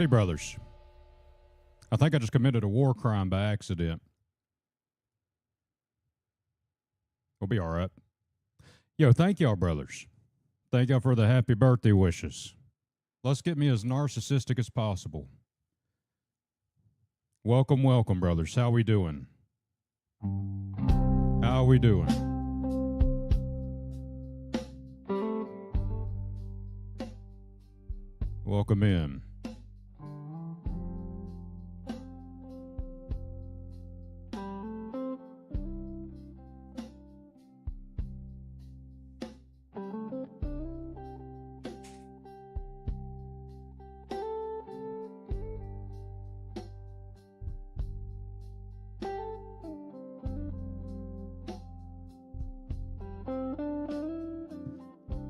Howdy, brothers. I think I just committed a war crime by accident. We'll be all right. Yo, thank y'all, brothers. Thank y'all for the happy birthday wishes. Let's get me as narcissistic as possible. Welcome, welcome, brothers. How we doing? How we doing? Welcome in.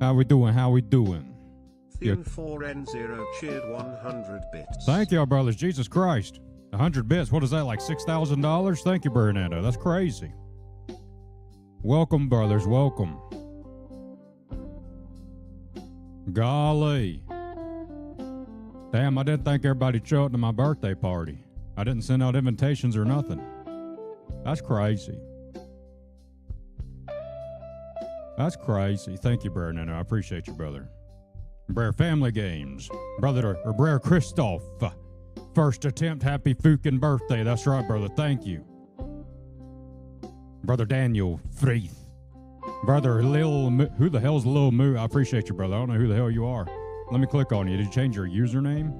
How we doing? How we doing? Theme 4N0 cheered 100 bits. Thank y'all, brothers. Jesus Christ. 100 bits. What is that, like $6,000? Thank you, Bernardo. That's crazy. Welcome, brothers. Welcome. Golly. Damn, I didn't think everybody'd show up to my birthday party. I didn't send out invitations or nothing. That's crazy. That's crazy. Thank you, Bernardo. I appreciate you, brother. Brer Family Games. Brother, or Brer Christoph. First attempt, happy fucking birthday. That's right, brother. Thank you. Brother Daniel Freeth. Brother Lil Moo. Who the hell's Lil Moo? I appreciate you, brother. I don't know who the hell you are. Let me click on you. Did you change your username?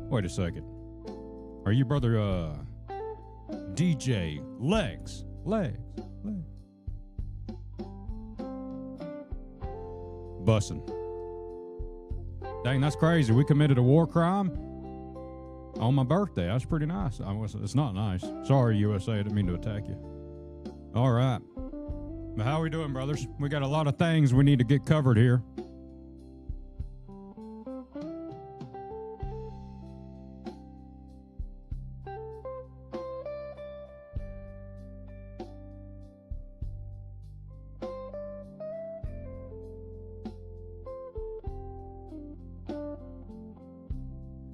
Wait a second. Are you brother, DJ Legs? Legs. Bussin'. Dang, that's crazy. We committed a war crime on my birthday. That's pretty nice. It's not nice. Sorry, USA. I didn't mean to attack you. All right. But how we doing, brothers? We got a lot of things we need to get covered here.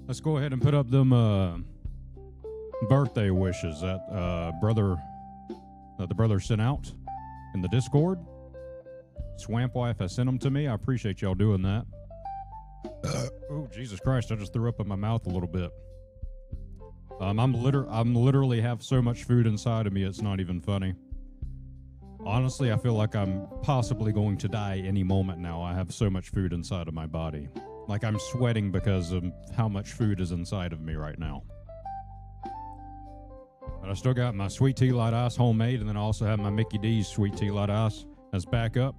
Let's go ahead and put up them birthday wishes that the brother sent out in the Discord. Swamp Wife has sent them to me. I appreciate y'all doing that. Oh, Jesus Christ! I just threw up in my mouth a little bit. I'm literally have so much food inside of me. It's not even funny. Honestly, I feel like I'm possibly going to die any moment now. I have so much food inside of my body. Like I'm sweating because of how much food is inside of me right now. But I still got my sweet tea light ice homemade, and then I also have my Mickey D's sweet tea light ice as backup.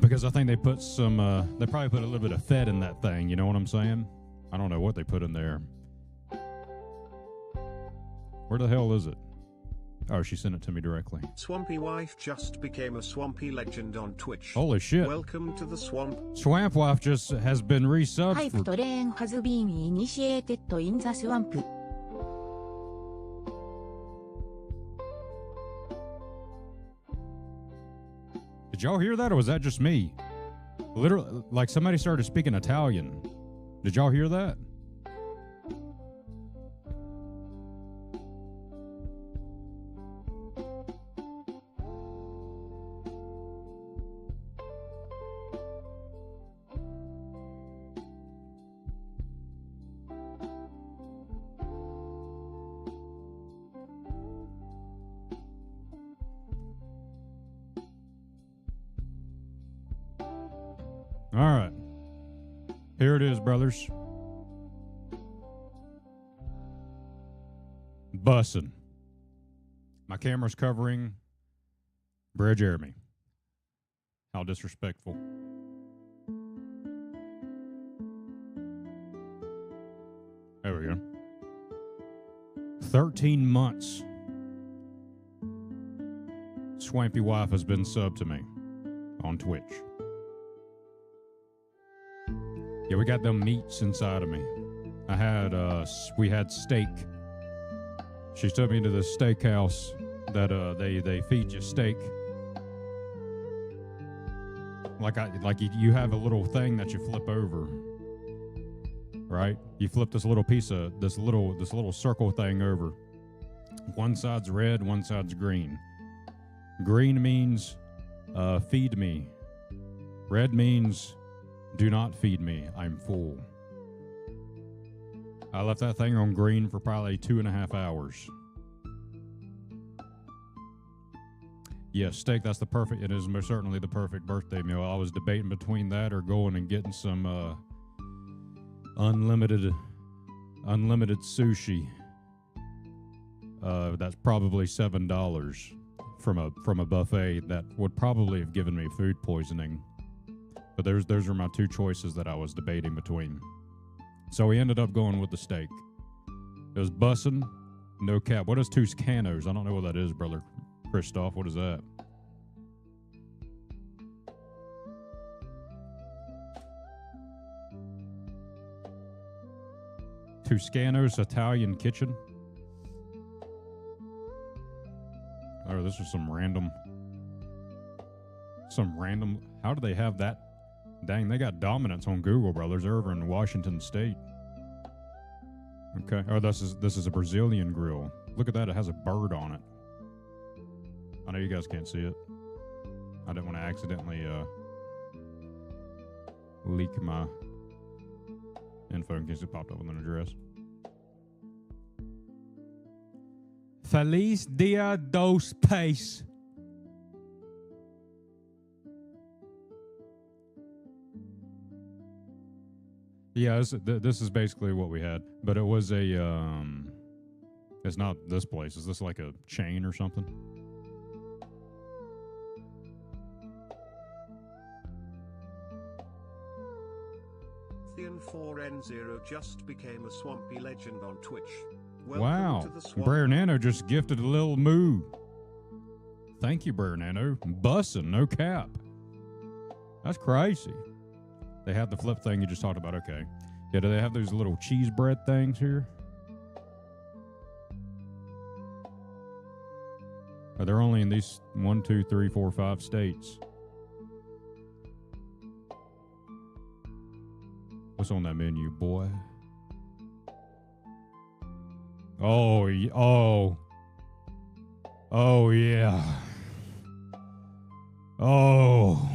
Because I think they put some, they probably put a little bit of fat in that thing, you know what I'm saying? I don't know what they put in there. Where the hell is it? Oh, she sent it to me directly. Swampy Wife just became a Swampy legend on Twitch. Holy shit. Welcome to the Swamp. Swamp Wife just has been resubbed. Hype train has been initiated in the swamp. Did y'all hear that, or was that just me? Literally, like somebody started speaking Italian. Did y'all hear that? All right. Here it is, brothers. Bussin'. My camera's covering Brer Jeremy. How disrespectful. There we go. 13 months. Swampy Wife has been subbed to me on Twitch. Yeah, we got them meats inside of me. We had steak. She took me to the steakhouse that they feed you steak. like you have a little thing that you flip over, right? You flip this little piece of this little circle thing over. One side's red, one side's green. Green means feed me. Red means do not feed me. I'm full. I left that thing on green for probably 2.5 hours. Yes, steak, that's the perfect, it is most certainly the perfect birthday meal. I was debating between that or going and getting some unlimited sushi. That's probably $7 from a buffet that would probably have given me food poisoning. But those are my two choices that I was debating between. So we ended up going with the steak. It was bussin', no cap. What is Tuscanos? I don't know what that is, brother Christoph. What is that? Tuscanos Italian Kitchen. Oh, this is some random. How do they have that? Dang, they got dominance on Google, brothers. They're over in Washington State. Okay. Oh, this is a Brazilian grill. Look at that. It has a bird on it. I know you guys can't see it. I didn't want to accidentally leak my info in case it popped up with an address. Feliz Dia dos Pais. Yeah, this is basically what we had, but it was a it's not this place. Is this like a chain or something? Theon4N0 just became a Swampy legend on Twitch. Welcome Wow, to the Swamp. Brer Nano just gifted a little moo. Thank you, Brer Nano. Bussin', no cap. That's crazy. They have the flip thing you just talked about. Okay. Yeah, do they have those little cheese bread things here? They're only in these 1, 2, 3, 4, 5 states. What's on that menu, boy? Oh, oh yeah. Oh.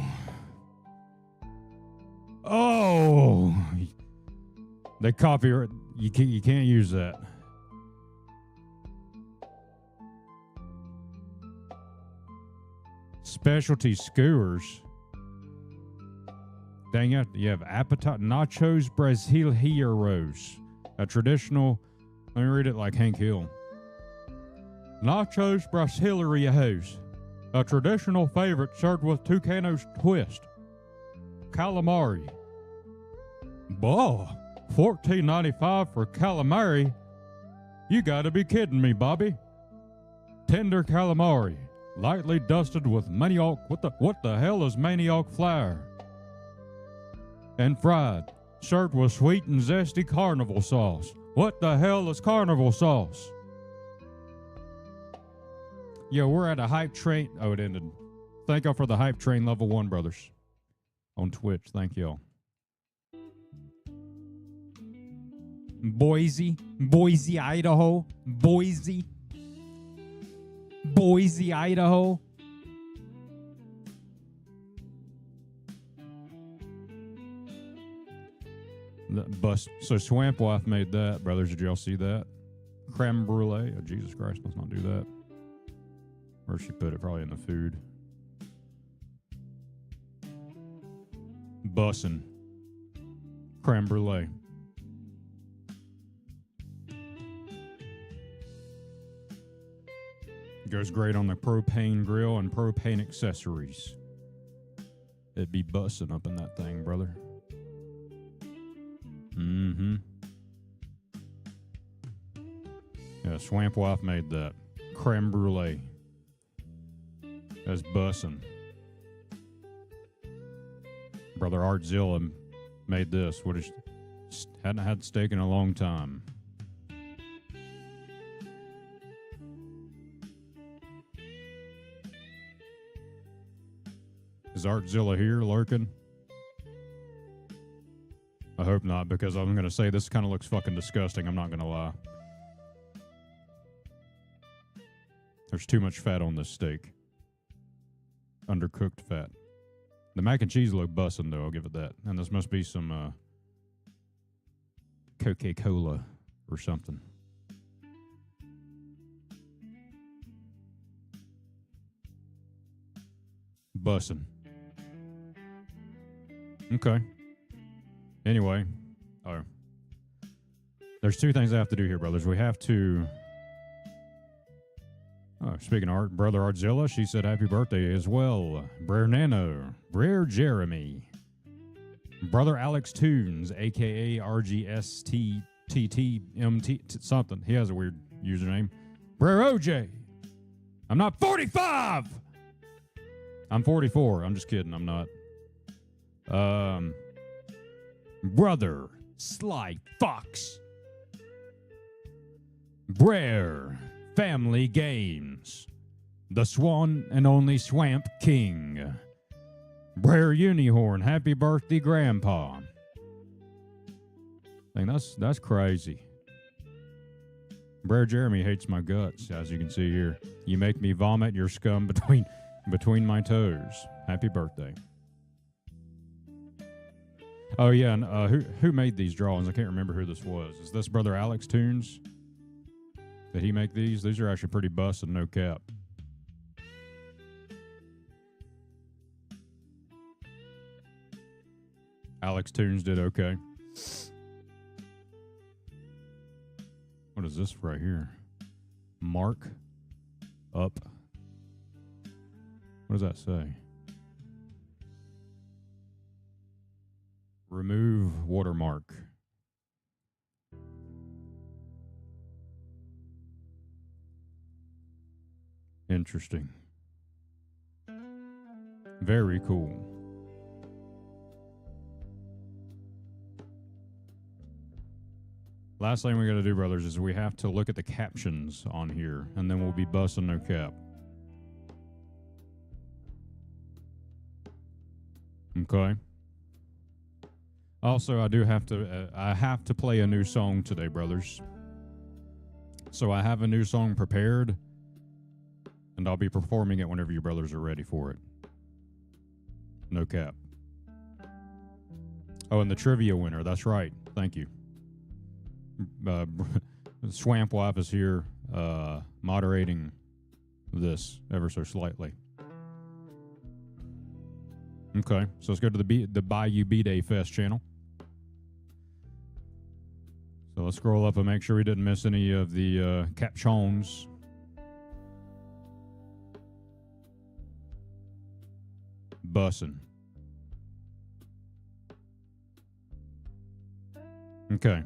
Oh. They copyright. You can't use that. Specialty skewers. Dang it. You have appetite nachos brasileiros. A traditional. Let me read it like Hank Hill. Nachos brasileiros. A traditional favorite served with Tucano's twist. Calamari. Boh, $14.95 for calamari? You gotta be kidding me, Bobby. Tender calamari, lightly dusted with manioc. What the hell is manioc flour? And fried, served with sweet and zesty carnival sauce. What the hell is carnival sauce? Yo, we're at a hype train. Oh, it ended. Thank y'all for the hype train level 1, brothers. On Twitch, thank y'all. Boise, Idaho. Boise, Idaho. So Swamp Wife made that, brothers. Did y'all see that? Creme brulee. Oh, Jesus Christ, let's not do that. Where she put it? Probably in the food. Bussin'. Creme brulee. Goes great on the propane grill and propane accessories. It'd be bussin' up in that thing, brother. Mm-hmm. Yeah, Swamp Wife made that. Creme brulee. That's bussin'. Brother Artzilla made this. Hadn't had steak in a long time. Is Artzilla here lurking? I hope not, because I'm going to say this kind of looks fucking disgusting. I'm not going to lie. There's too much fat on this steak. Undercooked fat. The mac and cheese look bussin', though. I'll give it that. And this must be some Coca-Cola or something. Bussin'. Okay. Anyway. Oh. There's two things I have to do here, brothers. We have to... Oh, speaking of Art, Brother Artzilla, she said happy birthday as well. Brer Nano, Brer Jeremy, Brother Alex Tunes, a.k.a. RGSTTTMT something. He has a weird username. Brer OJ. I'm not 45! I'm 44. I'm just kidding. I'm not. Brother Sly Fox. Brer Family Games. The Swan and Only Swamp King. Brer Unihorn, happy birthday, Grandpa. I think that's crazy. Brer Jeremy hates my guts, as you can see here. You make me vomit your scum between my toes. Happy birthday. Oh yeah, and who made these drawings? I can't remember who this was. Is this Brother Alex Tunes? Did he make these? These are actually pretty busted, no cap. Alex Tunes did okay. What is this right here? Mark up. What does that say? Remove watermark. Interesting. Very cool. Last thing we got to do, brothers, is we have to look at the captions on here, and then we'll be busting no cap. Okay. Also, I have to play a new song today, brothers. So I have a new song prepared, and I'll be performing it whenever you brothers are ready for it. No cap. Oh, and the trivia winner. That's right. Thank you. Swamp Wife is here moderating this ever so slightly. Okay, so let's go to the Bayou B-Day Fest channel. So let's scroll up and make sure we didn't miss any of the captions. Bussin'. Okay.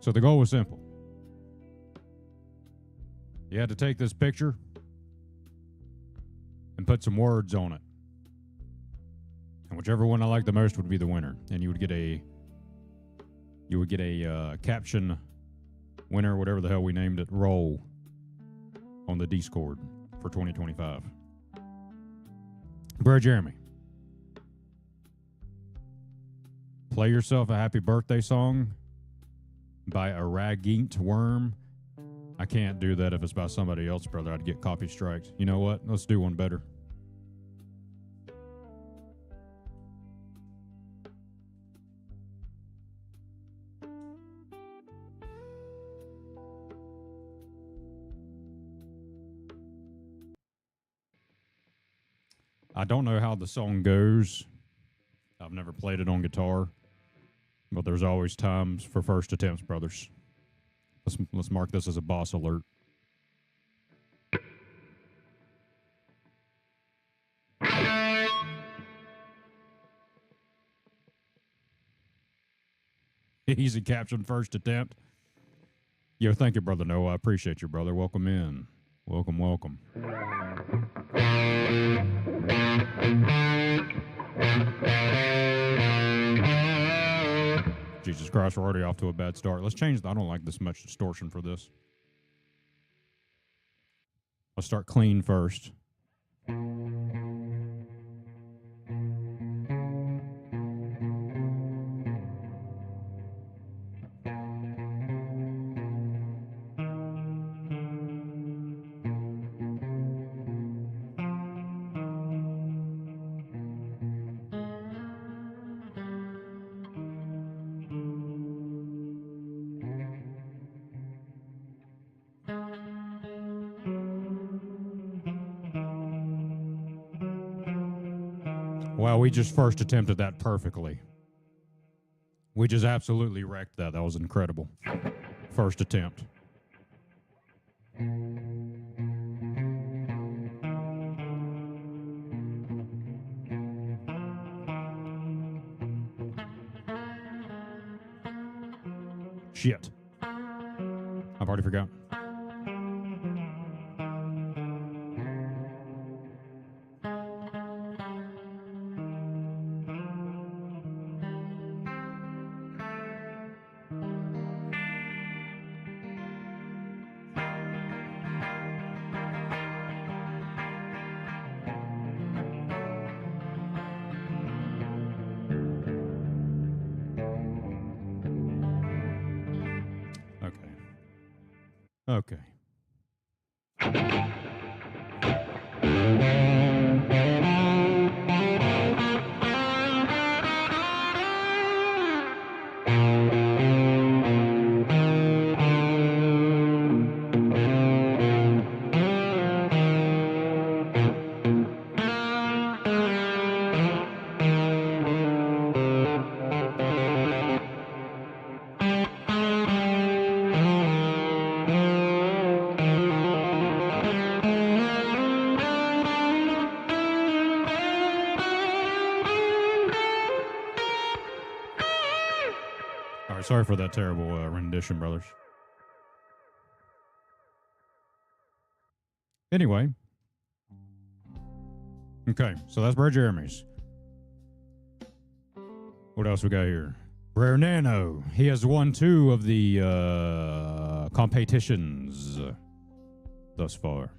So the goal was simple. You had to take this picture and put some words on it. And whichever one I liked the most would be the winner. And you would get a caption winner, whatever the hell we named it, role on the Discord for 2025. Brer Jeremy, play yourself a happy birthday song by a Ragint Worm. I can't do that if it's by somebody else, brother. I'd get copy striked. You know what? Let's do one better. I don't know how the song goes. I've never played it on guitar. But there's always times for first attempts, brothers. Let's mark this as a boss alert. Easy caption first attempt. Yo, thank you, Brother Noah. I appreciate you, brother. Welcome in. Welcome, welcome. Jesus Christ, we're already off to a bad start. Let's change I don't like this much distortion for this. Let's start clean first. Well, we just first attempted that perfectly. We just absolutely wrecked that. That was incredible. First attempt. Shit. I've already forgot. Okay. All right, sorry for that terrible rendition, brothers. Anyway. Okay, so that's Brer Jeremy's. What else we got here? Brer Nano. He has won 2 of the competitions thus far.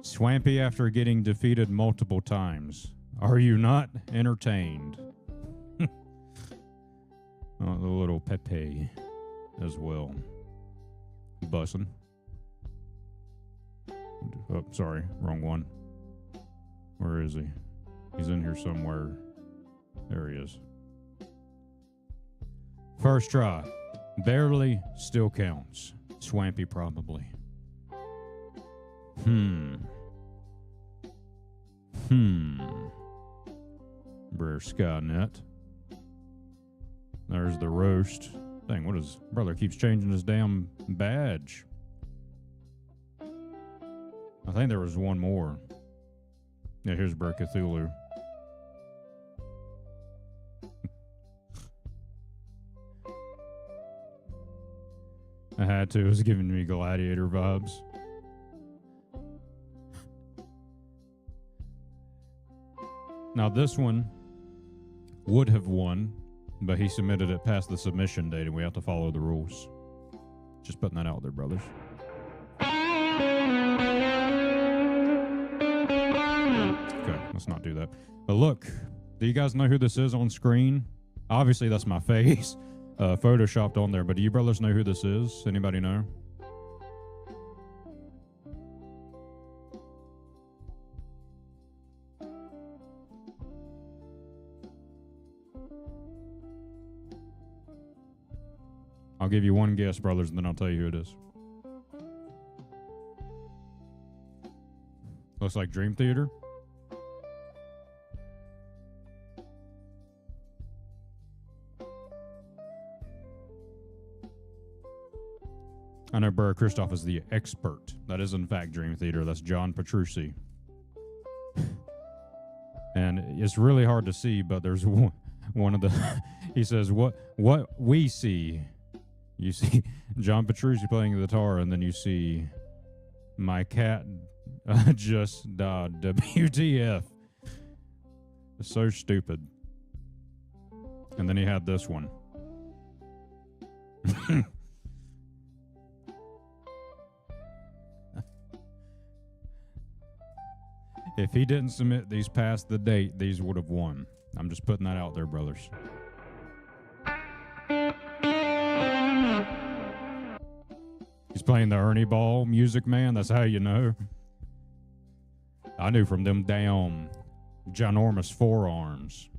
Swampy after getting defeated multiple times. Are you not entertained? Oh, the little Pepe as well. Bussin'. Oh, sorry, wrong one. Where is he? He's in here somewhere. There he is. First try. Barely still counts. Swampy probably. Brer Skynet. There's the roast. Dang, what is... Brother keeps changing his damn badge. I think there was one more. Yeah, here's Brer Cthulhu. I had to. It was giving me gladiator vibes. Now, this one would have won, but he submitted it past the submission date, and we have to follow the rules. Just putting that out there, brothers. Okay, let's not do that. But look, do you guys know who this is on screen? Obviously, that's my face, photoshopped on there. But do you brothers know who this is? Anybody know? I'll give you one guess, brothers, and then I'll tell you who it is. Looks like Dream Theater. I know Burr Christoph is the expert. That is, in fact, Dream Theater. That's John Petrucci. And it's really hard to see, but there's one of the... He says, what we see... You see John Petrucci playing the guitar, and then you see my cat just died. WTF. It's so stupid. And then he had this one. If he didn't submit these past the date, these would have won. I'm just putting that out there, brothers. He's playing the Ernie Ball music, man. That's how you know. I knew from them damn ginormous forearms.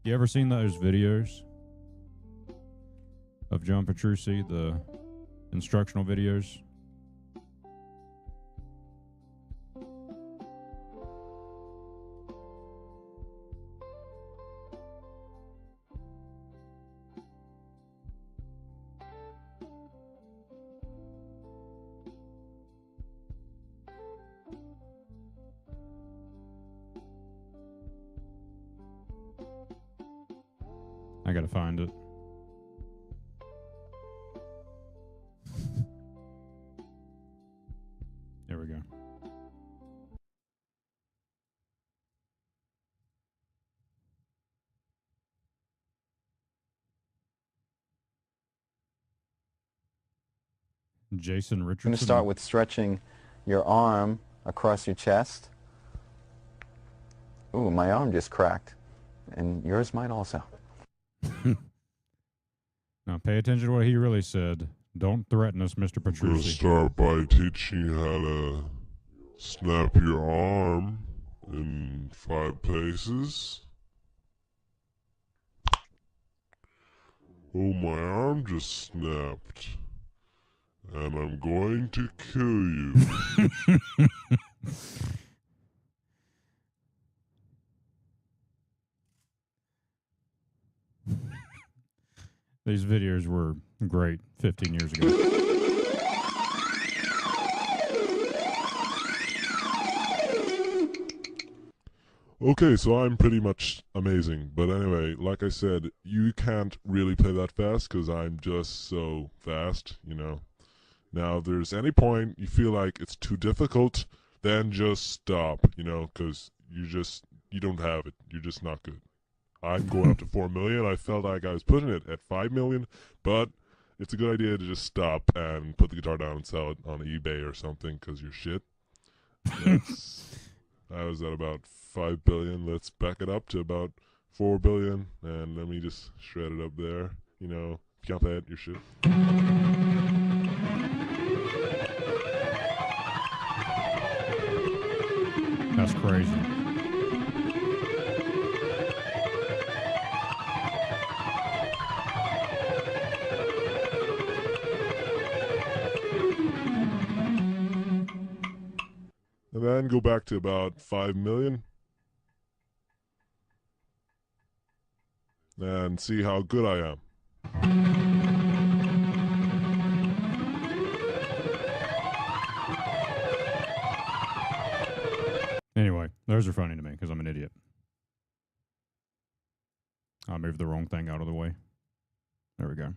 You ever seen those videos of John Petrucci, the instructional videos? I gotta find it. There we go. Jason Richardson. I'm going to start with stretching your arm across your chest. Ooh, my arm just cracked. And yours might also. Now pay attention to what he really said. Don't threaten us, Mr. I'm going to Petrucci. start by teaching you how to snap your arm in 5 places. Oh, my arm just snapped. And I'm going to kill you. These videos were great 15 years ago. Okay, so I'm pretty much amazing. But anyway, like I said, you can't really play that fast because I'm just so fast, you know. Now, if there's any point you feel like it's too difficult, then just stop, you know, because you don't have it. You're just not good. I'm going up to 4 million. I felt like I was putting it at 5 million, but it's a good idea to just stop and put the guitar down and sell it on eBay or something because you're shit. I was at about 5 billion. Let's back it up to about 4 billion, and let me just shred it up there. You know, if you can't play it, you're shit. That's crazy. And then go back to about 5 million. And see how good I am. Anyway, those are funny to me because I'm an idiot. I moved the wrong thing out of the way. There we go.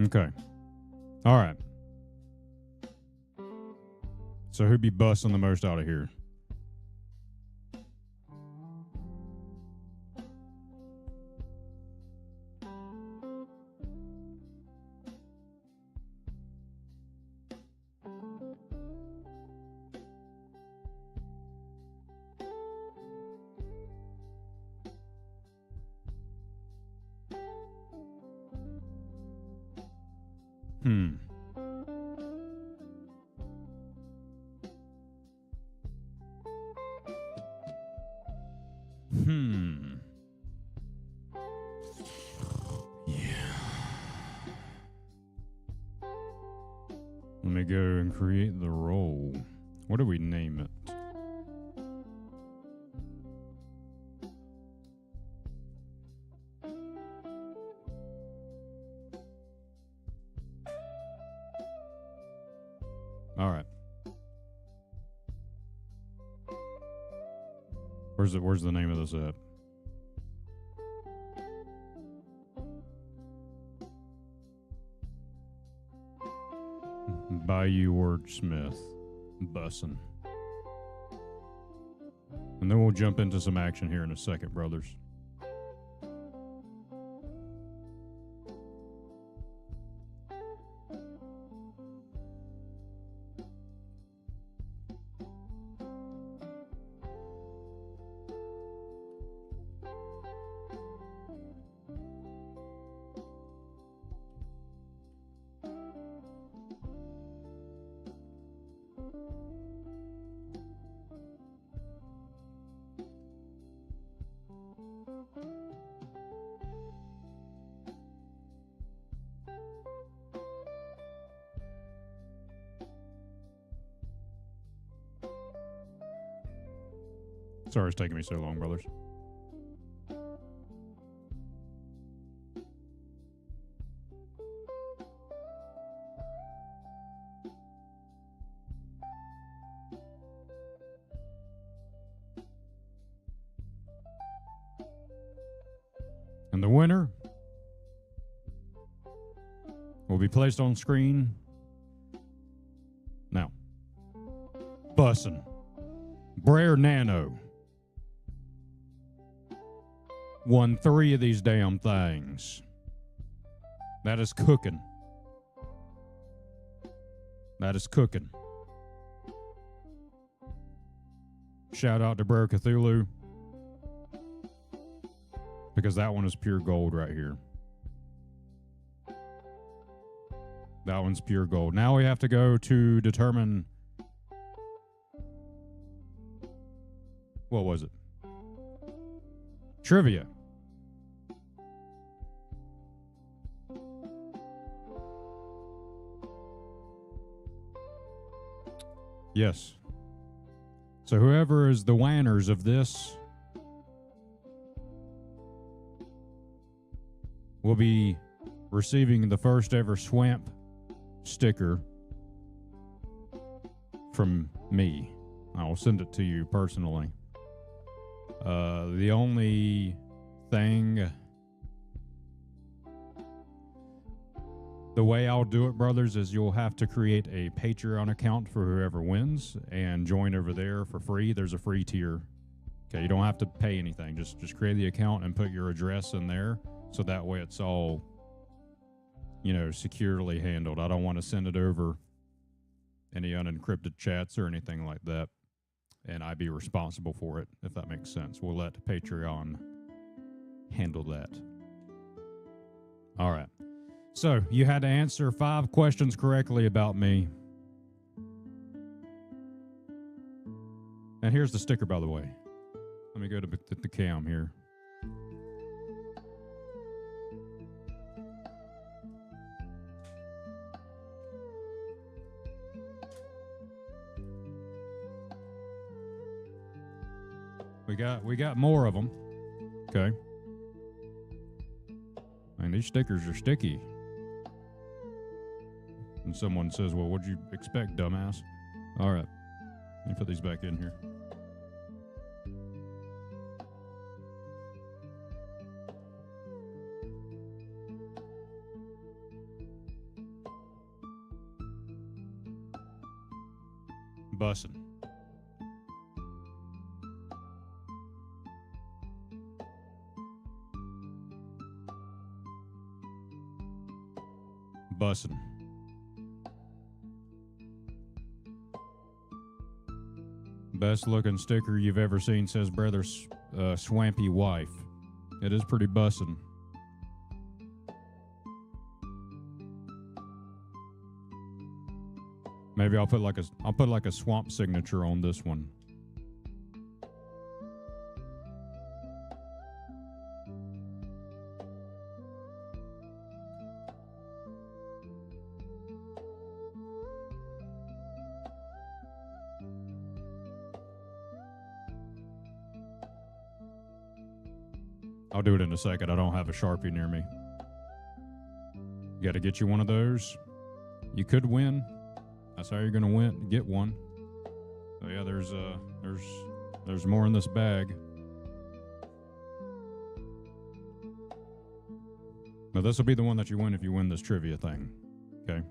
Okay. All right. So who'd be busting the most out of here? Let me go and create the role. What do we name it? All right. Where's the name of this at? Bayou Wordsmith. Bussin'. And then we'll jump into some action here in a second, brothers. Sorry it's taking me so long, brothers. And the winner will be placed on screen now. Bussin'. Brer Nano won 3 of these damn things. That is cooking. That is cooking. Shout out to Brer Cthulhu, because that one is pure gold right here. That one's pure gold. Now we have to go to determine... What was it? Trivia. Yes. So whoever is the winners of this will be receiving the first ever Swamp sticker from me. I will send it to you personally. The only thing... The way I'll do it, brothers, is you'll have to create a Patreon account for whoever wins and join over there for free. There's a free tier. Okay, you don't have to pay anything. Just create the account and put your address in there, so that way it's all, you know, securely handled. I don't want to send it over any unencrypted chats or anything like that, and I be responsible for it, if that makes sense. We'll let Patreon handle that. All right. So, you had to answer 5 questions correctly about me. And here's the sticker, by the way. Let me go to the cam here. We got more of them. Okay. Man, these stickers are sticky. And someone says, well, what'd you expect, dumbass? All right. Let me put these back in here. Bussin'. Bussin'. Best looking sticker you've ever seen, says Brother Swampy Wife. It is pretty bussin'. Maybe I'll put like a swamp signature on this one. I'll do it in a second. I don't have a Sharpie near me. You got to get you one of those. You could win. That's how you're going to win. Get one. So yeah, there's more in this bag. Now this will be the one that you win if you win this trivia thing. Okay,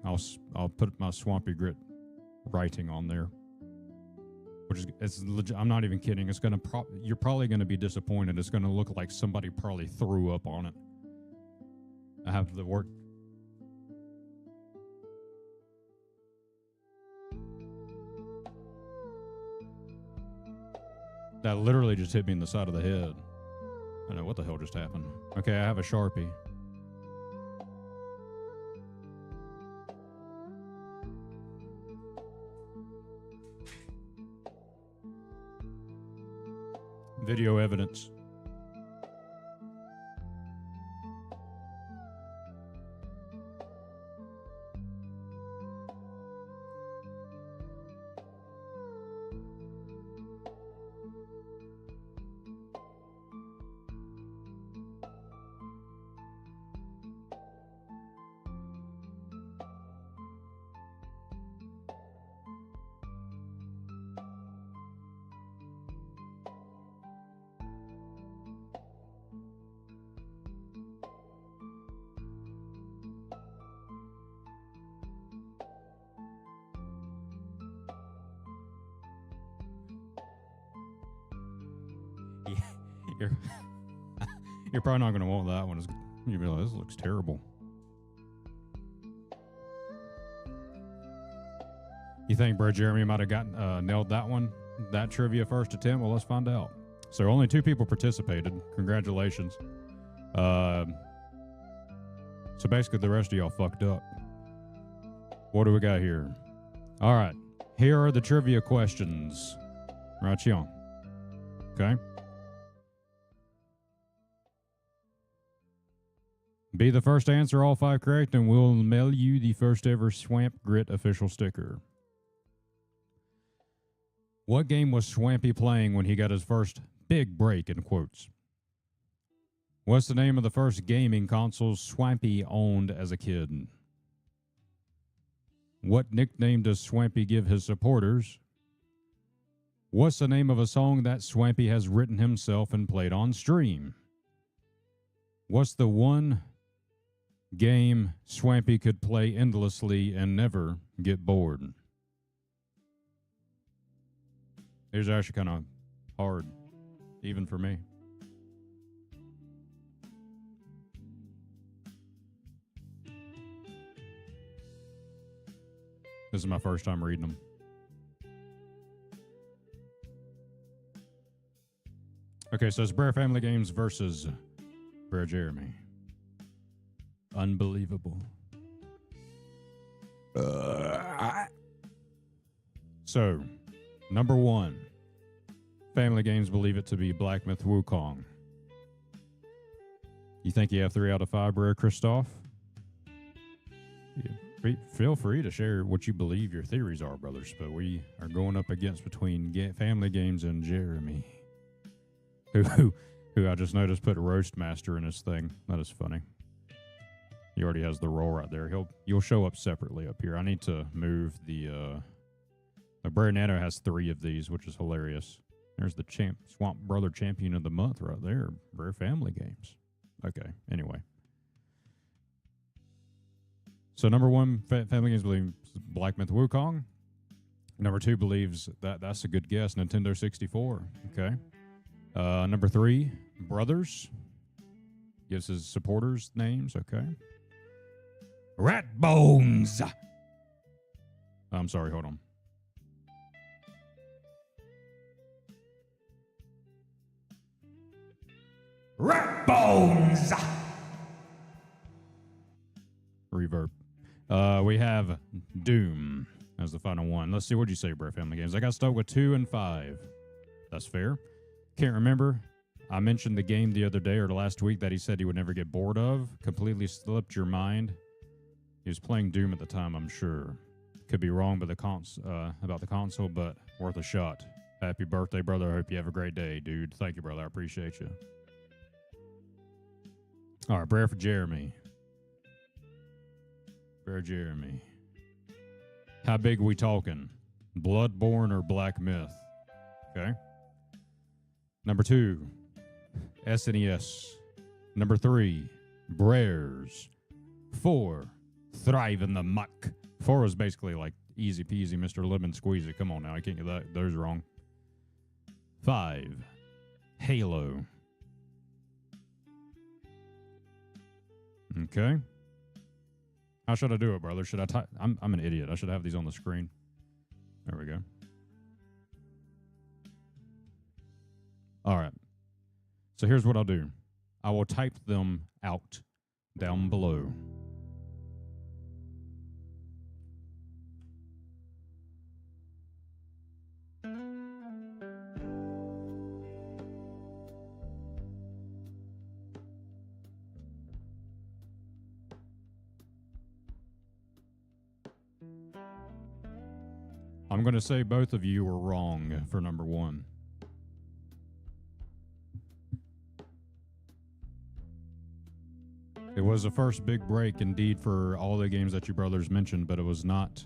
I'll put my Swampy Grit writing on there. Which is, it's legit, I'm not even kidding. It's gonna you're probably gonna be disappointed. It's gonna look like somebody probably threw up on it. I have the work. That literally just hit me in the side of the head. I don't know what the hell just happened. Okay, I have a Sharpie. Video evidence. You're, you're probably not going to want that one. You'll be like, this looks terrible. You think Bro Jeremy might have gotten nailed that one, that trivia first attempt? Well, let's find out. So only 2 people participated. Congratulations. So basically the rest of y'all fucked up. What do we got here? All right. Here are the trivia questions. Right here. Okay. Be the first to answer all 5 correct, and we'll mail you the first ever Swamp Grit official sticker. What game was Swampy playing when he got his first big break, in quotes? What's the name of the first gaming console Swampy owned as a kid? What nickname does Swampy give his supporters? What's the name of a song that Swampy has written himself and played on stream? What's the one game Swampy could play endlessly and never get bored? These are actually kind of hard, even for me. This is my first time reading them. Okay, so it's Brer Family Games versus Brer Jeremy. Unbelievable. So, number 1. Family Games believe it to be Black Myth Wukong. You think you have 3 out of 5, Brer Christoph? Yeah. Feel free to share what you believe your theories are, brothers, but we are going up against between Family Games and Jeremy, who I just noticed put Roast Master in his thing. That is funny. He already has the role right there. You'll show up separately up here. I need to move the Brer Nano has 3 of these, which is hilarious. There's the Swamp Brother Champion of the Month right there, Brer Family Games. Okay, anyway. So number 1, Family Games believes Black Myth Wukong. Number 2 believes that's a good guess, Nintendo 64. Okay. Number 3, Brothers. Gives his supporters names. Okay. Rat Bones. I'm sorry, hold on. Rat Bones. Reverb. We have Doom as the final one. Let's see, what'd you say, Brer Family Games? I got stuck with 2 and 5. That's fair. Can't remember. I mentioned the game the other day or last week that he said he would never get bored of. Completely slipped your mind. He was playing Doom at the time, I'm sure. Could be wrong about the console, but worth a shot. Happy birthday, brother. I hope you have a great day, dude. Thank you, brother. I appreciate you. All right, prayer for Jeremy. Brer Jeremy. How big are we talking? Bloodborne or Black Myth? Okay. Number 2, SNES. Number 3, Brers. 4, Thrive in the Muck. 4 is basically like easy peasy, Mr. Lemon Squeezy. Come on now, I can't get those wrong. 5, Halo. Okay. How should I do it, brother? Should I type? I'm an idiot. I should have these on the screen. There we go. All right. So here's what I'll do. I will type them out down below. I'm going to say both of you were wrong for number 1. It was the first big break indeed for all the games that you brothers mentioned, but it was not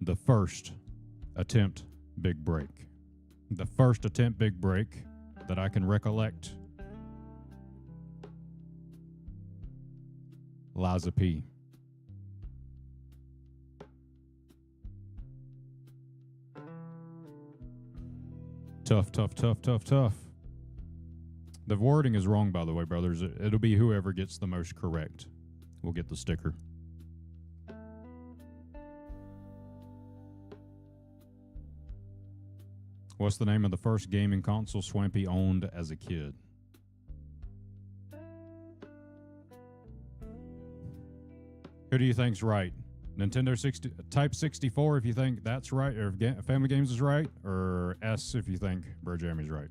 the first attempt big break. The first attempt big break that I can recollect, Liza P. Tough. The wording is wrong, by the way, brothers. It'll be whoever gets the most correct will get the sticker. What's the name of the first gaming console Swampy owned as a kid? Who do you think's right? Nintendo 60 Type 64 if you think that's right, or if Family Games is right, or S if you think Bro Jeremy's right.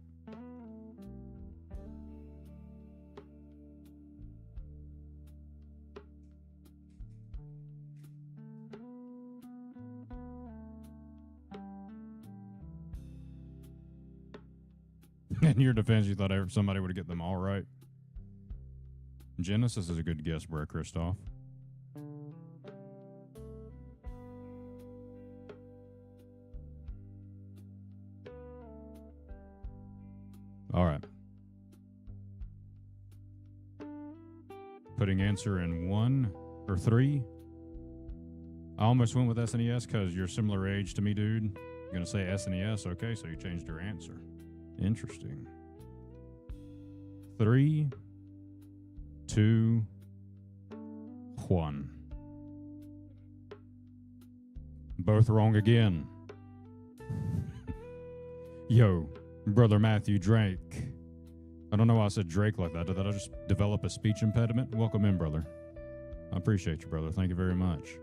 In your defense, you thought somebody would get them all right. Genesis is a good guess, bro, Christoph. All right. Putting answer in 1 or 3. I almost went with SNES because you're similar age to me, dude. You're going to say SNES. Okay, so you changed your answer. Interesting. 3, 2, 1. Both wrong again. Yo, brother Matthew Drake. I don't know why I said Drake like that. Did I just develop a speech impediment? Welcome in, brother. I appreciate you, brother. Thank you very much.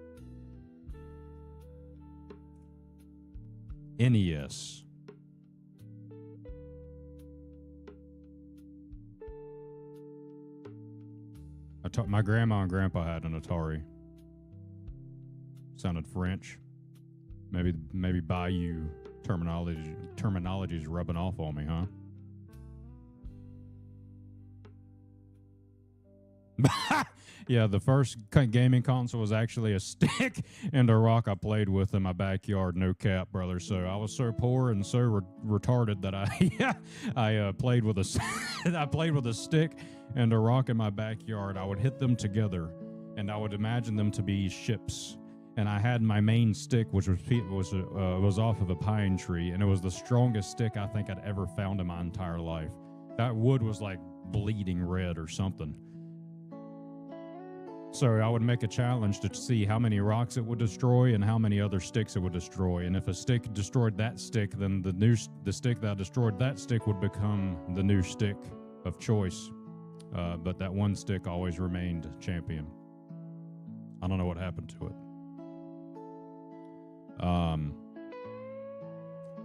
NES. My grandma and grandpa had an Atari. Sounded French. Maybe Bayou terminology's rubbing off on me, huh? Yeah, the first gaming console was actually a stick and a rock I played with in my backyard. No cap, brother. So I was so poor and so retarded that I played with a stick and a rock in my backyard. I would hit them together, and I would imagine them to be ships. And I had my main stick, which was off of a pine tree, and it was the strongest stick I think I'd ever found in my entire life. That wood was like bleeding red or something. So I would make a challenge to see how many rocks it would destroy and how many other sticks it would destroy. And if a stick destroyed that stick, then the stick that destroyed that stick would become the new stick of choice. But that one stick always remained champion. I don't know what happened to it.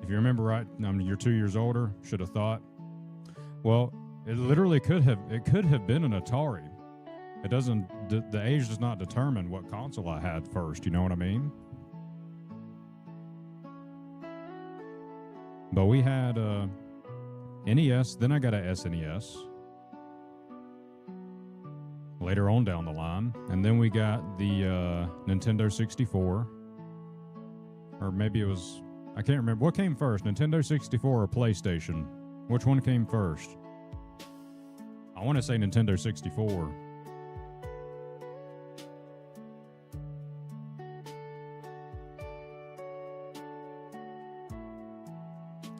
If you remember right, you're 2 years older. Should have thought. Well, it literally could have been an Atari. It doesn't. The age does not determine what console I had first. You know what I mean? But we had NES. Then I got a SNES. Later on down the line, and then we got the Nintendo 64. Or maybe it was, I can't remember. What came first, Nintendo 64 or PlayStation? Which one came first? I want to say Nintendo 64.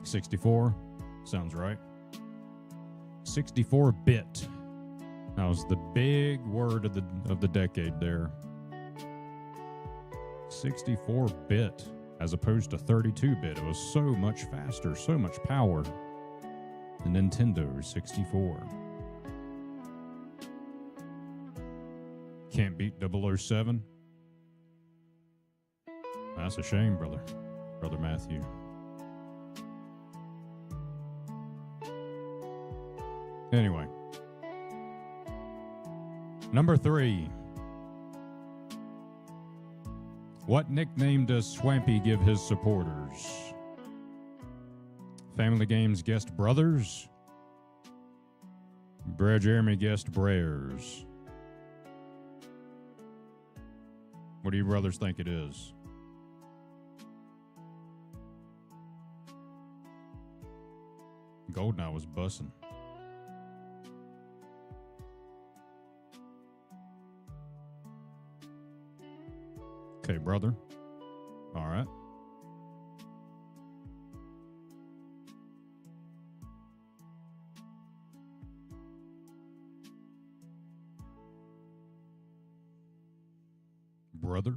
'64 sounds right. 64-bit. That was the big word of the decade there. 64-bit. As opposed to 32-bit. It was so much faster, so much power. The Nintendo 64. Can't beat 007. That's a shame, brother. Brother Matthew. Anyway. Number 3. What nickname does Swampy give his supporters? Family Games guessed Brothers. Brer Jeremy guessed Brares. What do you brothers think it is? Goldeneye was bussin'. Okay, brother. All right. brother.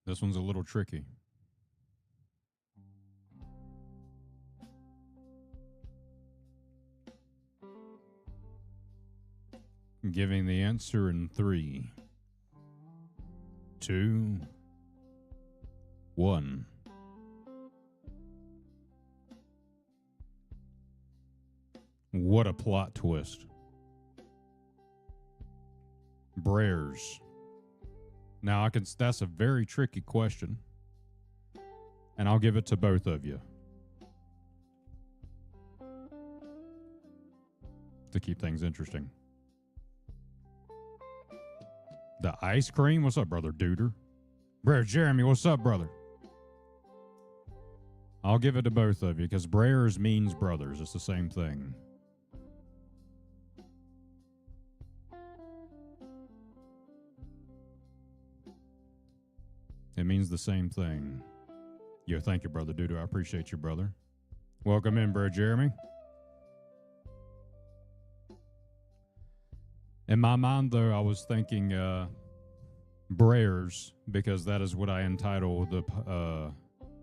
This one's a little tricky. Giving the answer in 3, 2, 1. What a plot twist. Brers. Now that's a very tricky question, and I'll give it to both of you to keep things interesting. The ice cream? What's up, brother Duder? Brer Jeremy, what's up, brother? I'll give it to both of you because Brers means brothers. It's the same thing. It means the same thing. Yo, thank you, brother Duder. I appreciate you, brother. Welcome in, Brer Jeremy. In my mind, though, I was thinking Brers, because that is what I entitle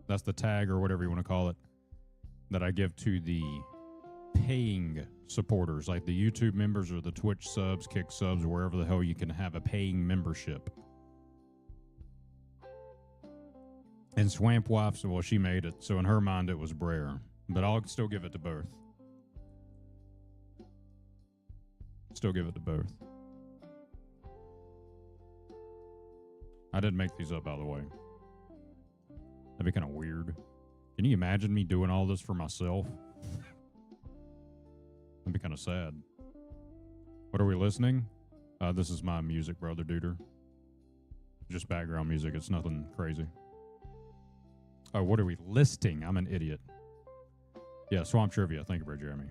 that's the tag or whatever you want to call it, that I give to the paying supporters, like the YouTube members or the Twitch subs, Kick subs, wherever the hell you can have a paying membership. And Swamp Wife, well, she made it, so in her mind it was Brer, but I'll still give it to both. Still give it to both. I didn't make these up, by the way. That'd be kind of weird. Can you imagine me doing all this for myself? That'd be kind of sad. What are we listening? This is my music, brother Duder. Just background music. It's nothing crazy. Oh, what are we listing? I'm an idiot. Yeah, Swamp Trivia. Thank you, Bro Jeremy.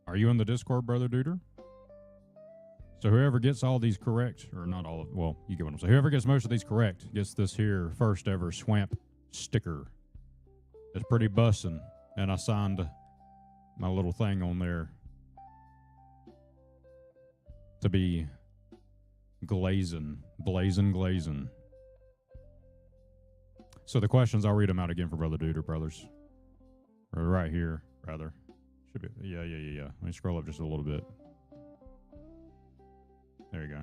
Are you in the Discord, brother Duder? So whoever gets all these correct, or not all of, well, you get what I'm saying. Whoever gets most of these correct gets this here first ever Swamp sticker. It's pretty bussin', and I signed my little thing on there to be blazing. So the questions, I'll read them out again for Brother Duder, brothers. Or right here, rather. Should be, yeah. Let me scroll up just a little bit. There you go.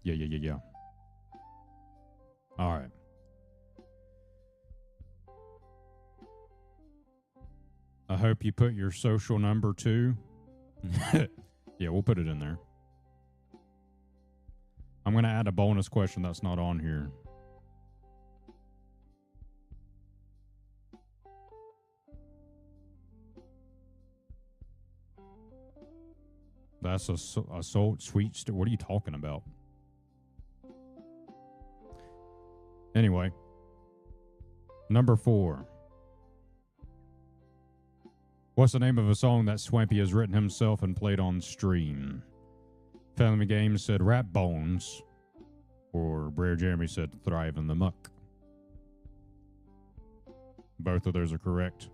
Yeah. All right. I hope you put your social number too. Yeah, we'll put it in there. I'm going to add a bonus question that's not on here. That's a salt sweet. What are you talking about? Anyway, number 4. What's the name of a song that Swampy has written himself and played on stream? Family Games said Rap Bones, or Brer Jeremy said Thrive in the Muck. Both of those are correct.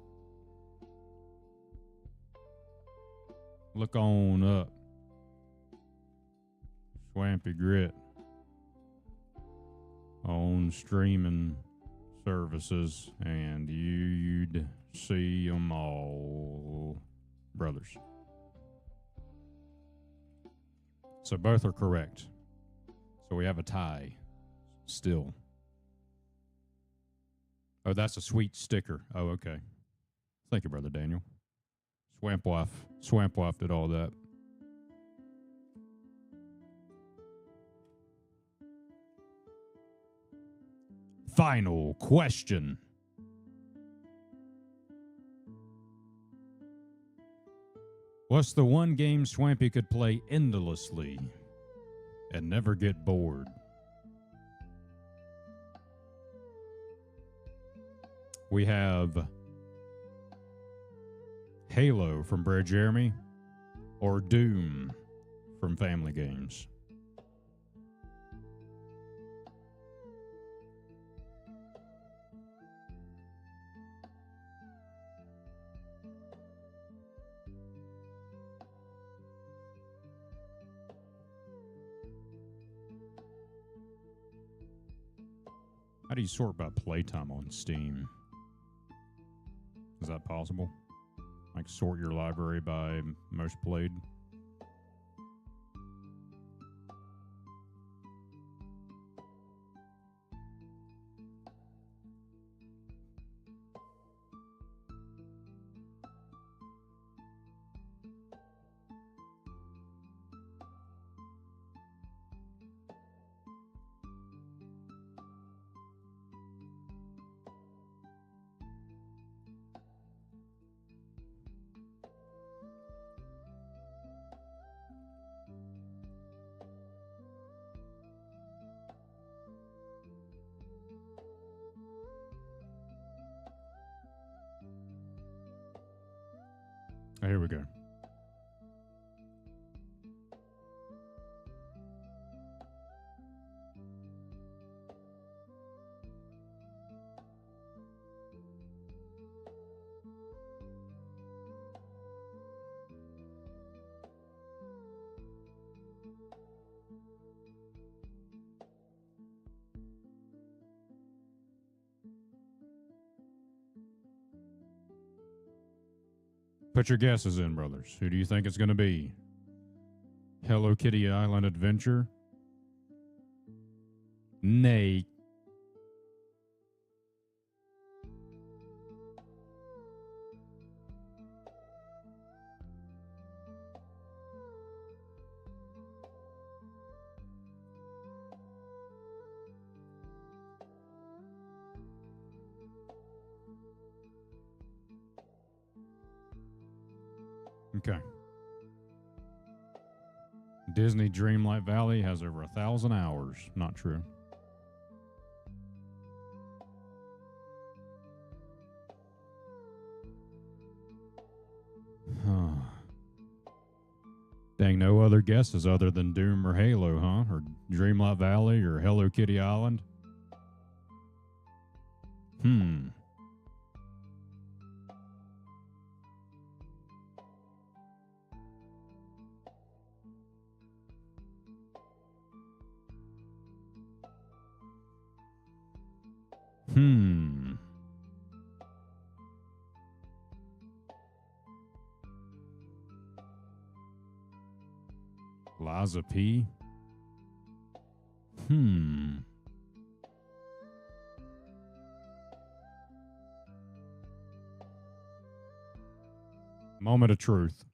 Look on up. Swampy Grit on streaming services, and you'd see them all, brothers. So both are correct. So we have a tie still. Oh, that's a sweet sticker. Oh, okay. Thank you, Brother Daniel. Swamp Wife did all that. Final question. What's the one game Swampy could play endlessly and never get bored? We have Halo from Brer Jeremy or Doom from Family Games. How do you sort by playtime on Steam? Is that possible? Like sort your library by most played? Oh, here we go. Put your guesses in, brothers. Who do you think it's going to be? Hello Kitty Island Adventure? Nay. Okay. Disney Dreamlight Valley has over 1,000 hours. Not true. Dang, no other guesses other than Doom or Halo, huh? Or Dreamlight Valley or Hello Kitty Island? Liza P. Moment of truth.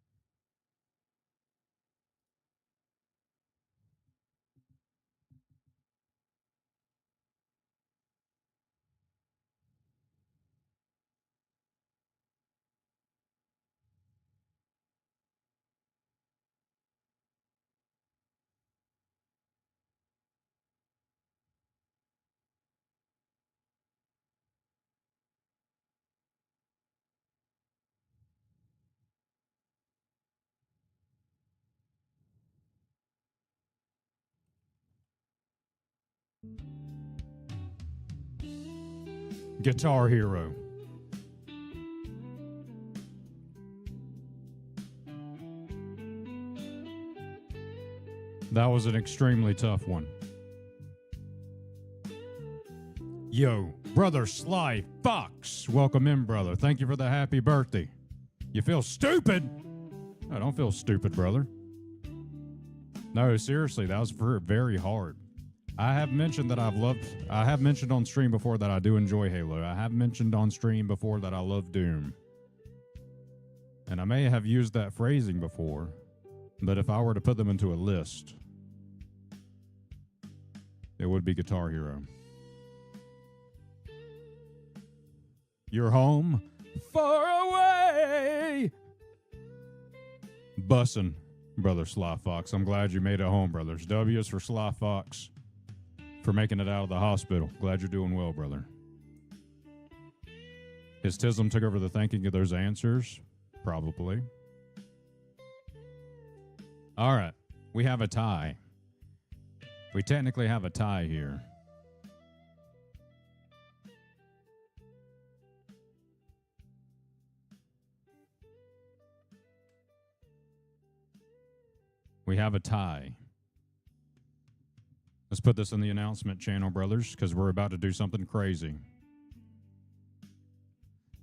Guitar Hero. That was an extremely tough one. Yo, brother Sly Fox. Welcome in, brother. Thank you for the happy birthday. You feel stupid? No, don't feel stupid, brother. No, seriously, that was very hard. I have mentioned on stream before that I do enjoy Halo. I have mentioned on stream before that I love Doom. And I may have used that phrasing before, but if I were to put them into a list, it would be Guitar Hero. You're home, far away. Bussin', brother Sly Fox. I'm glad you made it home, brothers. W's for Sly Fox for making it out of the hospital. Glad you're doing well, brother. His Tism took over the thinking of those answers? Probably. All right. We have a tie. We technically have a tie here. We have a tie. Let's put this in the announcement channel, brothers, because we're about to do something crazy.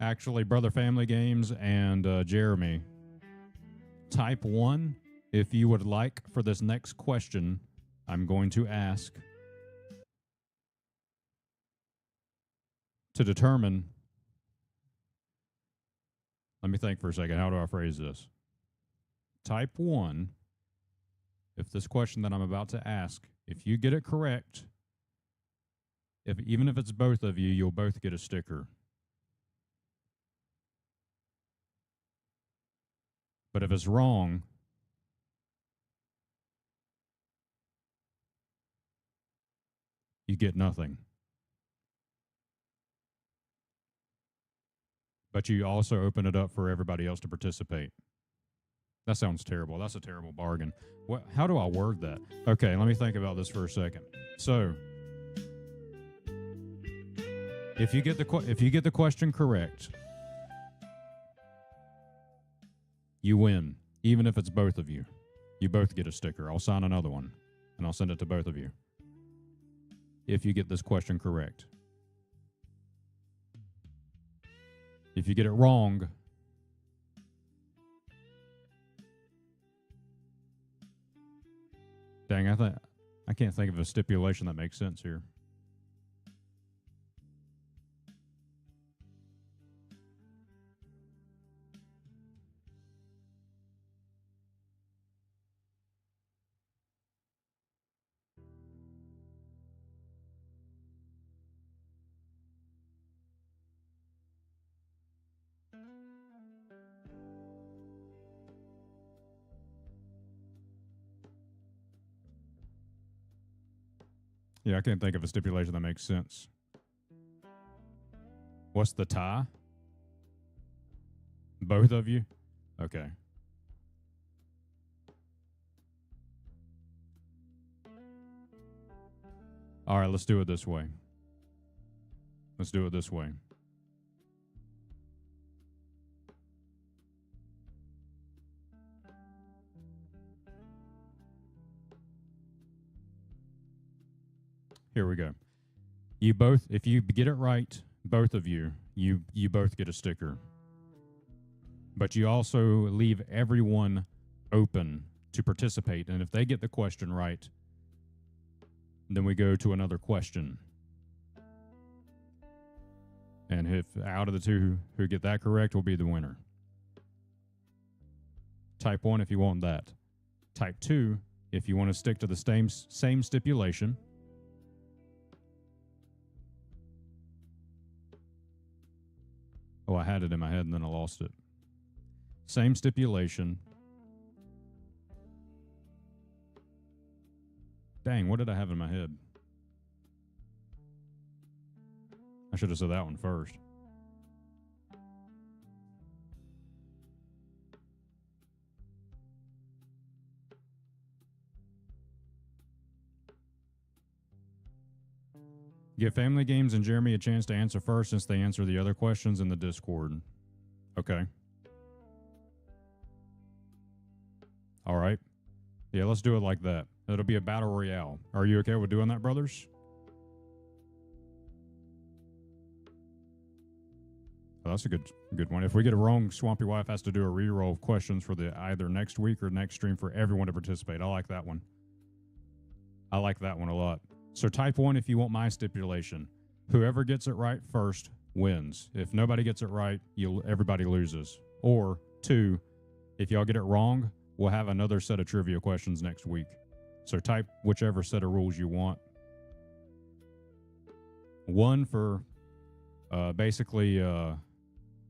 Actually, Brother Family Games and Jeremy, type 1 if you would like for this next question I'm going to ask to determine. Let me think for a second. How do I phrase this? Type 1 if this question that I'm about to ask, if you get it correct, even if it's both of you, you'll both get a sticker. But if it's wrong, you get nothing. But you also open it up for everybody else to participate. That sounds terrible. That's a terrible bargain. How do I word that? Okay, let me think about this for a second. So, if you get the question correct, you win. Even if it's both of you, you both get a sticker. I'll sign another one, and I'll send it to both of you. If you get this question correct. If you get it wrong, dang, I can't think of a stipulation that makes sense here. Yeah, I can't think of a stipulation that makes sense. What's the tie? Both of you? Okay. All right, let's do it this way. Let's do it this way. Here we go. You both, if you get it right, both of you, you both get a sticker. But you also leave everyone open to participate. And if they get the question right, then we go to another question. And if out of the two who get that correct will be the winner. Type 1 if you want that. Type 2 if you want to stick to the same stipulation. Oh, I had it in my head and then I lost it. Same stipulation. Dang, what did I have in my head? I should have said that one first. Give Family Games and Jeremy a chance to answer first since they answer the other questions in the Discord. Okay. All right. Yeah, let's do it like that. It'll be a battle royale. Are you okay with doing that, brothers? Oh, that's a good one. If we get it wrong, Swampy Wife has to do a reroll of questions for the either next week or next stream for everyone to participate. I like that one. I like that one a lot. So type 1 if you want my stipulation. Whoever gets it right first wins. If nobody gets it right, everybody loses. Or 2, if y'all get it wrong, we'll have another set of trivia questions next week. So type whichever set of rules you want. 1 for basically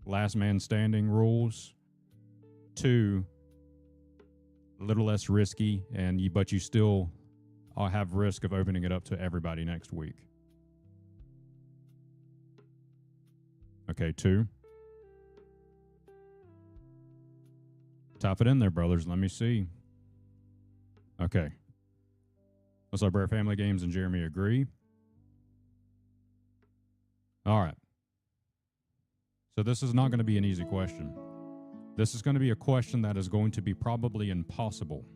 last man standing rules. 2, a little less risky, but you still have risk of opening it up to everybody next week. Okay, 2. Type it in there, brothers. Let me see. Okay. Looks like Brother Family Games and Jeremy agree. All right. So this is not going to be an easy question. This is going to be a question that is going to be probably impossible.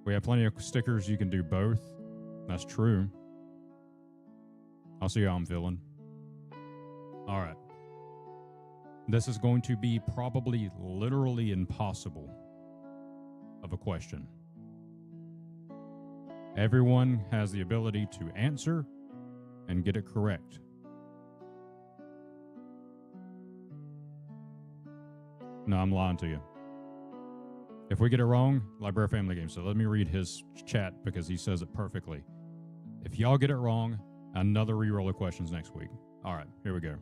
We have plenty of stickers. You can do both. That's true. I'll see how I'm feeling. All right. This is going to be probably literally impossible of a question. Everyone has the ability to answer and get it correct. No, I'm lying to you. If we get it wrong, Library Family Game. So let me read his chat because he says it perfectly. If y'all get it wrong, another reroll of questions next week. All right, here we go.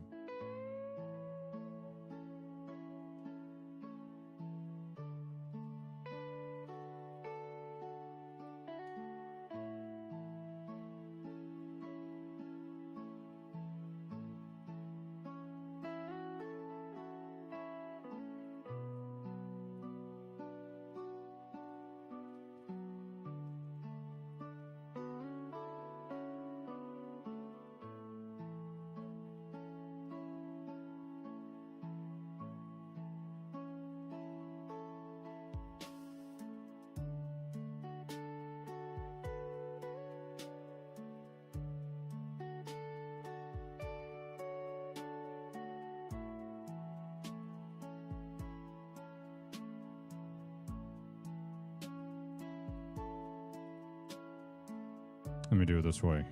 Let me do it this way.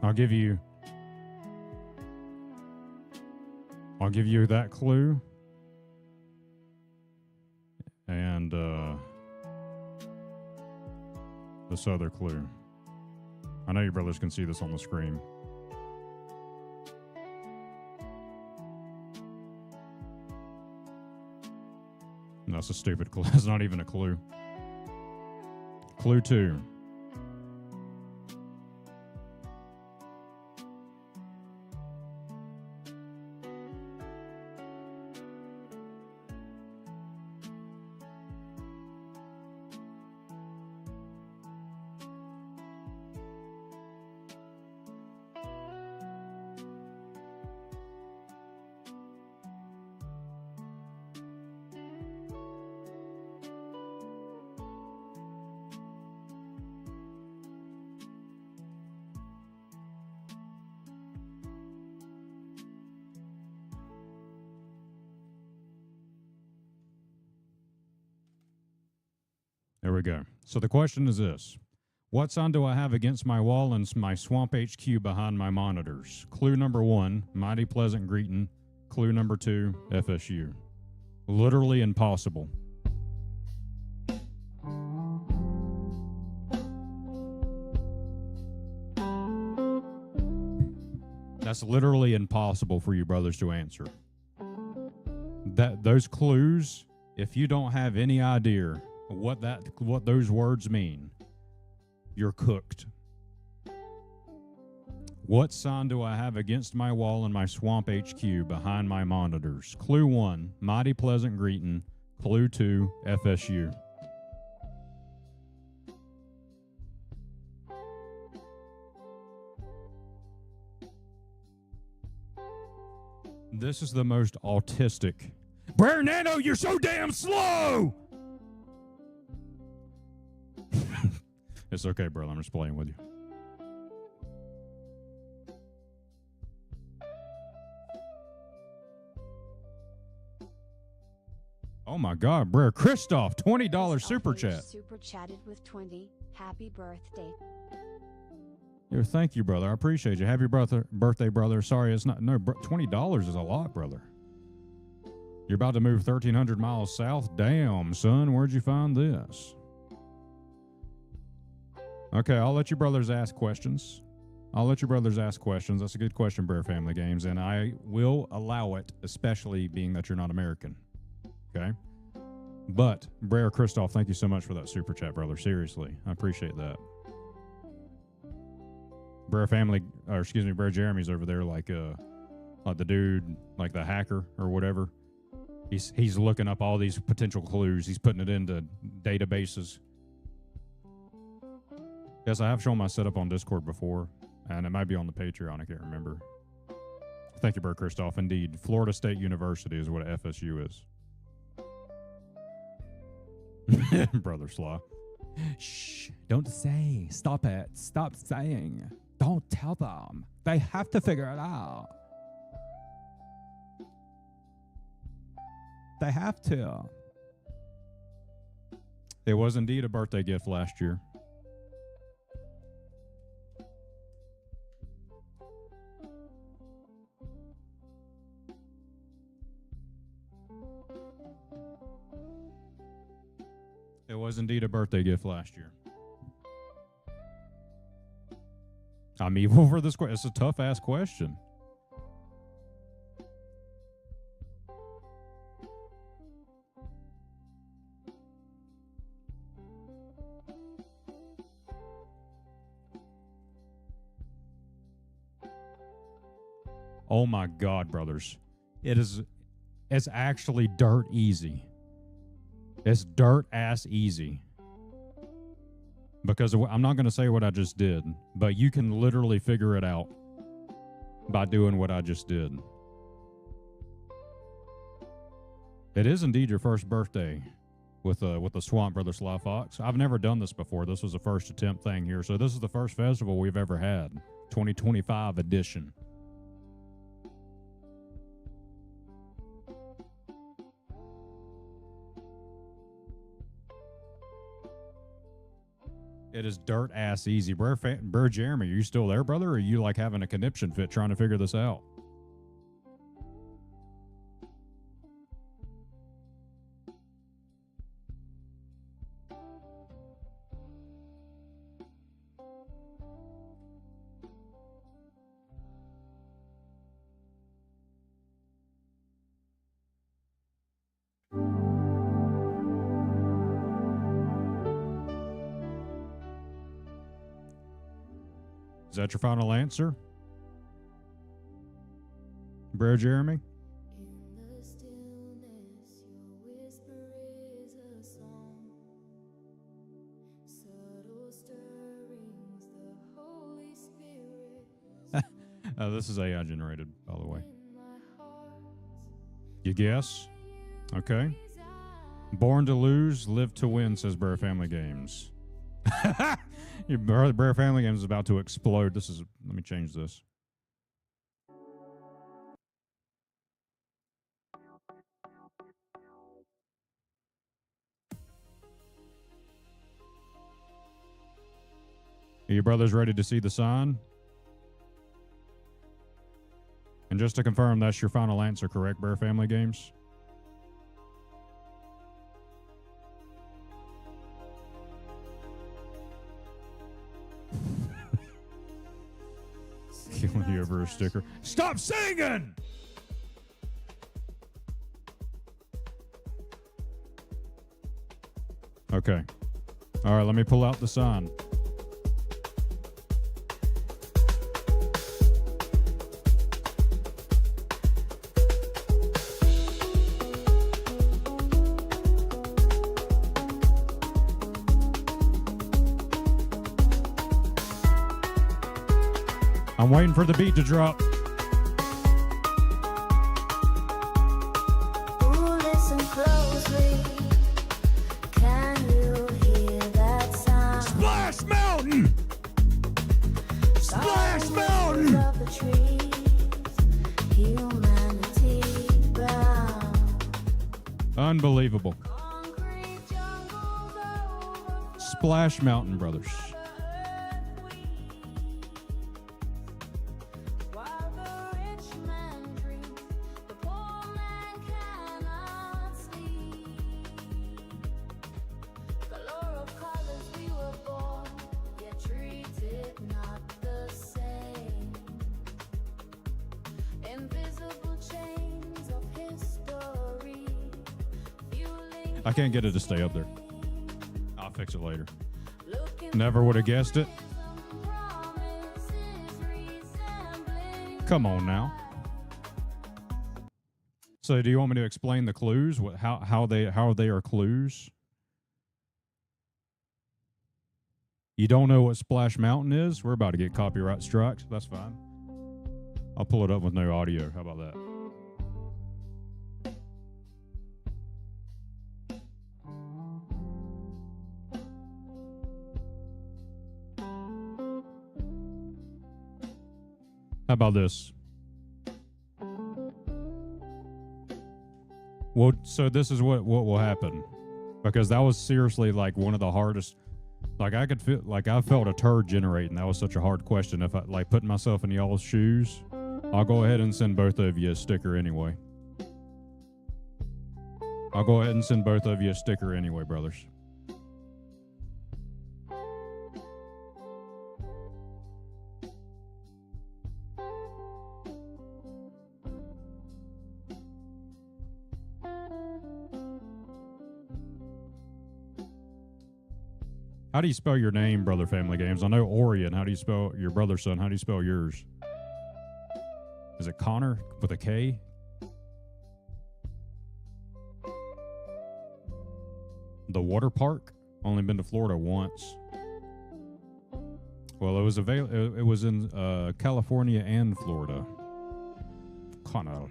I'll give you that clue and this other clue. I know you brothers can see this on the screen. That's a stupid clue. That's not even a clue. Clue 2. There we go. So the question is this. What sign do I have against my wall and my Swamp HQ behind my monitors? Clue number 1, Mighty Pleasant Greeting. Clue number 2, FSU. Literally impossible. That's literally impossible for you brothers to answer. Those clues, if you don't have any idea what those words mean, you're cooked. What sign do I have against my wall and my Swamp HQ behind my monitors? Clue 1, Mighty Pleasant Greeting. Clue 2, FSU. This is the most autistic. Brer Nano, you're so damn slow! It's okay, bro. I'm just playing with you. Oh my God, Brer Christoph, $20 super chat. Super chatted with 20. Happy birthday. Yo, thank you, brother. I appreciate you. Happy birthday, brother. Sorry, it's not. No, $20 is a lot, brother. You're about to move 1,300 miles south. Damn, son, where'd you find this? Okay, I'll let you brothers ask questions. That's a good question, Brer Family Games, and I will allow it, especially being that you're not American. Okay? But, Brer Christoph, thank you so much for that super chat, brother. Seriously, I appreciate that. Brer Jeremy's over there like the dude, like the hacker or whatever. He's looking up all these potential clues. He's putting it into databases. Yes, I have shown my setup on Discord before, and it might be on the Patreon. I can't remember. Thank you, Bert Christoph. Indeed, Florida State University is what FSU is. Brother Slaw. Shh, don't say. Stop it. Stop saying. Don't tell them. They have to figure it out. They have to. It was indeed a birthday gift last year. It was indeed a birthday gift last year. I'm evil for this question. It's a tough ass question. Oh my God, brothers. It's actually dirt easy. It's dirt ass easy. Because I'm not going to say what I just did, but you can literally figure it out by doing what I just did. It is indeed your first birthday with the Swamp Brother Sly Fox. I've never done this before. This was a first attempt thing here. So this is the first festival we've ever had. 2025 edition. It is dirt ass easy. Bro Jeremy, are you still there, brother? Or are you like having a conniption fit trying to figure this out? Is that your final answer? Bro Jeremy? This is AI generated, by the way. You guess? Okay. Born to lose, live to win, says Bear Family Games. Your Bear Family Games is about to explode. Let me change this. Are your brothers ready to see the sign? And just to confirm, that's your final answer, correct, Bear Family Games? Killing you over a sticker. Stop singing! Okay. All right, let me pull out the sign. I'm waiting for the beat to drop. Ooh, listen closely. Can you hear that sound? Splash Mountain! Splash Mountain! Of the trees, humanity brown. Unbelievable. Concrete jungles over Splash Mountain, brothers. while the rich man dreams, the poor man cannot sleep. Color of colors we were born, yet treated not the same. Invisible chains of history, fueling I can't get it to stay up there. I'll fix it later. looking Never would have guessed it. promises resembling. Come on now. So, do you want me to explain the clues? How they are clues? You don't know what Splash Mountain is? We're about to get copyright strikes. That's fine. I'll pull it up with no audio. How about that? How about this? Well, so this is what will happen, because that was seriously like one of the hardest. Like I could feel like I felt a turd generating. That was such a hard question. If I like putting myself in y'all's shoes, I'll go ahead and send both of you a sticker anyway. I'll go ahead and send both of you a sticker anyway, brothers. How do you spell your name, Brother Family Games? I know Orion. How do you spell your brother's son? How do you spell yours? Is it Connor with a K? The water park? Only been to Florida once. Well, it was it was in California and Florida. Connor.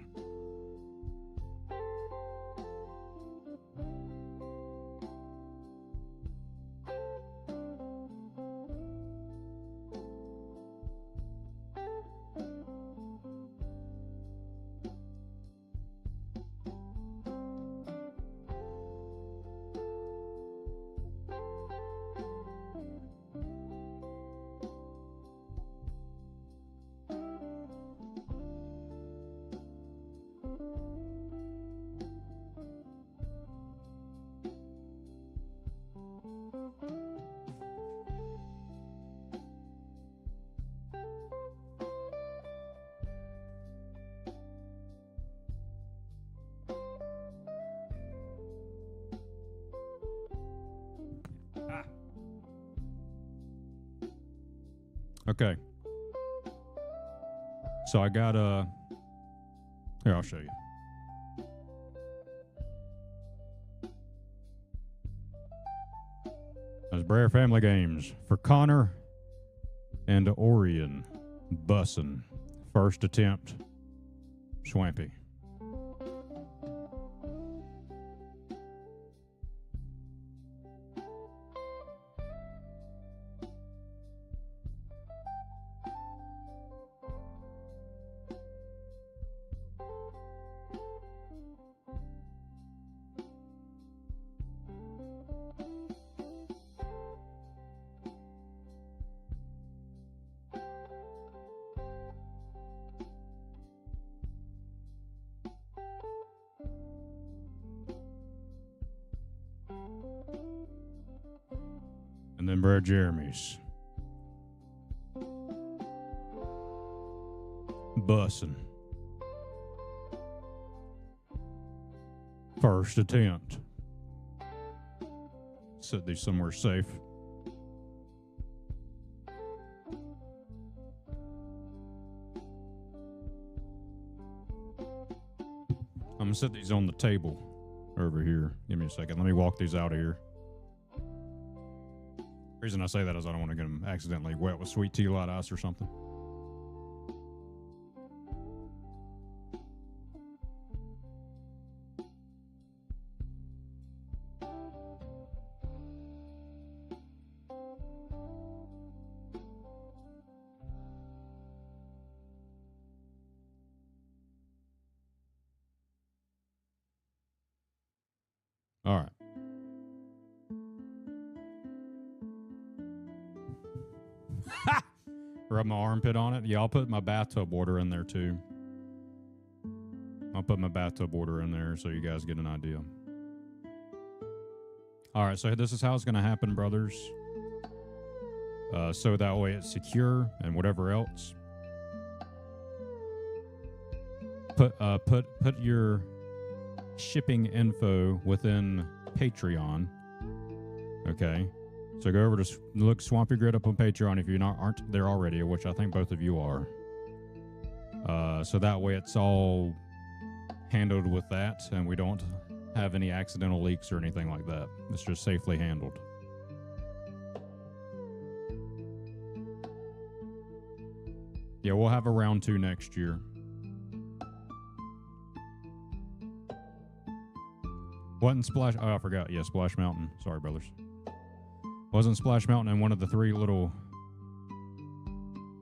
Okay. So I got here, I'll show you. That's Brer Family Games for Connor and Orion Bussin'. First attempt, Swampy. And then Brad Jeremy's. Bussin'. First attempt. Set these somewhere safe. I'm gonna set these on the table over here. Give me a second. Let me walk these out of here. The reason I say that is I don't want to get them accidentally wet with sweet tea, light ice, or something. All right. Rub my armpit on it. Yeah, I'll put my bathtub water in there too. I'll put my bathtub water in there so you guys get an idea. All right, so this is how it's going to happen, brothers. So that way it's secure and whatever else. Put your shipping info within Patreon. Okay. So go over to look Swampy Grid up on Patreon if you aren't there already, which I think both of you are. So that way it's all handled with that, and we don't have any accidental leaks or anything like that. It's just safely handled. Yeah, we'll have a round 2 next year. Wasn't Splash... Oh, I forgot. Yeah, Splash Mountain. Sorry, brothers. Wasn't Splash Mountain in one of the 3 little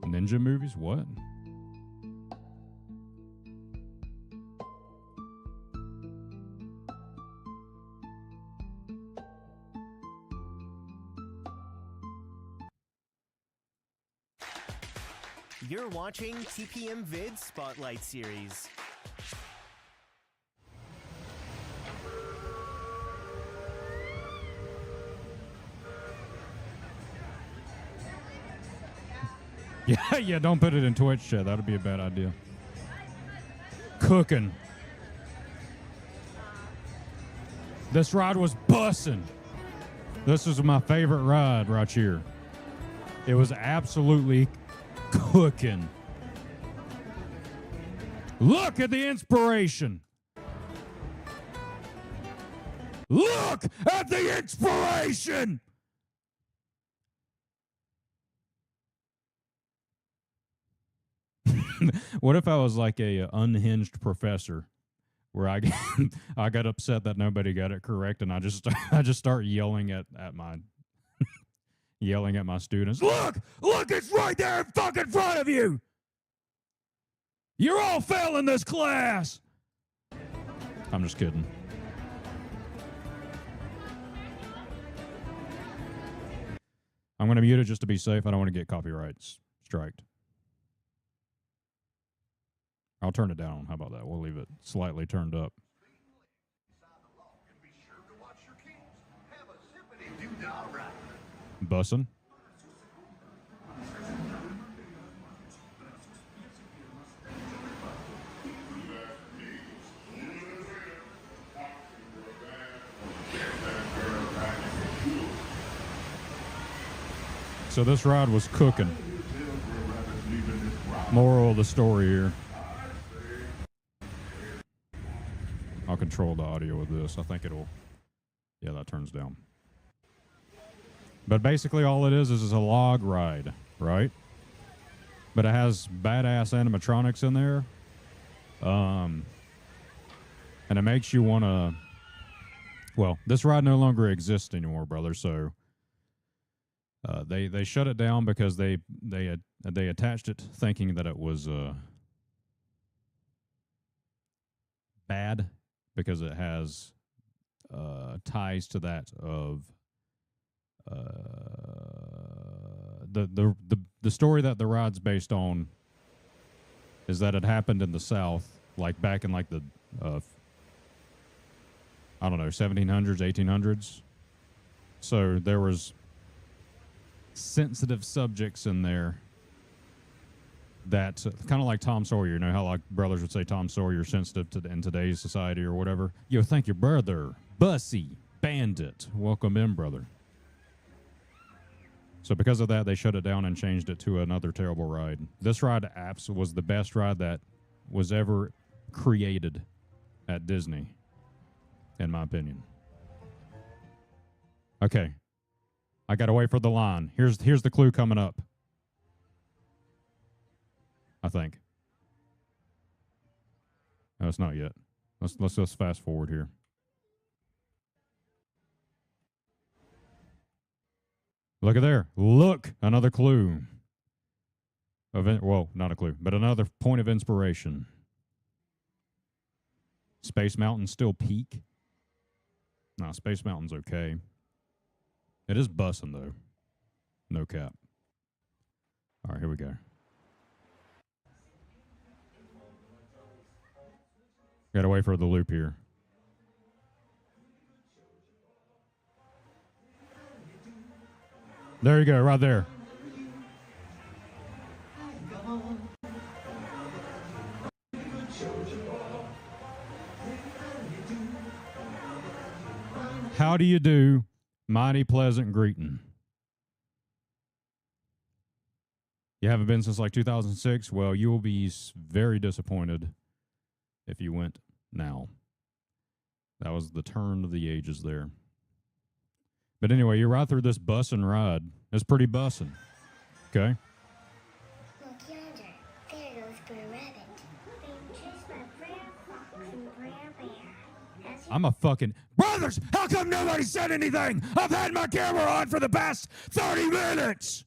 ninja movies? What? You're watching TPM Vid Spotlight Series. Yeah, don't put it in Twitch chat. That'd be a bad idea. Cooking. This ride was bussin'. This was my favorite ride right here. It was absolutely cooking. Look at the inspiration. Look at the inspiration. What if I was like a unhinged professor where I I got upset that nobody got it correct, and I just start yelling at my yelling at my students. Look, it's right there in fucking front of you. You're all failing this class. I'm just kidding. I'm going to mute it just to be safe. I don't want to get copyrights striked. I'll turn it down. How about that? We'll leave it slightly turned up. Bussin'. So this ride was cooking. Moral of the story here. I'll control the audio with this. I think it'll... Yeah, that turns down. But basically all it is a log ride, right? But it has badass animatronics in there. And it makes you want to... Well, this ride no longer exists anymore, brother, so... They shut it down because they attached it thinking that it was bad because it has ties to that of the story that the ride's based on is that it happened in the South, like back in like the I don't know, 1700s, 1800s. So there was sensitive subjects in there that kind of like Tom Sawyer, you know how like brothers would say Tom Sawyer sensitive to in today's society or whatever. Yo, thank you, brother. Bussy Bandit, welcome in, brother. So because of that, they shut it down and changed it to another terrible ride. This ride apps was the best ride that was ever created at Disney, in my opinion. Okay. I got to wait for the line. Here's the clue coming up. I think. No, it's not yet. Let's just fast forward here. Look at there. Look, another clue. Well, not a clue, but another point of inspiration. Space Mountain still peak? Nah, Space Mountain's okay. It is bussin' though. No cap. All right, here we go. Gotta wait for the loop here. There you go, right there. How do you do? Mighty pleasant greeting. You haven't been since like 2006? Well, you will be very disappointed if you went now. That was the turn of the ages there. But anyway, you ride through this bussin' ride. It's pretty bussin'. Okay? Look yonder. I'm a fucking... Brothers, how come nobody said anything? I've had my camera on for the past 30 minutes.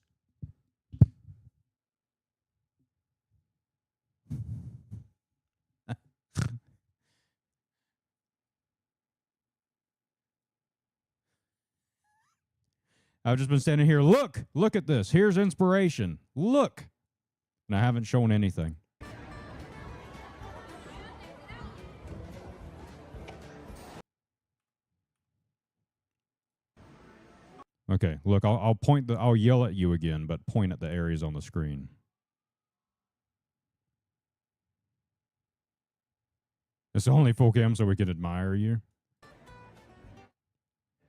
I've just been standing here. Look at this. Here's inspiration. Look. And I haven't shown anything. Okay, look, I'll yell at you again, but point at the areas on the screen. It's only full cam so we can admire you.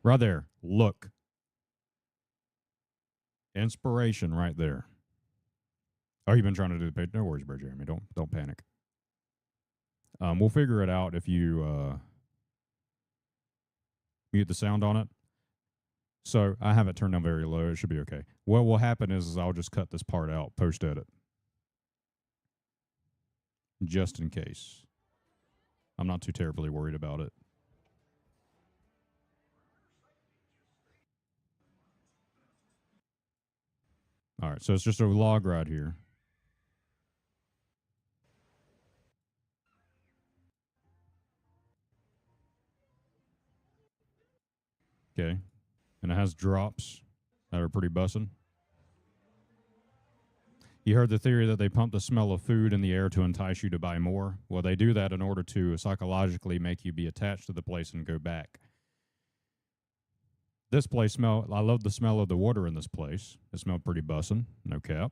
Right there. Look. Inspiration right there. Oh, you've been trying to do the page. No worries, bro, Jeremy. Don't panic. We'll figure it out if you mute the sound on it. So I have it turned down very low. It should be okay. What will happen is I'll just cut this part out, post edit. Just in case. I'm not too terribly worried about it. All right, so it's just a log right here. Okay. And it has drops that are pretty bussin'. You heard the theory that they pump the smell of food in the air to entice you to buy more? Well, they do that in order to psychologically make you be attached to the place and go back. This place I love the smell of the water in this place. It smelled pretty bussin', no cap.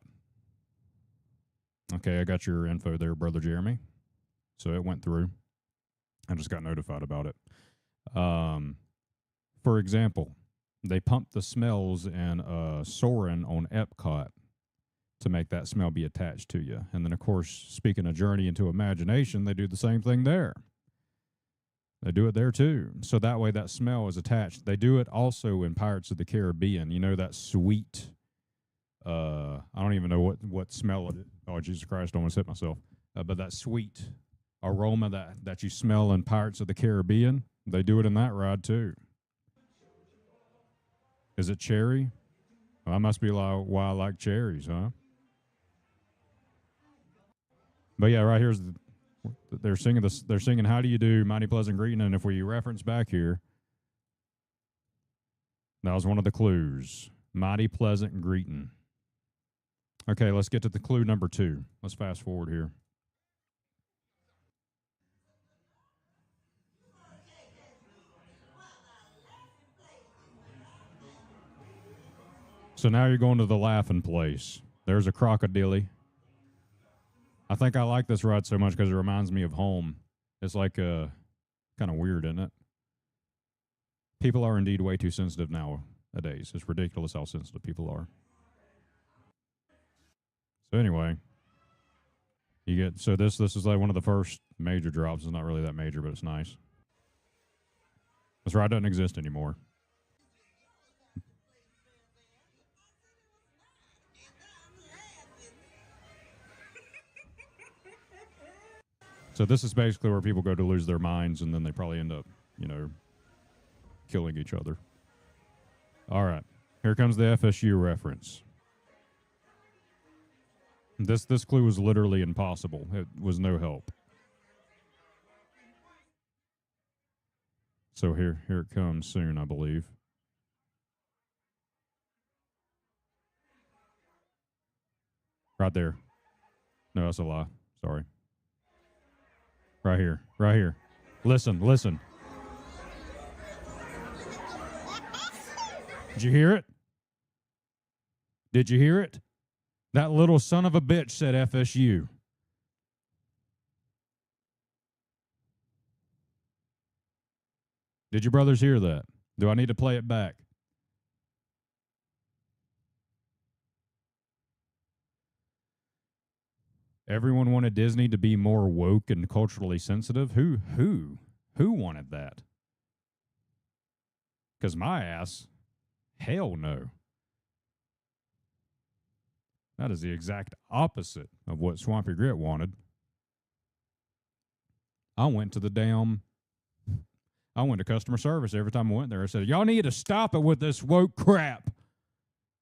Okay, I got your info there, Brother Jeremy. So it went through. I just got notified about it. For example, they pumped the smells in Soarin' on Epcot to make that smell be attached to you. And then, of course, speaking of Journey into Imagination, they do the same thing there. They do it there, too. So that way that smell is attached. They do it also in Pirates of the Caribbean. You know, that sweet, I don't even know what smell it is. Oh, Jesus Christ, I almost hit myself. But that sweet aroma that you smell in Pirates of the Caribbean, they do it in that ride, too. Is it cherry? Well, that must be why I like cherries, huh? But yeah, right here's they're singing this. They're singing "How Do You Do," Mighty Pleasant Greeting, and if we reference back here, that was one of the clues. Mighty Pleasant Greeting. Okay, let's get to the clue number 2. Let's fast forward here. So now you're going to the laughing place. There's a crocodile. I think I like this ride so much because it reminds me of home. It's like kind of weird, isn't it? People are indeed way too sensitive nowadays. It's ridiculous how sensitive people are. So anyway, this is like one of the first major drops. It's not really that major, but it's nice. This ride doesn't exist anymore. So this is basically where people go to lose their minds, and then they probably end up, killing each other. All right. Here comes the FSU reference. This clue was literally impossible. It was no help. So here it comes soon, I believe. Right there. No, that's a lie. Sorry. Right here. Right here. Listen. Did you hear it? Did you hear it? That little son of a bitch said FSU. Did you brothers hear that? Do I need to play it back? Everyone wanted Disney to be more woke and culturally sensitive. Who wanted that? Because my ass, hell no. That is the exact opposite of what Swampy Grit wanted. I went to the damn I went to customer service every time I went there. I said, y'all need to stop it with this woke crap.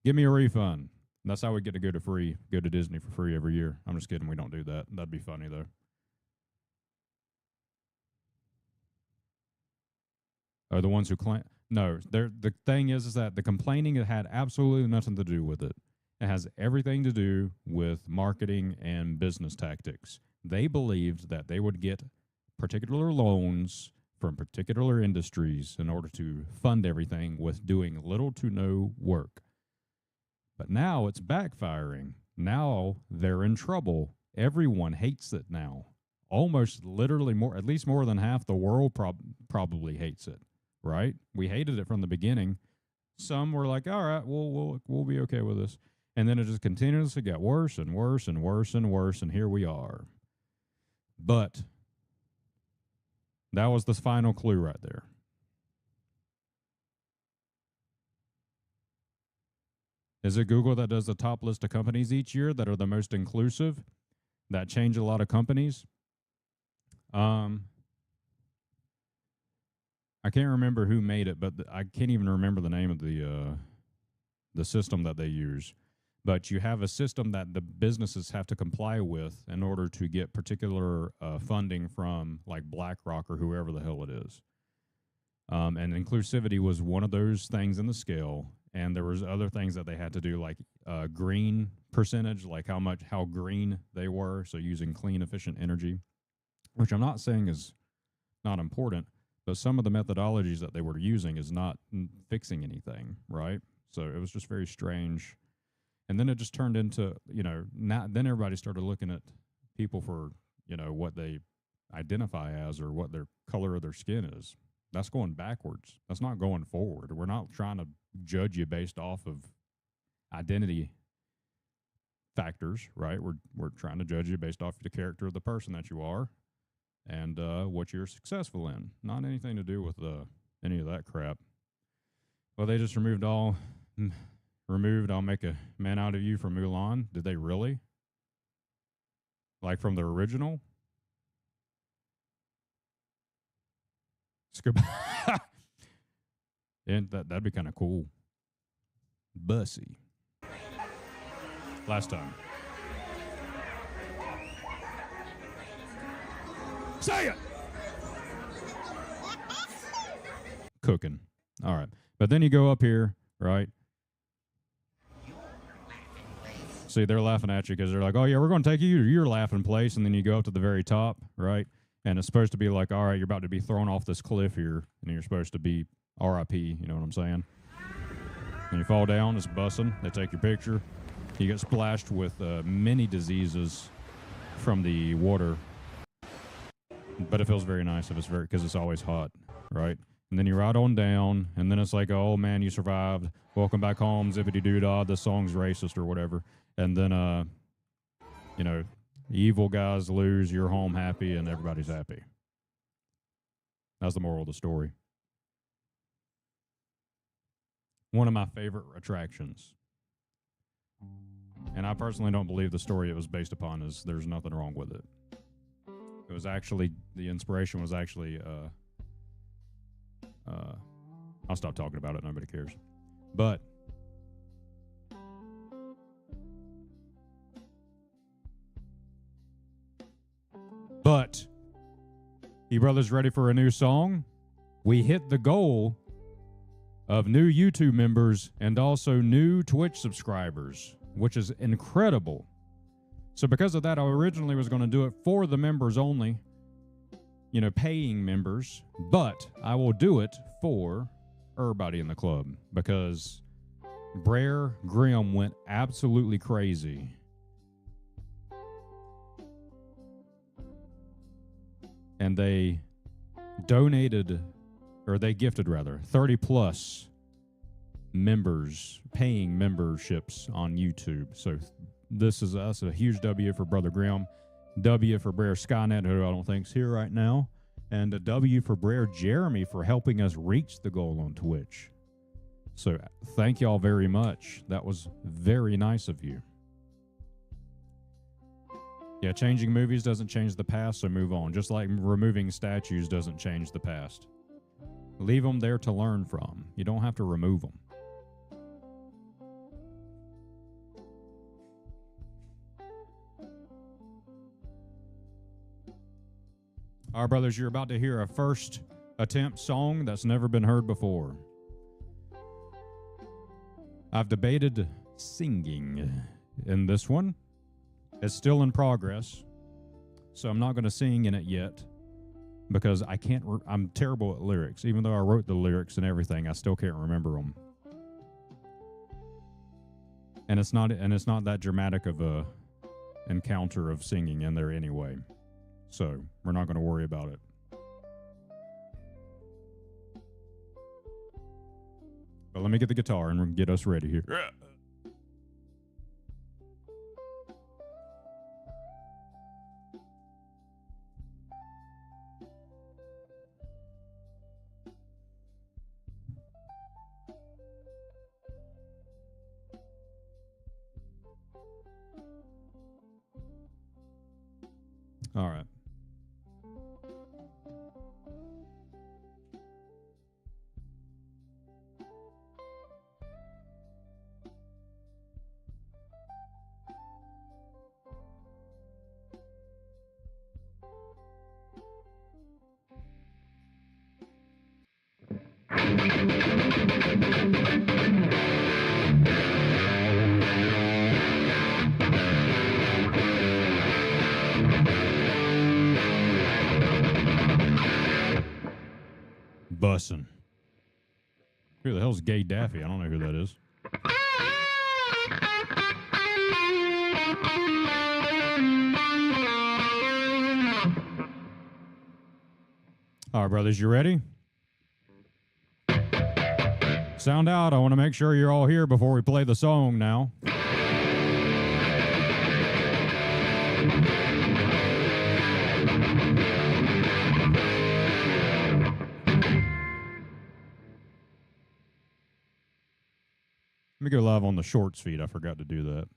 Give me a refund. And that's how we get to go to Disney for free every year. I'm just kidding. We don't do that. That'd be funny, though. Are the ones who claim? No, the thing is that the complaining had absolutely nothing to do with it. It has everything to do with marketing and business tactics. They believed that they would get particular loans from particular industries in order to fund everything with doing little to no work. But now it's backfiring. Now they're in trouble. Everyone hates it now. Almost literally at least more than half the world probably hates it, right? We hated it from the beginning. Some were like, all right, we'll be okay with this. And then it just continuously got worse and worse and worse and worse, and here we are. But that was the final clue right there. Is it Google that does the top list of companies each year that are the most inclusive, that change a lot of companies? I can't remember who made it, but I can't even remember the name of the system that they use. But you have a system that the businesses have to comply with in order to get particular funding from like BlackRock or whoever the hell it is. And inclusivity was one of those things in the scale. And there was other things that they had to do, like green percentage, like how green they were. So using clean, efficient energy, which I'm not saying is not important, but some of the methodologies that they were using is not fixing anything, right? So it was just very strange. And then it just turned into, then everybody started looking at people for, what they identify as or what their color of their skin is. That's going backwards. That's not going forward. We're not trying to judge you based off of identity factors, right? We're trying to judge you based off the character of the person that you are and what you're successful in. Not anything to do with any of that crap. Well, they just removed I'll make a man out of you from Mulan. Did they really? Like from the original? And that'd be kind of cool. Bussy. Last time. Say it! Cooking. All right. But then you go up here, right? See, they're laughing at you because they're like, oh, yeah, we're going to take you to your laughing place. And then you go up to the very top, right? And it's supposed to be like, all right, you're about to be thrown off this cliff here. And you're supposed to be RIP, you know what I'm saying? And you fall down, it's bussing. They take your picture. You get splashed with many diseases from the water. But it feels very nice because it's always hot, right? And then you ride on down, and then it's like, oh, man, you survived. Welcome back home, zippity-doo-dah. The song's racist or whatever. And then, evil guys lose, you're home happy, and everybody's happy. That's the moral of the story. One of my favorite attractions. And I personally don't believe the story it was based upon there's nothing wrong with it. It was actually, the inspiration was actually, I'll stop talking about it, nobody cares. But you brothers ready for a new song? We hit the goal of new YouTube members and also new Twitch subscribers, which is incredible. So because of that, I originally was going to do it for the members only, paying members, but I will do it for everybody in the club because Brer Grimm went absolutely crazy. And they gifted 30 plus members, paying memberships on YouTube. So this is us, a huge W for Brother Grimm, W for Brer Skynet, who I don't think's here right now, and a W for Brer Jeremy for helping us reach the goal on Twitch. So thank y'all very much. That was very nice of you. Yeah, changing movies doesn't change the past, so move on. Just like removing statues doesn't change the past. Leave them there to learn from. You don't have to remove them. All right, brothers, you're about to hear a first attempt song that's never been heard before. I've debated singing in this one. It's still in progress, so I'm not going to sing in it yet because I can't. I'm terrible at lyrics. Even though I wrote the lyrics and everything, I still can't remember them. And it's not that dramatic of a encounter of singing in there anyway. So we're not going to worry about it. But let me get the guitar and get us ready here. All right. Bussin'. Who the hell's Gay Daffy? I don't know who that is. All right, brothers, you ready? Sound out. I want to make sure you're all here before we play the song now. Let me go live on the shorts feed. I forgot to do that.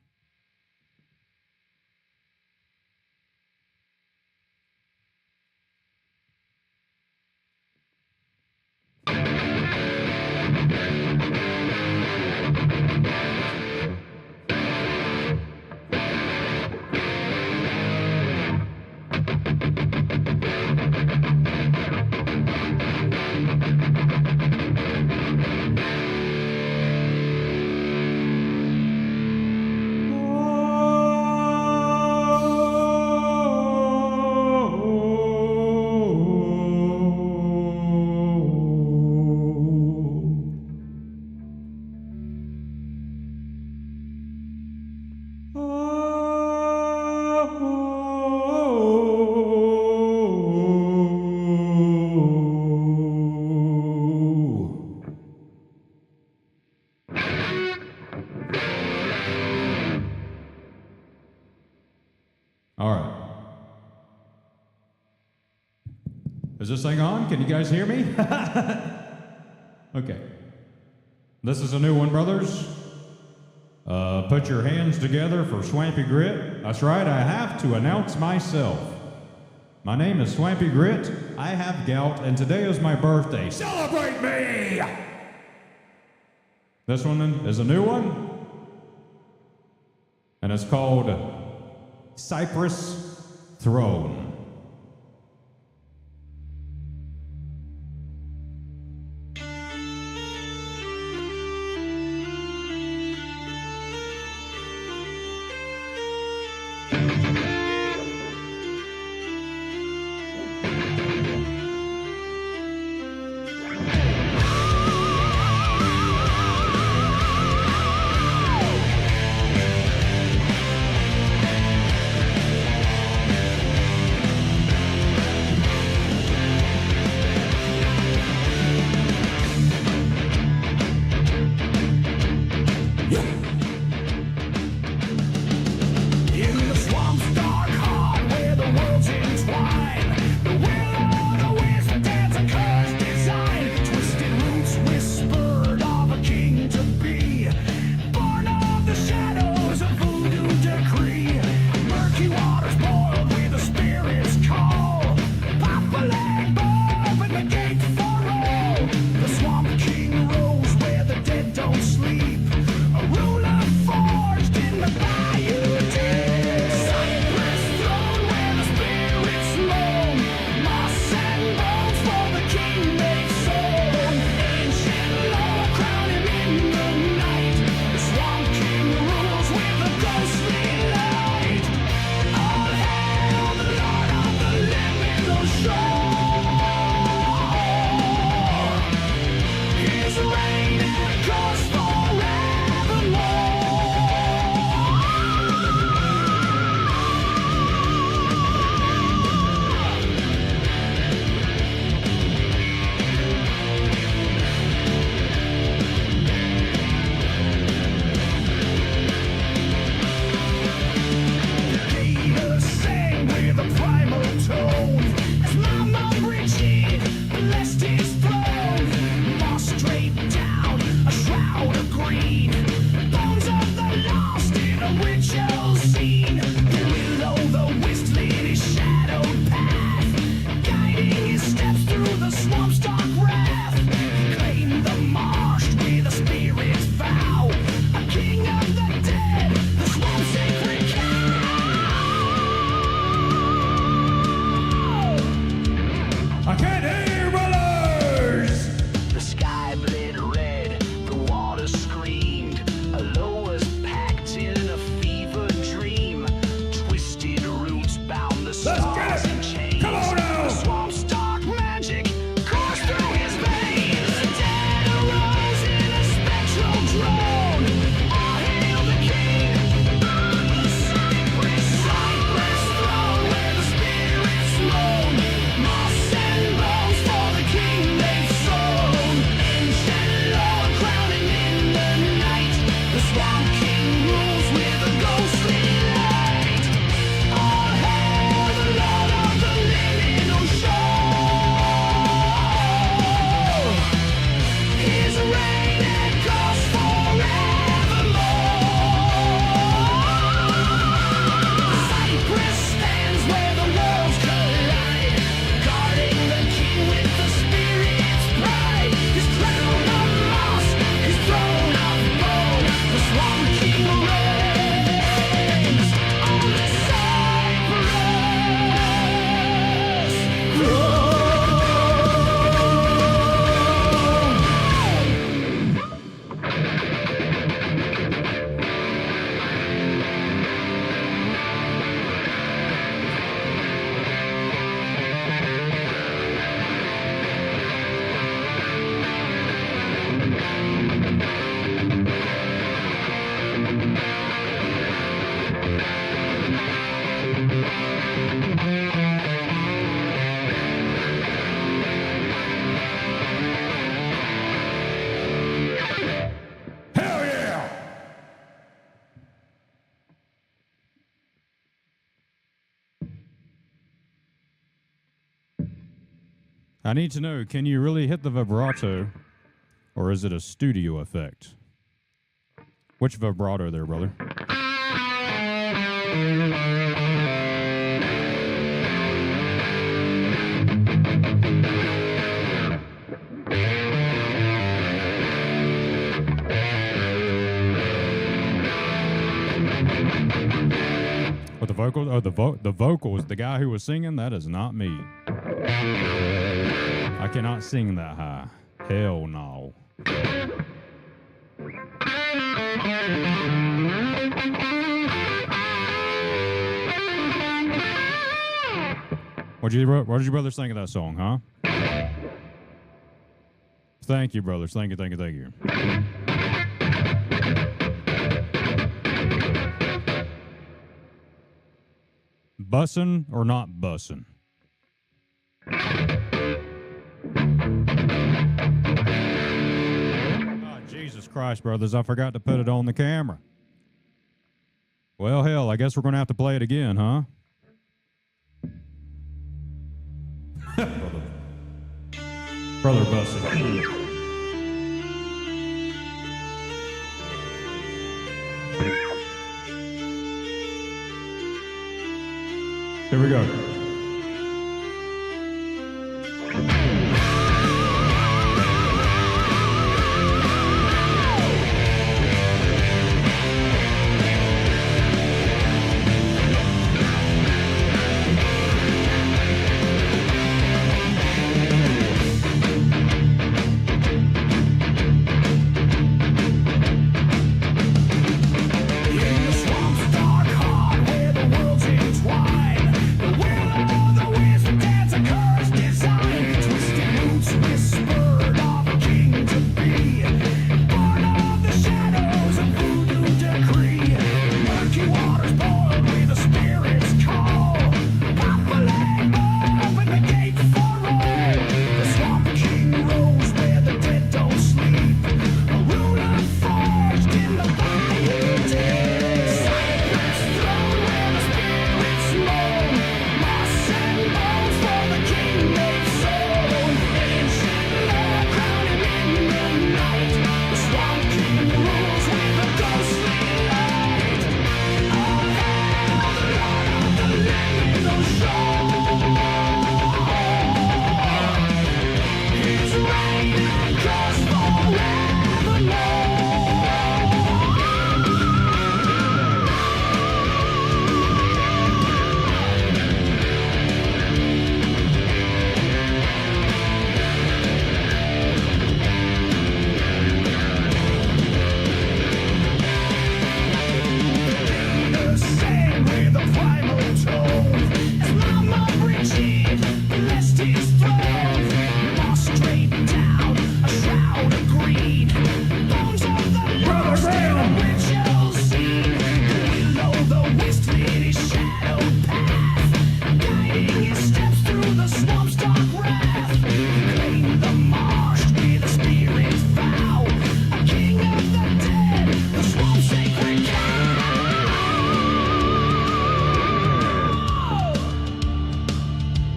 All right. Is this thing on? Can you guys hear me? Okay. This is a new one, brothers. Put your hands together for Swampy Grit. That's right, I have to announce myself. My name is Swampy Grit. I have gout, and today is my birthday. Celebrate me! This one is a new one, and it's called Cypress Throne. I need to know, can you really hit the vibrato, or is it a studio effect? Which vibrato there, brother? What, the vocals? Oh, the vocals. The guy who was singing, that is not me. I cannot sing that high. Hell no. What did your brothers think of that song, huh? Thank you, brothers. Thank you, thank you, thank you. Bussin' or not bussin'? Oh, Jesus Christ, brothers, I forgot to put it on the camera. Well, hell, I guess we're going to have to play it again, huh? Brother bussin'. Here we go.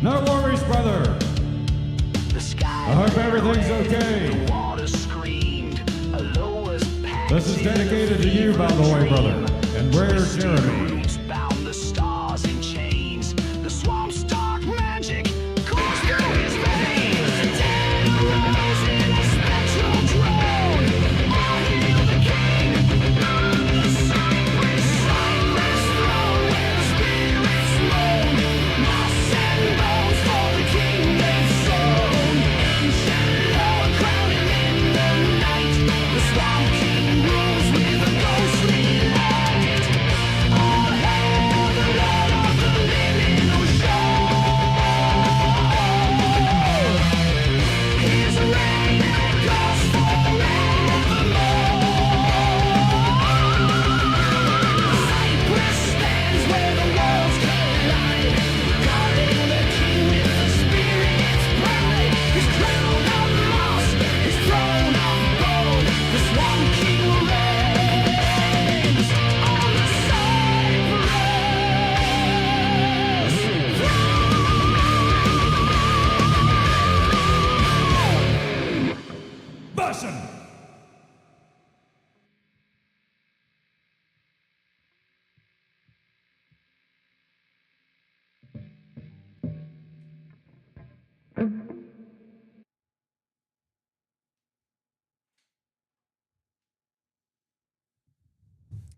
No worries, brother. I hope everything's okay. This is dedicated to you, by the way, brother. And Rare Jeremy. Swamp King rules with a ghostly light.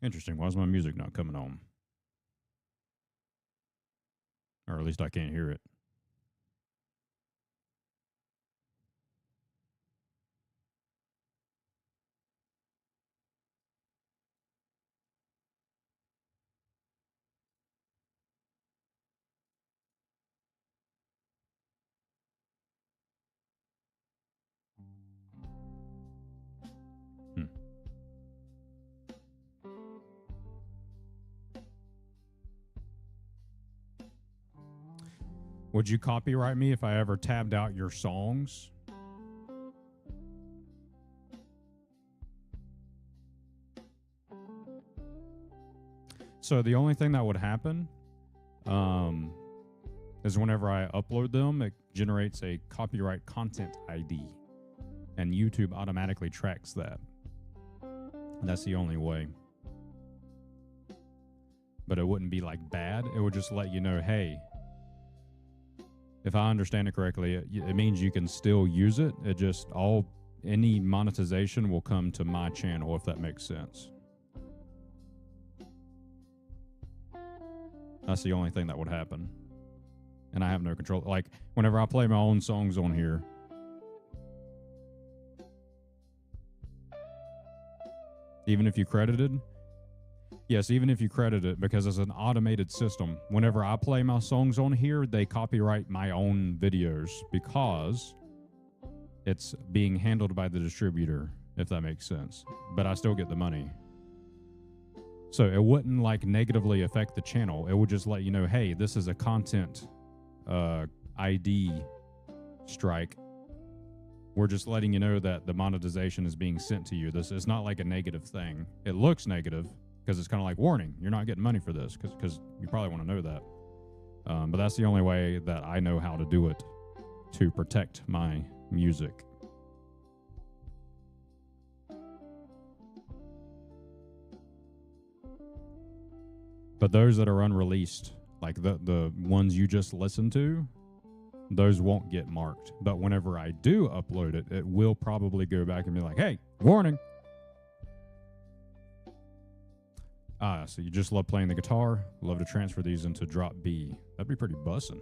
Interesting. Why is my music not coming on? Or at least I can't hear it. Hmm. Would you copyright me if I ever tabbed out your songs? So the only thing that would happen is whenever I upload them, it generates a copyright content ID. And YouTube automatically tracks that. That's the only way. But it wouldn't be like bad. It would just let you know, hey, if I understand it correctly, it means you can still use it. It just any monetization will come to my channel, if that makes sense. That's the only thing that would happen. And I have no control. Like, whenever I play my own songs on here, even if you credited, yes, even if you credit it, because it's an automated system. Whenever I play my songs on here, they copyright my own videos because it's being handled by the distributor, if that makes sense. But I still get the money. So it wouldn't like negatively affect the channel. It would just let you know, hey, this is a content ID strike. We're just letting you know that the monetization is being sent to you. This is not like a negative thing. It looks negative because it's kind of like, warning, you're not getting money for this, because you probably want to know that. But that's the only way that I know how to do it to protect my music. But those that are unreleased, like the ones you just listened to, those won't get marked. But whenever I do upload it, it will probably go back and be like, hey, warning. So you just love playing the guitar, love to transfer these into drop B. That'd be pretty bussin'.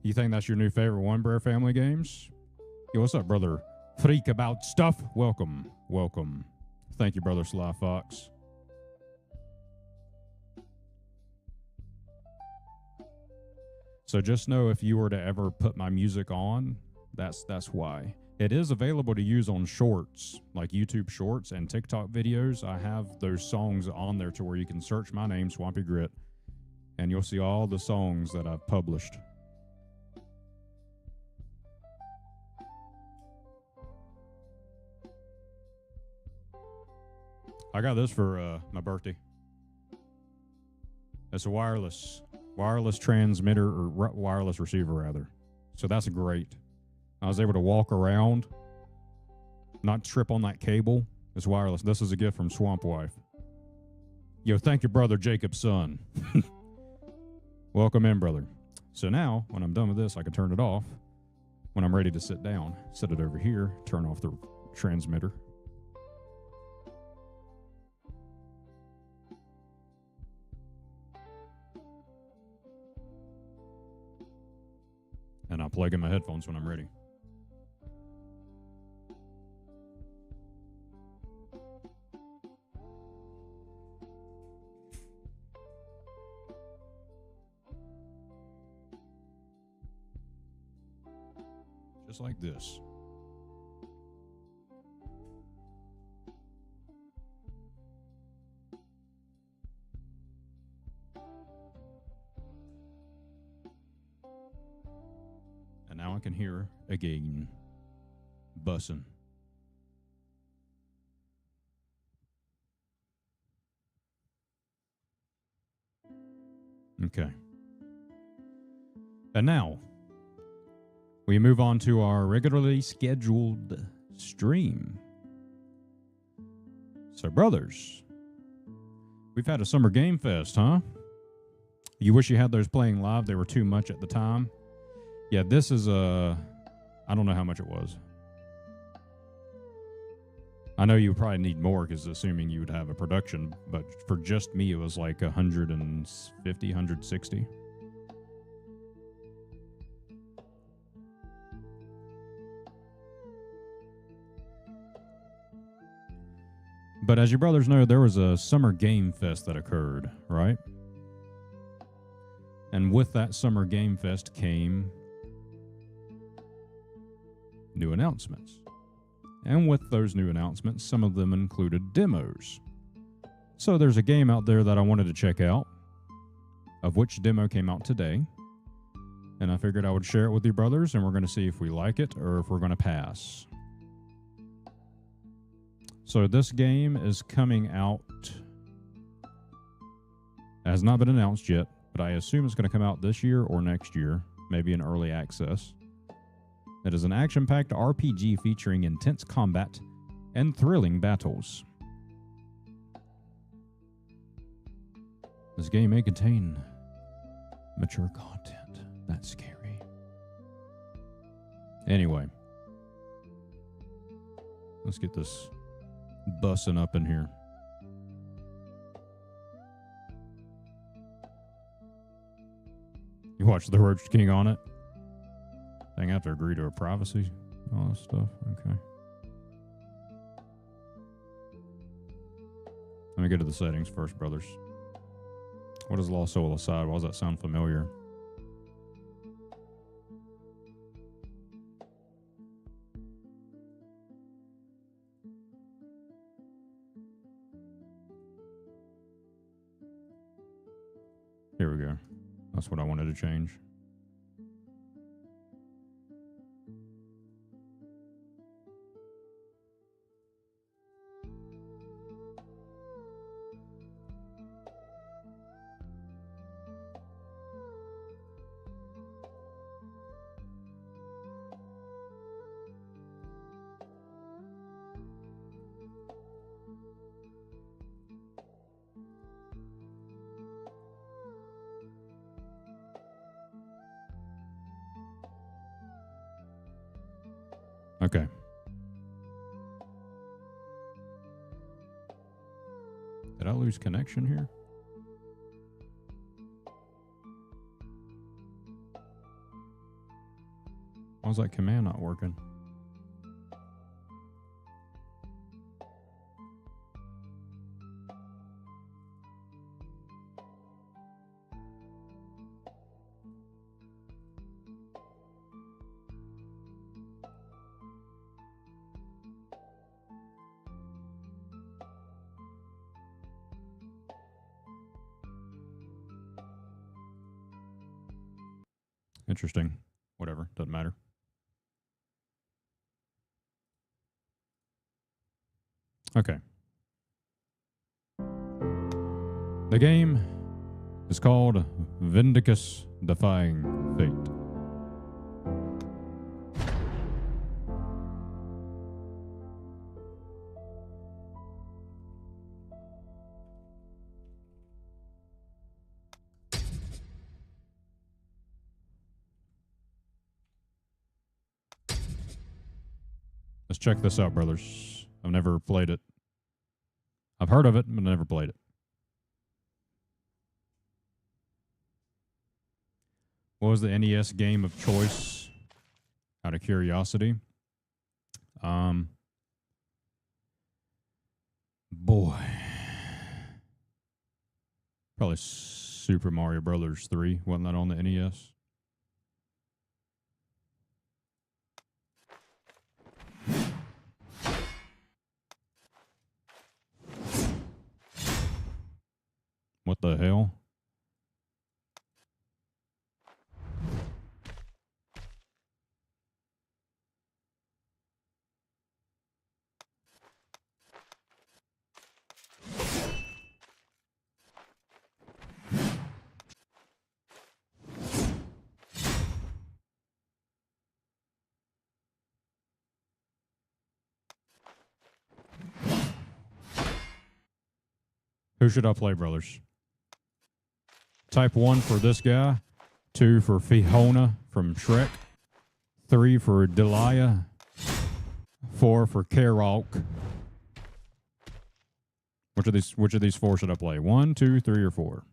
You think that's your new favorite One Brer Family games? Yo, what's up, brother? Freak about stuff. Welcome. Welcome. Thank you, brother Sly Fox. So just know if you were to ever put my music on, that's why. It is available to use on shorts, like YouTube shorts and TikTok videos. I have those songs on there to where you can search my name, Swampy Grit, and you'll see all the songs that I've published. I got this for my birthday. It's a wireless transmitter, or wireless receiver rather. So that's great. I was able to walk around, not trip on that cable. It's wireless. This is a gift from Swamp Wife. Yo, thank you, brother Jacob's son. Welcome in, brother. So now, when I'm done with this, I can turn it off. When I'm ready to sit down, set it over here, turn off the transmitter. And I'll plug in my headphones when I'm ready. Just like this. And now I can hear again. Bussin'. Okay. And now we move on to our regularly scheduled stream. So, brothers, we've had a summer game fest, huh? You wish you had those playing live. They were too much at the time. Yeah, this is I don't know how much it was. I know you would probably need more because assuming you would have a production, but for just me, it was like 150, 160. But as your brothers know, there was a summer game fest that occurred, right? And with that summer game fest came new announcements. And with those new announcements, some of them included demos. So there's a game out there that I wanted to check out, of which demo came out today. And I figured I would share it with you brothers, and we're going to see if we like it or if we're going to pass. So this game is coming out. It has not been announced yet, but I assume it's going to come out this year or next year, maybe in early access. It is an action-packed RPG featuring intense combat and thrilling battles. This game may contain mature content. That's scary. Anyway, let's get this bussing up in here. You watch the Roach King on it? Thing have to agree to a privacy, all this stuff. Okay. Let me get to the settings first, brothers. What is Lost Soul aside? Why does that sound familiar? Here we go. That's what I wanted to change. Okay. Did I lose connection here? Why is that command not working? Interesting. Whatever. Doesn't matter. Okay. The game is called Vindicus Defying Fate. Let's check this out, brothers. I've never played it. I've heard of it, but never played it. What was the NES game of choice? Out of curiosity. Boy. Probably Super Mario Brothers 3. Wasn't that on the NES? What the hell? Who should I play, brothers? Type 1 for this guy, 2 for Fiona from Shrek, 3 for Delia, 4 for Karok, Which of these four should I play? 1, 2, 3, or 4?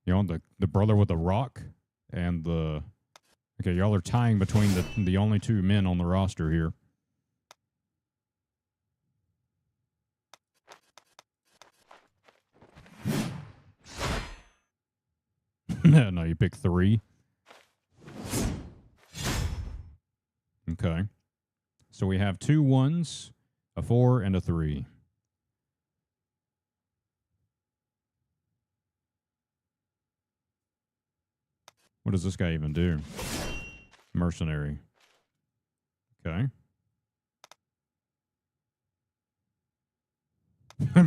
You know, the brother with the rock and the... Okay, y'all are tying between the only two men on the roster here. No, you pick 3. Okay. So we have 2 1s, a 4, and a 3. What does this guy even do? Mercenary. Okay.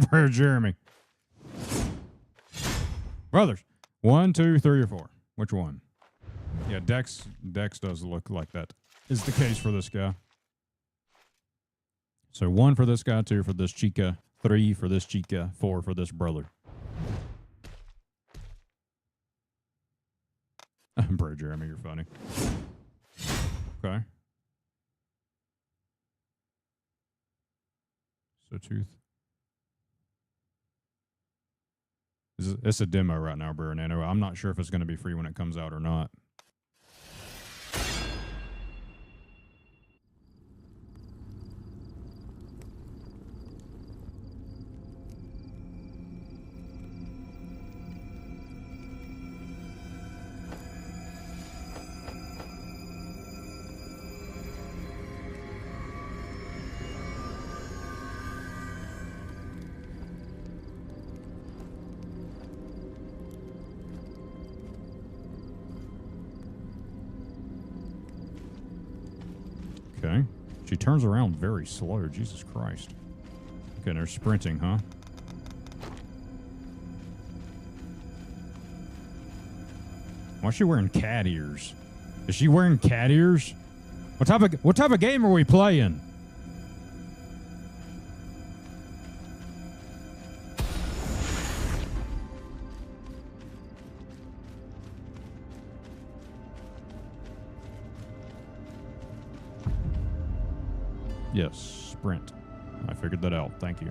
Prayer Jeremy. Brothers. 1, 2, 3, or 4. Which one? Yeah, Dex does look like that is the case for this guy. So 1 for this guy, 2 for this chica, 3 for this chica, 4 for this brother. Bro, Jeremy, you're funny. Okay. So tooth. It's a demo right now, bro. Nano. I'm not sure if it's going to be free when it comes out or not. Okay. She turns around very slow. Jesus Christ. Okay, they're sprinting, huh? Why is she wearing cat ears? Is she wearing cat ears? What type of game are we playing? Yes, sprint. I figured that out. Thank you.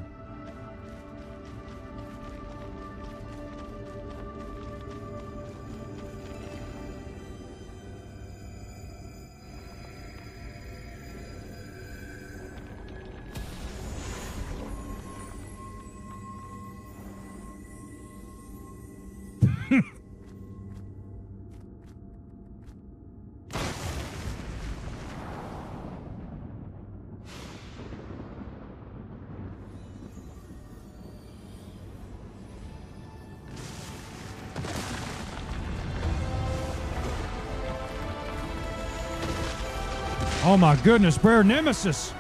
Oh my goodness, Bear Nemesis.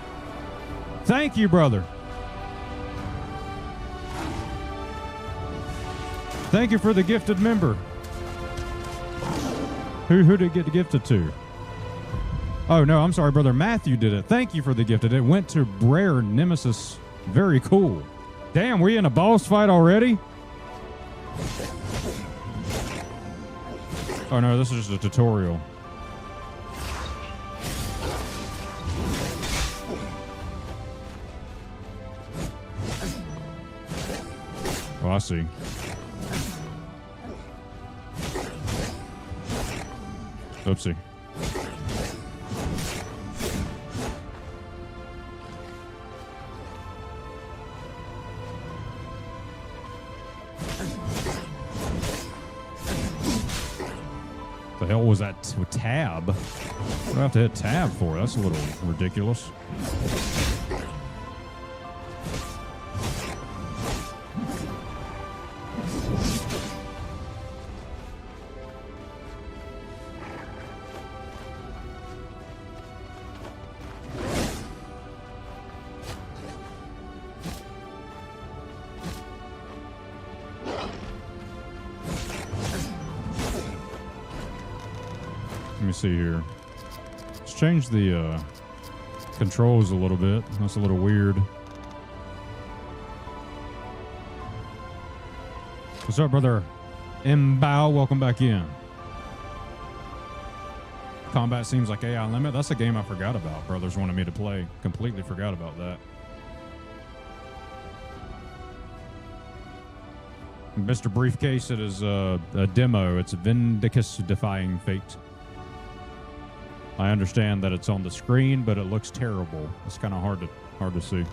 Thank you, brother. Thank you for the gifted member. Who did it get gifted to? Oh, no, I'm sorry, brother. Matthew did it. Thank you for the gifted. It went to Brer Nemesis. Very cool. Damn, we in a boss fight already? Oh, no, this is just a tutorial. Oh, I see. Oopsie. The hell was that tab? What do I have to hit tab for? That's a little ridiculous. Let me see here. Let's change the controls a little bit. That's a little weird. What's up, brother? Mbao, welcome back in. Combat seems like AI limit. That's a game I forgot about. Brothers wanted me to play. Completely forgot about that. Mr. Briefcase, it is a demo. It's Vindicus Defying Fate. I understand that it's on the screen, but it looks terrible. It's kind of hard to see.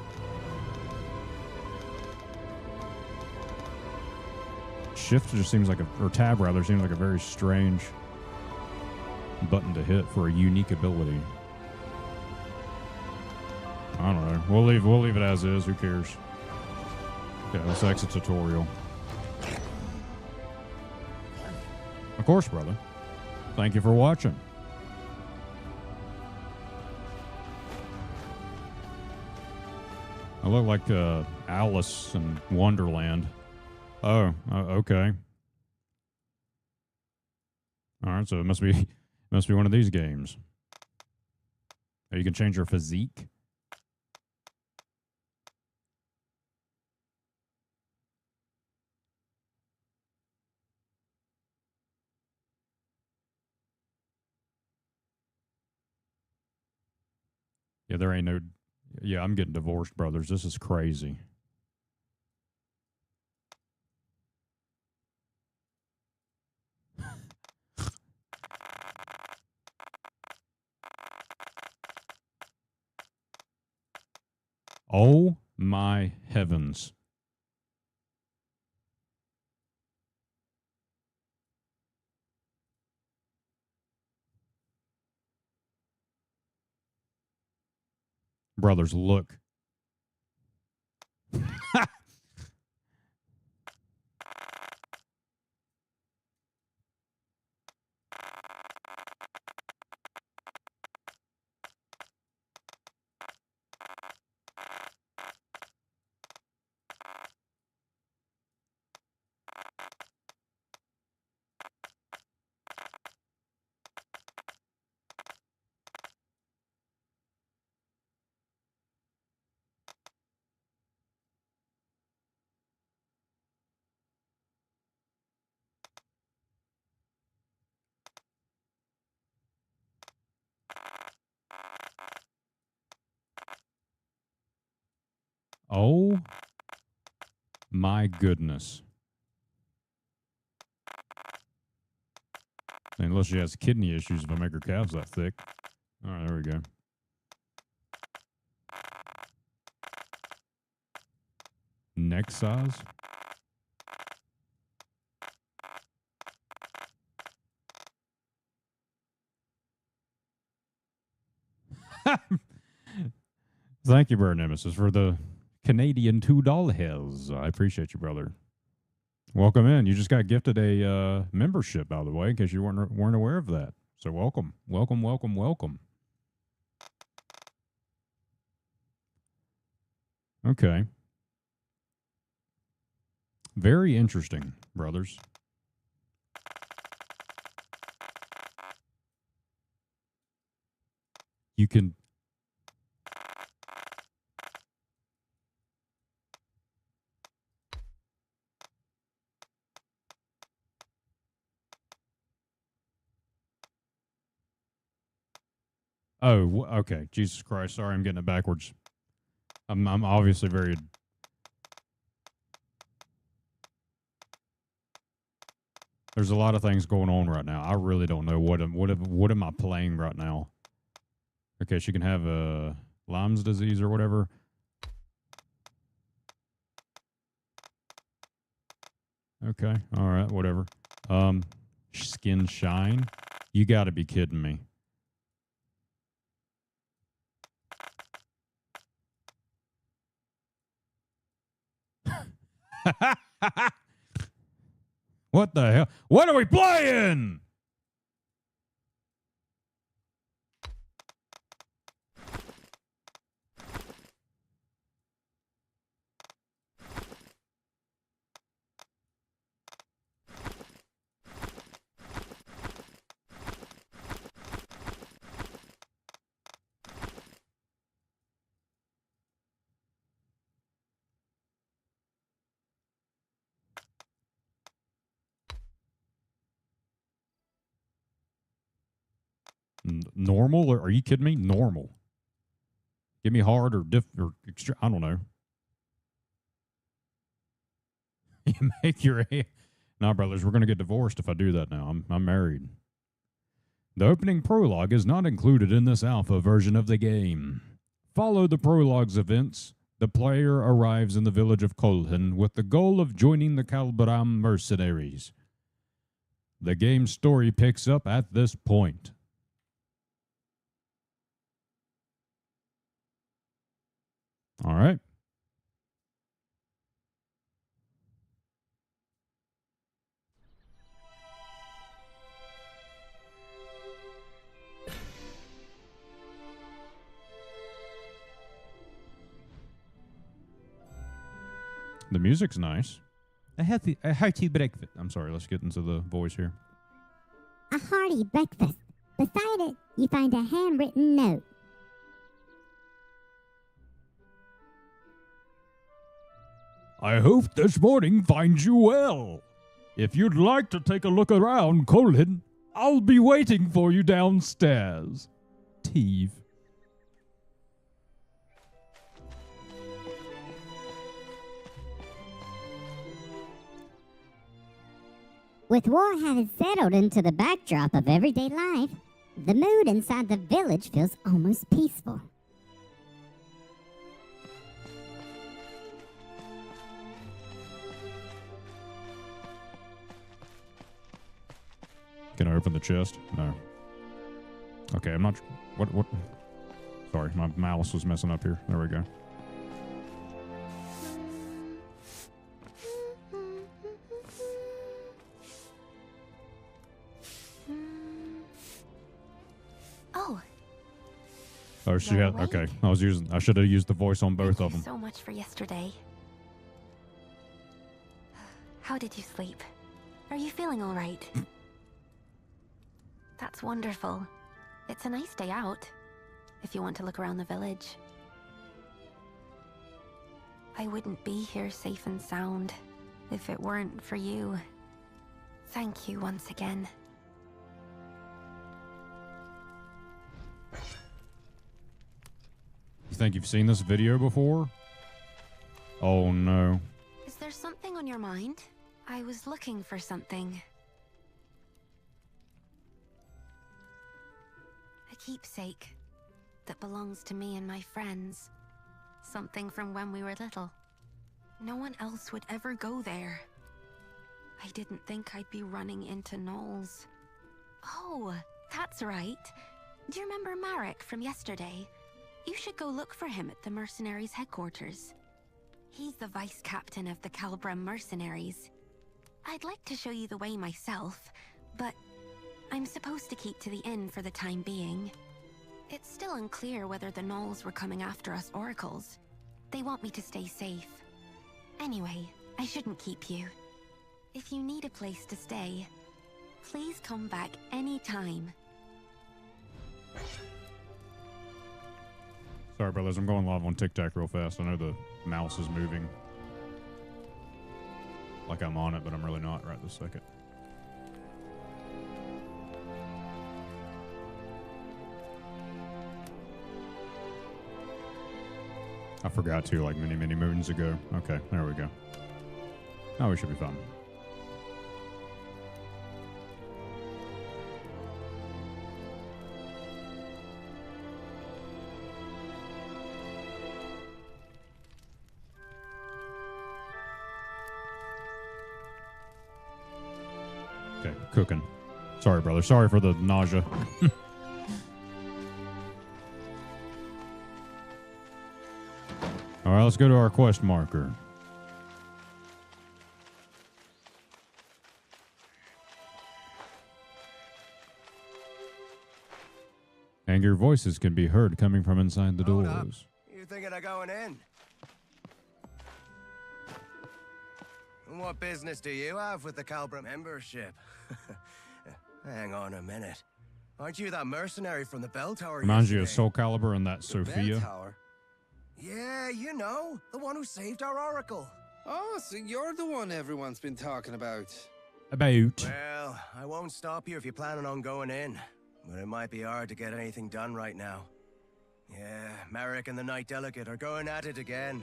Shift just seems like or tab rather, seems like a very strange button to hit for a unique ability. I don't know. We'll leave it as is. Who cares? Okay, let's exit tutorial. Of course, brother. Thank you for watching. I look like Alice in Wonderland. Oh, okay. All right, so it must be one of these games. Oh, you can change your physique. Yeah, there ain't no... Yeah, I'm getting divorced, brothers. This is crazy. Oh my heavens. Brothers, look. Oh my goodness. Unless she has kidney issues if I make her calves that thick. All right, there we go. Neck size. Thank you, Bird Nemesis, for the Canadian $2. I appreciate you, brother. Welcome in. You just got gifted a membership, by the way, in case you weren't aware of that. So welcome, welcome, welcome, welcome. Okay. Very interesting, brothers. You can... Oh, okay. Jesus Christ. Sorry, I'm getting it backwards. I'm obviously very... There's a lot of things going on right now. I really don't know what am I playing right now. Okay, she can have Lyme's disease or whatever. Okay, all right, whatever. Skin shine. You got to be kidding me. What the hell? What are we playing? Normal? Or are you kidding me? Normal. Give me hard or extra. I don't know. You make your. Nah, brothers, we're gonna get divorced if I do that now. I'm married. The opening prologue is not included in this alpha version of the game. Follow the prologue's events. The player arrives in the village of Kolhin with the goal of joining the Kalbaram mercenaries. The game's story picks up at this point. All right. The music's nice. A hearty breakfast. I'm sorry, let's get into the voice here. A hearty breakfast. Beside it, you find a handwritten note. I hope this morning finds you well. If you'd like to take a look around, Colin, I'll be waiting for you downstairs. Teve. With war having settled into the backdrop of everyday life, the mood inside the village feels almost peaceful. Can I open the chest? No. Okay, I'm not... What? Sorry, my mouse was messing up here. There we go. Oh, she had... Okay, I should have used the voice on both of them. So much for yesterday. How did you sleep? Are you feeling all right? That's wonderful. It's a nice day out, if you want to look around the village. I wouldn't be here safe and sound if it weren't for you. Thank you once again. You think you've seen this video before? Oh no. Is there something on your mind? I was looking for something. A keepsake that belongs to me and my friends. Something from when we were little. No one else would ever go there. I didn't think I'd be running into gnolls. Oh, that's right. Do you remember Marek from yesterday? You should go look for him at the mercenaries' headquarters. He's the vice captain of the Kalbram mercenaries. I'd like to show you the way myself, but I'm supposed to keep to the inn for the time being. It's still unclear whether the gnolls were coming after us oracles. They want me to stay safe. Anyway, I shouldn't keep you. If you need a place to stay, please come back anytime. Sorry, brothers, I'm going live on TikTok real fast. I know the mouse is moving. Like I'm on it, but I'm really not right this second. I forgot to, like, many moons ago. Okay, there we go. Now we should be fine. Okay, cooking. Sorry, brother. Sorry for the nausea. All right, let's go to our quest marker. Angry voices can be heard coming from inside the doors. You thinking of going in? What business do you have with the Kalbram membership? Hang on a minute. Aren't you that mercenary from the bell tower? Reminds you of Soul Calibur and that The Sophia. bell tower? Yeah, you know, the one who saved our oracle. Oh, so you're the one everyone's been talking about. About. Well, I won't stop you if you're planning on going in. but it might be hard to get anything done right now. Yeah, Merrick and the Knight Delegate are going at it again.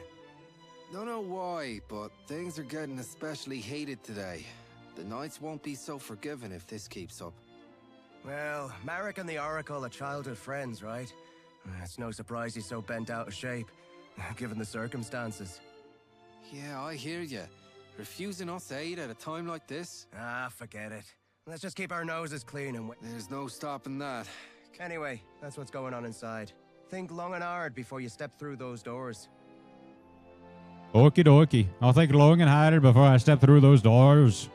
Don't know why, but things are getting especially heated today. The Knights won't be so forgiving if this keeps up. Well, Merrick and the Oracle are childhood friends, right? It's no surprise he's so bent out of shape, given the circumstances. Yeah, I hear you. Refusing us aid at a time like this? Ah, forget it. Let's just keep our noses clean and There's no stopping that. Anyway, that's what's going on inside. Think long and hard before you step through those doors. Okie dokie. I'll think long and hard before I step through those doors.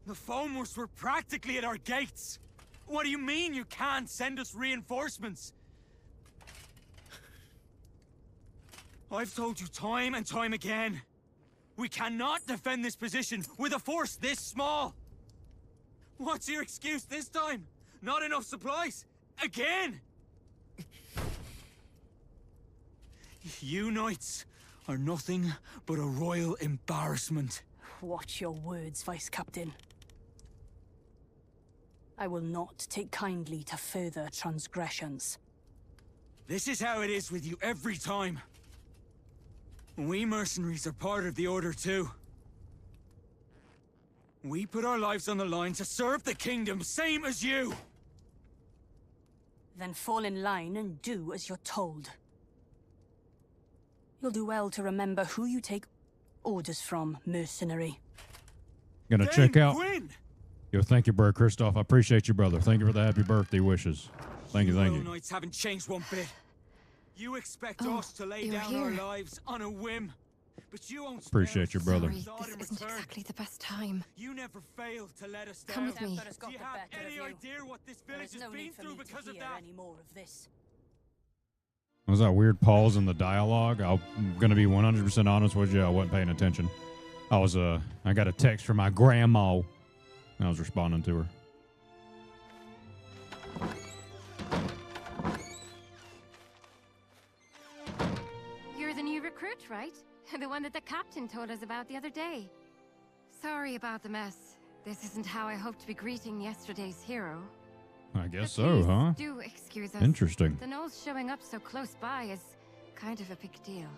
The Foamers were practically at our gates. What do you mean you can't send us reinforcements? I've told you time and time again. We cannot defend this position with a force this small. What's your excuse this time? Not enough supplies? Again? You Knights are nothing but a royal embarrassment. Watch your words, Vice Captain. I will not take kindly to further transgressions. This is how it is with you every time. We mercenaries are part of the Order too. We put our lives on the line to serve the kingdom, same as you! Then fall in line and do as you're told. You'll do well to remember who you take orders from, mercenary. Gonna check out. Yo, thank you, Brother Christoph. I appreciate you, brother. Thank you for the happy birthday wishes. Thank you, thank you. Knights haven't changed one bit. You expect us to lay down our lives on a whim, but you won't appreciate you, brother. Sorry, this isn't exactly the best time. You never fail to let us down. Come with me. Do you have any idea what this village has been through because of that? Was that weird pause in the dialogue? I'm gonna be 100% honest with you. I wasn't paying attention. I got a text from my grandma, and I was responding to her. You're the new recruit, right? The one that the captain told us about the other day. Sorry about the mess. This isn't how I hoped to be greeting yesterday's hero. I guess so, huh? Do excuse us. Interesting. The Knolls showing up so close by is kind of a big deal.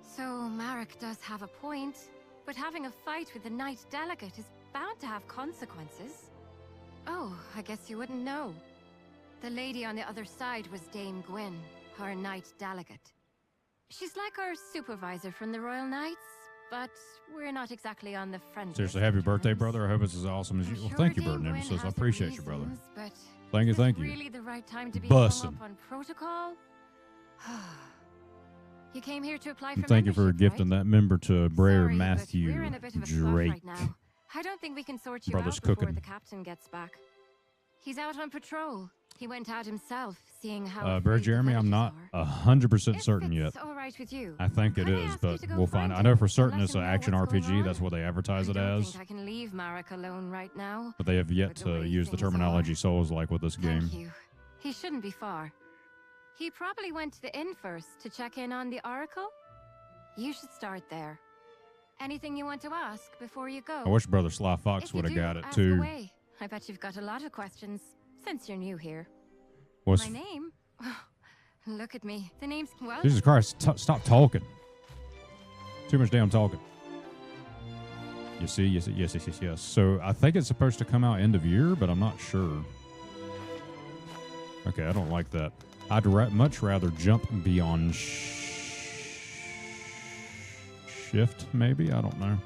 So Marek does have a point, but having a fight with the Knight Delegate is bound to have consequences. Oh, I guess you wouldn't know. The lady on the other side was Dame Gwyn, our Knight Delegate. She's like our supervisor from the Royal Knights, but we're not exactly on the friendly. Seriously, happy birthday, brother. I hope it's as awesome as you. Well, thank you, Bert Nemesis. I appreciate you, brother. Thank you, thank you. Really the right time to be Bussin'. up on protocol? You came here to apply for Thank you for membership, gifting that member to Brer Sorry, but Matthew we're in a bit of a slump Drake. right now. I don't think we can sort you Brother's out before cooking. the captain gets back. He's out on patrol. He went out himself, seeing how Brer afraid the Jeremy, I'm villagers not are. 100% certain yet. It's all right with you. I think it I is, asked you but to go we'll find find. I know for him certain and it's let an him know action what's going RPG. on. That's what they advertise it I don't as. think I can leave Marek alone right now. But they have yet to use the terminology Souls like with this game. Thank you. He shouldn't be far. He probably went to the inn first to check in on the Oracle. You should start there. Anything you want to ask before you go? I wish Brother Sly Fox If you would have do, got it ask too. away. I bet you've got a lot of questions since you're new here. What's My name? Look at me. The name's well. Jesus Christ! Stop talking. Too much damn talking. You see, yes. So I think it's supposed to come out end of year, but I'm not sure. Okay, I don't like that. I'd much rather jump beyond shift, maybe? I don't know.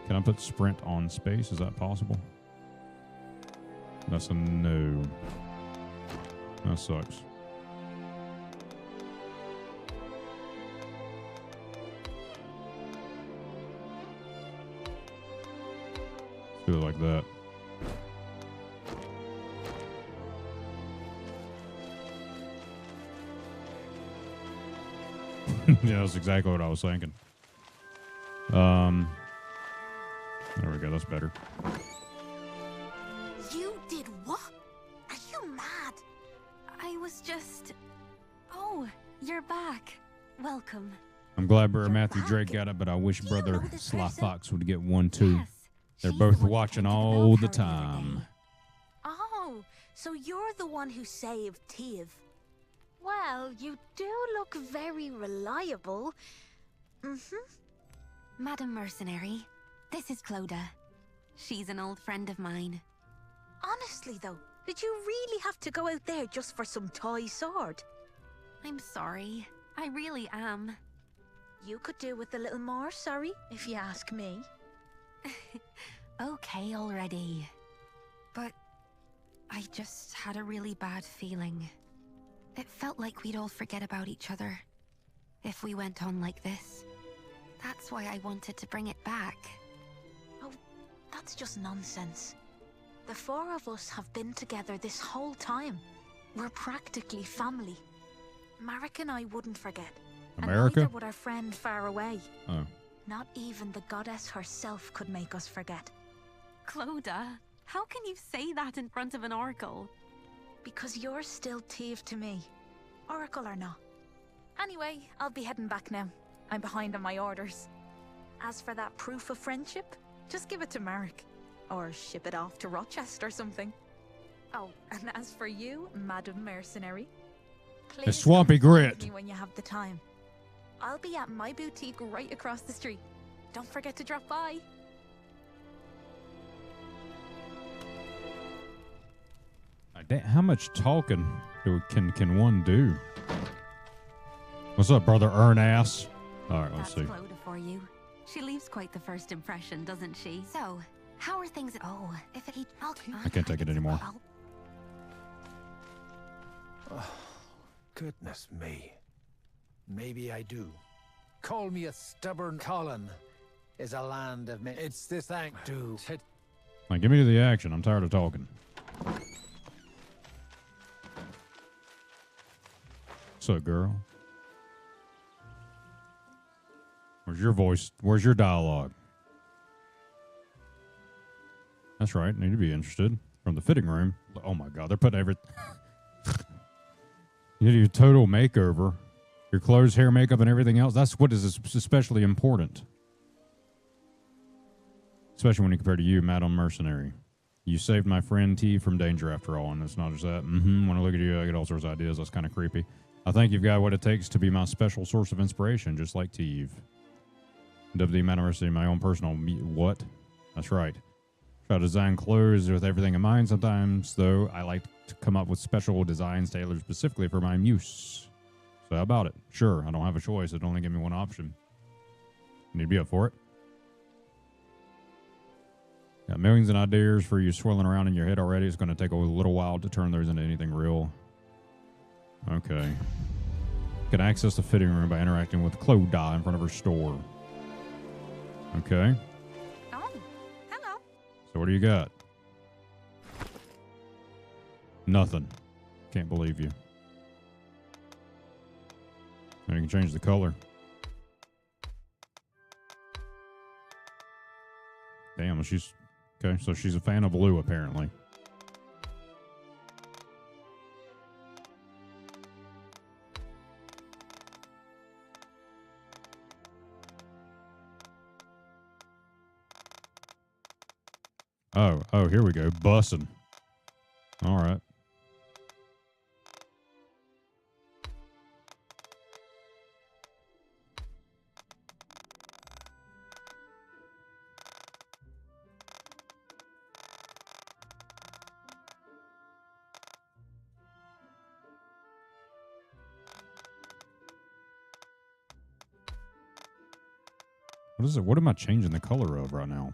Can I put sprint on space? Is that possible? That's a no. That sucks. Do it like that. Yeah, that's exactly what I was thinking. There we go. That's better. You did what? Are you mad? I was just... Oh, you're back. Welcome. I'm glad Brother Matthew Drake got it, but I wish Brother Sly Fox would get one too. They're both watching all the time. Oh, so you're the one who saved Tiv. Well, you do look very reliable. Madam Mercenary, this is Cloda. She's an old friend of mine. Honestly, though, did you really have to go out there just for some toy sword? I'm sorry. I really am. You could do with a little more sorry, if you ask me. Okay already. But I just had a really bad feeling. It felt like we'd all forget about each other if we went on like this. That's why I wanted to bring it back. Oh, that's just nonsense. The four of us have been together this whole time. We're practically family. Marek and I wouldn't forget. America? And neither would our friend far away. Oh. Not even the goddess herself could make us forget. Cloda, how can you say that in front of an oracle? Because you're still Tiv to me, oracle or not. Anyway, I'll be heading back now. I'm behind on my orders. As for that proof of friendship, just give it to Marek. Or ship it off to Rochester or something. Oh, and as for you, Madam Mercenary, The Swampy come Grit. visit me when you have the time. I'll be at my boutique right across the street. Don't forget to drop by. How much talking can one do? What's up, Brother Earnass? All right, let's see. That's Cloda for you. She leaves quite the first impression, doesn't she? So, how are things? Oh, if he, I can't take it anymore. Oh, goodness me. Maybe I do. Call me a stubborn Colin. Is a land of men. It's this thing. Do. Like, give me the action. I'm tired of talking. What's up, girl? Where's your voice? Where's your dialogue? That's right. Need to be interested. From the fitting room. Oh my God, they're putting everything. You need a total makeover. Your clothes, hair, makeup, and everything else. That's what is especially important. Especially when you compare to you, Madam Mercenary. You saved my friend T from danger after all, and it's not just that. When I look at you, I get all sorts of ideas. That's kind of creepy. I think you've got what it takes to be my special source of inspiration, just like Teve. WD Madam Mercenary, my own personal... What? That's right. Try to design clothes with everything in mind. Sometimes, though, I like to come up with special designs tailored specifically for my use. So how about it? Sure, I don't have a choice. It'd only give me one option. Need to be up for it. Got millions of ideas for you swirling around in your head already. It's going to take a little while to turn those into anything real. Okay. Can access the fitting room by interacting with Cloda in front of her store. Okay. Oh, hello. So what do you got? Nothing. Can't believe you. Now you can change the color. Damn, she's... Okay, so she's a fan of blue, apparently. Oh, here we go. Bussin'. All right. What is it? What am I changing the color of right now?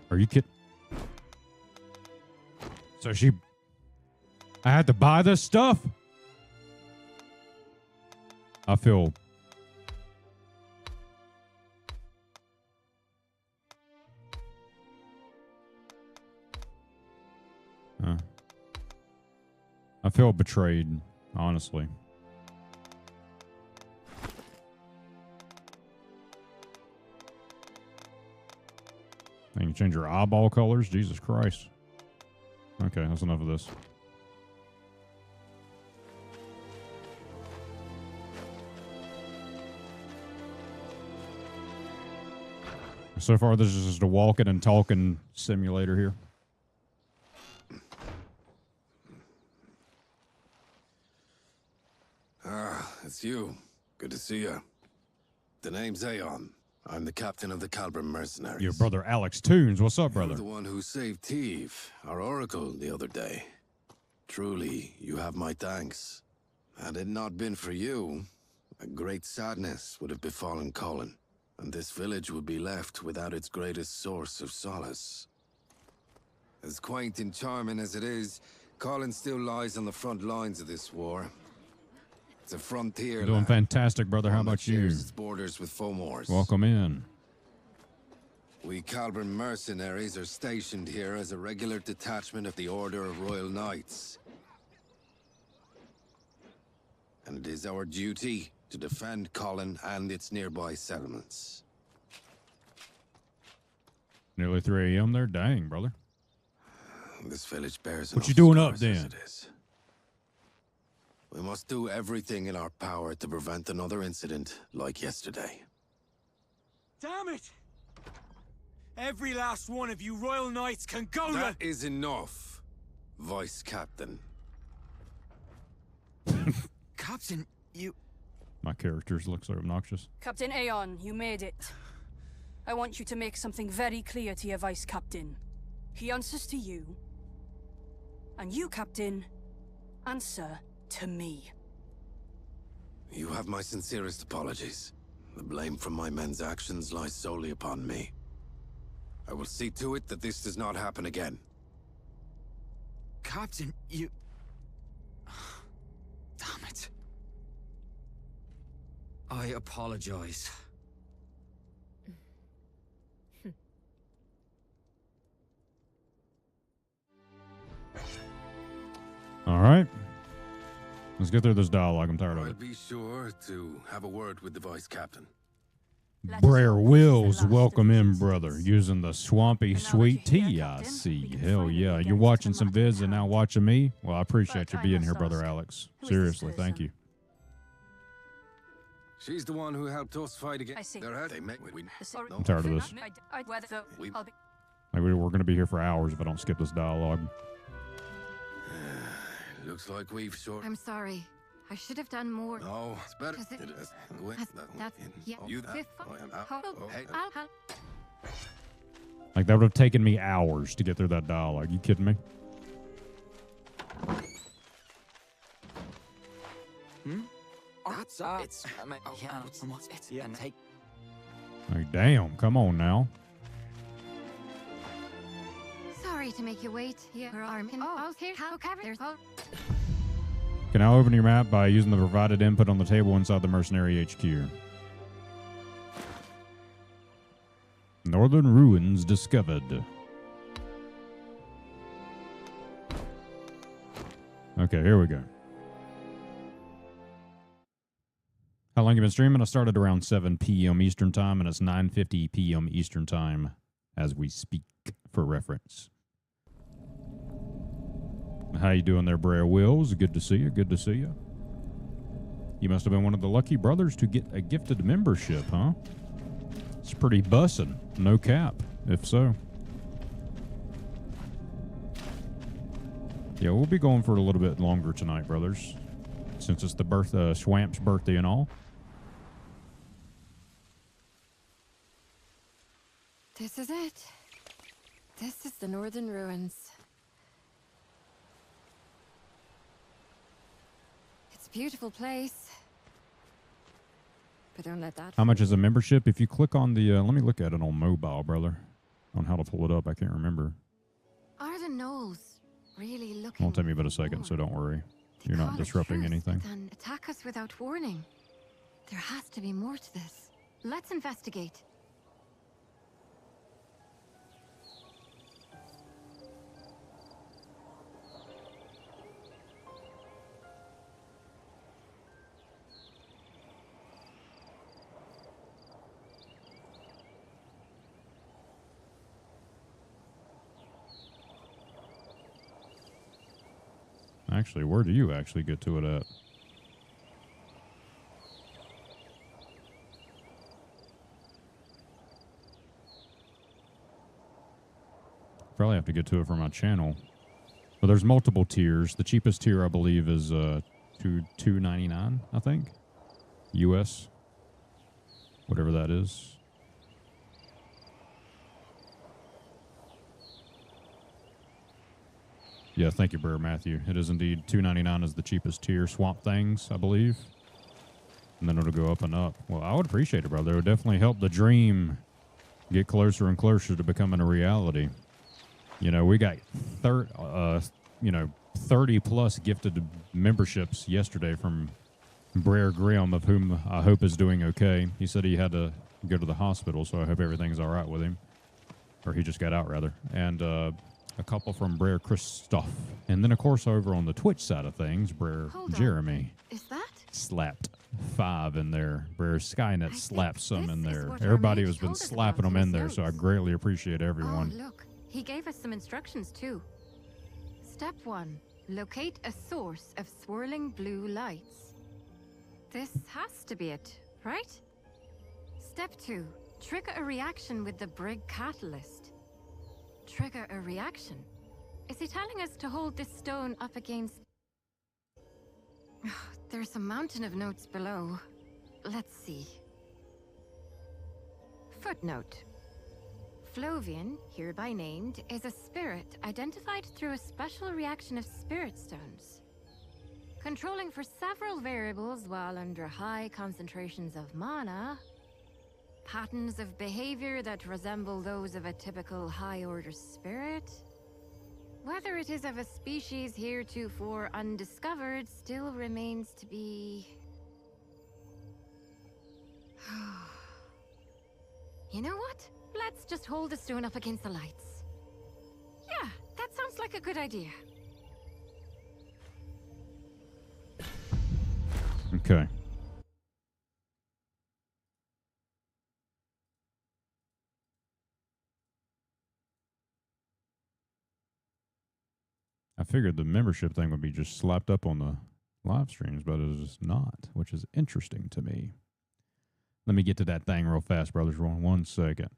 Are you kidding? So I had to buy this stuff? I feel... I feel betrayed. honestly. You can change your eyeball colors? Jesus Christ. Okay, that's enough of this. So far, this is just a walking and talking simulator here. Ah, it's you. Good to see you. The name's Aeon. I'm the captain of the Calbrim mercenaries. Your brother Alex Toons. What's up, brother? You're the one who saved Teve, our oracle, the other day. Truly, you have my thanks. Had it not been for you, a great sadness would have befallen Colin, and this village would be left without its greatest source of solace. As quaint and charming as it is, Colin still lies on the front lines of this war. It's a frontier. You're doing fantastic, brother. How about you? Its borders with Fomor's. Welcome in. We Calbrim mercenaries are stationed here as a regular detachment of the Order of Royal Knights. And it is our duty to defend Colin and its nearby settlements. Nearly 3 a.m. there? Dang, brother. This village bears what enough you doing up scars then? as it is. We must do everything in our power to prevent another incident like yesterday. Damn it! Every last one of you Royal Knights can go That is enough, Vice Captain. Captain, you... My characters look so obnoxious. Captain Aeon, you made it. I want you to make something very clear to your Vice Captain. He answers to you. And you, Captain, answer to me. You have my sincerest apologies. The blame for my men's actions lies solely upon me. I will see to it that this does not happen again. Captain, you... Damn it. I apologize. All right. Let's get through this dialogue. I'm tired of I'll it. be sure to have a word with the Vice Captain. Brer Wills, welcome in, brother. Using the Swampy sweet tea, I see. Hell yeah. You're watching some vids and now watching me? Well, I appreciate you being here, brother Alex. Seriously, thank you. She's the one who helped us fight against... I see. I'm tired of this. Like, we're going to be here for hours if I don't skip this dialogue. Looks like we've short... I'm sorry. I should have done more. No, it's better. Like, that would have taken me hours to get through that dialogue. You kidding me? Like, damn, come on now. Sorry to make you wait. Your arm. Can now open your map by using the provided input on the table inside the Mercenary HQ. Northern ruins discovered. Okay, here we go. How long you been streaming? I started around 7 p.m. Eastern Time, and it's 9:50 p.m. Eastern Time as we speak, for reference. How you doing there, Brer Wills? Good to see you. Good to see you. You must have been one of the lucky brothers to get a gifted membership, huh? It's pretty bussin'. No cap, if so. Yeah, we'll be going for a little bit longer tonight, brothers, since it's the Swamp's birthday and all. This is it. This is the Northern Ruins. It's a beautiful place. But don't let that... How much is a membership? If you click on the... let me look at it on mobile, brother. On how to pull it up. I can't remember. Are the gnolls really looking... Won't take me but a second, so don't worry. You're not disrupting anything. And attack us without warning. There has to be more to this. Let's investigate. Actually, where do you actually get to it at? Probably have to get to it from my channel. But there's multiple tiers. The cheapest tier, I believe, is $2.99, I think. US. Whatever that is. Yeah, thank you, Brer Matthew. It is indeed $2.99 is the cheapest tier. Swamp Things, I believe. And then it'll go up and up. Well, I would appreciate it, brother. It would definitely help the dream get closer and closer to becoming a reality. You know, we got 30 plus gifted memberships yesterday from Brer Grimm, of whom I hope is doing okay. He said he had to go to the hospital, so I hope everything's all right with him. Or he just got out, rather. And a couple from Brer Christoph. And then, of course, over on the Twitch side of things, Brer Jeremy. Is that? Slapped 5 in there. Brer Skynet slapped some in there. Everybody has been slapping them in there, so I greatly appreciate everyone. Oh, look. He gave us some instructions, too. Step 1. Locate a source of swirling blue lights. This has to be it, right? Step 2. Trigger a reaction with the Brig catalyst. Trigger a reaction? Is he telling us to hold this stone up against... There's a mountain of notes below. Let's see. Footnote. Flovian, hereby named, is a spirit identified through a special reaction of spirit stones. Controlling for several variables while under high concentrations of mana, patterns of behavior that resemble those of a typical high-order spirit. Whether it is of a species heretofore undiscovered still remains to be... You know what? Let's just hold the stone up against the lights. Yeah, that sounds like a good idea. Okay. I figured the membership thing would be just slapped up on the live streams, but it is not, which is interesting to me. Let me get to that thing real fast, brothers. 1 second.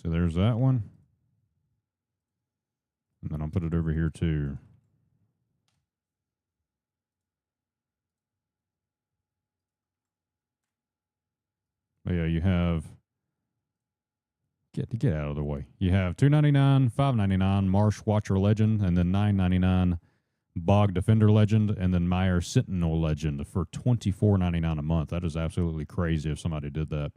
So there's that one. And then I'll put it over here too. But yeah, you have get out of the way. You have $2.99, $5.99 Marsh Watcher Legend, and then $9.99 Bog Defender Legend, and then Meyer Sentinel Legend for $24.99 a month. That is absolutely crazy if somebody did that.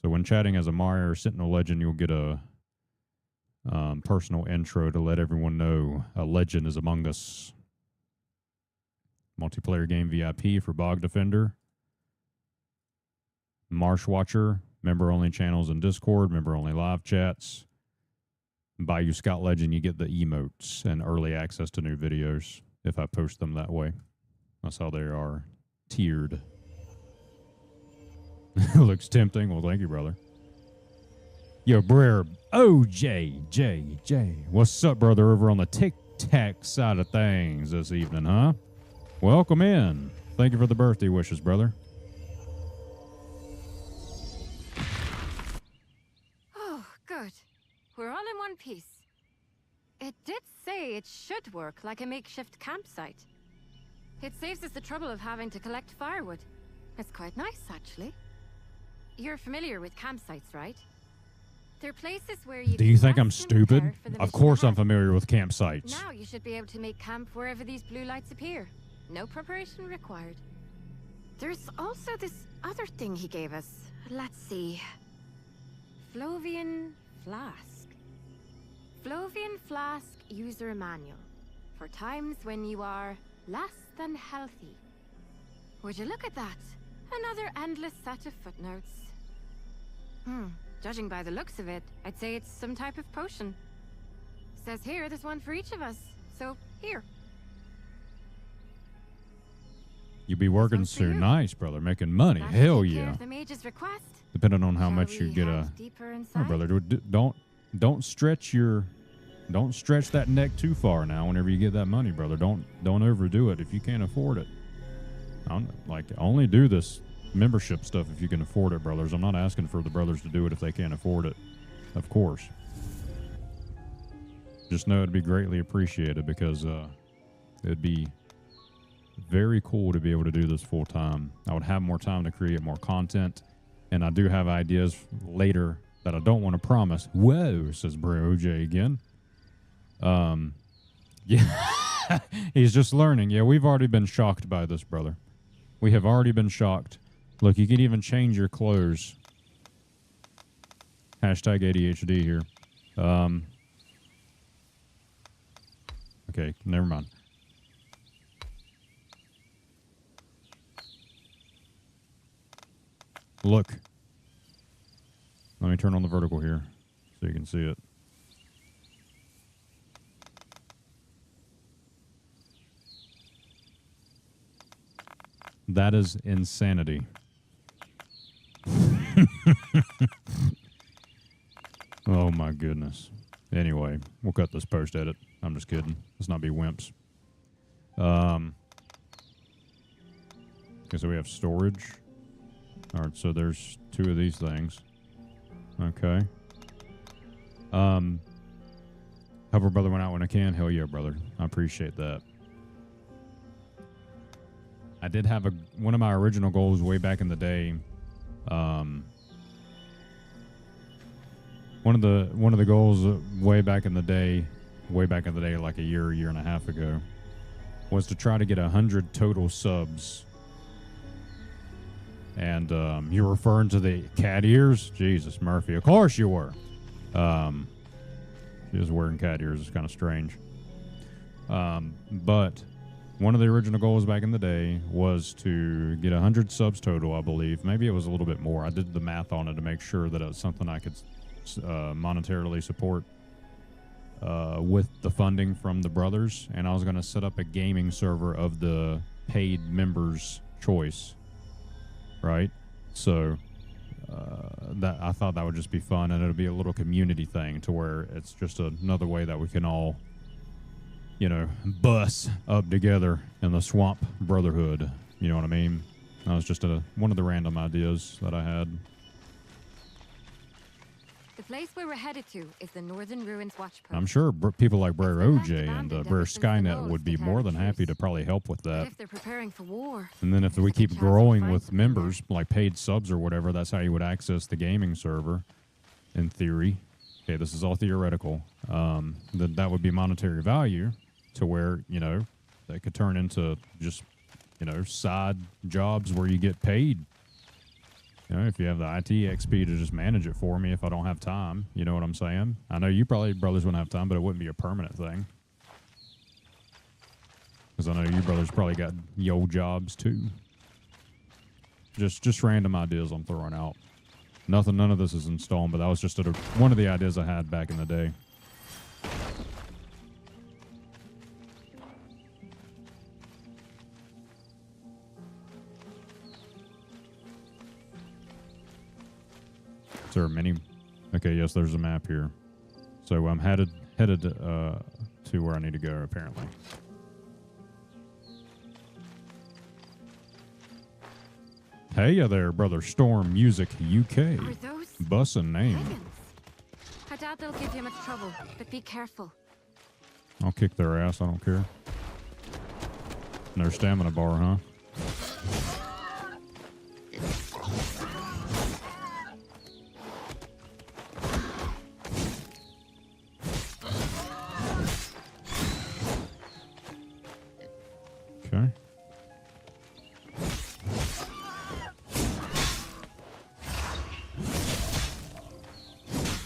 So when chatting as a Meyer Sentinel Legend, you'll get a personal intro to let everyone know a legend is among us. Multiplayer game VIP for Bog Defender. Marsh Watcher, member-only channels in Discord, member-only live chats. Bayou Scout Legend, you get the emotes and early access to new videos if I post them that way. That's how they are tiered. Looks tempting. Well, thank you, brother. Yo, Brer OJJJ. What's up, brother, over on the Tic-Tac side of things this evening, huh? Welcome in. Thank you for the birthday wishes, brother. Oh, good. We're all in one piece. It did say it should work like a makeshift campsite. It saves us the trouble of having to collect firewood. It's quite nice, actually. You're familiar with campsites, right? They're places where you... Do you think I'm stupid? Of course I'm familiar with campsites. Now you should be able to make camp wherever these blue lights appear. No preparation required. There's also this other thing he gave us. Let's see. Flovian Flask. Flovian Flask User Manual. For times when you are less than healthy. Would you look at that? Another endless set of footnotes. Judging by the looks of it, I'd say it's some type of potion. Says here there's one for each of us. So, here. You be working soon. Nice, brother. Making money. Hell yeah. The mage's request. Depending on how much you get oh, brother, don't stretch that neck too far now whenever you get that money, brother. Don't overdo it if you can't afford it. Only do this membership stuff if you can afford it, brothers. I'm not asking for the brothers to do it if they can't afford it. Of course. Just know it'd be greatly appreciated because it'd be very cool to be able to do this full time. I would have more time to create more content, and I do have ideas later that I don't want to promise. Whoa, says Bro OJ again. Yeah, he's just learning. Yeah, we've already been shocked by this, brother. We have already been shocked. Look, you can even change your clothes. Hashtag ADHD here. Okay, never mind. Look. Let me turn on the vertical here so you can see it. That is insanity. Oh my goodness. Anyway, we'll cut this post edit. I'm just kidding. Let's not be wimps. Okay, so we have storage. All right, so there's 2 of these things. Okay. Help a brother when out when I can. Hell yeah, brother. I appreciate that. I did have one of my original goals way back in the day. One of the goals way back in the day, like a year and a half ago, was to try to get 100 total subs. And you're referring to the cat ears? Jesus, Murphy. Of course you were. She was wearing cat ears. It's kind of strange. But one of the original goals back in the day was to get 100 subs total, I believe. Maybe it was a little bit more. I did the math on it to make sure that it was something I could monetarily support with the funding from the brothers. And I was going to set up a gaming server of the paid members' choice. Right? So that I thought that would just be fun, and it'll be a little community thing to where it's just another way that we can all, bus up together in the Swamp Brotherhood. You know what I mean? That was just one of the random ideas that I had. The place we were headed to is the Northern Ruins Watch Post. I'm sure people like Brer OJ and Brer Skynet would be more than happy to probably help with that. If they're preparing for war. And then if we keep growing with members, like paid subs or whatever, that's how you would access the gaming server, in theory. Okay, this is all theoretical. That would be monetary value to where, that could turn into just, side jobs where you get paid. If you have the IT XP to just manage it for me if I don't have time. You know what I'm saying? I know you probably, brothers, wouldn't have time, but it wouldn't be a permanent thing. Because I know you brothers probably got yo jobs too. Just random ideas I'm throwing out. None of this is in stone, but that was just one of the ideas I had back in the day. Is there a mini? Okay, yes, there's a map here. So I'm headed to where I need to go, apparently. Hey there, brother. Storm Music UK. Bussin' name. I doubt they'll give you much trouble, but be careful. I'll kick their ass. I don't care. No stamina bar, huh? Okay.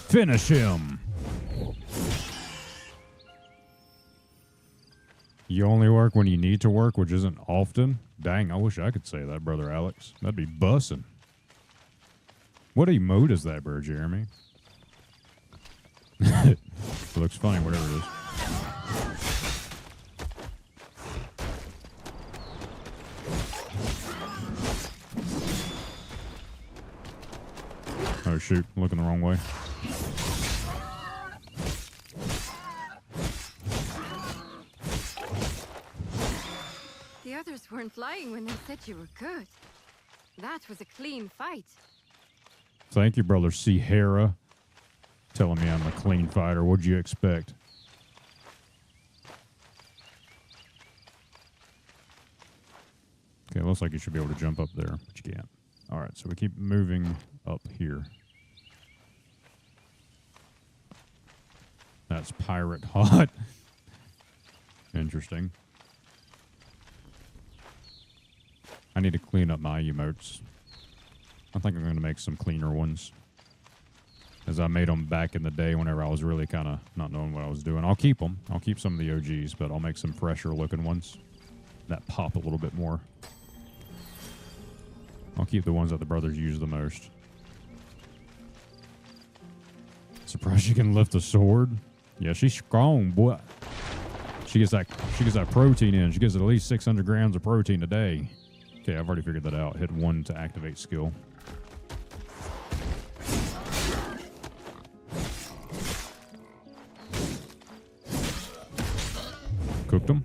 Finish him. You only work when you need to work, which isn't often. Dang, I wish I could say that, Brother Alex. That'd be bussin'. What emote is that, bro, Jeremy? It looks funny, whatever it is. Oh shoot, looking the wrong way. The others weren't lying when they said you were good. That was a clean fight. Thank you, Brother Sierra. Telling me I'm a clean fighter. What'd you expect? Okay, looks like you should be able to jump up there, but you can't. Alright, so we keep moving up here. That's pirate hot. Interesting. I need to clean up my emotes. I think I'm going to make some cleaner ones. As I made them back in the day whenever I was really kind of not knowing what I was doing. I'll keep them. I'll keep some of the OGs, but I'll make some fresher looking ones that pop a little bit more. I'll keep the ones that the brothers use the most. Surprised you can lift a sword. Yeah, she's strong, boy. She gets that protein in. She gets at least 600 grams of protein a day. Okay, I've already figured that out. Hit 1 to activate skill. Cooked them.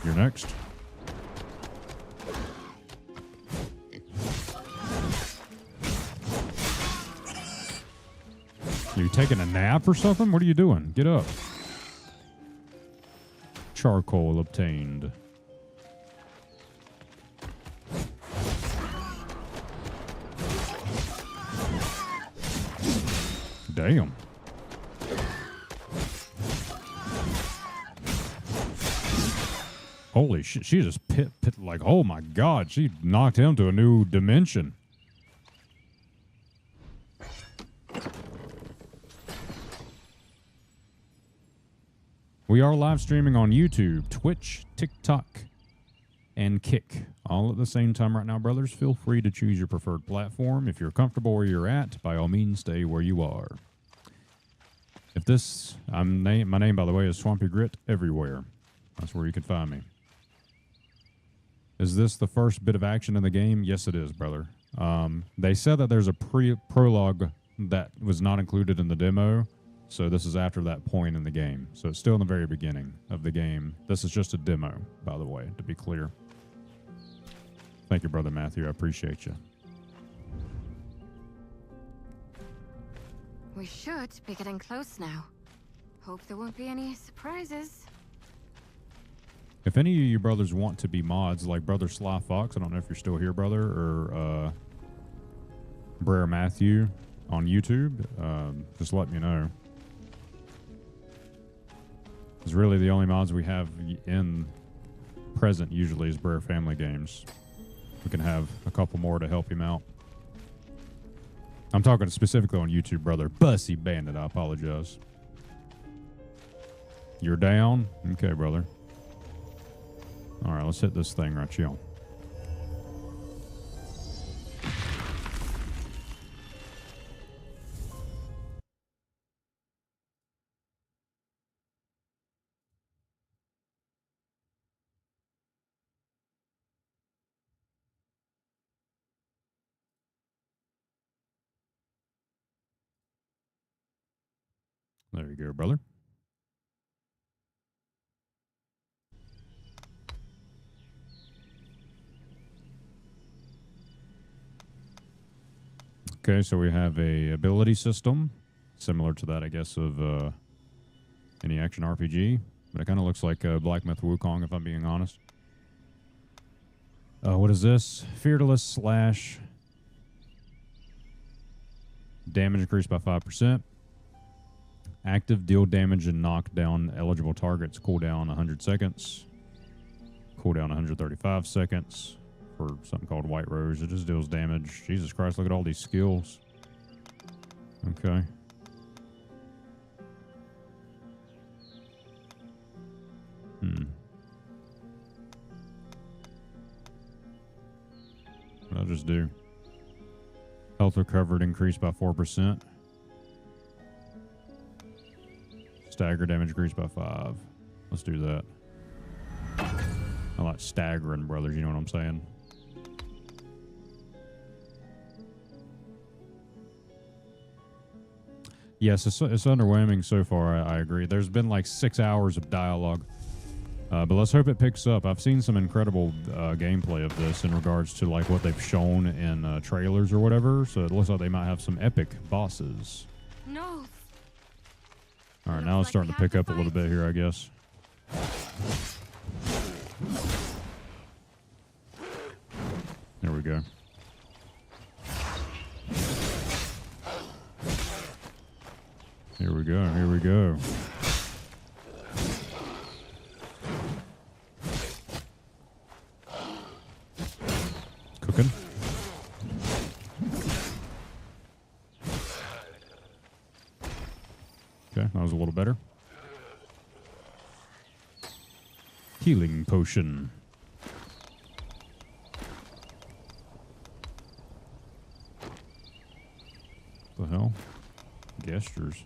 You're next. You taking a nap or something? What are you doing? Get up. Charcoal obtained. Damn. Holy shit, she just pit like, oh my god, she knocked him to a new dimension. We are live streaming on YouTube, Twitch, TikTok, and Kick. All at the same time right now, brothers. Feel free to choose your preferred platform. If you're comfortable where you're at, by all means, stay where you are. If this, my name, by the way, is Swampy Grit everywhere. That's where you can find me. Is this the first bit of action in the game? Yes, it is, brother. They said that there's a prologue that was not included in the demo. So this is after that point in the game. So it's still in the very beginning of the game. This is just a demo, by the way, to be clear. Thank you, Brother Matthew. I appreciate you. We should be getting close now. Hope there won't be any surprises. If any of you brothers want to be mods, like Brother Sly Fox, I don't know if you're still here, brother, or Brer Matthew on YouTube, just let me know. Because really the only mods we have in present usually is Brer Family Games. We can have a couple more to help him out. I'm talking specifically on YouTube, brother. Bussy Bandit, I apologize. You're down? Okay, brother. All right, let's hit this thing right here. There you go, brother. Okay, so we have a ability system similar to that, I guess, of any action RPG, but it kind of looks like Black Myth Wukong, if I'm being honest. What is this? Fearless / damage increased by 5%. Active, deal damage and knock down eligible targets. Cooldown 100 seconds. Cooldown 135 seconds. For something called White Rose. It just deals damage. Jesus Christ, look at all these skills. Okay. What I'll just do. Health recovered increased by 4%. Stagger damage increased by 5. Let's do that. I like staggering, brothers. You know what I'm saying? Yes, it's underwhelming so far. I agree. There's been like 6 hours of dialogue. But let's hope it picks up. I've seen some incredible gameplay of this in regards to like what they've shown in trailers or whatever. So it looks like they might have some epic bosses. No. All right, now it's starting to pick up a little bit here, I guess. There we go. Here we go. Here we go. Cooking. Okay, that was a little better. Healing potion. The hell? Gestures.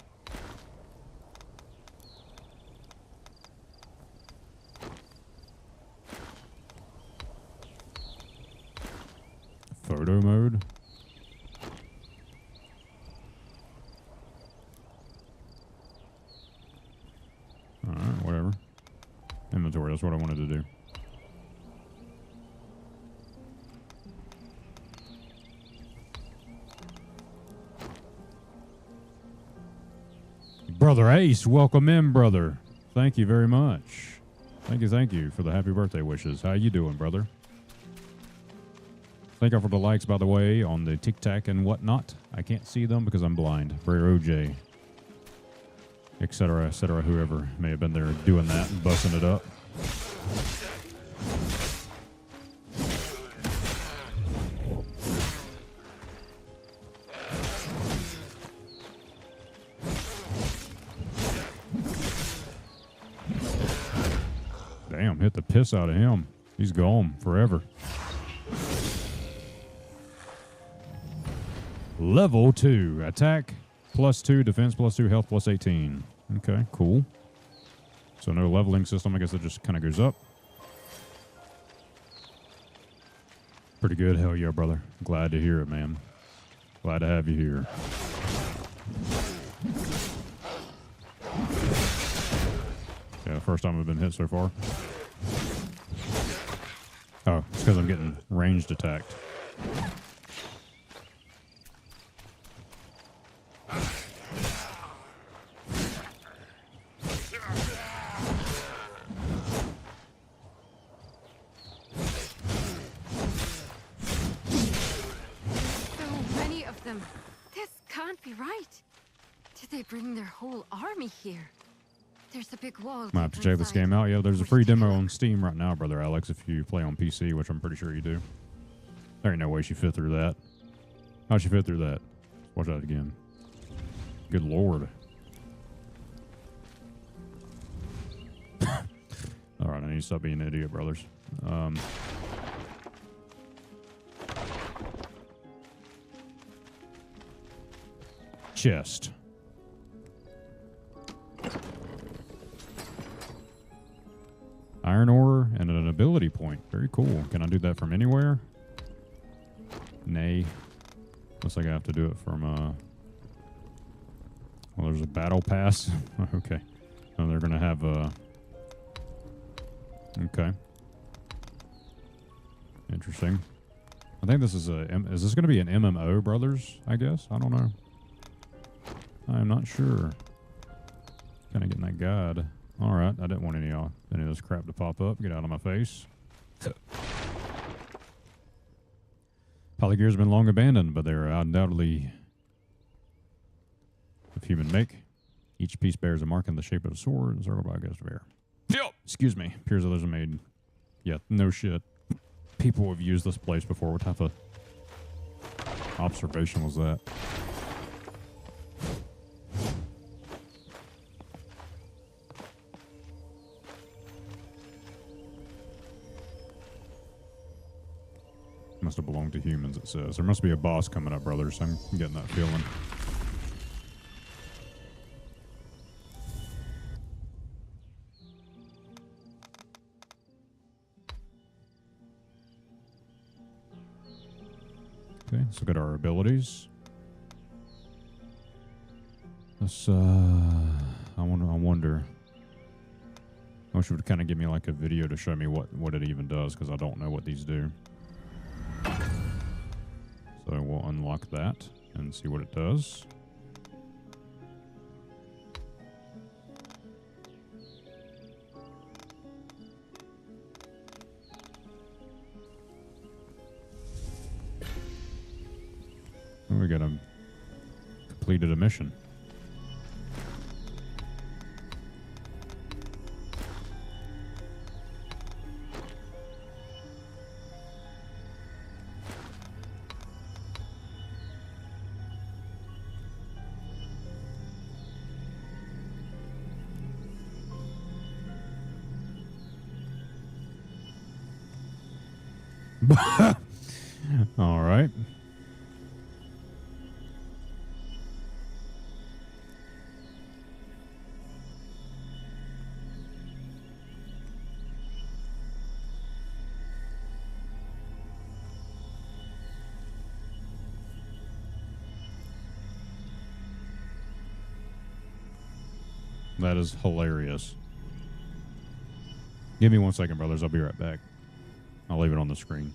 Photo mode. Alright, whatever. Inventory, that's what I wanted to do. Brother Ace, welcome in, brother. Thank you very much. Thank you for the happy birthday wishes. How you doing, brother? Thank you for the likes, by the way, on the tic-tac and whatnot. I can't see them because I'm blind. Brer OJ, etc., whoever may have been there doing that and busting it up. Damn, hit the piss out of him. He's gone forever. Level 2. Attack +2, defense +2, health +18. Okay, cool. So no leveling system. I guess it just kind of goes up. Pretty good. Hell yeah, brother. Glad to hear it, man. Glad to have you here. Yeah, first time I've been hit so far. Oh, it's because I'm getting ranged attacked. Bring their whole army here. There's a big wall. Might have to check this game out. Yeah, there's a free demo on Steam right now, brother Alex, if you play on PC, which I'm pretty sure you do. There ain't no way she fit through that. How'd she fit through that? Watch that again. Good lord. Alright, I need to stop being an idiot, brothers. Chest. Iron ore and an ability point. Very cool. Can I do that from anywhere? Nay. Looks like I have to do it from, well, there's a battle pass. Okay. Oh, they're going to have a... Okay. Interesting. I think this is a... Is this going to be an MMO, brothers? I guess? I don't know. I'm not sure. Kind of getting that guide. Alright, I didn't want any of this crap to pop up. Get out of my face. Polygears have been long abandoned, but they're undoubtedly of human make. Each piece bears a mark in the shape of a sword and circled by a ghost of air. Yep. Excuse me. Appears others are made. Yeah, no shit. People have used this place before. What type of observation was that? Must have belonged to humans, it says. There must be a boss coming up, brothers. I'm getting that feeling. Okay, let's look at our abilities. Let's, I wonder. I wish it would kind of give me like a video to show me what it even does, because I don't know what these do. So we'll unlock that and see what it does. Oh, we got completed a mission. All right. That is hilarious. Give me 1 second, brothers. I'll be right back. I'll leave it on the screen.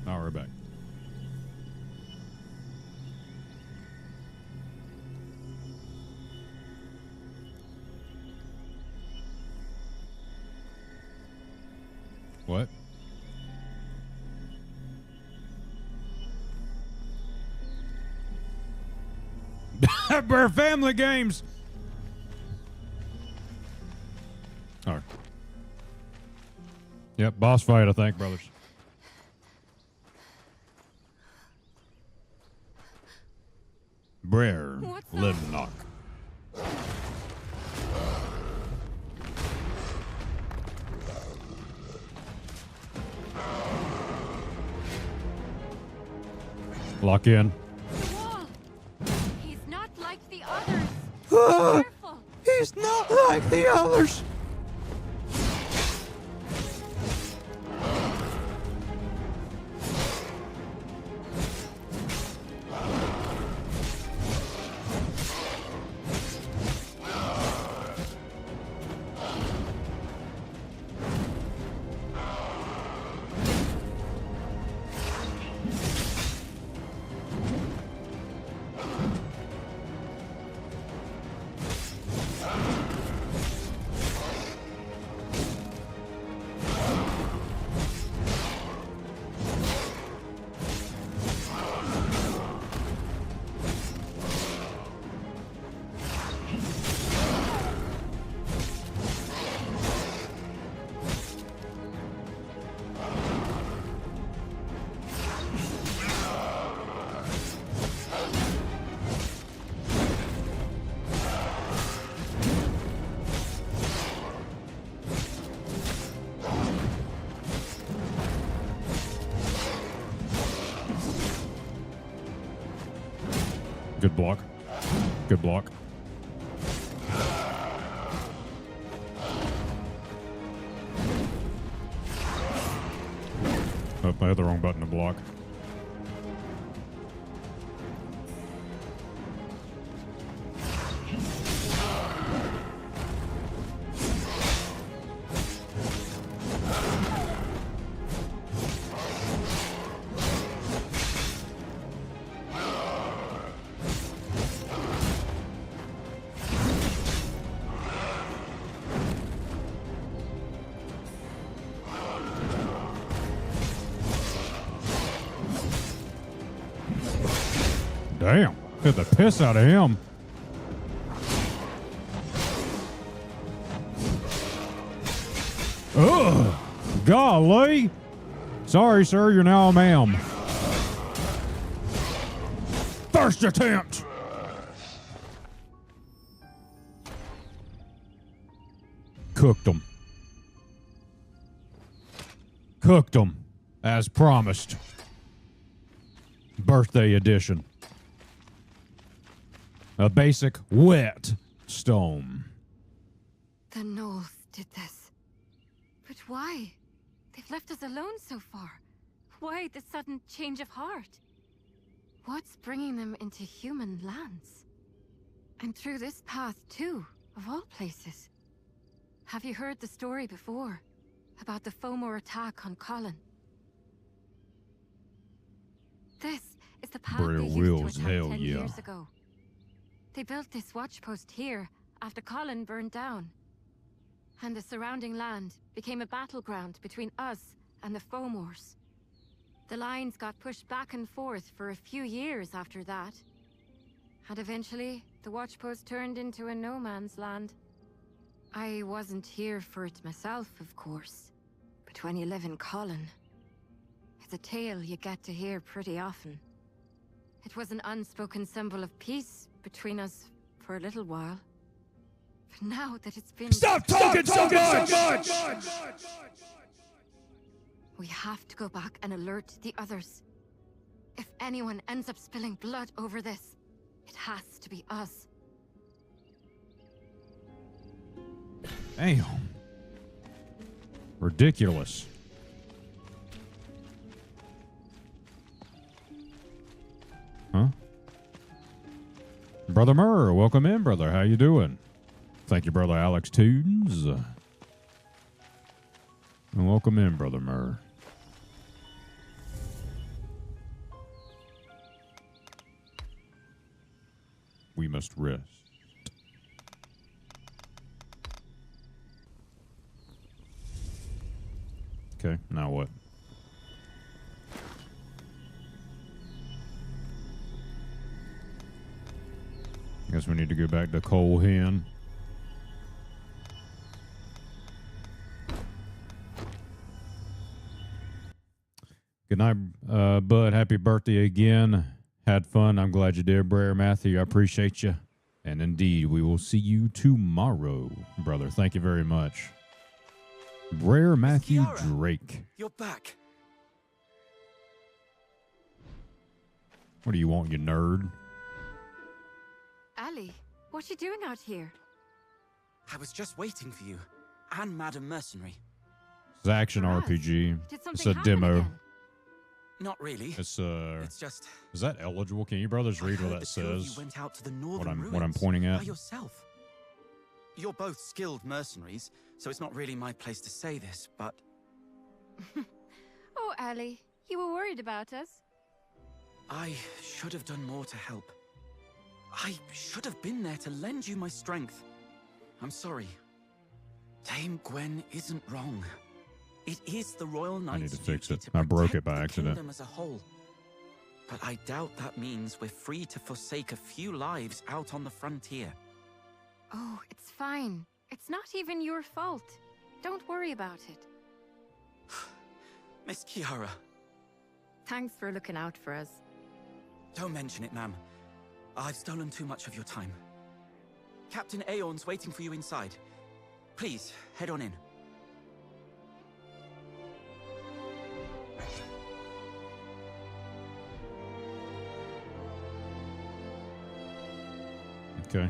Oh, we're back. What? We're family games. All right. Yep, boss fight, I think, brothers. Brer Limnock. Lock in. He's not like the others. Careful. He's not like the others. Good block. Good block. Oh, I had the wrong button to block. Damn, hit the piss out of him. Ugh, golly. Sorry, sir, you're now a ma'am. First attempt. Cooked them. Cooked them, as promised. Birthday edition. A basic wet stone. The North did this. But why? They've left us alone so far. Why the sudden change of heart? What's bringing them into human lands? And through this path too, of all places. Have you heard the story before? About the Fomor attack on Colin? This is the path they used to attack 10 years ago. They built this watchpost here after Colin burned down. And the surrounding land became a battleground between us and the Fomors. The lines got pushed back and forth for a few years after that. And eventually, the watchpost turned into a no man's land. I wasn't here for it myself, of course. But when you live in Colin, it's a tale you get to hear pretty often. It was an unspoken symbol of peace between us for a little while. But now that it's been— Stop talking so much! We have to go back and alert the others. If anyone ends up spilling blood over this, it has to be us. Damn. Ridiculous. Huh? Brother Murr, welcome in, brother. How you doing? Thank you, brother Alex Tunes. And welcome in, brother Murr. We must rest. Okay, now what? Guess we need to go back to Coal Hen. Good night, Bud. Happy birthday again. Had fun. I'm glad you did, Brer Matthew. I appreciate you. And indeed, we will see you tomorrow, brother. Thank you very much. Brer Matthew Drake. You're back. What do you want, you nerd? Ali, what you doing out here? I was just waiting for you. And Madam Mercenary. It's action RPG. Did It's something a happen demo. again? Not really. It's just. Is that eligible? Can you brothers read what heard that the two of says? You went out to the northern What I'm pointing at? by yourself. You're both skilled mercenaries, so it's not really my place to say this, but Oh, Ali, you were worried about us. I should have done more to help. I should have been there to lend you my strength. I'm sorry. Dame Gwen isn't wrong. It is the Royal Knight's I need to fix duty it. to I broke protect it by the accident. kingdom as a whole. But I doubt that means we're free to forsake a few lives out on the frontier. Oh, it's fine. It's not even your fault. Don't worry about it. Miss Kiara. Thanks for looking out for us. Don't mention it, ma'am. I've stolen too much of your time. Captain Aeon's waiting for you inside. Please, head on in. Okay.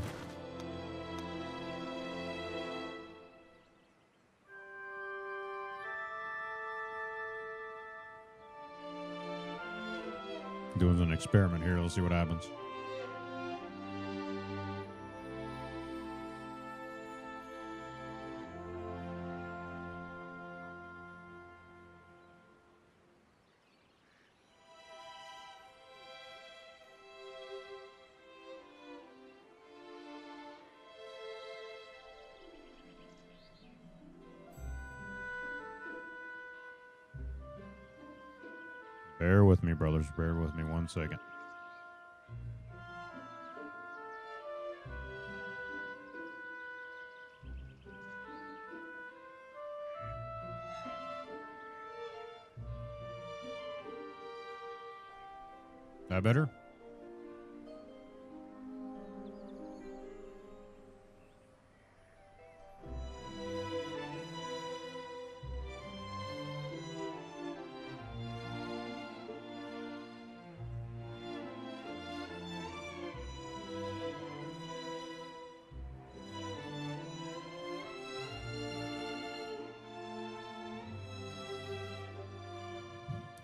Doing an experiment here. Let's see what happens. Bear with me, brothers. Bear with me 1 second. That better?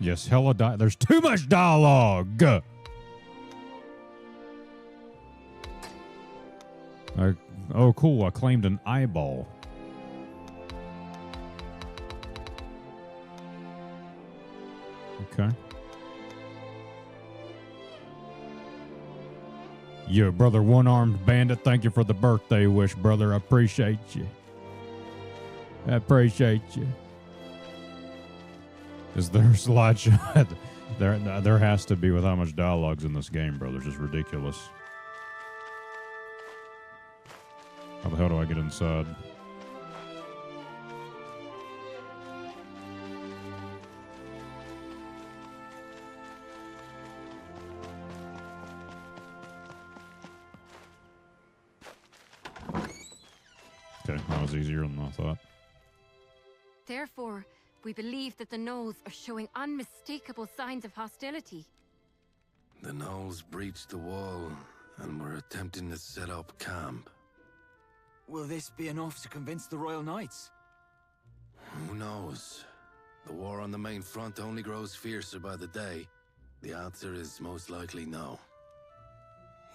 Yes, hella there's too much dialogue. Oh, cool. I claimed an eyeball. Okay. Yo, brother, one-armed bandit, thank you for the birthday wish, brother. I appreciate you. I appreciate you. Is there a slideshow? there has to be with how much dialogue's in this game, brother. It's just ridiculous. How the hell do I get inside? Okay, that was easier than I thought. Therefore, we believe that the Knolls are showing unmistakable signs of hostility. The Knolls breached the wall and were attempting to set up camp. Will this be enough to convince the Royal Knights? Who knows? The war on the main front only grows fiercer by the day. The answer is most likely no.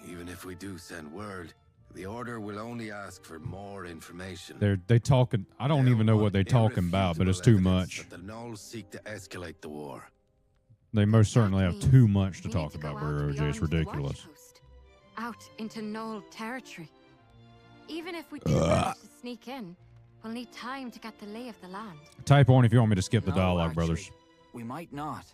Even if we do send word, the Order will only ask for more information. They talking. I don't even know what they're talking about, but it's too much. The Knolls seek to escalate the war. They most certainly have too much to talk about, Bro OJ. It's ridiculous. out into Knoll territory. Even if we do manage to sneak in, we'll need time to get the lay of the land. Type 1 if you want me to skip the No, dialogue, actually, brothers. We might not.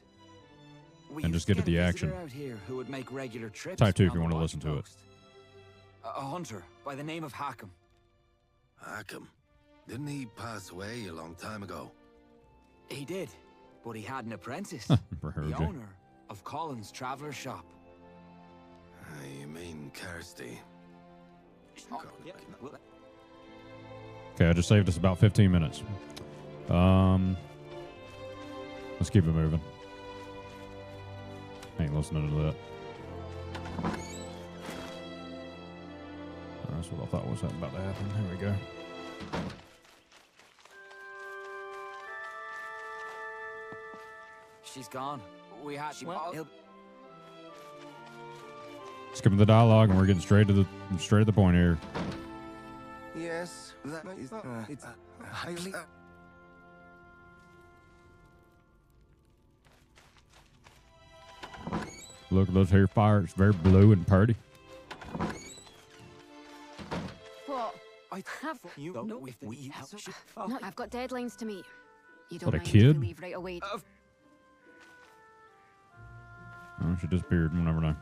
And just get to the action. Out here who would make regular trips Type 2 if you beyond want the to listen to it. watchpost. A hunter by the name of Hackham. Hackham? Didn't he pass away a long time ago? He did, but he had an apprentice. Brotherhood. The owner of Colin's Traveller Shop. You mean Kirsty? Okay, I just saved us about 15 minutes. Let's keep it moving. Ain't listening to that. That's what I thought was about to happen. Here we go. She's gone. We had. Skipping the dialogue, and we're getting straight to the point here. Yes, that is. It's highly. Look at those hair fires. It's very blue and pretty. What? I have you. No, I've got deadlines to meet. You don't What, a mind if kid? we leave right away. Oh, she disappeared. We'll never know.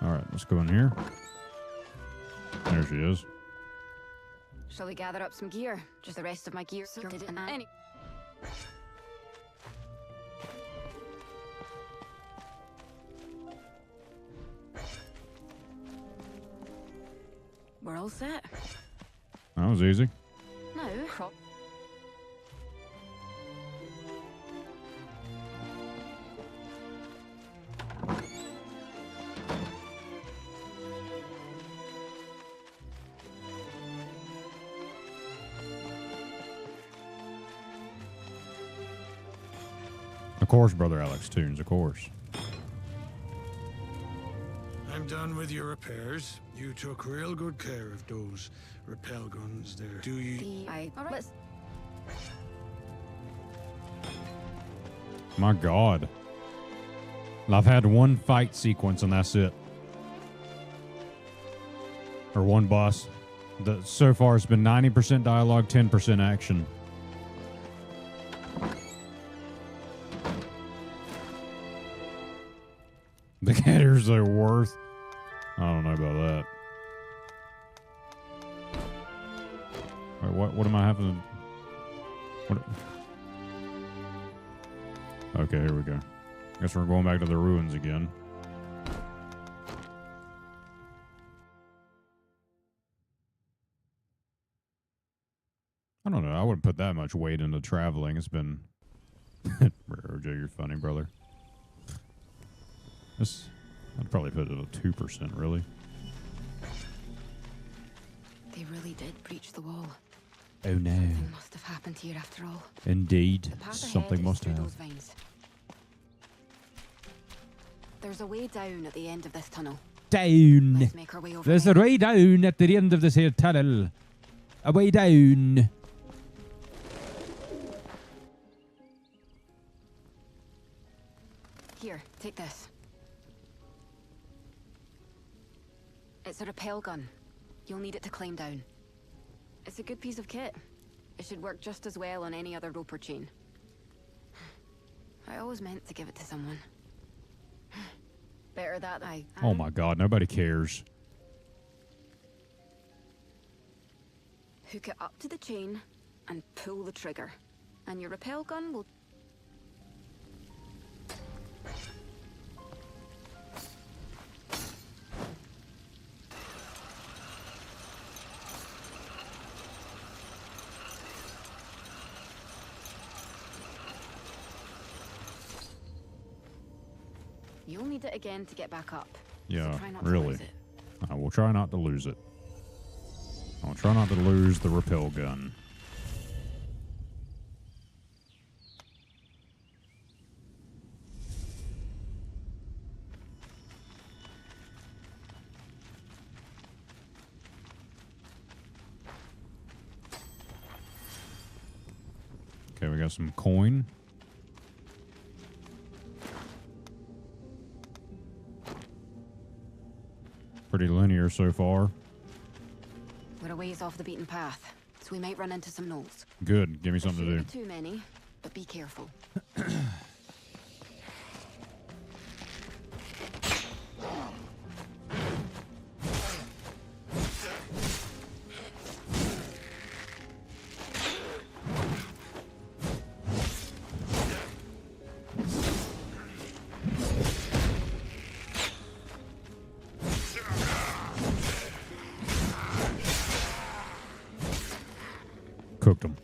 All right, let's go in here. There she is. Shall we gather up some gear? Just the rest of my gear. Any. We're all set. That was easy. No. Of course, Brother Alex tunes, of course. I'm done with your repairs. You took real good care of those repel guns there. Do you? Let's. My God. I've had one fight sequence and that's it. Or one boss. So far it's been 90% dialogue, 10% action. The getters are worth. I don't know about that. Wait, what am I having? What? Okay, here we go. Guess we're going back to the ruins again. I don't know. I wouldn't put that much weight into traveling. It's been... OJ, you're funny, brother. I'd probably put it at 2%, really. They really did breach the wall. Oh no. Something must have happened here after all. Indeed. The path Something ahead must is through have. those vines. There's a way down at the end of this tunnel. Down. Let's make our way over There's there. a way down at the end of this here tunnel. A way down. Here, take this. It's a rappel gun. You'll need it to climb down. It's a good piece of kit. It should work just as well on any other rope or chain. I always meant to give it to someone. Better that I... Oh my God, nobody cares. Hook it up to the chain and pull the trigger. And your rappel gun will... You'll need it again to get back up. Yeah, so try not to really. lose it. I will try not to lose it. I'll try not to lose the rappel gun. Okay, we got some coin. Pretty linear so far. We're a ways off the beaten path, so we might run into some gnolls. Good. Give me something to do. Shouldn't be too many, but be careful. Cooked them.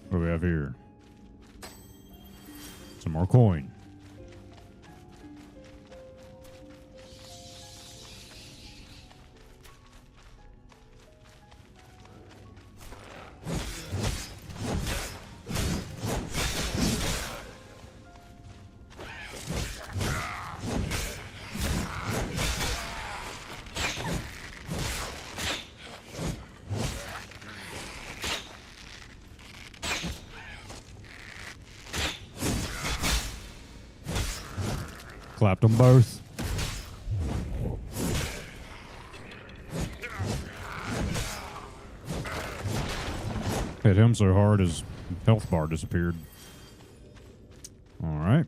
What do we have here? Some more coin. Clapped them both. Hit him so hard his health bar disappeared. All right.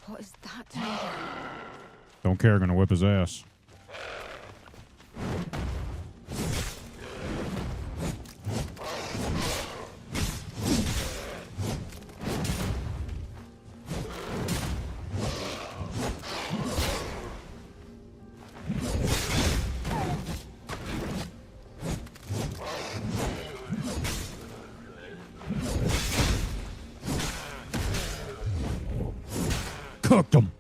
What is that? Don't care. Gonna whip his ass. Cooked them.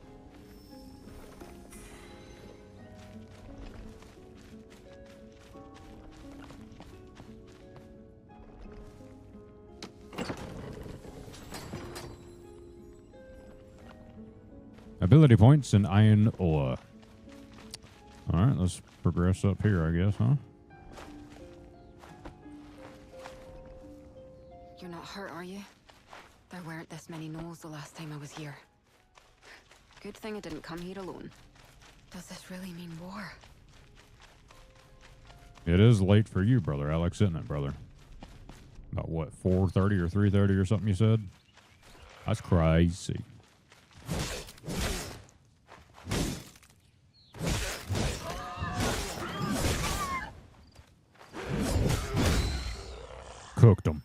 Ability points and iron ore. All right, let's progress up here, I guess, huh? You're not hurt, are you? There weren't this many gnolls the last time I was here. Good thing I didn't come here alone. Does this really mean war? It is late for you, brother Alex, isn't it, brother? About what, 4:30 or 3:30 or something you said? That's crazy. Cooked them.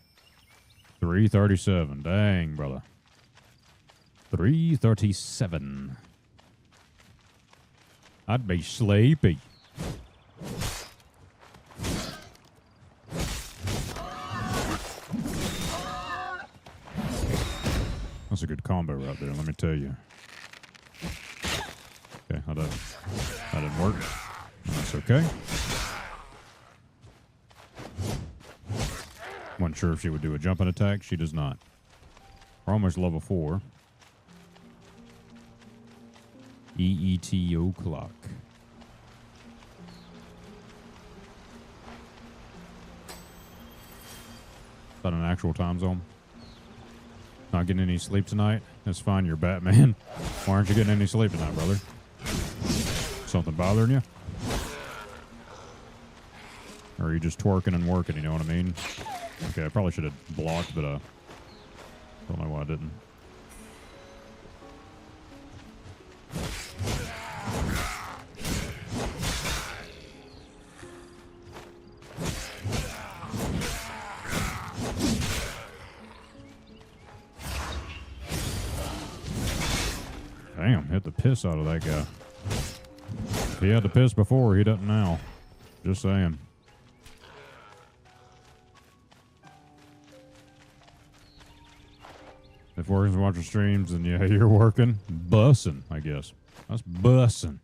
3:37. Dang, brother. 3:37. I'd be sleepy. That's a good combo right there, let me tell you. Okay, that didn't work. That's okay. Wasn't sure if she would do a jumping attack. She does not. We're almost level 4. EETO clock. Is that an actual time zone? Not getting any sleep tonight? That's fine, you're Batman. Why aren't you getting any sleep tonight, brother? Something bothering you? Or are you just twerking and working, you know what I mean? Okay, I probably should have blocked, but don't know why I didn't. Damn, hit the piss out of that guy. If he had the piss before, he doesn't now. Just saying. If working's watching streams, then yeah, you're working. Bussin', I guess. That's bussin'.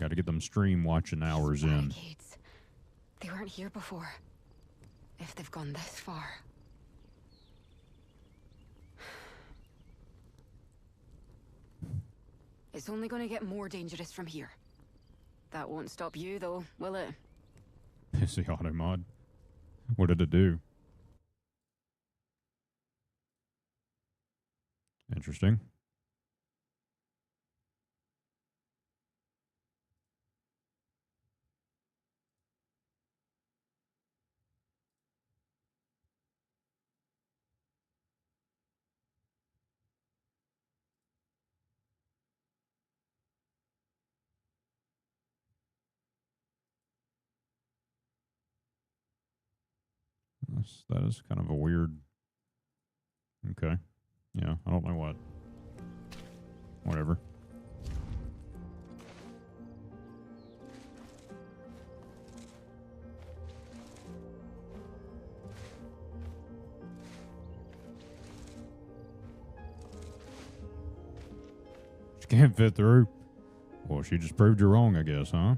Got to get them stream watching hours in. They weren't here before. If they've gone this far. It's only going to get more dangerous from here. That won't stop you, though, will it? Pissy auto mod. What did it do? Interesting. That is kind of a weird. Okay. Yeah, I don't know what. Whatever. She can't fit through. Well, she just proved you wrong, I guess, huh?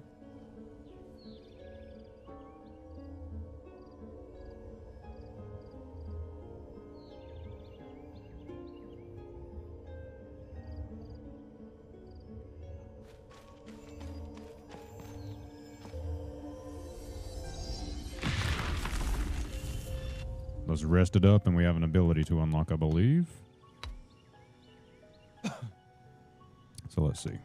Let's rest it up, and we have an ability to unlock, I believe. So let's see.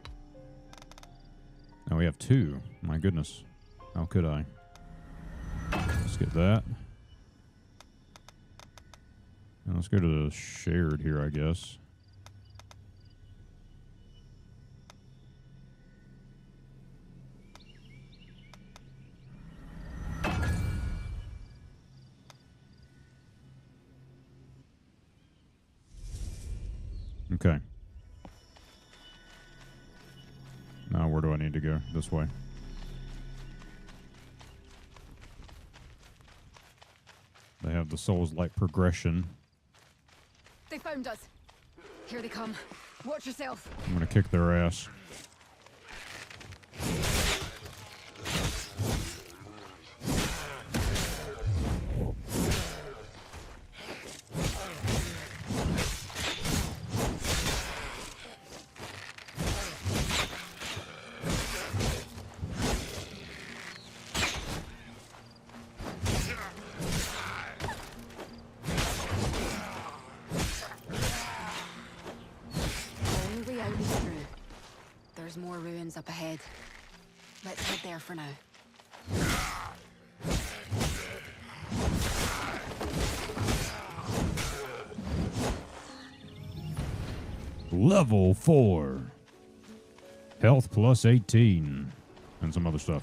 Now we have 2. My goodness. How could I? Let's get that. And let's go to the shared here, I guess. Okay. Now where do I need to go? This way. They have the Souls Light progression. They found us. Here they come. Watch yourself. I'm gonna kick their ass. There's more ruins up ahead. Let's head there for now. Level 4. Health plus 18. And some other stuff.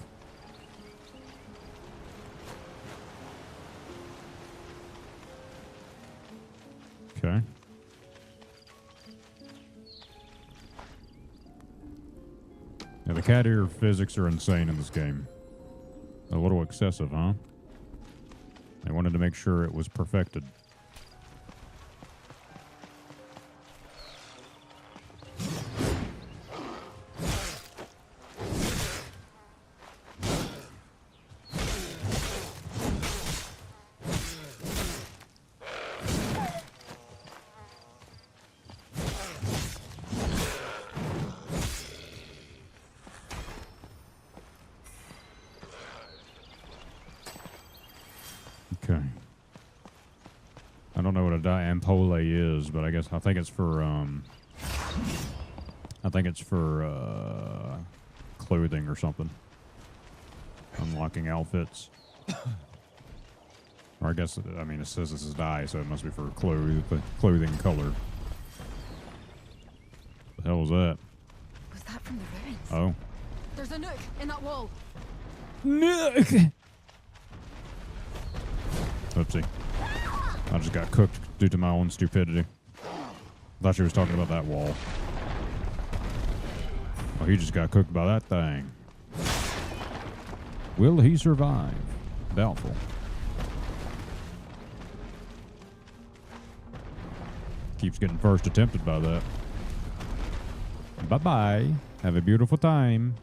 Okay. Yeah, the cat ear physics are insane in this game. A little excessive, huh? They wanted to make sure it was perfected. Okay. I don't know what a diampole is, but I think it's for clothing or something. Unlocking outfits. Or I guess, I mean, it says this is dye, so it must be for clothing color. The hell was that? Was that from the ruins? Oh. There's a nook in that wall. Nook! Oopsie. I just got cooked due to my own stupidity. Thought she was talking about that wall. Oh, he just got cooked by that thing. Will he survive? Doubtful. Keeps getting first attempted by that. Bye-bye. Have a beautiful time.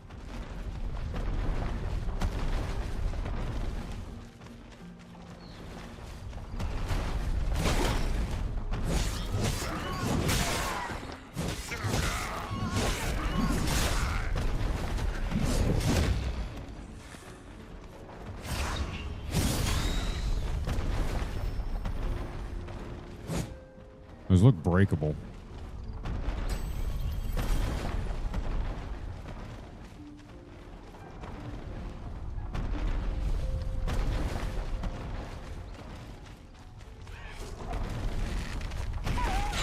Those look breakable.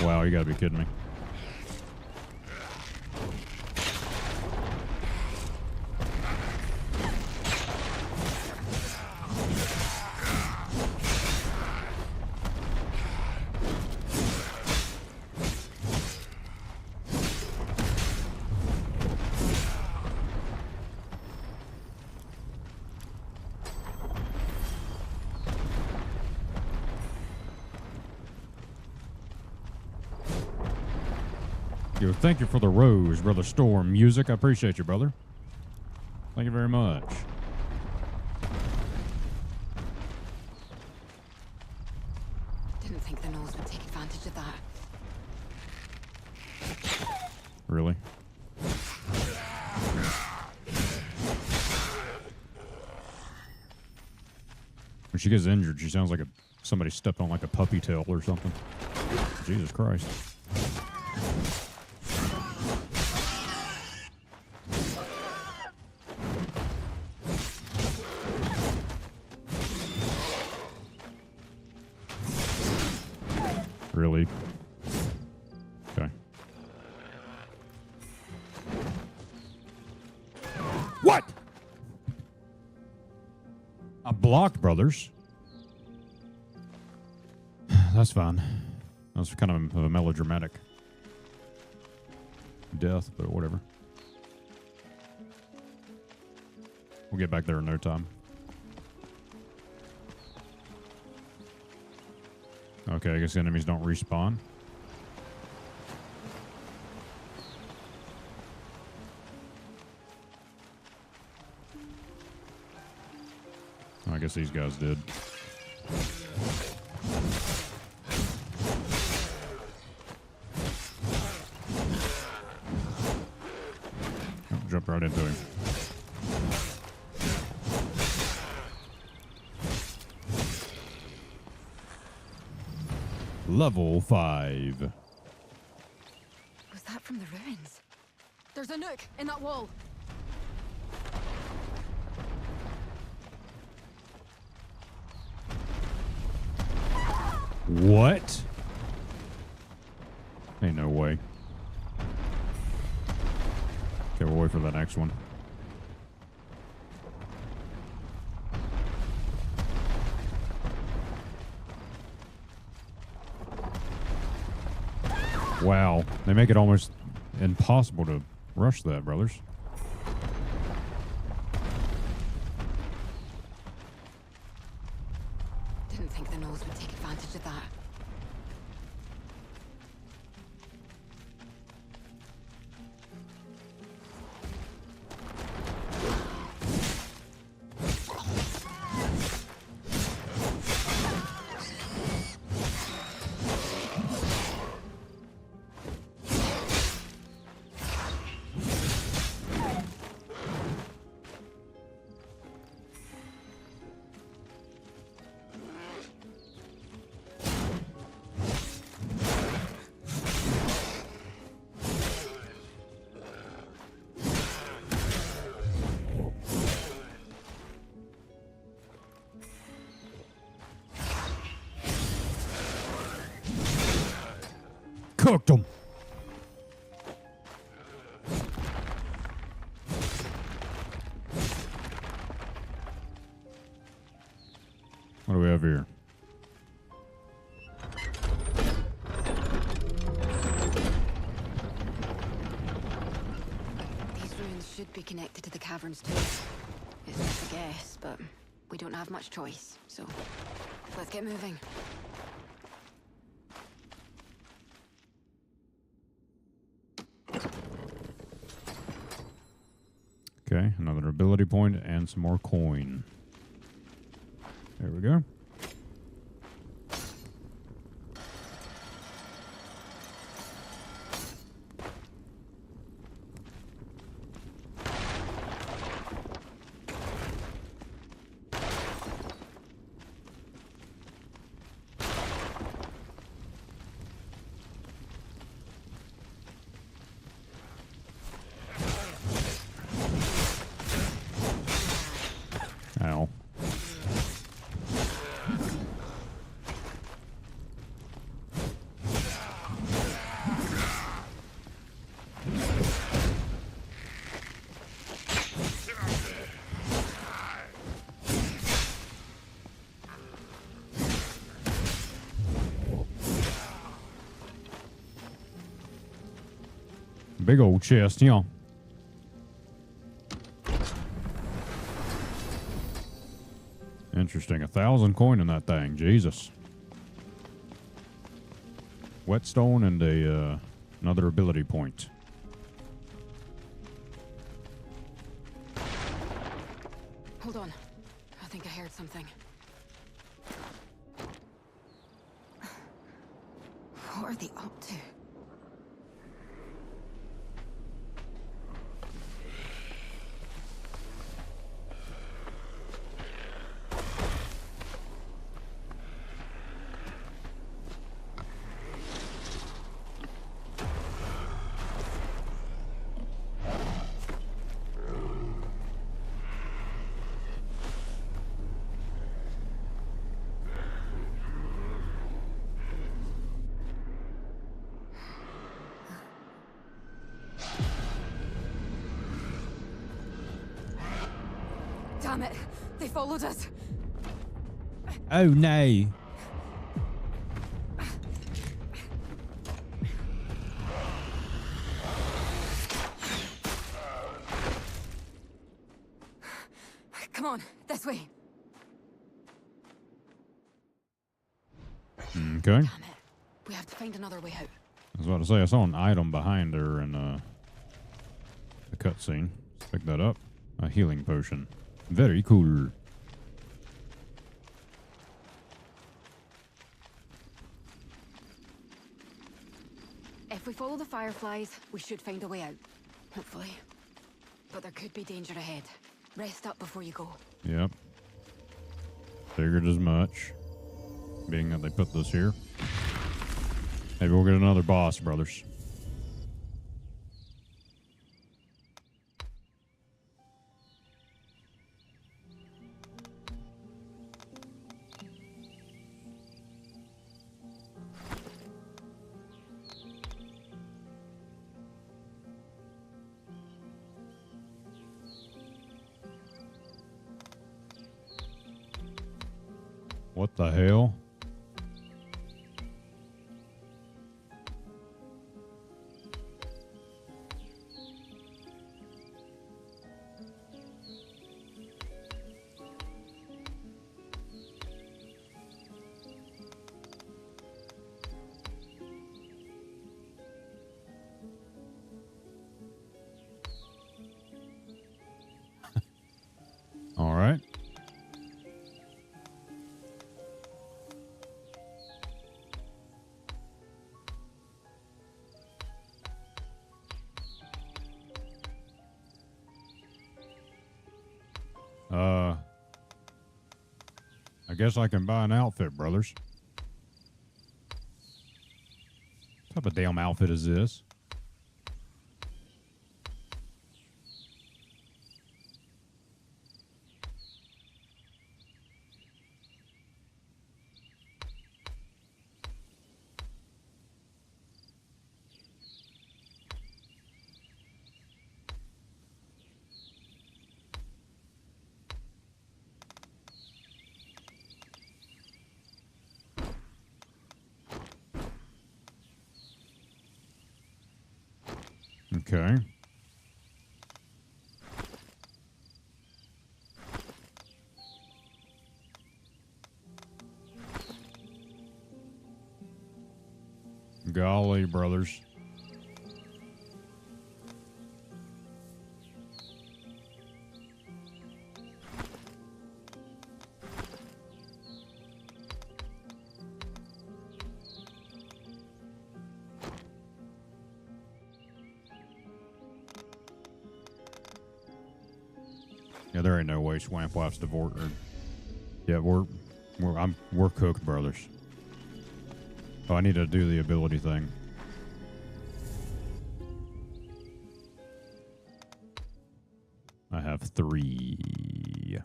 Wow, you gotta be kidding me. Yo, thank you for the rose, Brother Storm Music. I appreciate you, brother. Thank you very much. Didn't think the nose would take advantage of that. Really? When she gets injured, she sounds like somebody stepped on like a puppy tail or something. Jesus Christ. Really? Okay. What? I blocked, brothers. That's fine. That was kind of a melodramatic death, but whatever. We'll get back there in no time. Okay, I guess the enemies don't respawn. I guess these guys did. Oh, jump right into him. Level 5. Was that from the ruins? There's a nook in that wall. What? Ain't no way. Okay, we'll wait for the next one. Wow, they make it almost impossible to rush that, brothers. Didn't think the nose would take advantage of that. Cooked them. What do we have here? These ruins should be connected to the caverns too. It's just a guess, but we don't have much choice, so let's get moving. Okay, another ability point and some more coin. There we go. Ow. big old chest, yeah. Interesting. 1,000 coin in that thing. Jesus. Whetstone and another ability point. Hold on. I think I heard something. What are they up to? Damn it! They followed us! Oh no. Come on, this way. Okay. Damn it. We have to find another way out. I was about to say, I saw an item behind her in the cutscene. Let's pick that up. A healing potion. Very cool. If we follow the fireflies, we should find a way out. Hopefully. But there could be danger ahead. Rest up before you go. Yep. Figured as much. Being that they put this here. Maybe we'll get another boss, brothers. What the hell? All right. I guess I can buy an outfit, brothers. What type of damn outfit is this? Okay. Golly, brothers. Yeah, there ain't no way Swamp Wife's divorced. Yeah, we're cooked, brothers. Oh, I need to do the ability thing. I have 3.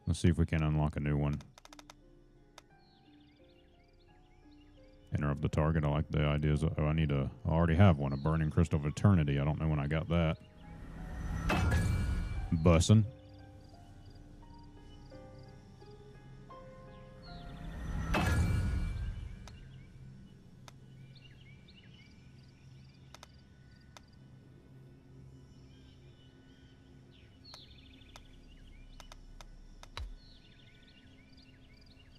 Let's see if we can unlock a new one. Interrupt the target. I like the ideas. Oh, I already have one. A Burning Crystal of Eternity. I don't know when I got that. Bussin'.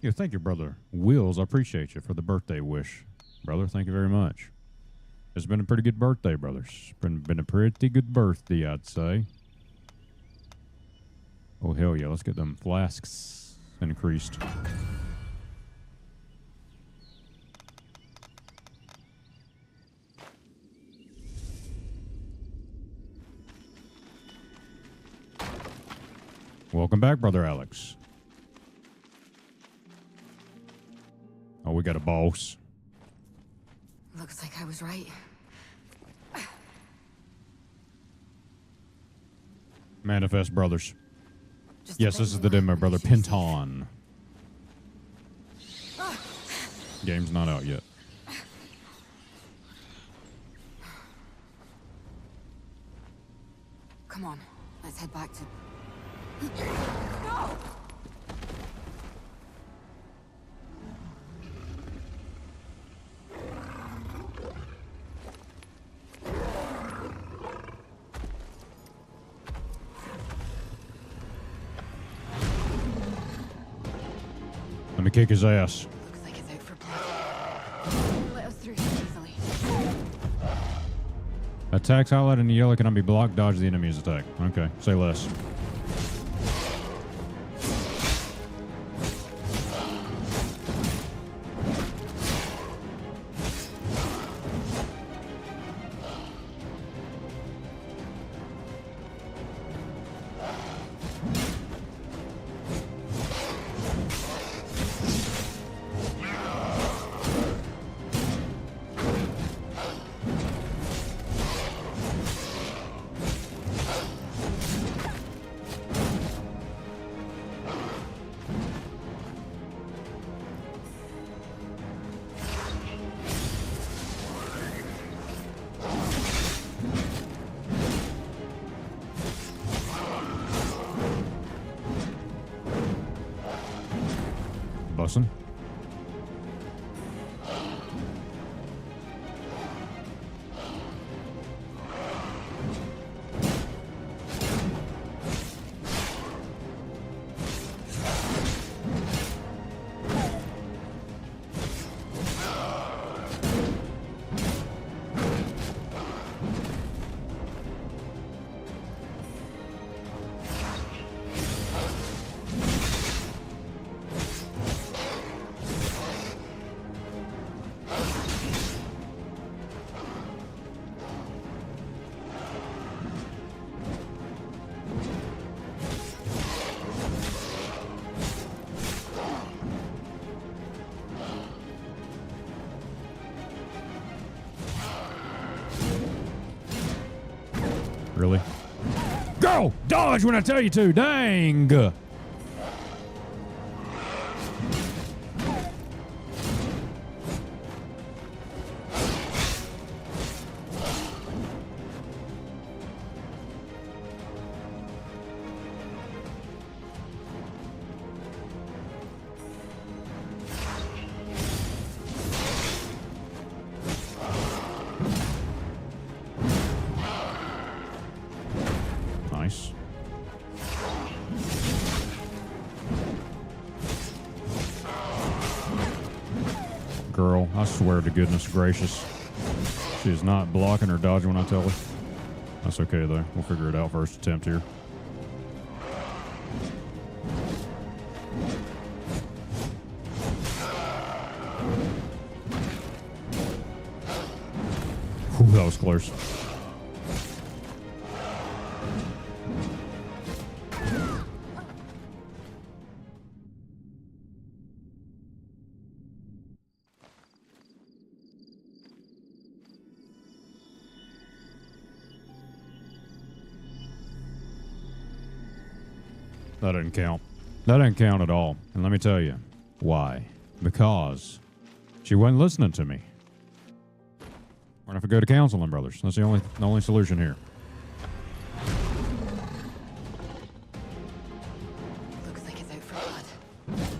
Yeah, thank you, brother. Wills, I appreciate you for the birthday wish. Brother, thank you very much. It's been a pretty good birthday, brothers. Been a pretty good birthday, I'd say. Oh, hell yeah. Let's get them flasks increased. Welcome back, Brother Alex. Oh, we got a boss. Looks like I was right. Manifest Brothers. Yes, this is the demo, brother. Penton. Game's not out yet. Come on, let's head back to... No! Let me kick his ass. Looks like it's out for blood. Let us through easily. Attacks highlighted in yellow cannot be blocked. Dodge the enemy's attack. Okay, say less. Bussin'. Really? Go! Dodge when I tell you to! Dang! Nice. Girl, I swear to goodness gracious. She is not blocking or dodging when I tell her. That's okay, though. We'll figure it out first attempt here. Whew, that was close. That didn't count. That didn't count at all. And let me tell you why. Because she wasn't listening to me. We're gonna have to go to counseling, brothers. That's the only solution here. Looks like it's out for blood.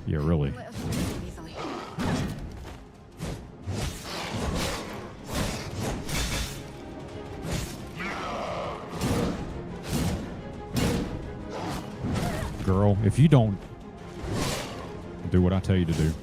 Yeah, really. Let us through easily. Girl, if you don't Do what I tell you to do.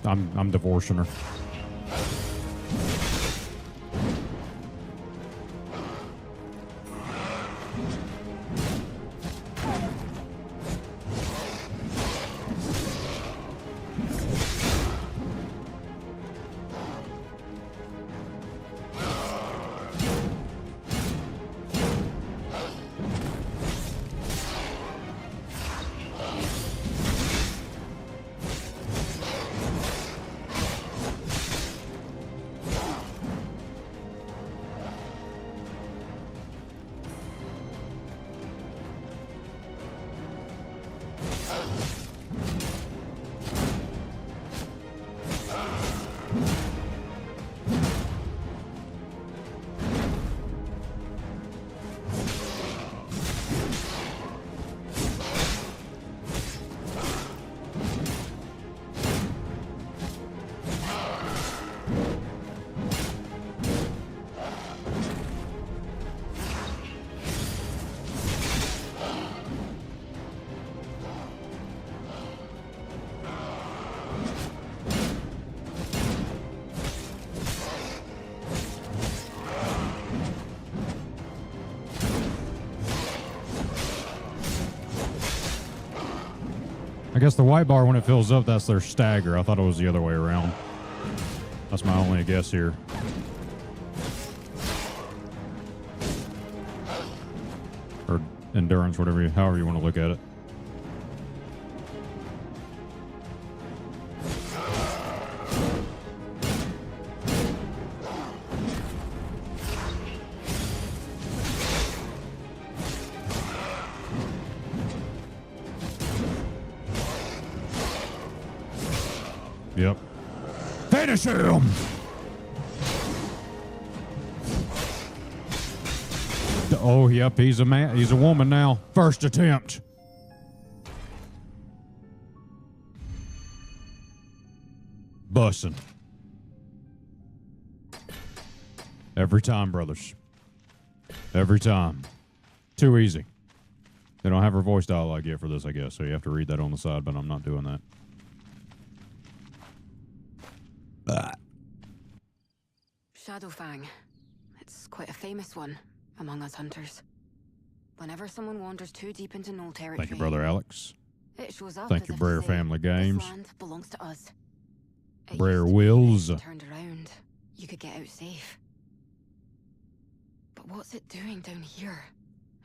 I'm divorcing her. I guess the white bar, when it fills up, that's their stagger. I thought it was the other way around. That's my only guess here. Or endurance, however you want to look at it. Yep. Finish him! Oh, yep, he's a man. He's a woman now. First attempt. Bussin'. Every time, brothers. Every time. Too easy. They don't have her voice dialogue yet for this, I guess, so you have to read that on the side, but I'm not doing that. Shadowfang. It's quite a famous one among us hunters. Whenever someone wanders too deep into null territory, Thank you, Brother Alex. it shows up Thank as you, if Brer to say, Family Games. This land belongs to us. It Brer used to be Wills. that if you turned around, you could get out safe. But what's it doing down here,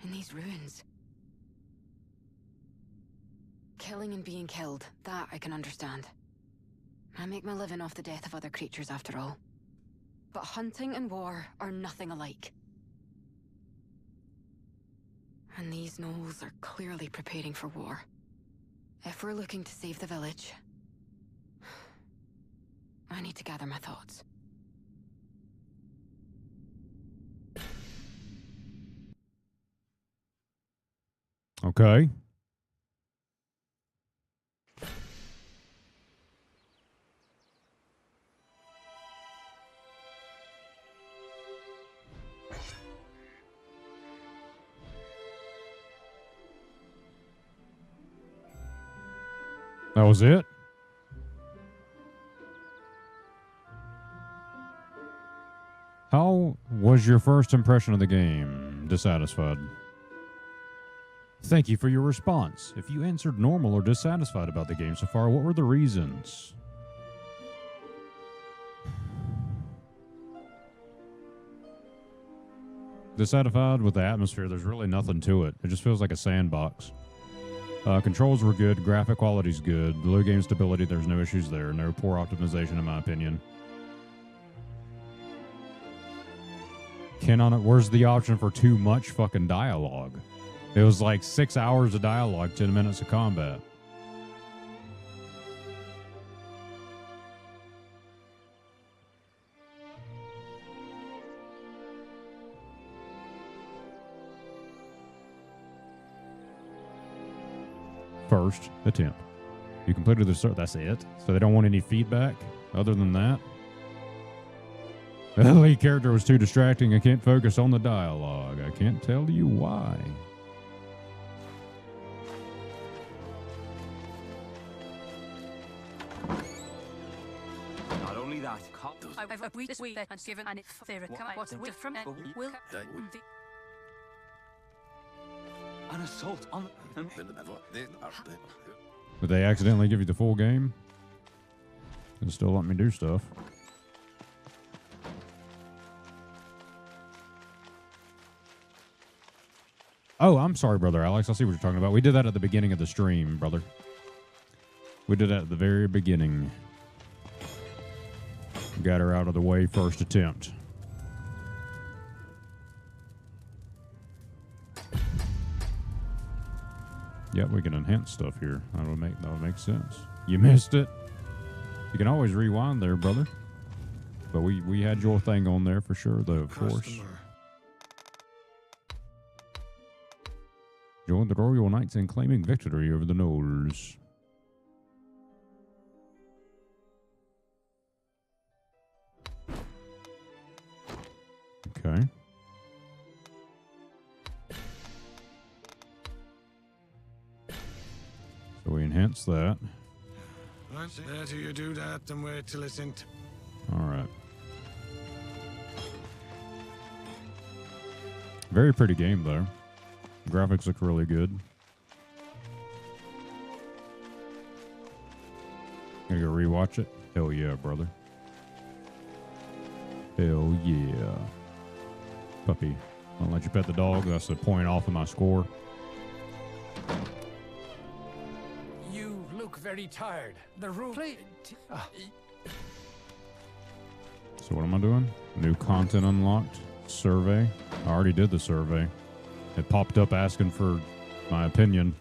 in these ruins? Killing and being killed, that I can understand. I make my living off the death of other creatures after all. But hunting and war are nothing alike. And these gnolls are clearly preparing for war. If we're looking to save the village, I need to gather my thoughts. Okay. That was it? How was your first impression of the game? Dissatisfied. Thank you for your response. If you answered normal or dissatisfied about the game so far, what were the reasons? Dissatisfied with the atmosphere. There's really nothing to it. It just feels like a sandbox. Controls were good. Graphic quality's good. Low game stability, there's no issues there. No poor optimization, in my opinion. Where's the option for too much fucking dialogue? It was like 6 hours of dialogue, 10 minutes of combat. first attempt. You completed the that's it. So they don't want any feedback other than that. The lead character was too distracting. I can't focus on the dialogue. I can't tell you why. Not only that, I've agreed this week and given an if there what's from it will an assault on Did they accidentally give you the full game? And still let me do stuff. Oh, I'm sorry, Brother Alex. I see what you're talking about. We did that at the beginning of the stream, brother. We did that at the very beginning. Got her out of the way first attempt. Yep, we can enhance stuff here. That would make sense. You missed it. You can always rewind there, brother. But we had your thing on there for sure, though, of course. Join the Royal Knights in claiming victory over the Gnolls. Okay. So we enhance that. Better you do that than wait till it's in. All right. Very pretty game, though. Graphics look really good. Gonna go rewatch it? Hell yeah, brother. Hell yeah. Puppy. I'll let you pet the dog. That's a point off of my score. You look very tired. The room. So what am I doing? New content unlocked. Survey. I already did the survey. It popped up asking for my opinion.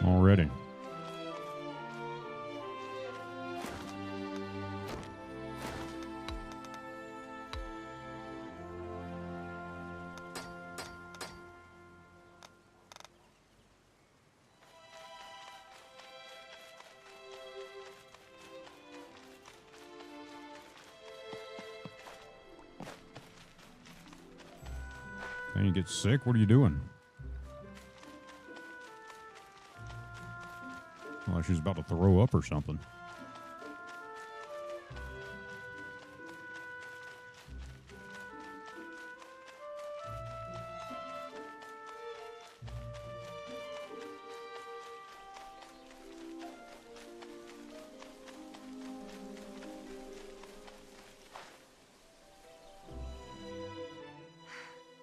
Already. And you get sick? What are you doing? Well, she's about to throw up or something.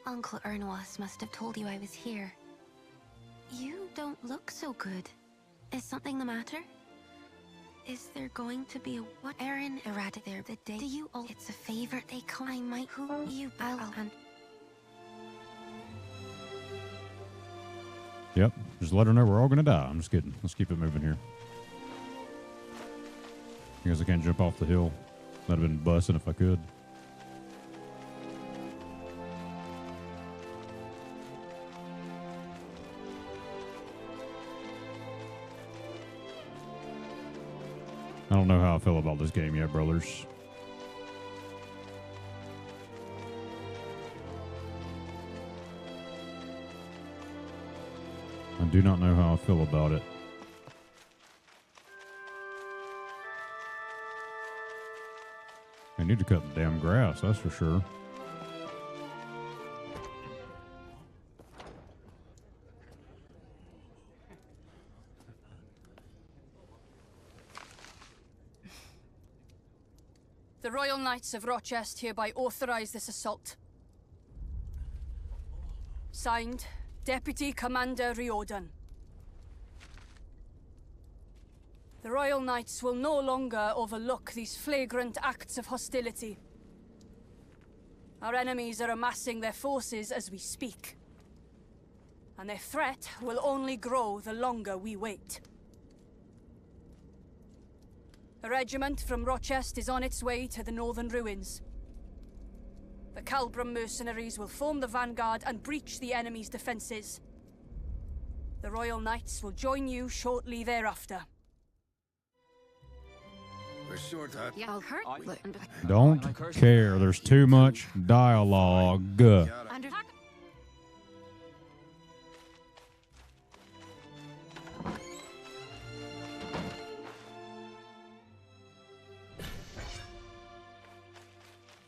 Uncle Ernwas must have told you I was here. You don't look so good. Is something the matter? Is there going to be a what? Erin erratic there the day. Do you all? It's a favor they call. I might who you and. Yep. Just let her know we're all gonna die. I'm just kidding. Let's keep it moving here. Because I can't jump off the hill. That'd have been busting if I could. I don't know how I feel about this game yet, brothers. I do not know how I feel about it. I need to cut the damn grass, that's for sure. The Royal Knights of Rochester hereby authorize this assault. Signed, Deputy Commander Riordan. The Royal Knights will no longer overlook these flagrant acts of hostility. Our enemies are amassing their forces as we speak. And their threat will only grow the longer we wait. A regiment from Rochester is on its way to the northern ruins. The Calbrum mercenaries will form the vanguard and breach the enemy's defenses. The Royal Knights will join you shortly thereafter. We're short, huh? Yeah, I'll hurt. Don't care. There's too much dialogue.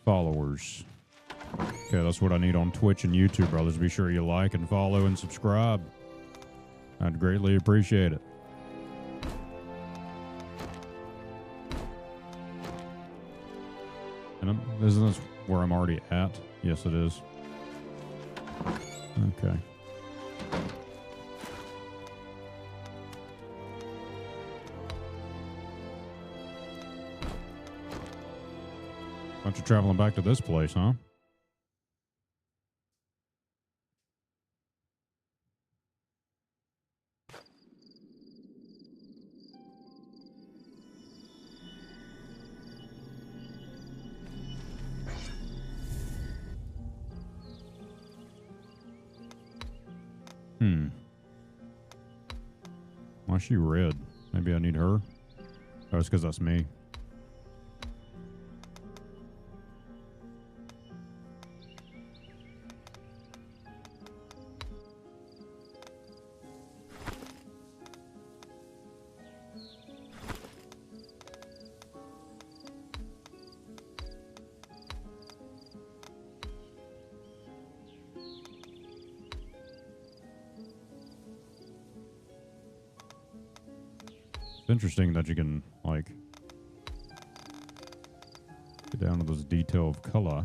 Followers. Okay, that's what I need on Twitch and YouTube, brothers. Be sure you like and follow and subscribe. I'd greatly appreciate it. And isn't this where I'm already at? Yes, it is. Okay. Bunch of traveling back to this place, huh? Why is she red? Maybe I need her. Oh, it's because that's me. It's interesting that you can, like, get down to this detail of color.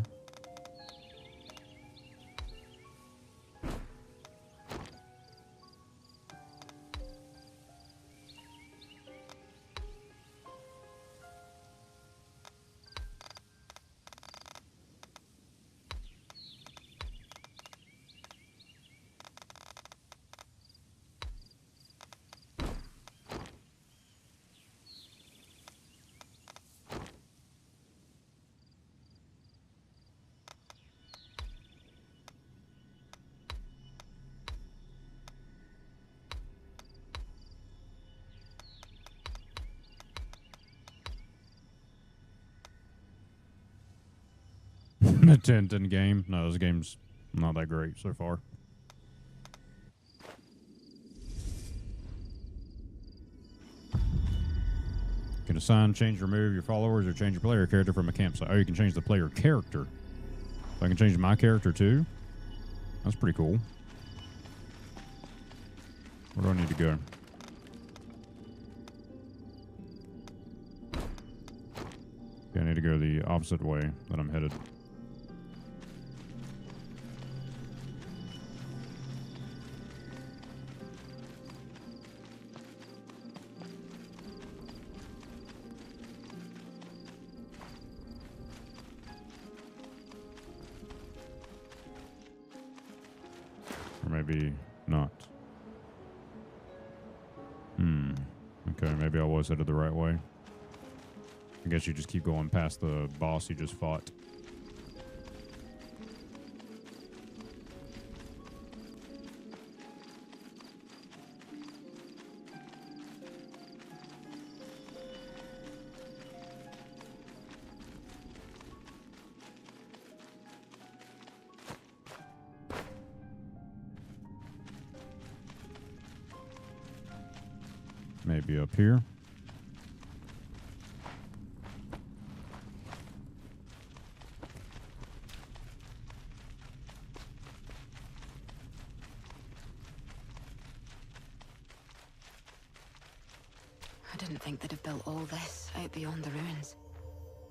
The Tintin game. No, this game's not that great so far. You can assign, change, remove your followers, or change your player character from a campsite. Oh, you can change the player character. So I can change my character too? That's pretty cool. Where do I need to go? Okay, I need to go the opposite way that I'm headed. Or maybe not. Okay, maybe I was headed the right way. I guess you just keep going past the boss you just fought. Maybe up here. I didn't think they'd have built all this out beyond the ruins.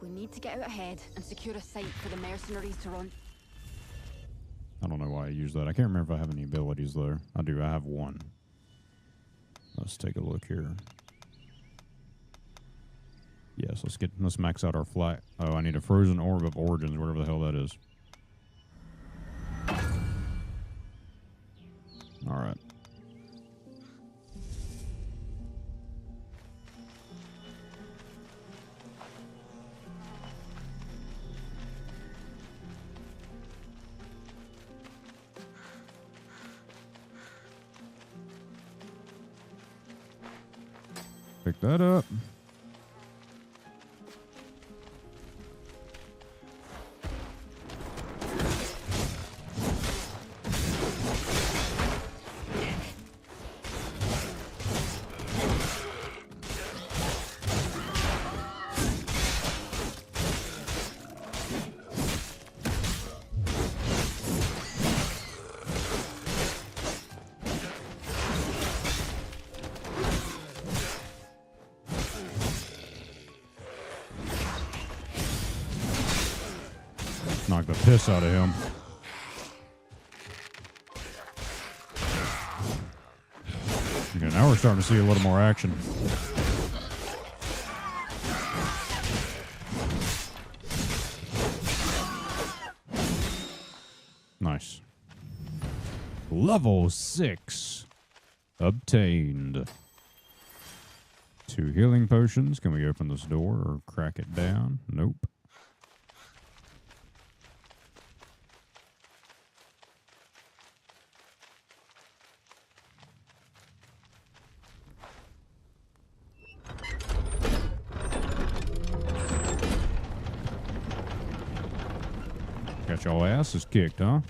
We need to get out ahead and secure a site for the mercenaries to run. I don't know why I use that. I can't remember if I have any abilities though. I do. I have one. Let's take a look here. Yes, let's max out our flight. Oh, I need a frozen orb of origins, whatever the hell that is. All right. that up. Knock the piss out of him. Okay, now we're starting to see a little more action. Nice. Level 6 obtained. 2 healing potions. Can we open this door or crack it down? Nope. Got y'all asses kicked, huh?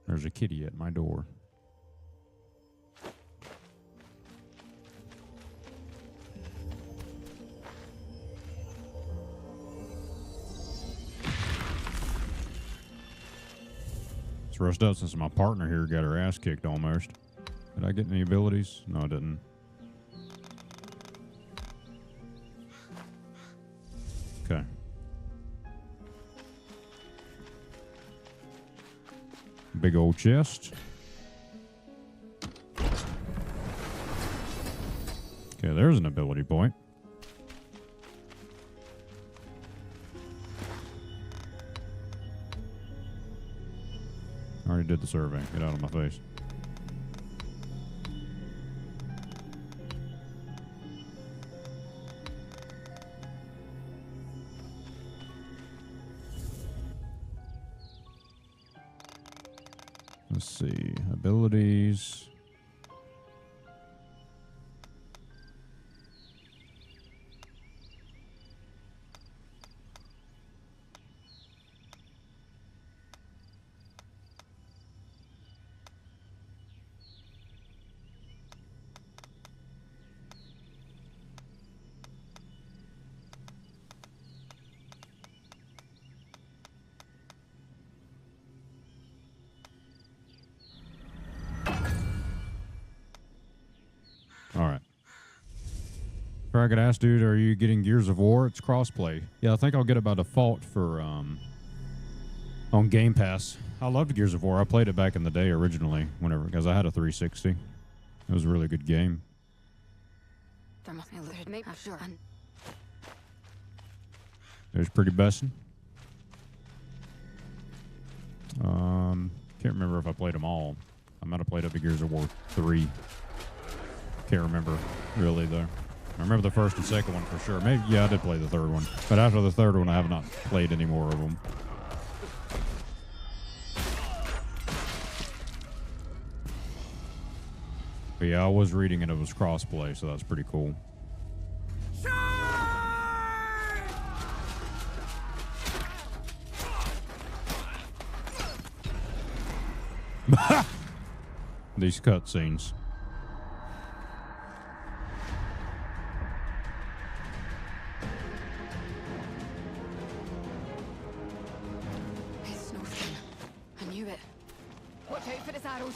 There's a kitty at my door. It's rushed up since my partner here got her ass kicked almost. Did I get any abilities? No, I didn't. Okay. Big old chest. Okay, there's an ability point. I already did the survey. Get out of my face. Let's see. Abilities. Alright. If I could ask, dude, are you getting Gears of War? It's crossplay. Yeah, I think I'll get it by default for on Game Pass. I loved Gears of War. I played it back in the day originally, whenever, because I had a 360. It was a really good game. There's Pretty Besson. Can't remember if I played them all. I might have played up to Gears of War 3. Can't remember really though. I remember the first and second one for sure. Maybe yeah, I did play the third one, but after the third one, I have not played any more of them. But yeah, I was reading and it was crossplay, so that's pretty cool. These cutscenes. I knew it. Watch out for his arrows.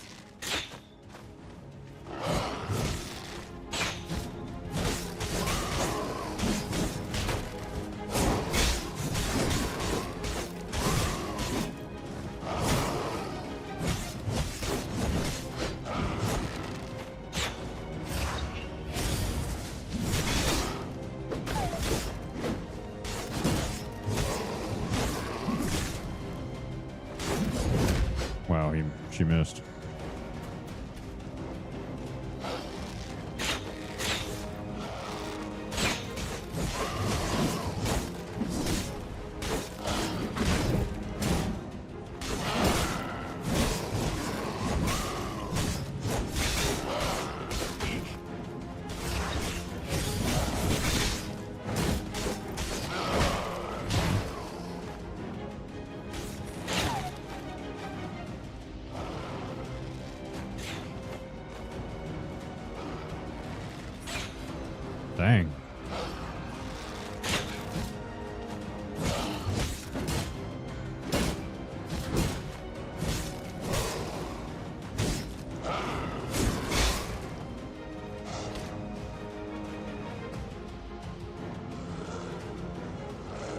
she missed. Dang.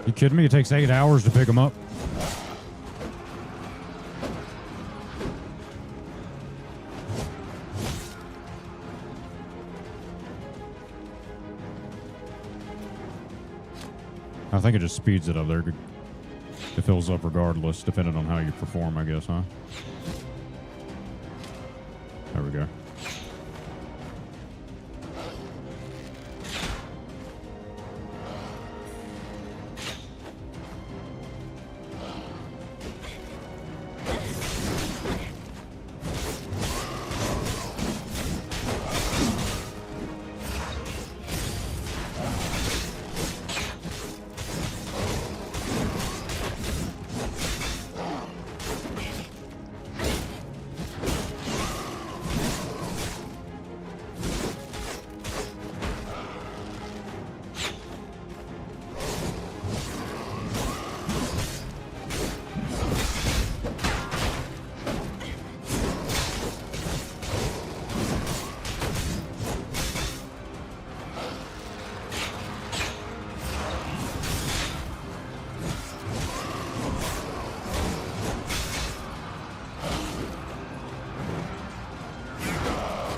You kidding me? It takes 8 hours to pick them up. I think it just speeds it up there. It fills up regardless, depending on how you perform, I guess, huh? There we go.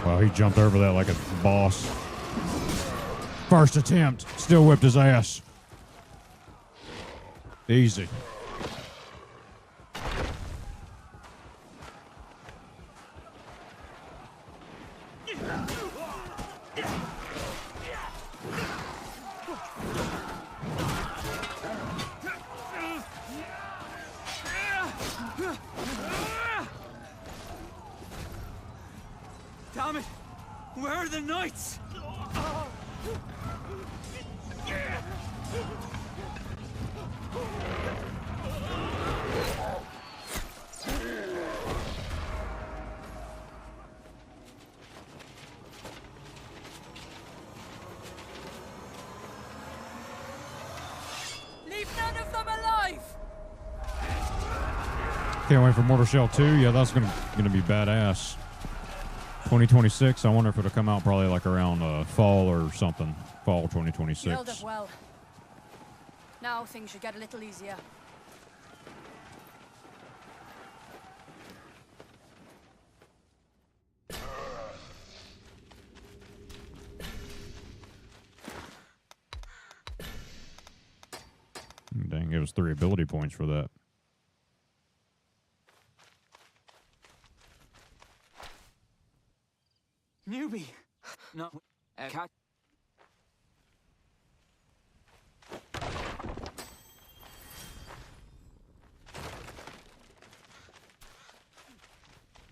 Wow, he jumped over that like a boss. First attempt, still whipped his ass. Easy. Damn it! Where are the knights? Leave none of them alive! Can't wait for Mortal Shell 2. Yeah, that's gonna be badass. 2026. I wonder if it'll come out probably like around fall or something. Fall 2026. You held up well. Now things should get a little easier. Dang, it was 3 ability points for that. Newbie. No. Cat.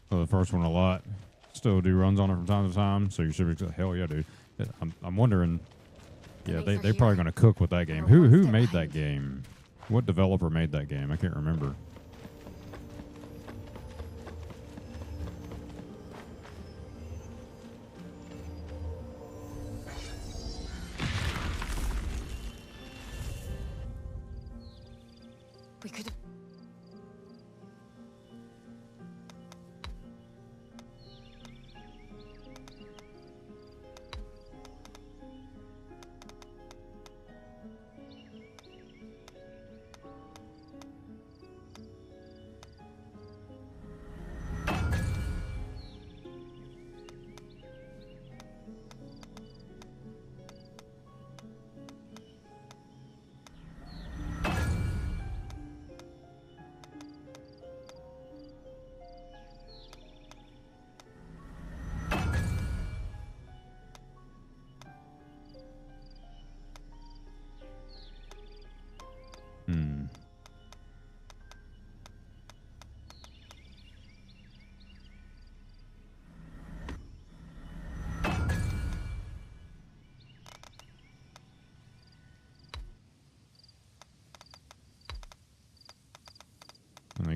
Well, the first one a lot. Still do runs on it from time to time, so you should be hell yeah, dude. I'm wondering. Yeah, they're probably gonna cook with that game. Who made that game? What developer made that game? I can't remember. We could have...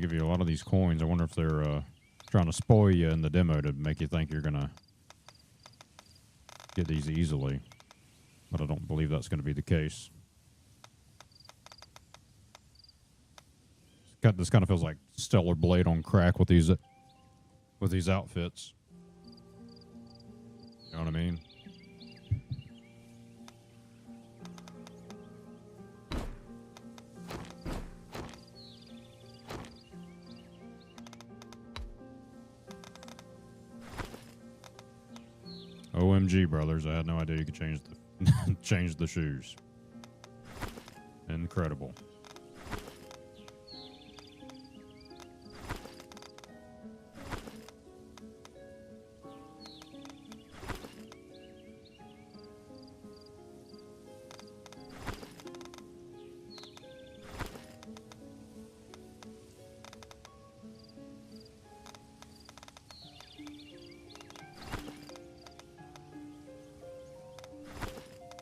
give you a lot of these coins. I wonder if they're trying to spoil you in the demo to make you think you're going to get these easily. But I don't believe that's going to be the case. This kind of feels like Stellar Blade on crack with these outfits. You know what I mean? OMG, brothers! I had no idea you could change the change the shoes. Incredible.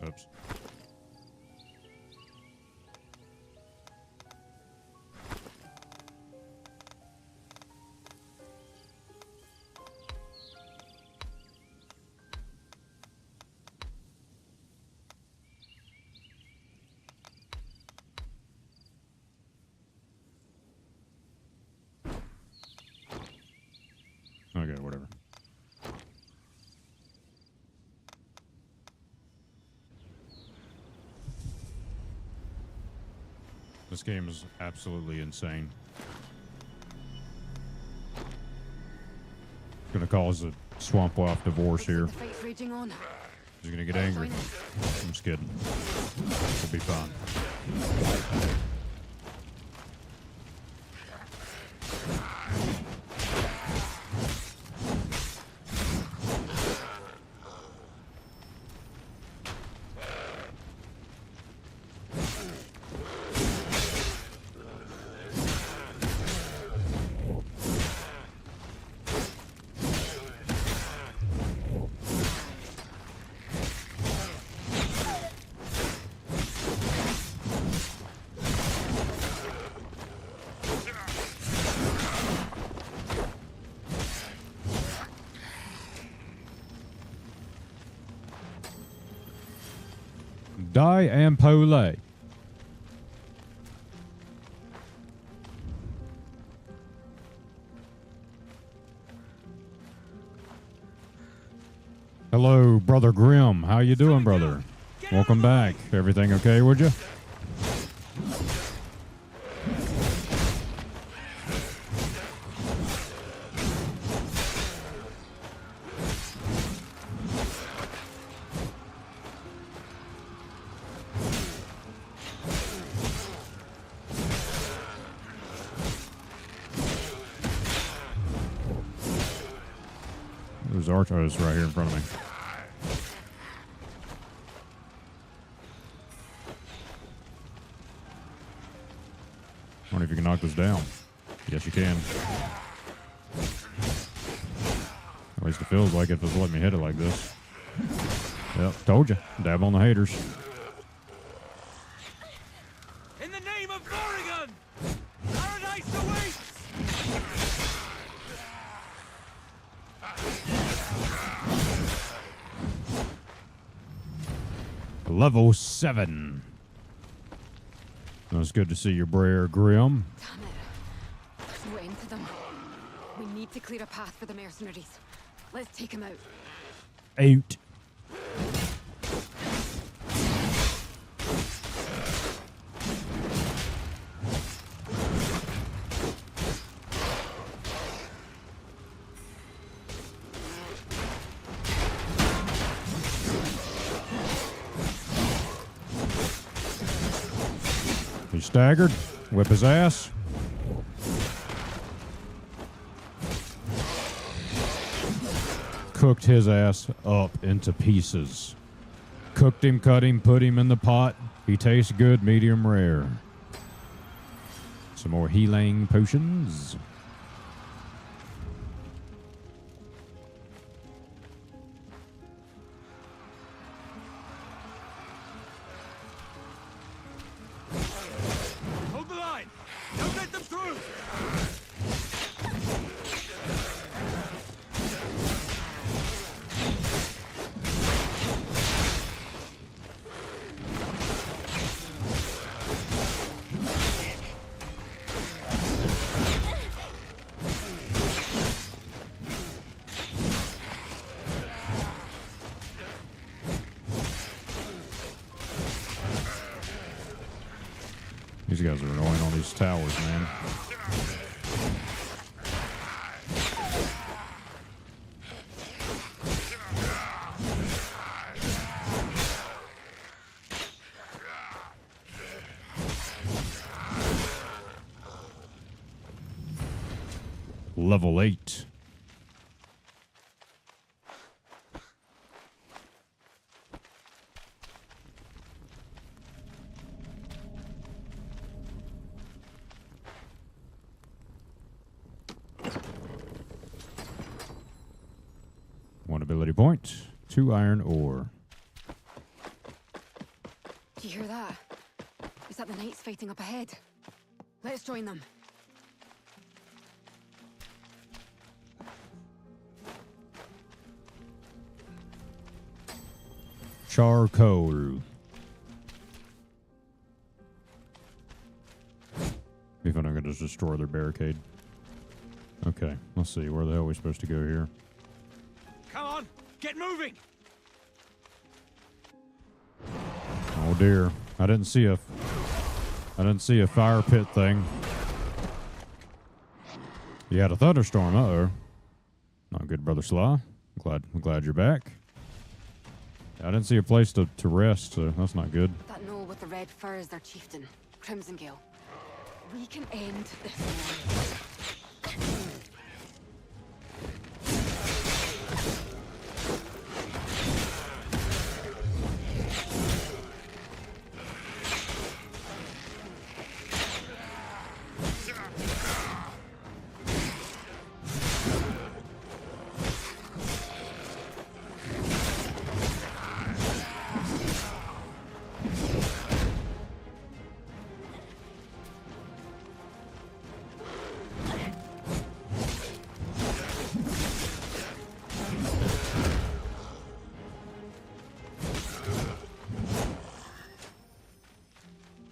Oops. Okay, whatever. This game is absolutely insane. It's gonna cause a Swamp Wife divorce here. She's gonna get angry. I'm just kidding. It'll be fine. Die and Pole. Hello, Brother Grimm. How you doing, brother? Welcome back. Everything okay, would you? There's Archos right here in front of me. I wonder if you can knock this down. Yes, you can. At least it feels like it if it's letting me hit it like this. Yep, told you. Dab on the haters. In the name of Oregon, paradise awaits! Level 7. It was good to see you, Brer Grimm. Damn it. There's no end to them. We need to clear a path for the mercenaries. Let's take them out. 8. He's staggered. Whip his ass. Cooked his ass up into pieces. Cooked him, cut him, put him in the pot. He tastes good, medium rare. Some more healing potions. Hold the line! Don't let them through! guys are annoying on these towers, man. Level 8. One ability point, 2 iron ore. Do you hear that? Is that the knights fighting up ahead? Let's join them. Charcoal. If I'm going to destroy their barricade. Okay, let's see. Where the hell are we supposed to go here? Come on, get moving! Oh dear. I didn't see a fire pit thing. You had a thunderstorm, uh-oh. Not good, Brother Sly. I'm glad you're back. I didn't see a place to rest, so that's not good. That knoll with the red fur is their chieftain, Crimson Gale. We can end this war.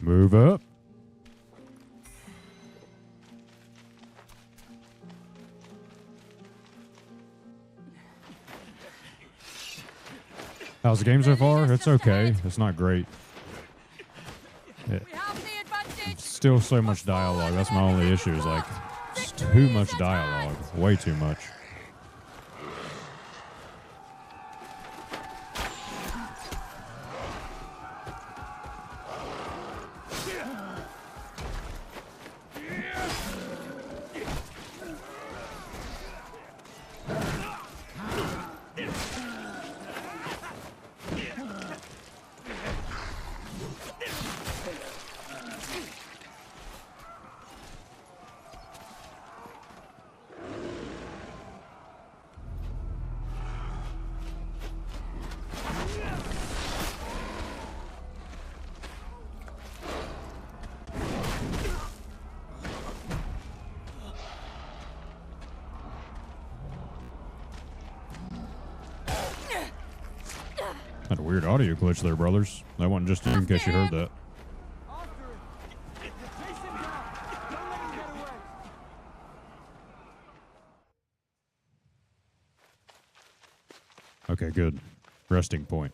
Move up. How's the game so far? It's okay. It's not great. Still so much dialogue. That's my only issue. Is like it's too much dialogue. Way too much. Had a weird audio glitch there, brothers. That wasn't just in case you heard that. Okay, good. Resting point.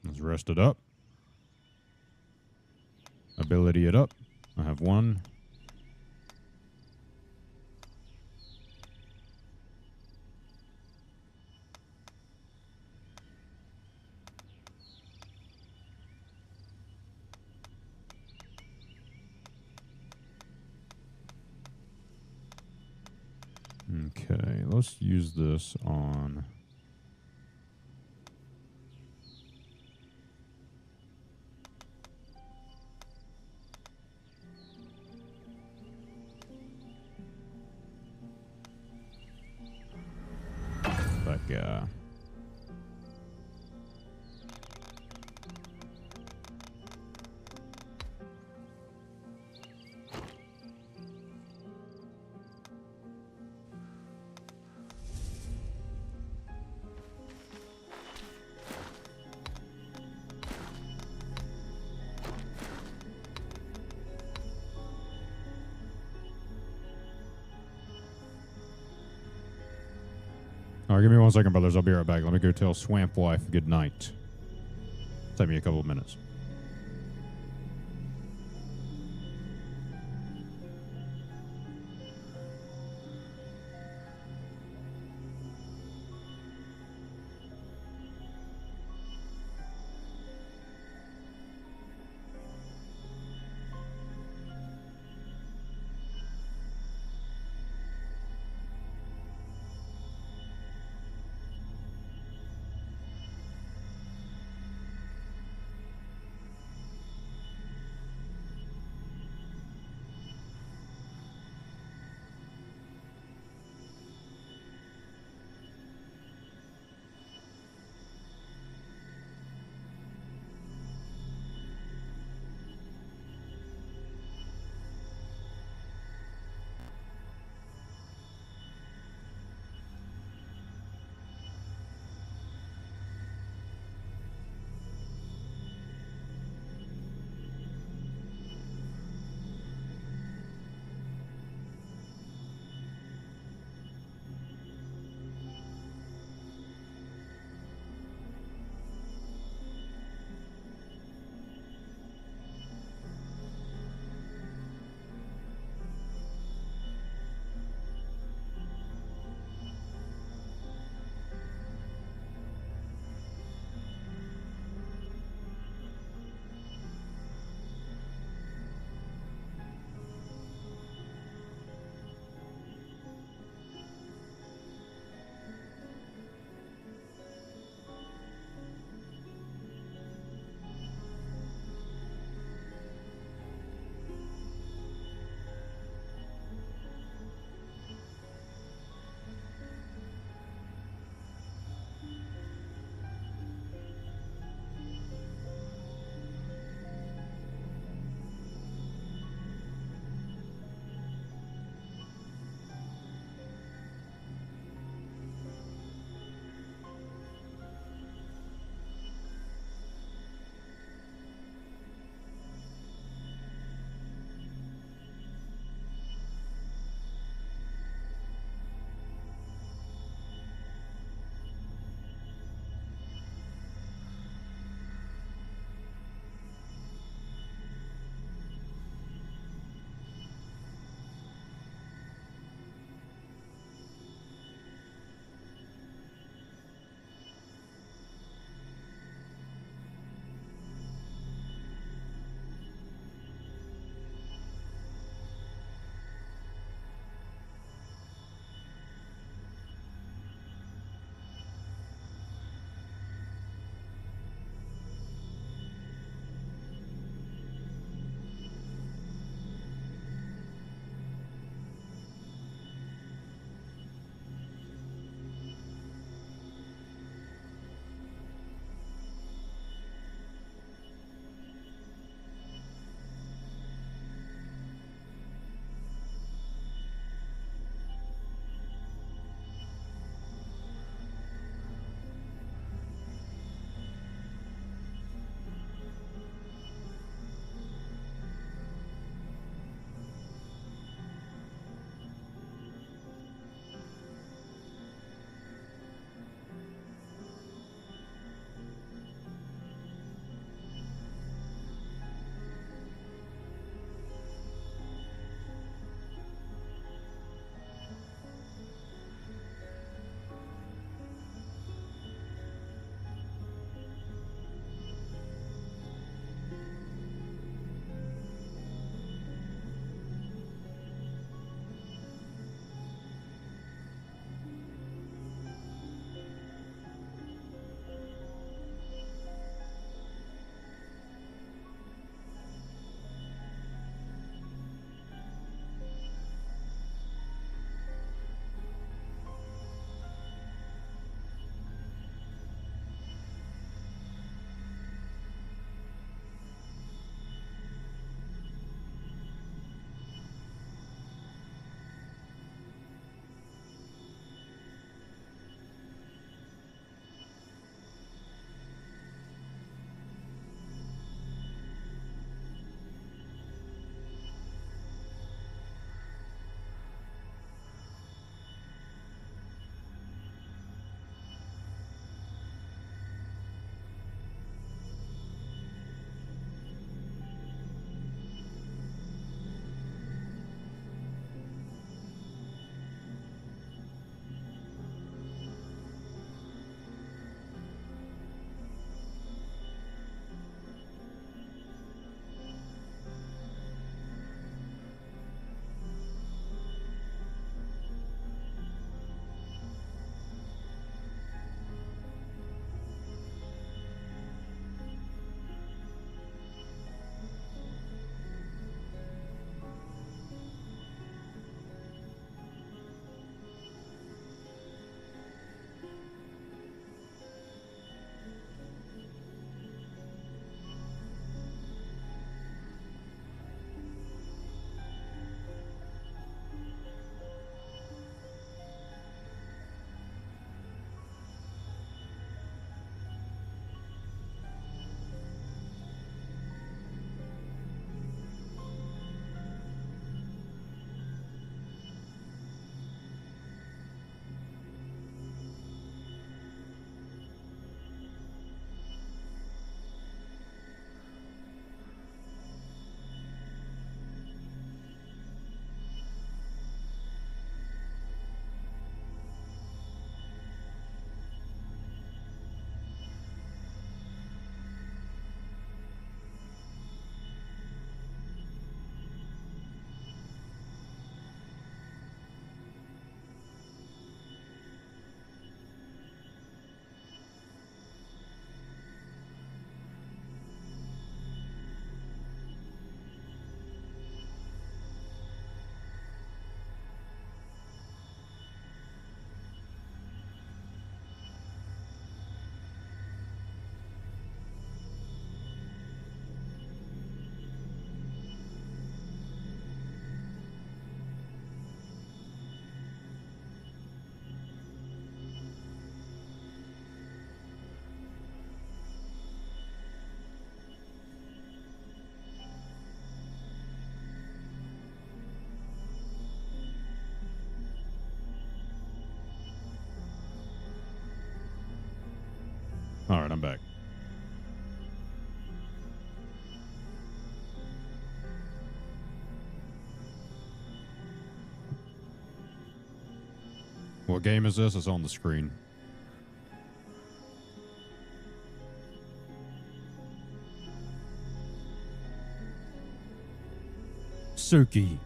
Let's rest it up. Ability it up. I have 1. Okay, let's use this on... that guy. All right, give me 1 second, brothers. I'll be right back. Let me go tell Swamp Wife good night. Take me a couple of minutes. All right, I'm back. What game is this? It's on the screen. Suki.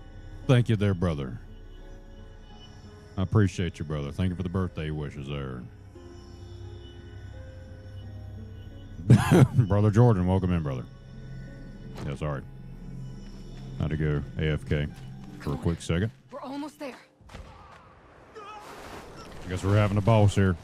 Thank you there, brother. I appreciate you, brother. Thank you for the birthday wishes there. Brother Jordan, welcome in, brother. Yeah, sorry. Had to go AFK for a quick second. We're almost there. I guess we're having a boss here.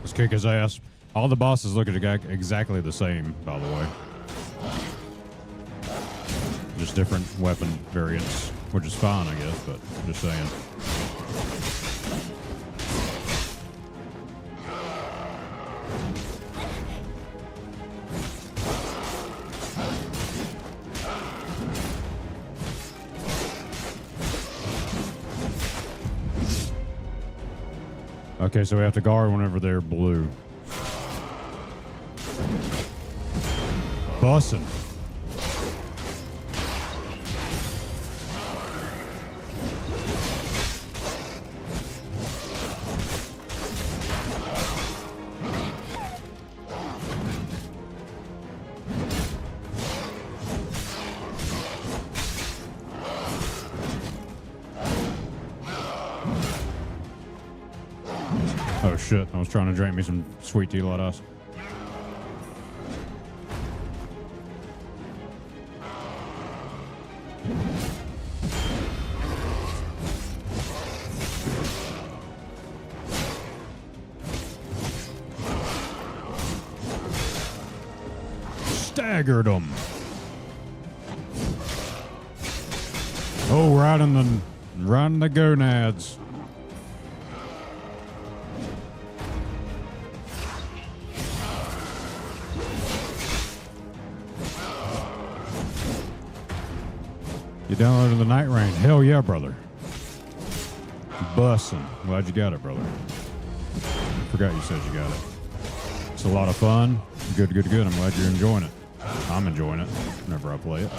Let's kick his ass. All the bosses look exactly the same, by the way. Just different weapon variants, which is fine, I guess, but just saying. Okay, so we have to guard whenever they're blue. Bussin'. Oh shit, I was trying to drink me some sweet tea lettuce. Staggered them. Oh, right in the gonads. You downloaded the nightreign. Hell yeah, brother. Bussin'. Glad you got it, brother. Forgot you said you got it. It's a lot of fun. Good. I'm glad you're enjoying it. I'm enjoying it whenever I play it.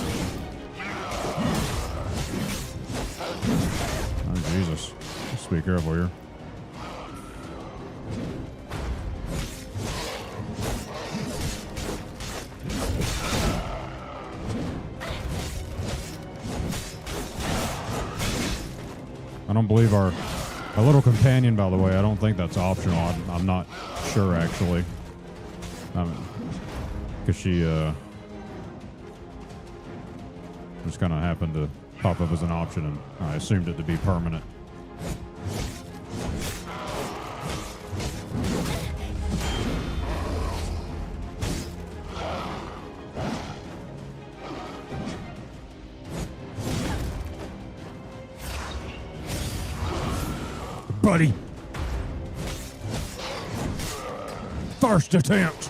Oh, Jesus. Just be careful here. I don't believe our little companion, by the way, I don't think that's optional. I'm not sure, actually. Because she just kind of happened to pop up as an option, and I assumed it to be permanent. Buddy. First attempt.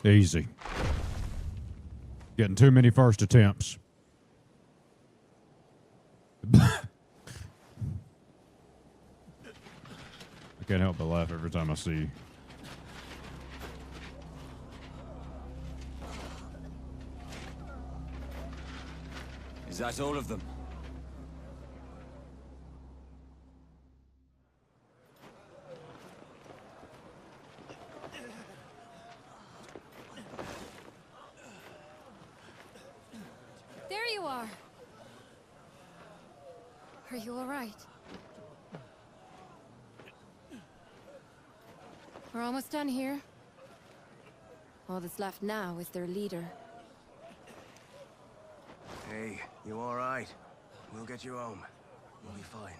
Easy. Getting too many first attempts. I can't help but laugh every time I see. Is that all of them? There you are. Are you all right? We're almost done here. All that's left now is their leader. Hey, you all right? We'll get you home. You'll be fine.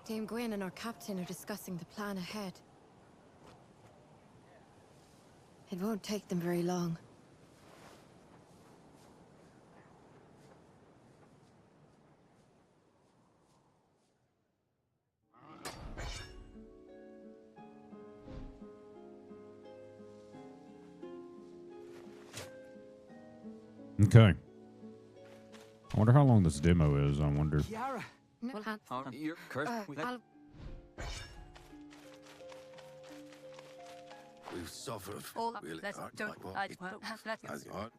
Dame Gwyn and our captain are discussing the plan ahead. It won't take them very long. Okay. I wonder how long this demo is. I wonder. Kiara. You're cursed. We've suffered. Really let's hard, don't. like what? Let's. Hard.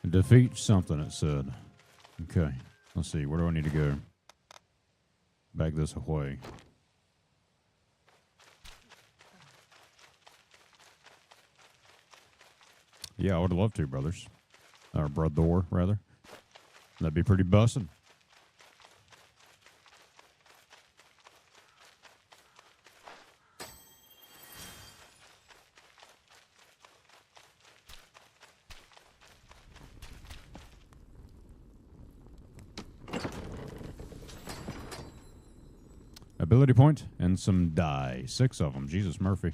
Defeat something, it said. Okay. Let's see. Where do I need to go? Back this way. Yeah, I would love to, brothers. Or brother, rather. That'd be pretty bussin'. Ability point and some die. 6 of them. Jesus Murphy.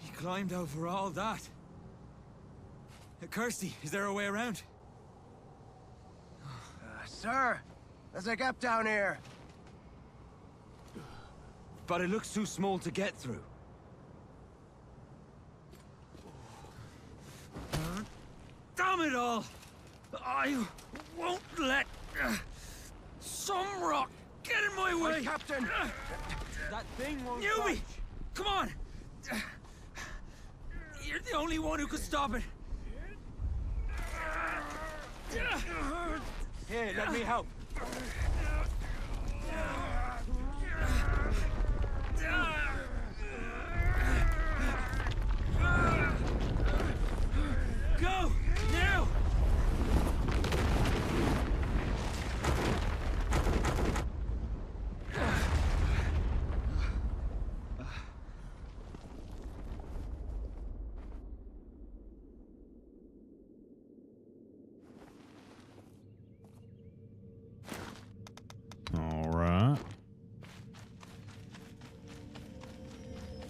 You climbed over all that. Kirsty, is there a way around? Sir, there's a gap down here. But it looks too small to get through. Damn it all! I won't let some rock get in my way! Hey, Captain! That thing won't Newbie! Budge. Come on! You're the only one who could stop it! Here, let me help. Go! Now!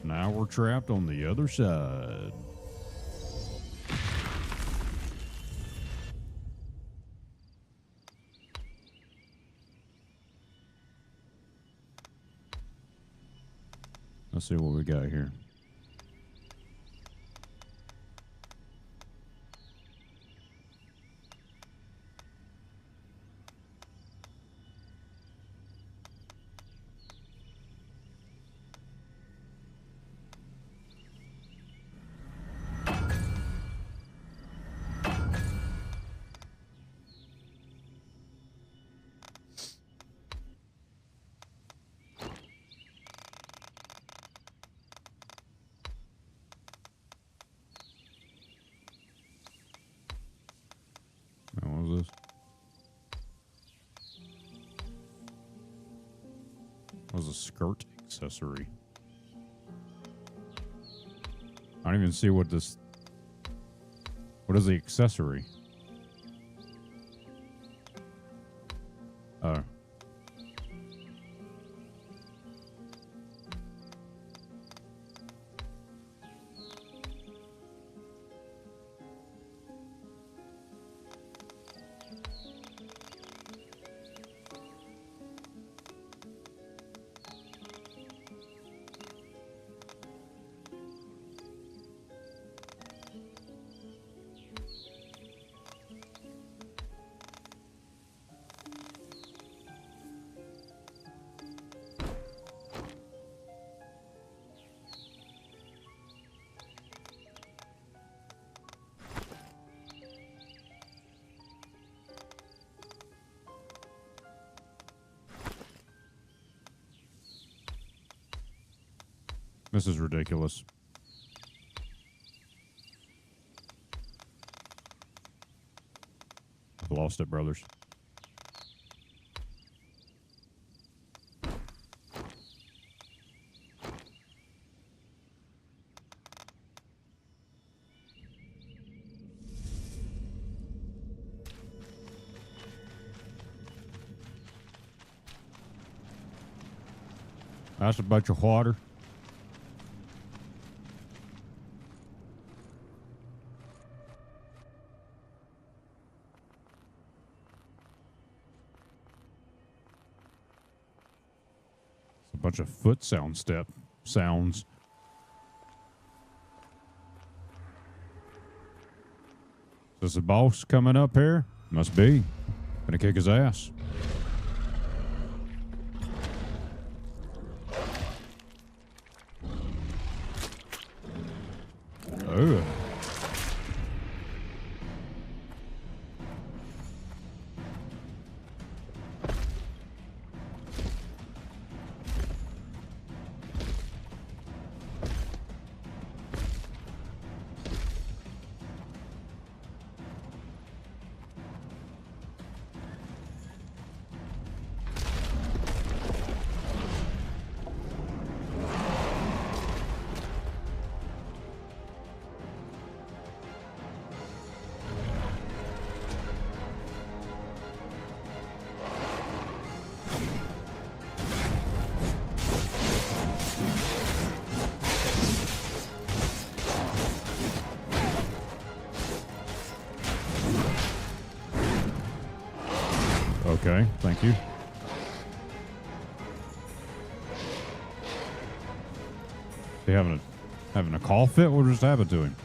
Now we're trapped on the other side. Let's see what we got here. What was this? What was a skirt accessory? I don't even see what this... What is the accessory? Oh. This is ridiculous. I've lost it, brothers. That's a bunch of water. A bunch of foot sounds. Is the boss coming up here? Must be. Gonna kick his ass. Oh. Okay, thank you. He having a call fit? What just happened to him?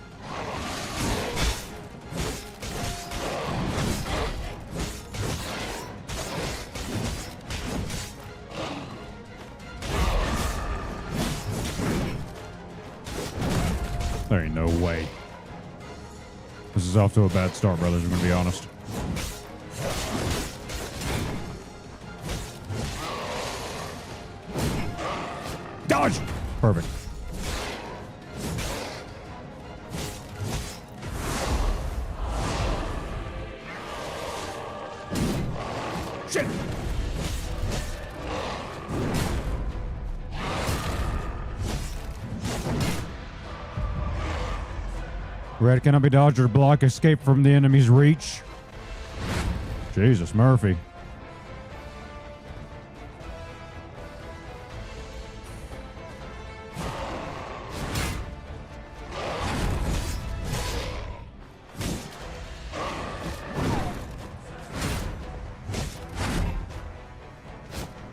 There ain't no way. This is off to a bad start, brothers, I'm gonna be honest. Dodge! Perfect. Shit! Red cannot be dodged or block. Escape from the enemy's reach. Jesus, Murphy.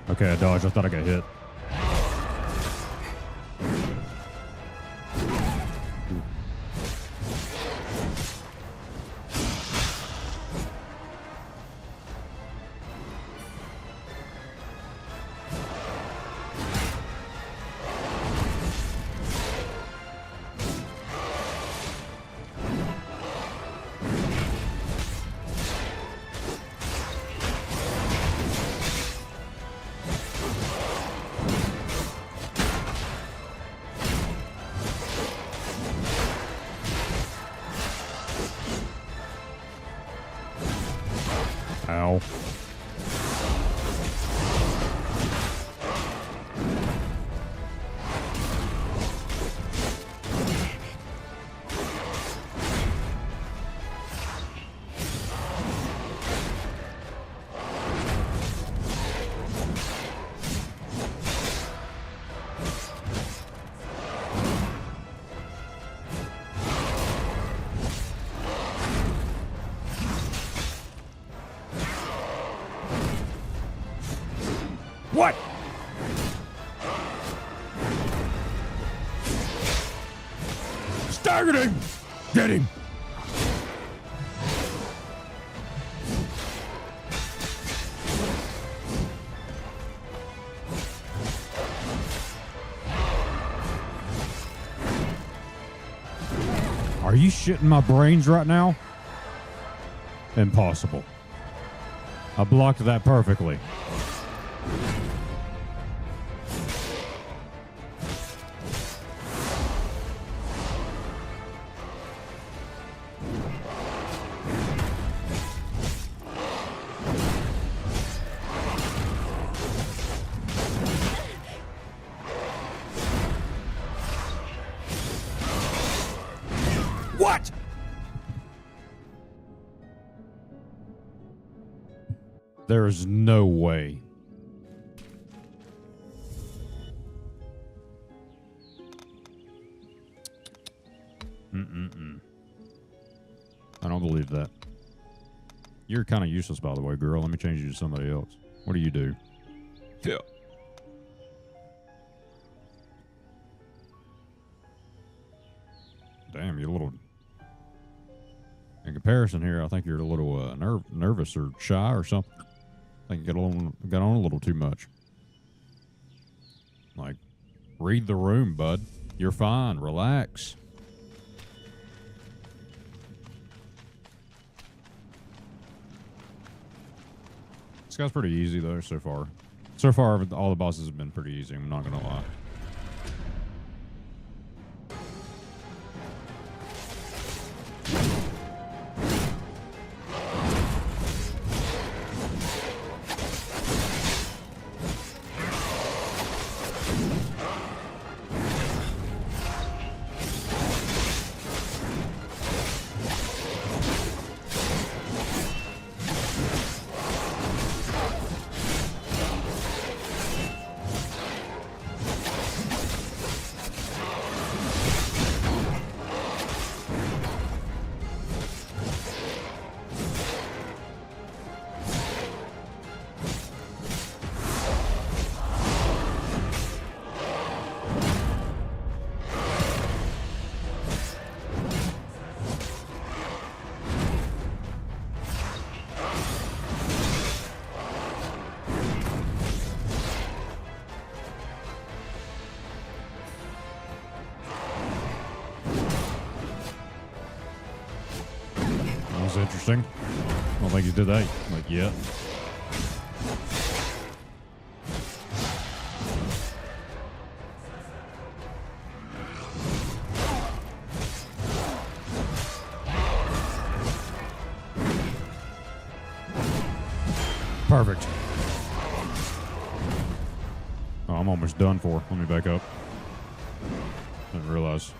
Okay, I dodged. I thought I got hit. Ow. What? Staggered him! Get him! Are you shitting my brains right now? Impossible. I blocked that perfectly. What? There is no way. I don't believe that. You're kind of useless, by the way, girl. Let me change you to somebody else. What do you do? Yeah. Damn, you're a little... In comparison here, I think you're a little nervous or shy or something. I think you got on a little too much. Like, read the room, bud. You're fine. Relax. This guy's pretty easy, though, so far. So far, all the bosses have been pretty easy. I'm not going to lie. Interesting. I don't think he did that like yet. Perfect. Oh, I'm almost done for. Let me back up. Didn't realize.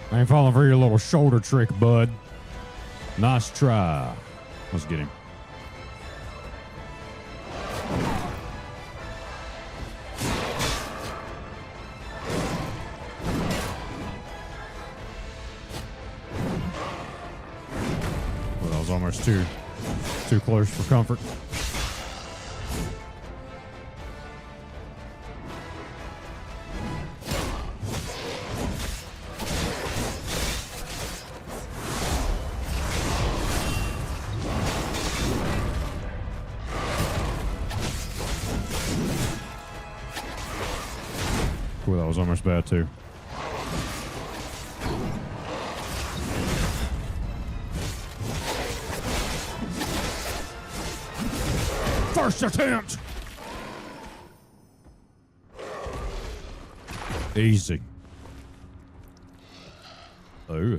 I ain't falling for your little shoulder trick, bud. Nice try. Let's get him. Well, that was almost too close for comfort. Ooh, that was almost bad too. First attempt! Easy. Oh.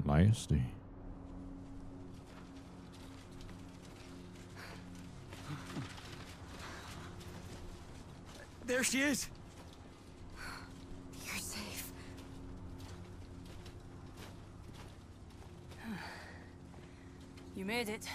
Nasty. There she is. You're safe. You made it.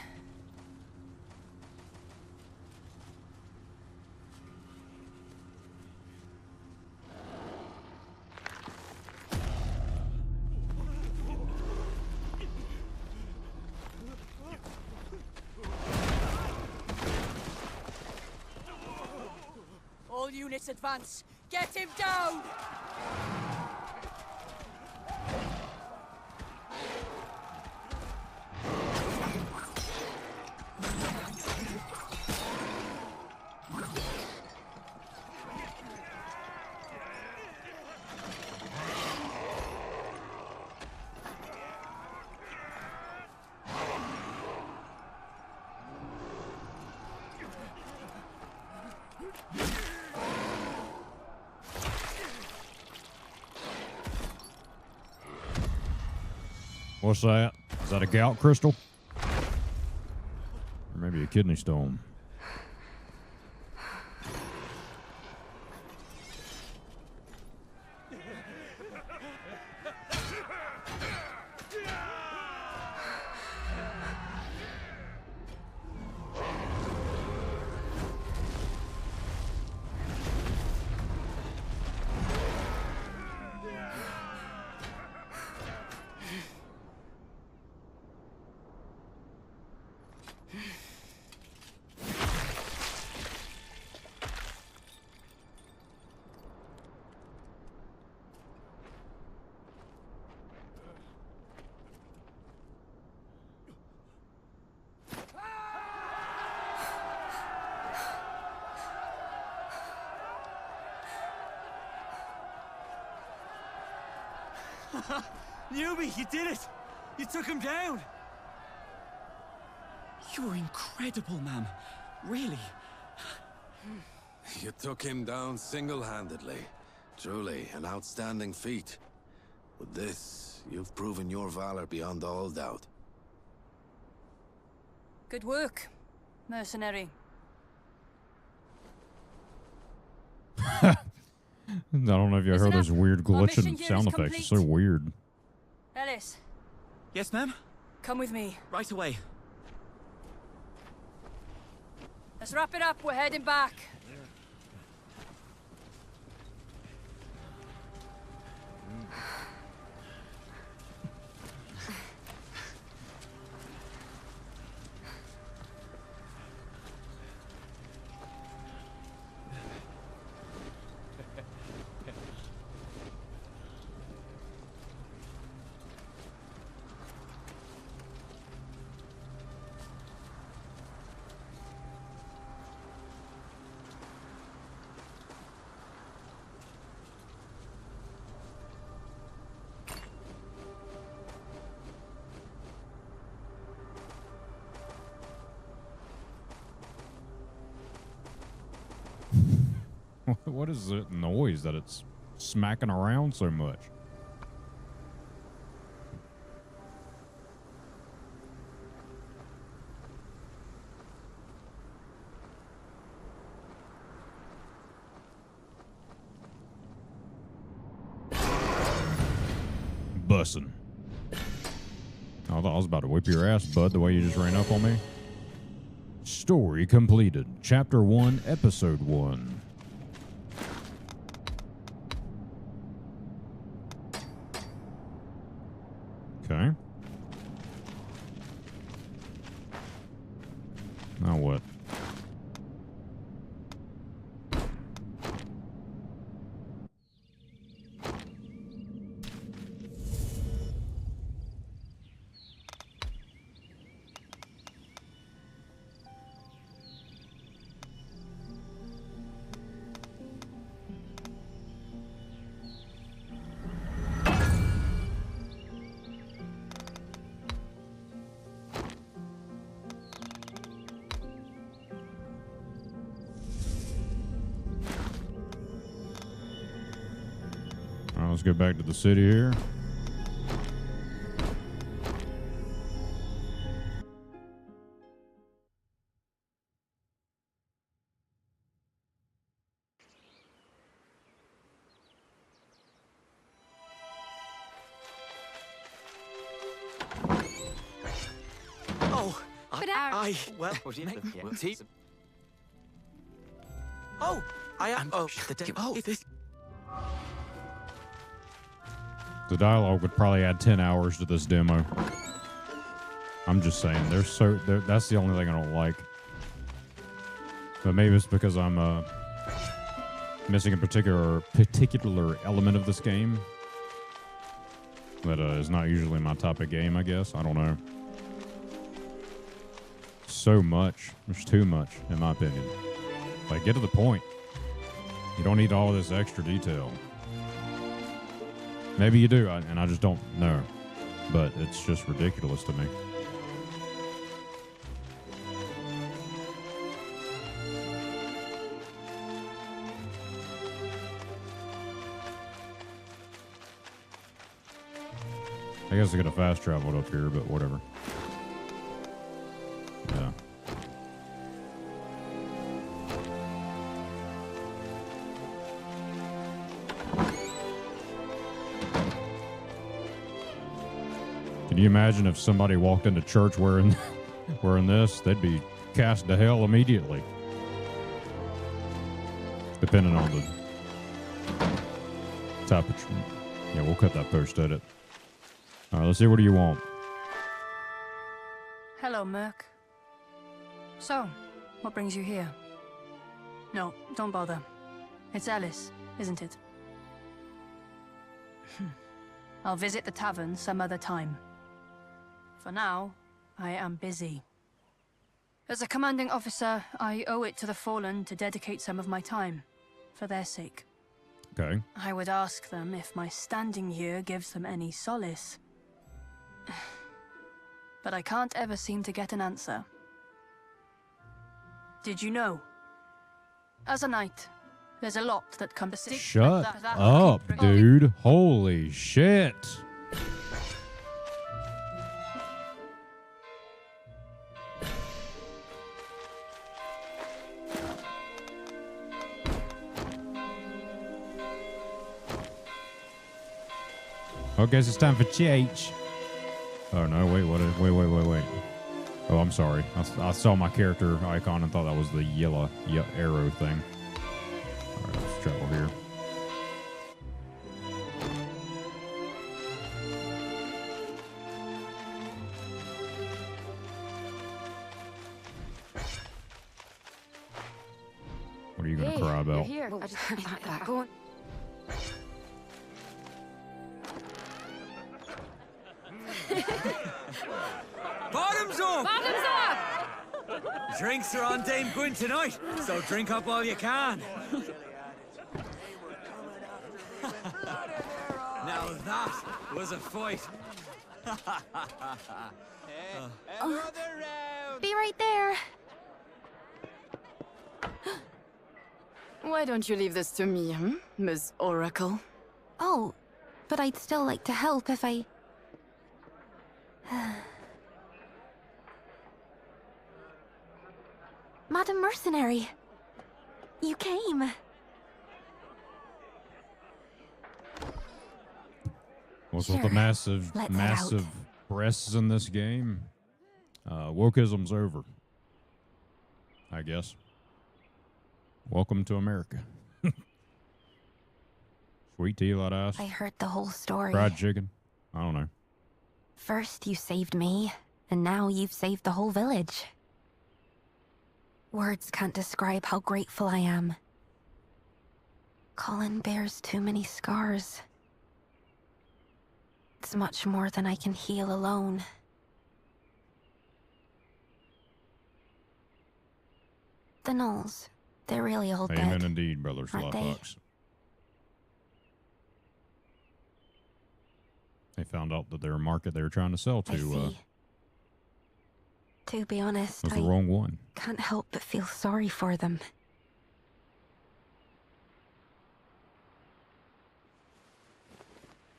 All units advance. Get him down! What's that? Is that a gout crystal? Or maybe a kidney stone? Newbie, you did it! You took him down! You're incredible, ma'am. Really. You took him down single-handedly. Truly, an outstanding feat. With this, you've proven your valor beyond all doubt. Good work, mercenary. I don't know if you heard those weird glitching mission here sound is effects. It's so complete. weird. Ellis, Yes, ma'am? come with me. Right away. Let's wrap it up. We're heading back. What is that noise that it's smacking around so much? Bussin'. I thought I was about to whip your ass, bud, the way you just ran up on me. Story completed. Chapter 1, Episode 1. Okay. Now what? Let's go back to the city here. Oh, well, oh, I am. Oh, this. The dialogue would probably add 10 hours to this demo. I'm just saying, that's the only thing I don't like. But maybe it's because I'm missing a particular element of this game that is not usually my type of game, I guess. I don't know. So much. There's too much, in my opinion. Like, get to the point. You don't need all this extra detail. Maybe you do, and I just don't know. But it's just ridiculous to me. I guess I could have fast traveled up here, but whatever. Yeah. Can you imagine if somebody walked into church wearing this? They'd be cast to hell immediately. Depending on the type of... Yeah, we'll cut that post edit. All right, let's see. What do you want? Hello, Merc. So, what brings you here? No, don't bother. It's Alice, isn't it? I'll visit the tavern some other time. For now, I am busy. As a commanding officer, I owe it to the Fallen to dedicate some of my time, for their sake. Okay. I would ask them if my standing here gives them any solace. But I can't ever seem to get an answer. Did you know? As a knight, there's a lot that comes to stick. Shut up, dude. Holy shit. I guess it's time for change. Oh no! Wait! Wait! Oh, I'm sorry. I saw my character icon and thought that was the yellow arrow thing. All right, let's travel here. What are you gonna cry about? You're here. I just thought that. Go on. Bottoms up! Bottoms up! Drinks are on Dame Gwyn tonight, so drink up all you can. Now that was a fight. Be right there. Why don't you leave this to me, Miss Oracle? Oh, but I'd still like to help if I... Madam Mercenary, you came. What's with the massive breasts in this game? Wokeism's over, I guess. Welcome to America. Sweet tea, light ice. I heard the whole story. Fried chicken. I don't know. First you saved me, and now you've saved the whole village. Words can't describe how grateful I am. Colin bears too many scars. It's much more than I can heal alone. The gnolls, they're really all dead. Amen indeed, Brother aren't Slotbox. They found out that their market they were trying to sell to To be honest, was the wrong one. Can't help but feel sorry for them.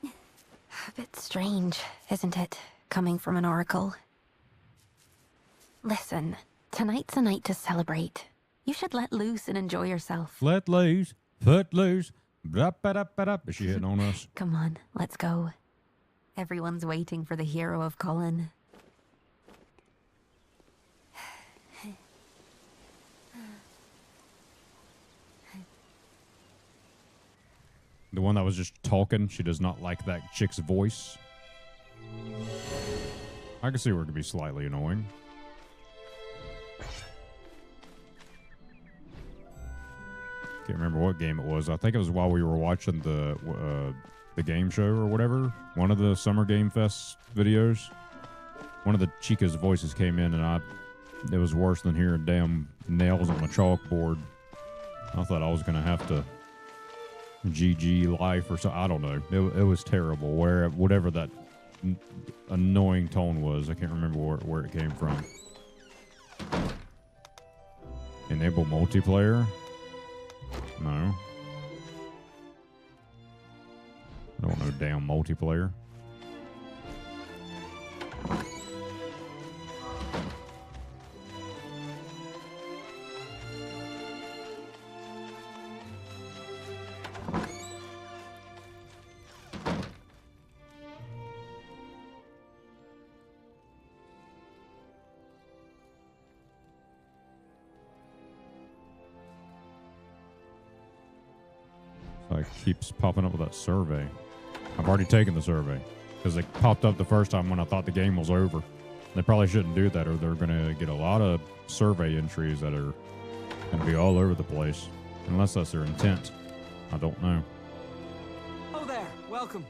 A bit strange, isn't it, coming from an oracle? Listen, tonight's a night to celebrate. You should let loose and enjoy yourself. Let loose, foot loose. Is she hitting on us? Come on, let's go. Everyone's waiting for the hero of Colin. The one that was just talking, she does not like that chick's voice. I can see where it could be slightly annoying. Can't remember what game it was. I think it was while we were watching the game show or whatever. One of the Summer Game Fest videos. One of the Chica's voices came in, and it was worse than hearing damn nails on a chalkboard. I thought I was gonna have to GG life or so. I don't know. It was terrible. Whatever that annoying tone was, I can't remember where it came from. Enable multiplayer? No. I don't know damn multiplayer. It keeps popping up with that survey. I've already taken the survey because it popped up the first time when I thought the game was over. They probably shouldn't do that, or they're going to get a lot of survey entries that are going to be all over the place. Unless that's their intent. I don't know. Oh there, welcome.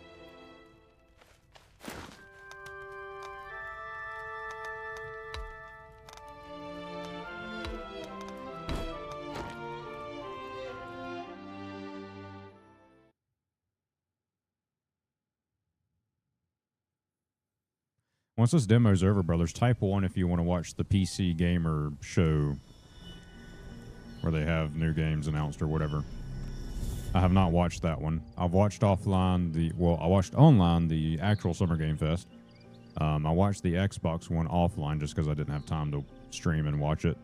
Once this demo's over, brothers, type 1 if you want to watch the PC Gamer show where they have new games announced or whatever. I have not watched that one. I've watched offline I watched online the actual Summer Game Fest. I watched the Xbox one offline just because I didn't have time to stream and watch it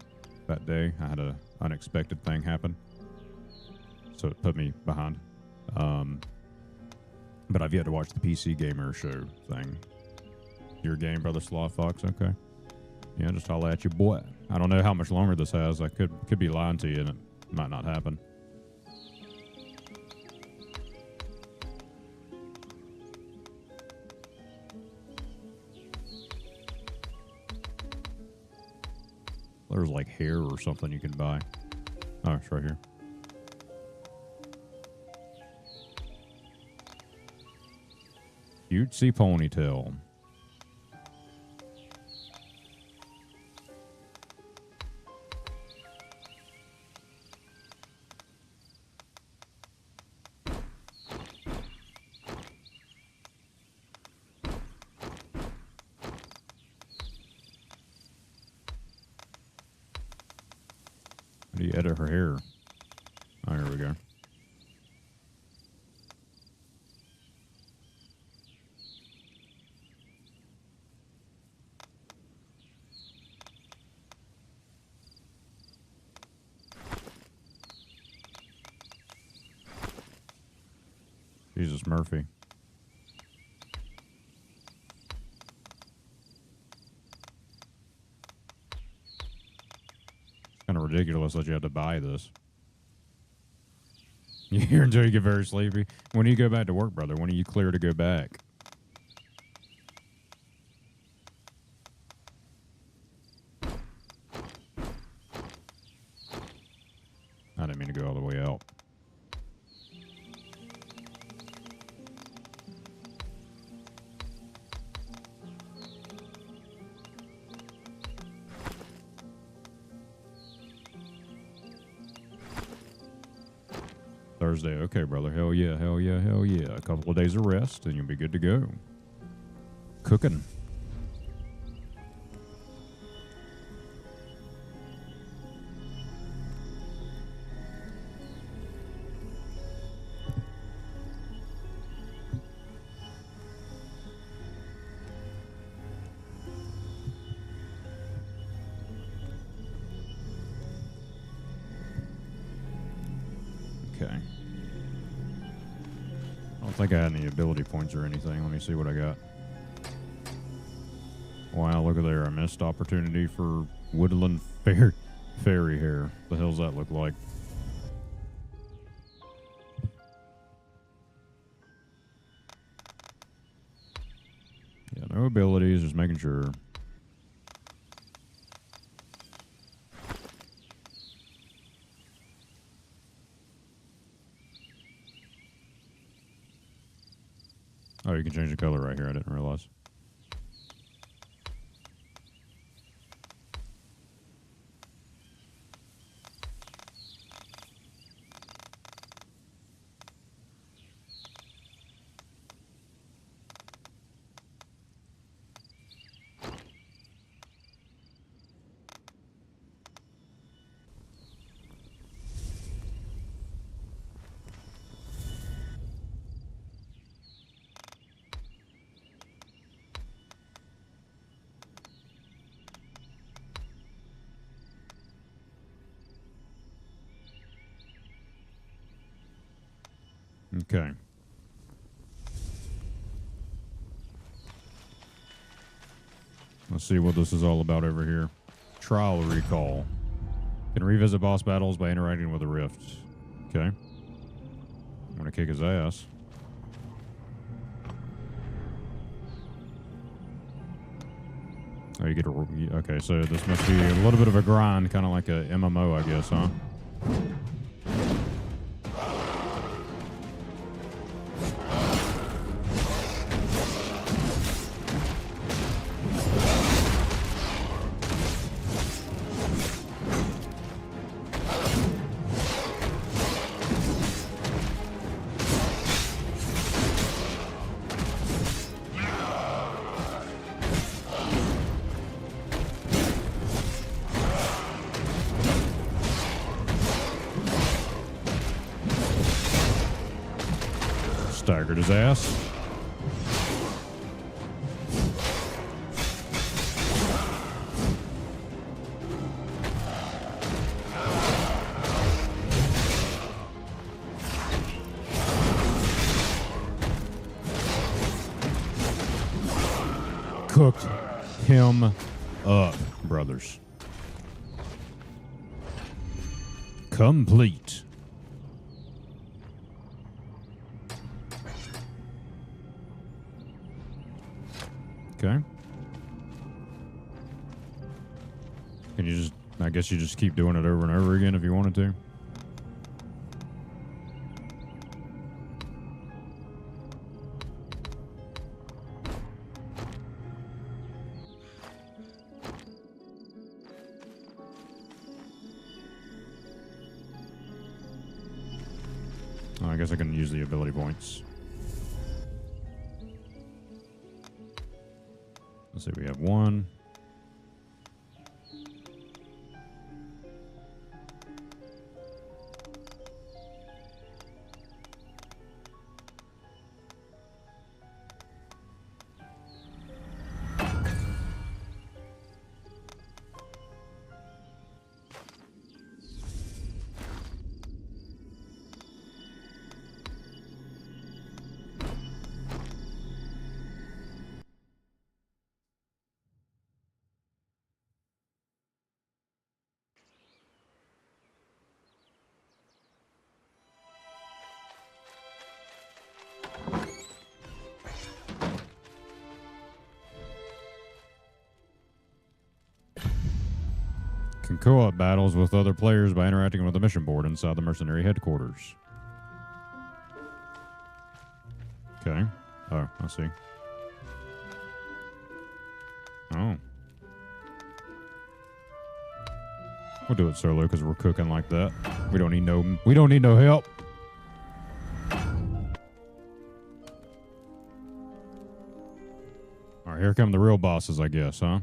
that day. I had an unexpected thing happen, so it put me behind. But I've yet to watch the PC Gamer show thing. Your game, Brother Sloth Fox, okay. Yeah, just holla at you, boy. I don't know how much longer this has. I could be lying to you, and it might not happen. There's like hair or something you can buy. Oh, it's right here. Cutesy ponytail. How do you edit her hair? Oh, here we go. Jesus Murphy. Kind of ridiculous that you had to buy this. You're here until you get very sleepy. When do you go back to work, brother? When are you clear to go back? I didn't mean to go all the way out. Thursday. Okay, brother. Hell yeah, hell yeah, hell yeah. A couple of days of rest, and you'll be good to go. Cooking. Okay. I don't think I had any ability points or anything. Let me see what I got. Wow, look at there. A missed opportunity for woodland fairy hair. The hell's that look like? Yeah, no abilities, just making sure. Oh, you can change the color right here. I didn't realize. Okay. Let's see what this is all about over here. Trial recall. Can revisit boss battles by interacting with a rift. Okay. I'm gonna kick his ass. Oh, you get a... Okay, so this must be a little bit of a grind, kind of like a MMO, I guess, huh? Staggered his ass. Cooked him up, brothers. Complete. Okay. Can you just, I guess you just keep doing it over and over again if you wanted to. Oh, I guess I can use the ability points. Let's see, we have one. Can co-op battles with other players by interacting with the mission board inside the mercenary headquarters. Okay. Oh, I see. Oh. We'll do it solo because we're cooking like that. We don't need no help. All right, here come the real bosses, I guess, huh?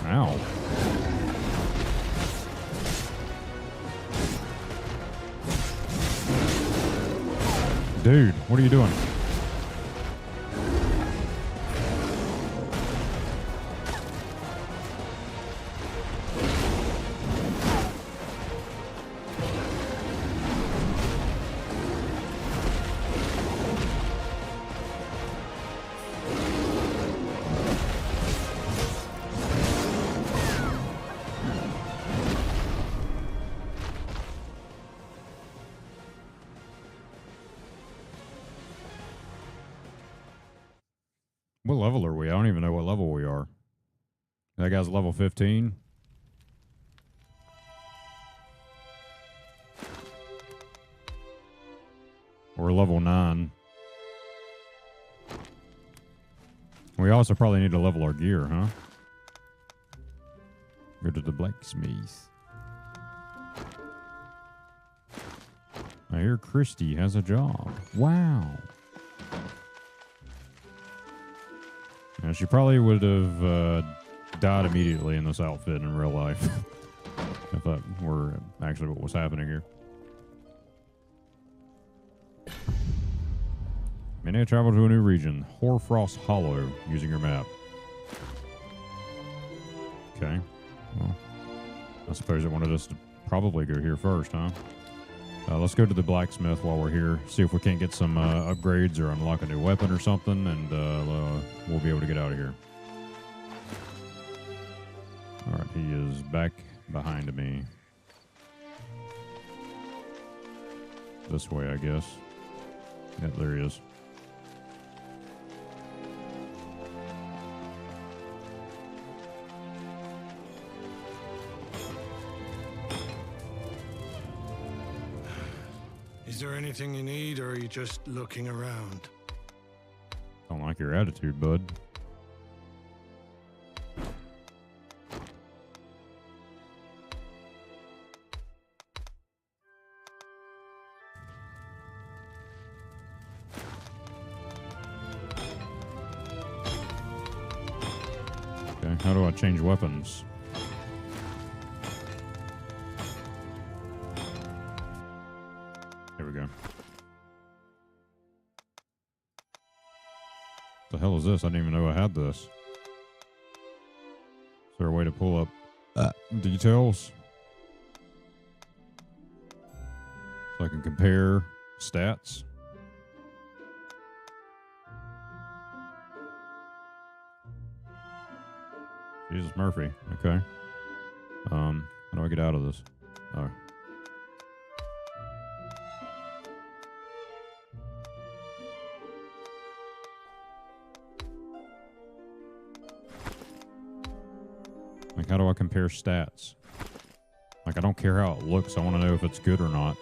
Ow. Dude, what are you doing? What level are we? I don't even know what level we are. That guy's level 15. We're level 9. We also probably need to level our gear, huh? Go to the blacksmith. I hear Christy has a job. Wow. Yeah, she probably would have died immediately in this outfit in real life. If that were actually what was happening here. May now travel to a new region, Hoarfrost Hollow, using your map. Okay. Well, I suppose it wanted us to probably go here first, huh? Let's go to the blacksmith while we're here. See if we can't get some upgrades or unlock a new weapon or something, and we'll be able to get out of here. All right, he is back behind me. This way, I guess. Yep, there he is. Is there anything you need, or are you just looking around? Don't like your attitude, bud. Okay, how do I change weapons? There we go. What the hell is this? I didn't even know I had this. Is there a way to pull up details? So I can compare stats? Jesus Murphy. Okay. How do I get out of this? Oh. Like, how do I compare stats? Like, I don't care how it looks. I want to know if it's good or not.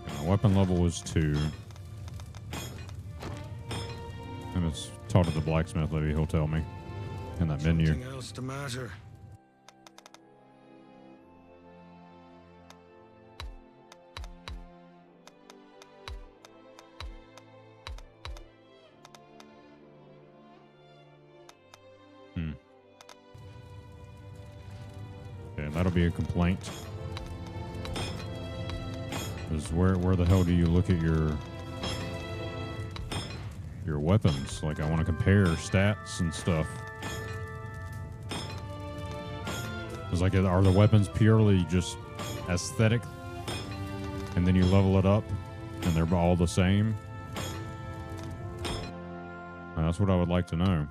My weapon level was 2. And it's talk to the blacksmith, maybe he'll tell me. In that menu. Something else the matter? Okay, that'll be a complaint. Is where the hell do you look at your weapons? Like, I want to compare stats and stuff. It's like, are the weapons purely just aesthetic, and then you level it up, and they're all the same? That's what I would like to know.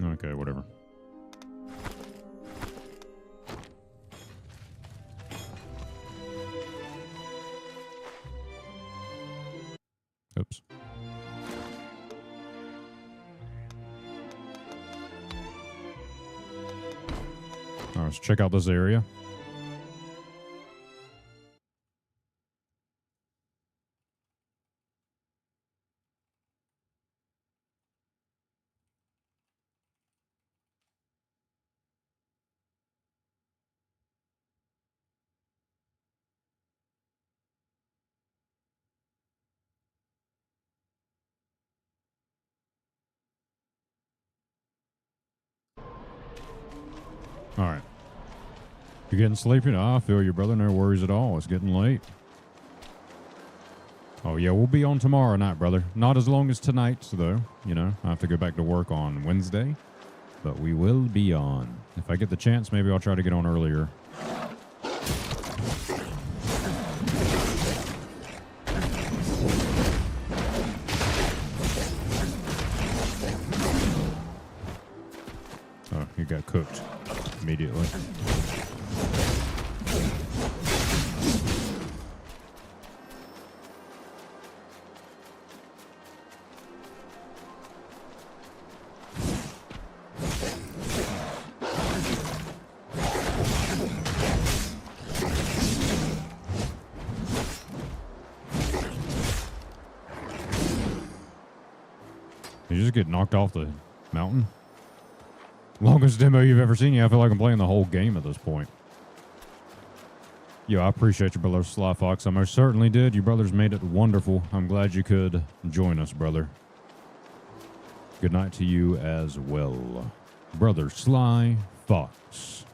Okay, whatever. Oops. All right, let's check out this area. All right. You getting sleepy? No, I feel you, brother. No worries at all. It's getting late. Oh, yeah, we'll be on tomorrow night, brother. Not as long as tonight, though. You know, I have to go back to work on Wednesday. But we will be on. If I get the chance, maybe I'll try to get on earlier. Oh, he got cooked immediately. You just get knocked off the mountain? Longest demo you've ever seen? Yeah, I feel like I'm playing the whole game at this point. Yo, I appreciate you, brother Sly Fox. I most certainly did. You brothers made it wonderful. I'm glad you could join us, brother. Good night to you as well. Brother Sly Fox.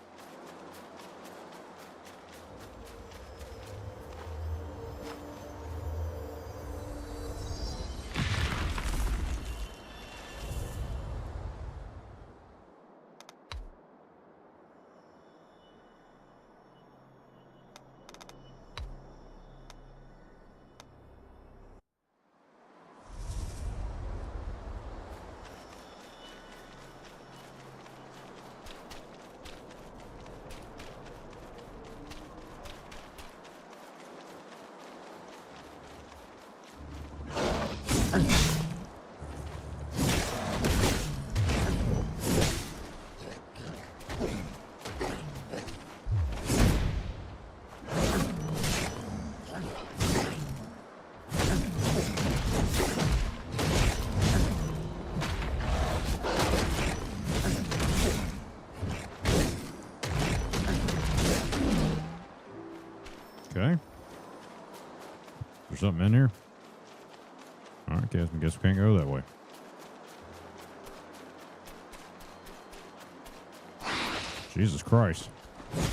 Okay. There's something in here? All right, guess we can't go that way. Jesus Christ. Don't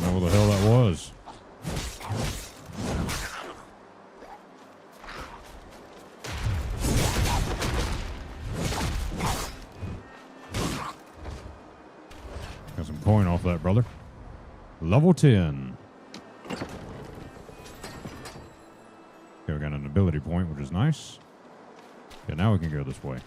know what the hell that was. Got some coin off that, brother. Level 10. Okay, we got an ability point, which is nice. Okay, now we can go this way.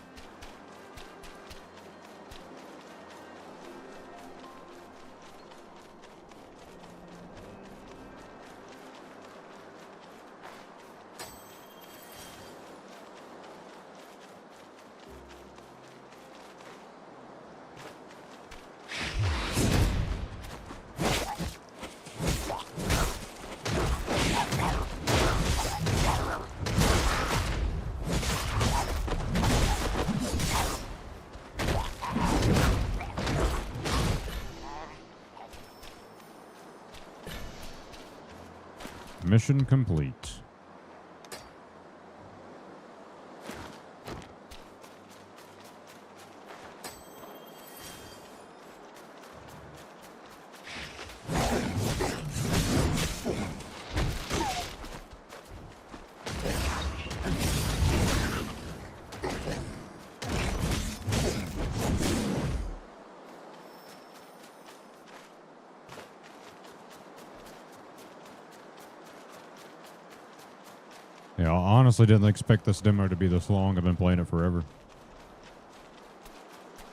Mission complete. Yeah, I honestly didn't expect this demo to be this long. I've been playing it forever.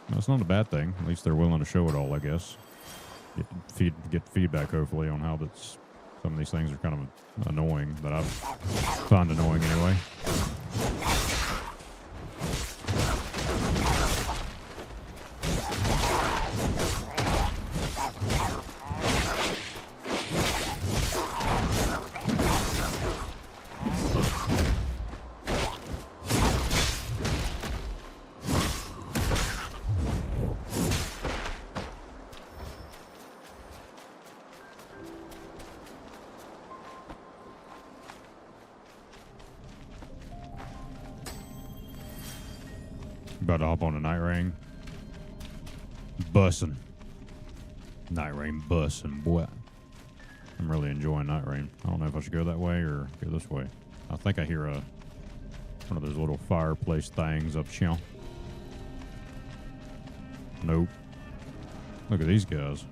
That's not a bad thing. At least they're willing to show it all, I guess. Get feedback, hopefully, on how some of these things are kind of annoying, that I find annoying anyway. About to hop on a nightreign. Bussin'. Nightrain bussin', boy. I'm really enjoying Nightrain. I don't know if I should go that way or go this way. I think I hear one of those little fireplace things up here. Nope. Look at these guys.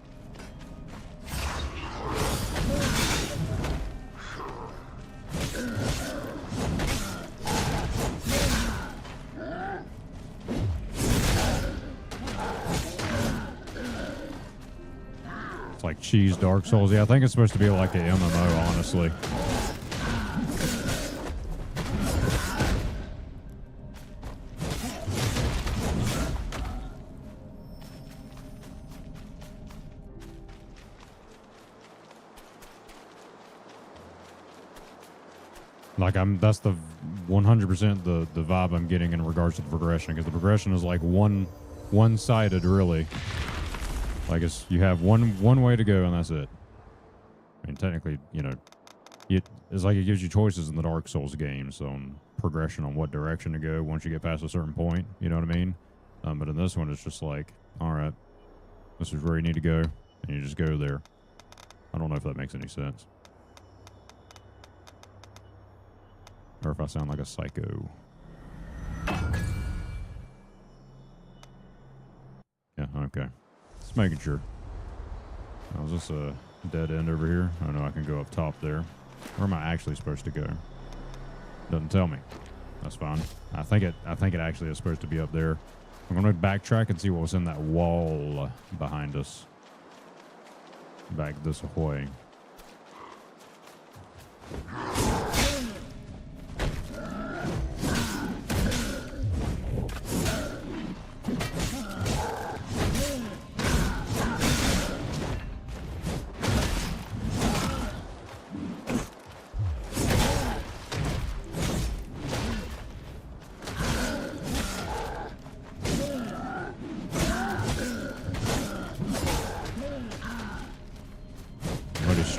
It's like cheese Dark Souls. Yeah, I think it's supposed to be like an MMO, honestly. Like that's the 100% the vibe I'm getting in regards to the progression, because the progression is like one-sided, really. Like you have one way to go and that's it. I mean, technically, you know, it's like it gives you choices in the Dark Souls games on progression on what direction to go once you get past a certain point. You know what I mean? But in this one, it's just like, all right, this is where you need to go, and you just go there. I don't know if that makes any sense. Or if I sound like a psycho. Yeah, okay. Just making sure. Now, is this a dead end over here? Oh no, I can go up top there. Where am I actually supposed to go? Doesn't tell me. That's fine. I think it actually is supposed to be up there. I'm gonna backtrack and see what was in that wall behind us. Back this way.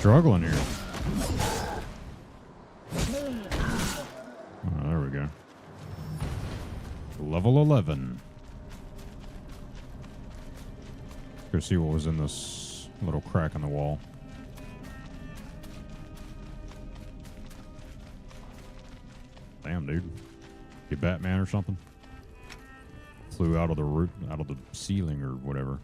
Struggling here. Oh, there we go. Level 11. Go see what was in this little crack in the wall. Damn, dude. You Batman or something? Flew out of the roof, out of the ceiling or whatever.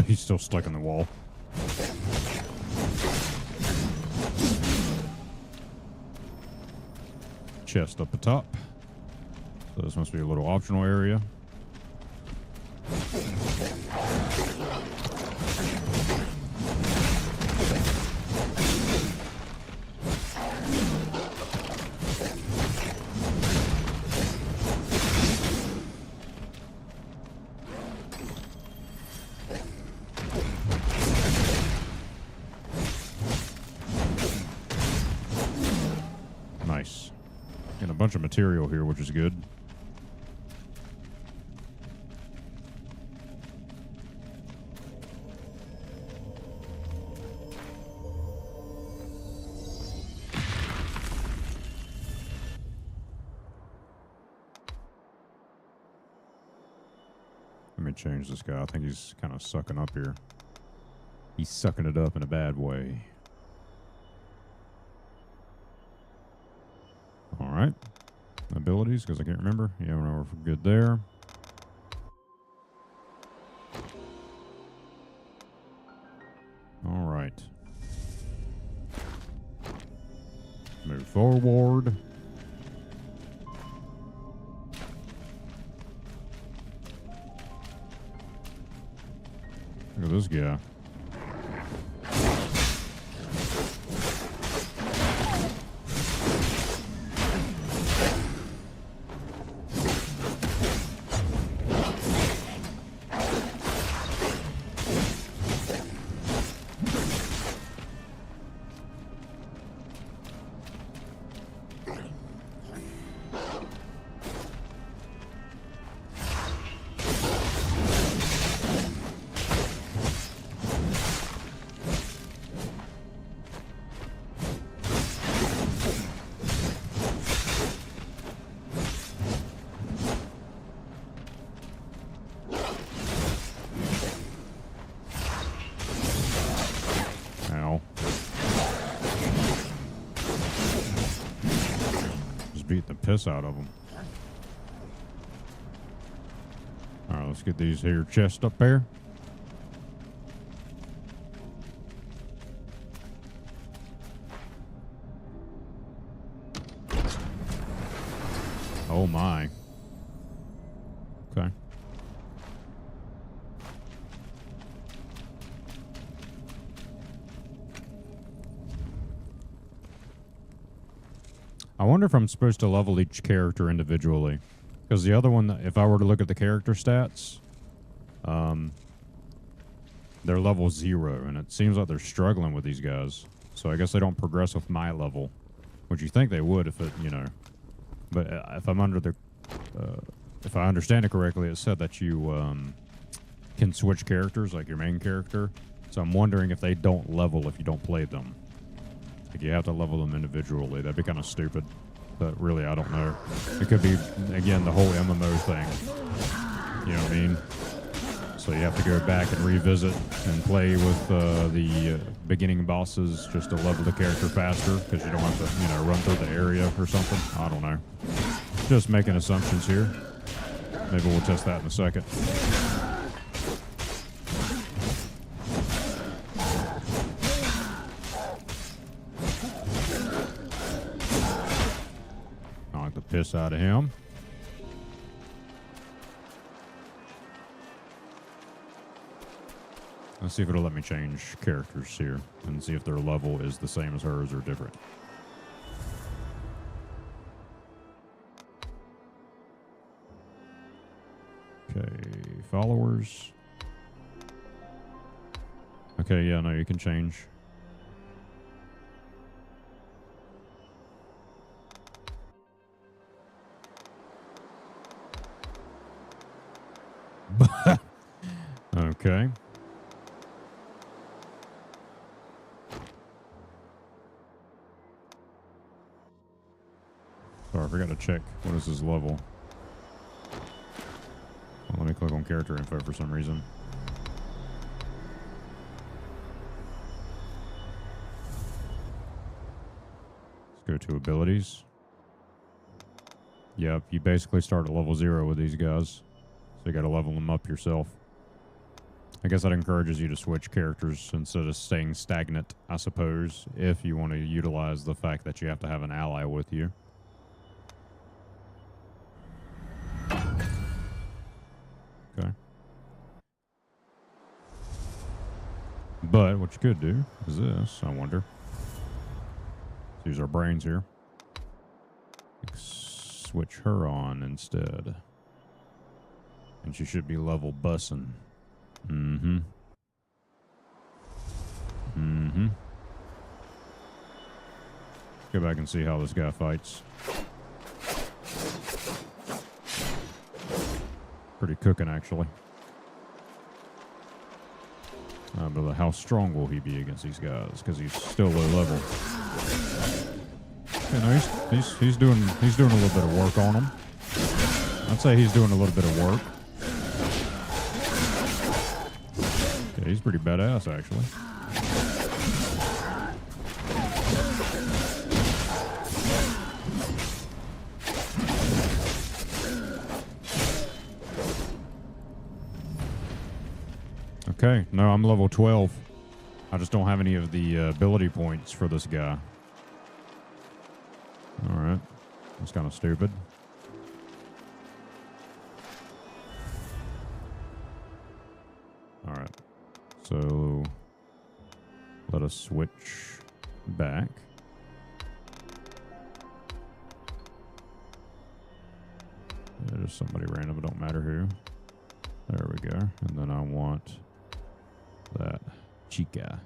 He's still stuck in the wall. Chest up the top. So this must be a little optional area. Bunch of material here, which is good. Let me change this guy. I think he's kind of sucking up here. He's sucking it up in a bad way. All right. Abilities, because I can't remember. Yeah, we're good there. All right. Move forward. Look at this guy. piss out of them. All right, let's get these here chests up there. Oh my. Okay. I wonder if I'm supposed to level each character individually. Because the other one, if I were to look at the character stats, they're level 0, and it seems like they're struggling with these guys. So I guess they don't progress with my level, which you think they would if it, you know. But if I'm under the, if I understand it correctly, it said that you can switch characters, like your main character. So I'm wondering if they don't level if you don't play them. Like you have to level them individually. That'd be kind of stupid. But really, I don't know. It could be, again, the whole MMO thing. You know what I mean? So you have to go back and revisit and play with the beginning bosses just to level the character faster because you don't have to, you know, run through the area or something. I don't know. Just making assumptions here. Maybe we'll test that in a second. Knock the piss out of him. Let's see if it'll let me change characters here and see if their level is the same as hers or different. Okay, followers. Okay, yeah, no, you can change. Okay. Sorry, I forgot to check. What is his level? Well, let me click on character info for some reason. Let's go to abilities. Yep, you basically start at level 0 with these guys. So you got to level them up yourself. I guess that encourages you to switch characters instead of staying stagnant, I suppose, if you want to utilize the fact that you have to have an ally with you. Okay. But what you could do is this, I wonder. Let's use our brains here. Switch her on instead. And she should be level bussin'. Mm-hmm. Mm-hmm. Go back and see how this guy fights. Pretty cooking, actually. But how strong will he be against these guys? Because he's still low level. You know, he's doing a little bit of work on him. I'd say he's doing a little bit of work. Okay, he's pretty badass, actually. Okay, no, I'm level 12. I just don't have any of the ability points for this guy. Alright, that's kind of stupid. Alright, so let us switch back. There's somebody random, it don't matter who. There we go. And then I want that chica.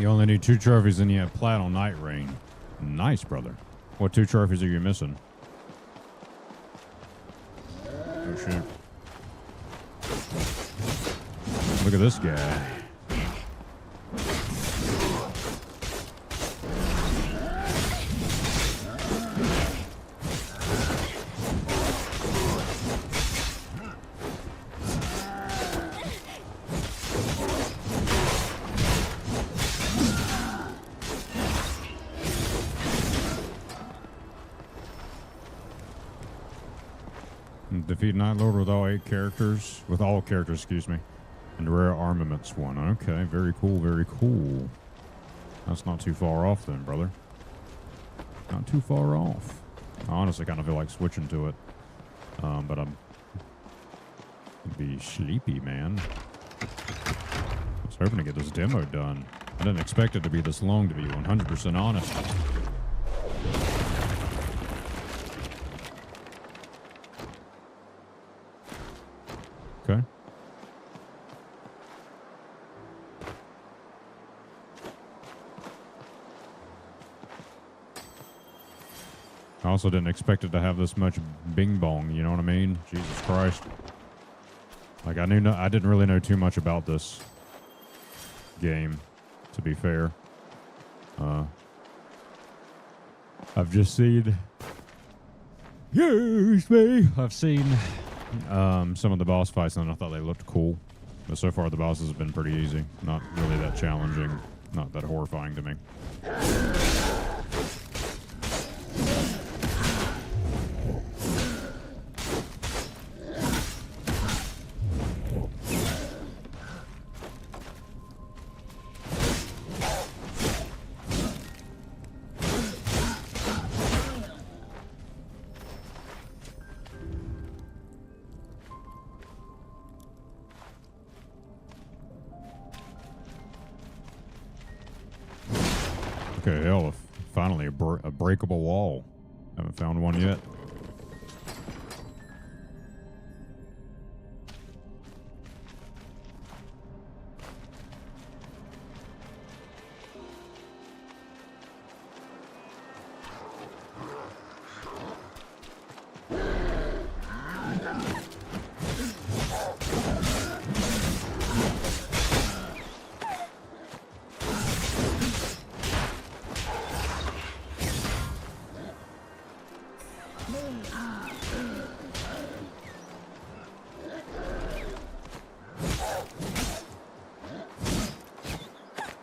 You only need 2 trophies and you have plat on nightreign. Nice, brother. What 2 trophies are you missing? Oh, shoot. Look at this guy. Defeat Night Lord with all 8 characters. With all characters, excuse me. And rare armaments one. Okay, very cool, very cool. That's not too far off then, brother. Not too far off. I honestly kind of feel like switching to it. But I'm be sleepy, man. I was hoping to get this demo done. I didn't expect it to be this long, to be 100% honest. Okay. I also didn't expect it to have this much bing bong, you know what I mean? Jesus Christ. Like, I didn't really know too much about this game, to be fair. I've just seen... Excuse me! I've seen some of the boss fights and I thought they looked cool. But so far the bosses have been pretty easy. Not really that challenging. Not that horrifying to me. Okay, hell, finally a breakable wall. Haven't found one yet.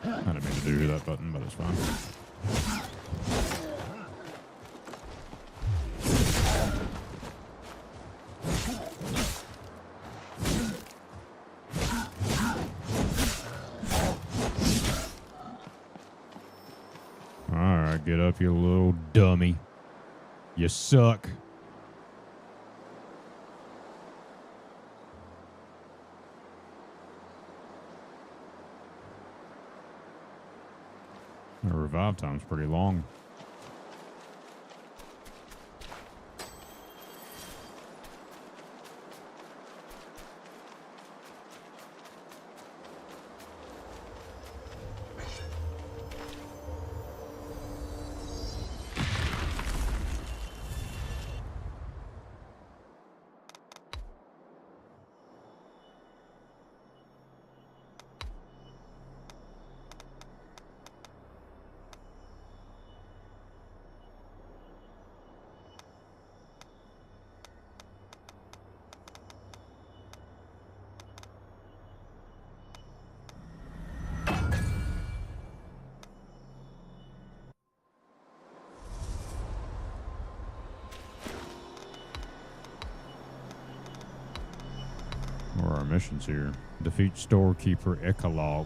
I didn't mean to do that button, but it's fine. Alright, get up, you little dummy. You suck. The revive time's pretty long. What are our missions here? Defeat storekeeper Ecolog.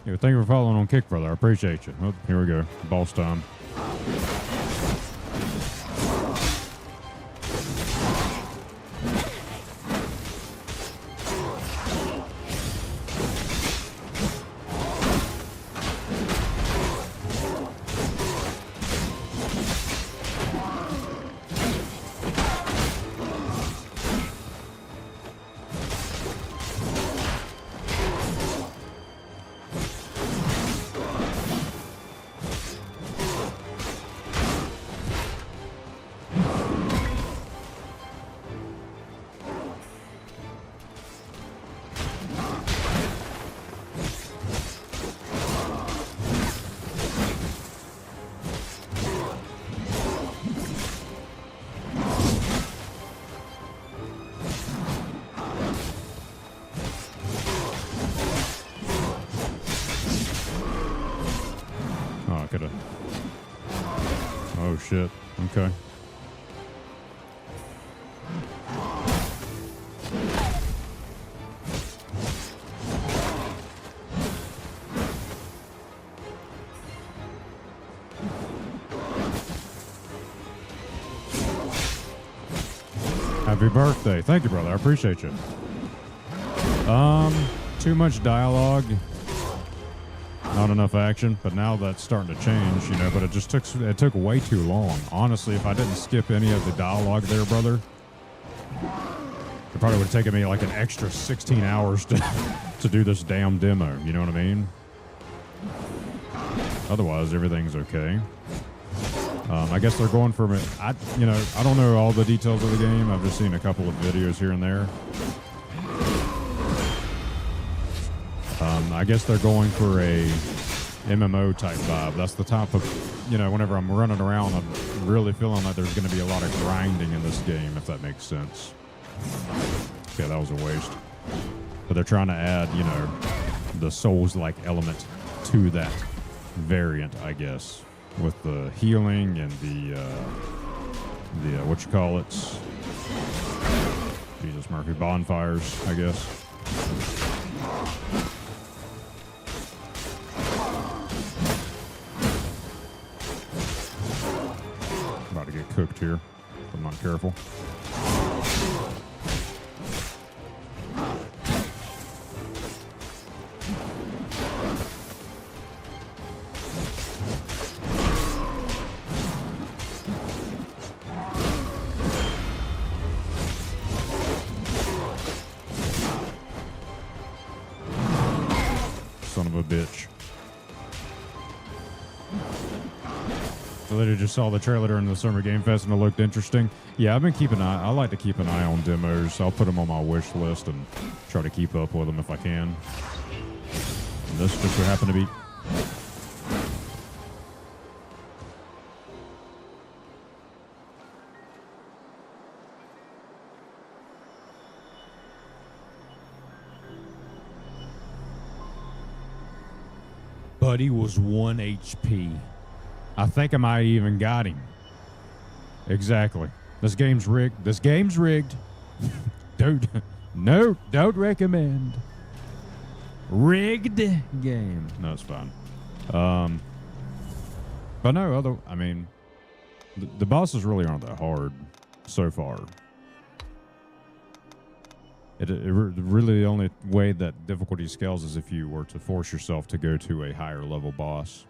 Yeah, thank you for following on Kick, brother. I appreciate you. Oh, here we go. Boss time. shit. Okay. Happy birthday. Thank you, brother. I appreciate you. Too much dialogue. Not enough action, but now that's starting to change, you know, but it took way too long. Honestly, if I didn't skip any of the dialogue there, brother, it probably would have taken me like an extra 16 hours to do this damn demo, you know what I mean? Otherwise, everything's okay. I guess they're going for it. I don't know all the details of the game. I've just seen a couple of videos here and there. I guess they're going for a MMO type vibe. That's the type of, whenever I'm running around, I'm really feeling like there's going to be a lot of grinding in this game, if that makes sense. Okay, that was a waste. But they're trying to add, the Souls-like element to that variant, I guess, with the healing and the Jesus Murphy, bonfires, I guess. About to get cooked here if I'm not careful. Son of a bitch. I literally just saw the trailer during the Summer Game Fest and it looked interesting. Yeah, I've been keeping an eye. I like to keep an eye on demos. I'll put them on my wish list and try to keep up with them if I can. And this just would happen to be. Buddy was 1 HP. I think I might even got him. Exactly. This game's rigged. This game's rigged. Don't recommend. Rigged game. No, it's fine. But no, the bosses really aren't that hard so far. Really the only way that difficulty scales is if you were to force yourself to go to a higher level boss.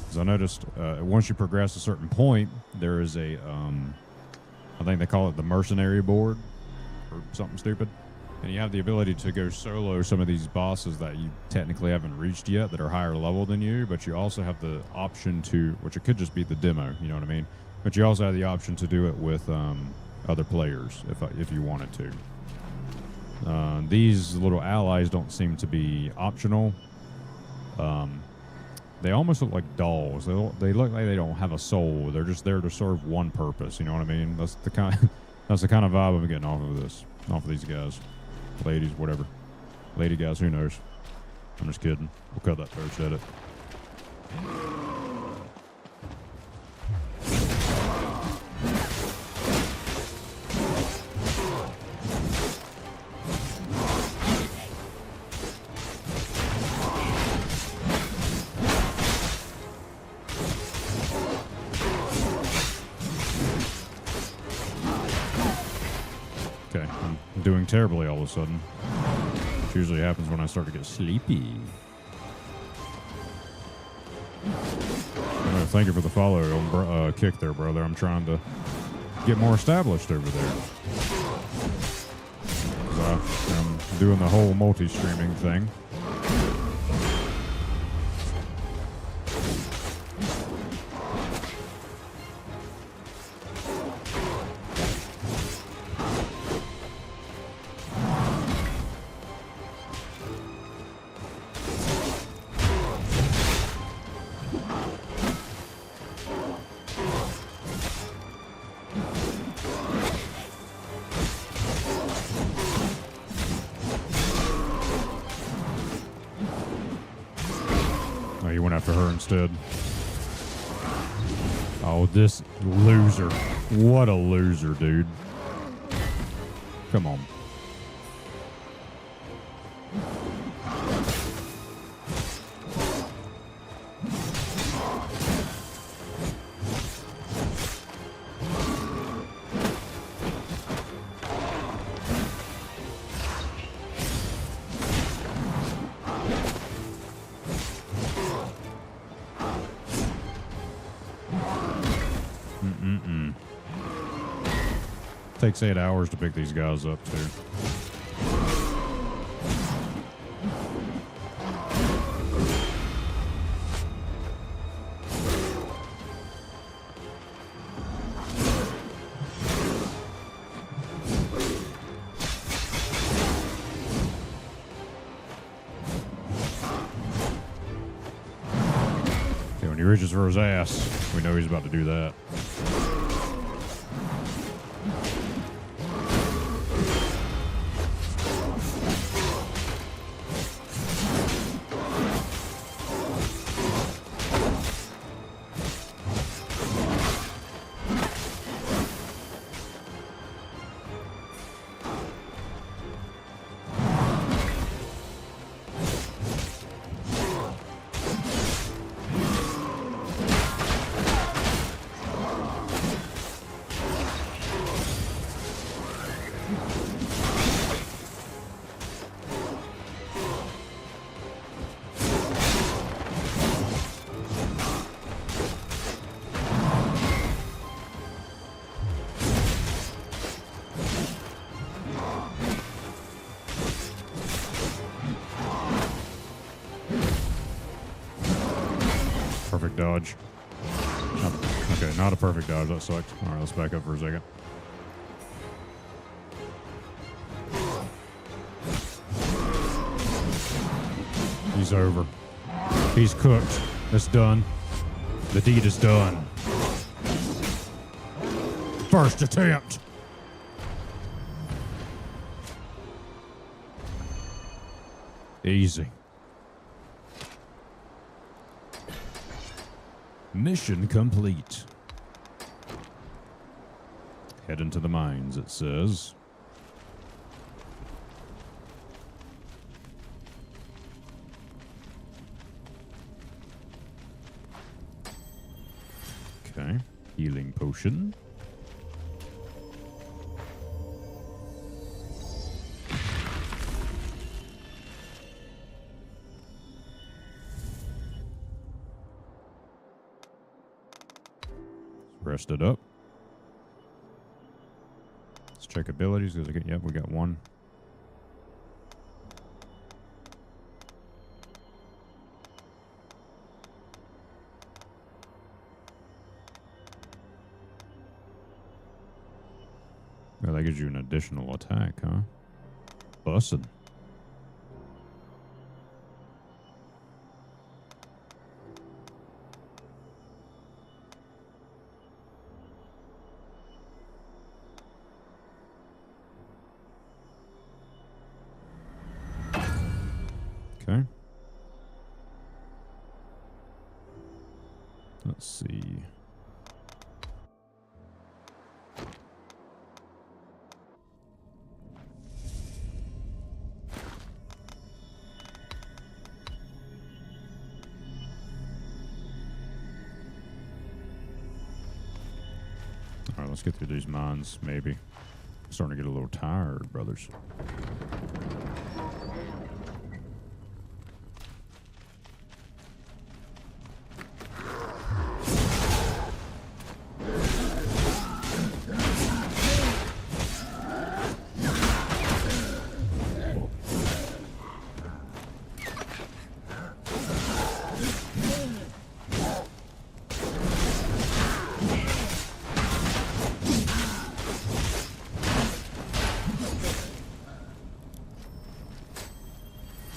Because I noticed once you progress a certain point, there is a, I think they call it the mercenary board or something stupid. And you have the ability to go solo some of these bosses that you technically haven't reached yet that are higher level than you, but you also have the option to, which it could just be the demo, you know what I mean? But you also have the option to do it with other players if you wanted to. These little allies don't seem to be optional. They almost look like dolls. They look like they don't have a soul. They're just there to serve one purpose. You know what I mean? That's the kind of vibe I'm getting off of these guys, ladies, whatever, lady guys. Who knows? I'm just kidding. We'll cut that first edit. Doing terribly all of a sudden. Which usually happens when I start to get sleepy. Thank you for the follow on Kick there, brother. I'm trying to get more established over there. I'm doing the whole multi-streaming thing. Instead. Oh, this loser. What a loser, dude. Come on. Takes 8 hours to pick these guys up, too. Okay, when he reaches for his ass, we know he's about to do that. Perfect dodge. Okay, not a perfect dodge. That sucked. All right, let's back up for a second. He's over. He's cooked. It's done. The deed is done. First attempt. Easy. Mission complete. Head into the mines, it says. Okay. Healing potion. Rest it up. Let's check abilities. Yep, we got one. Well, that gives you an additional attack, huh? Bussin'. Okay. Let's see. All right, let's get through these mines, maybe. I'm starting to get a little tired, brothers.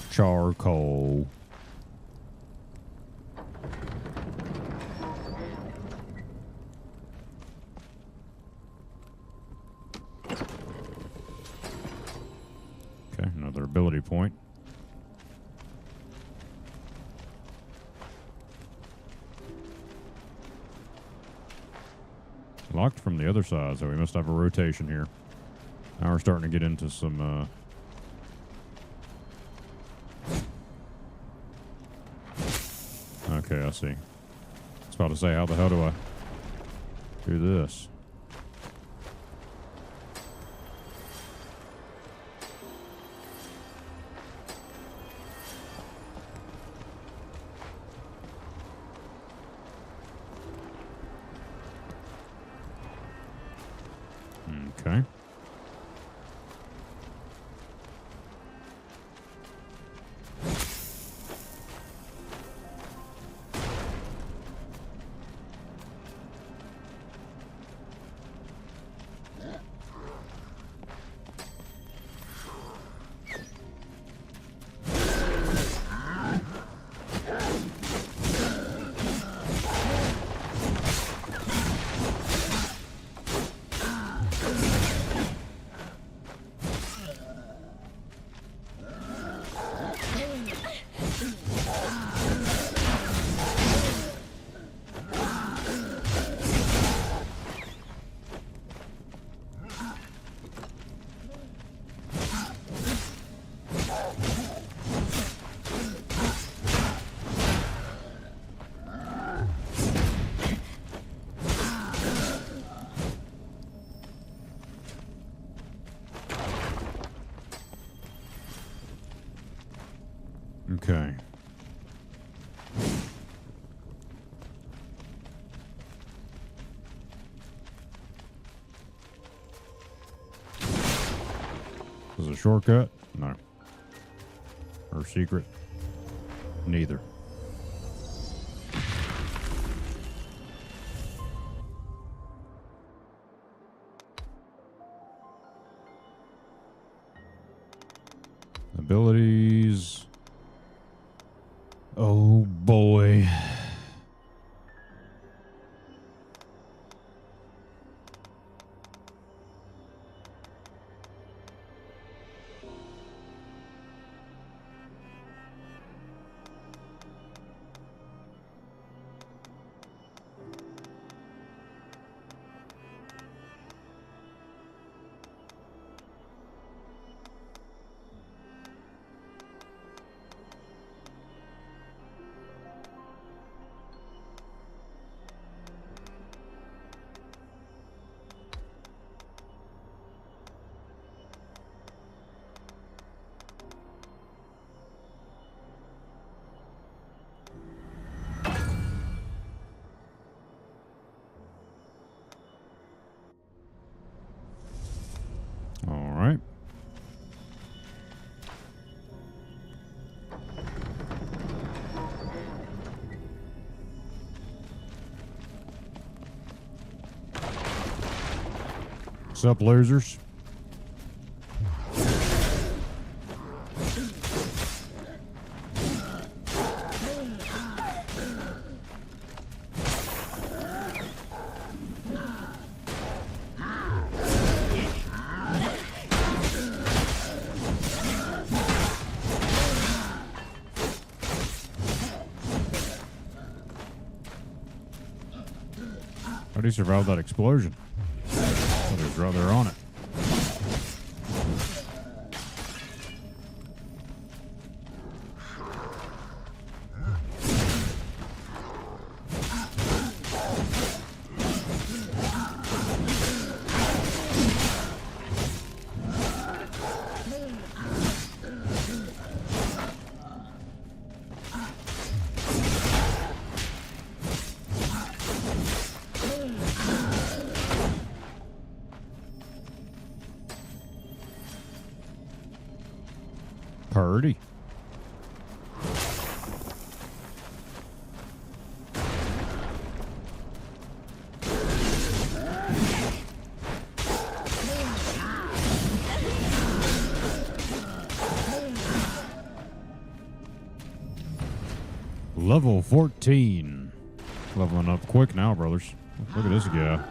Charcoal. Okay, another ability point. Locked from the other side, so we must have a rotation here. Now we're starting to get into some, Okay, I see. I was about to say, how the hell do I do this? Okay. Okay. Is it a shortcut? No. Or secret? Neither. Abilities. Oh boy. All right. What's up, losers? How do you survive that explosion? Oh, there's right there on it. Purdy. Level 14. Leveling up quick now, brothers. Look at this guy.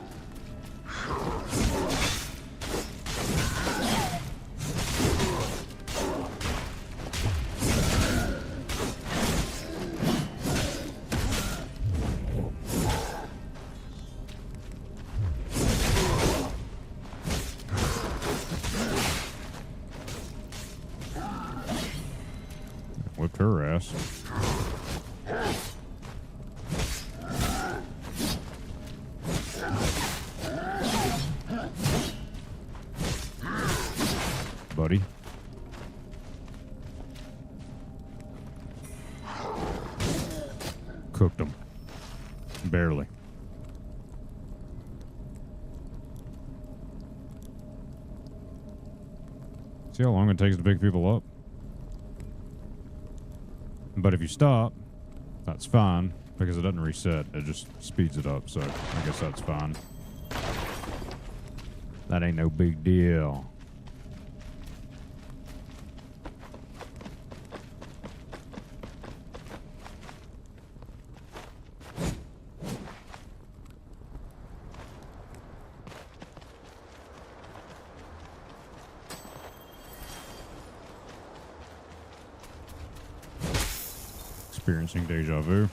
Whipped her ass. Buddy. Cooked them. Barely. See how long it takes to pick people up? But if you stop, that's fine, because it doesn't reset. It just speeds it up, so I guess that's fine. That ain't no big deal. Experiencing deja vu.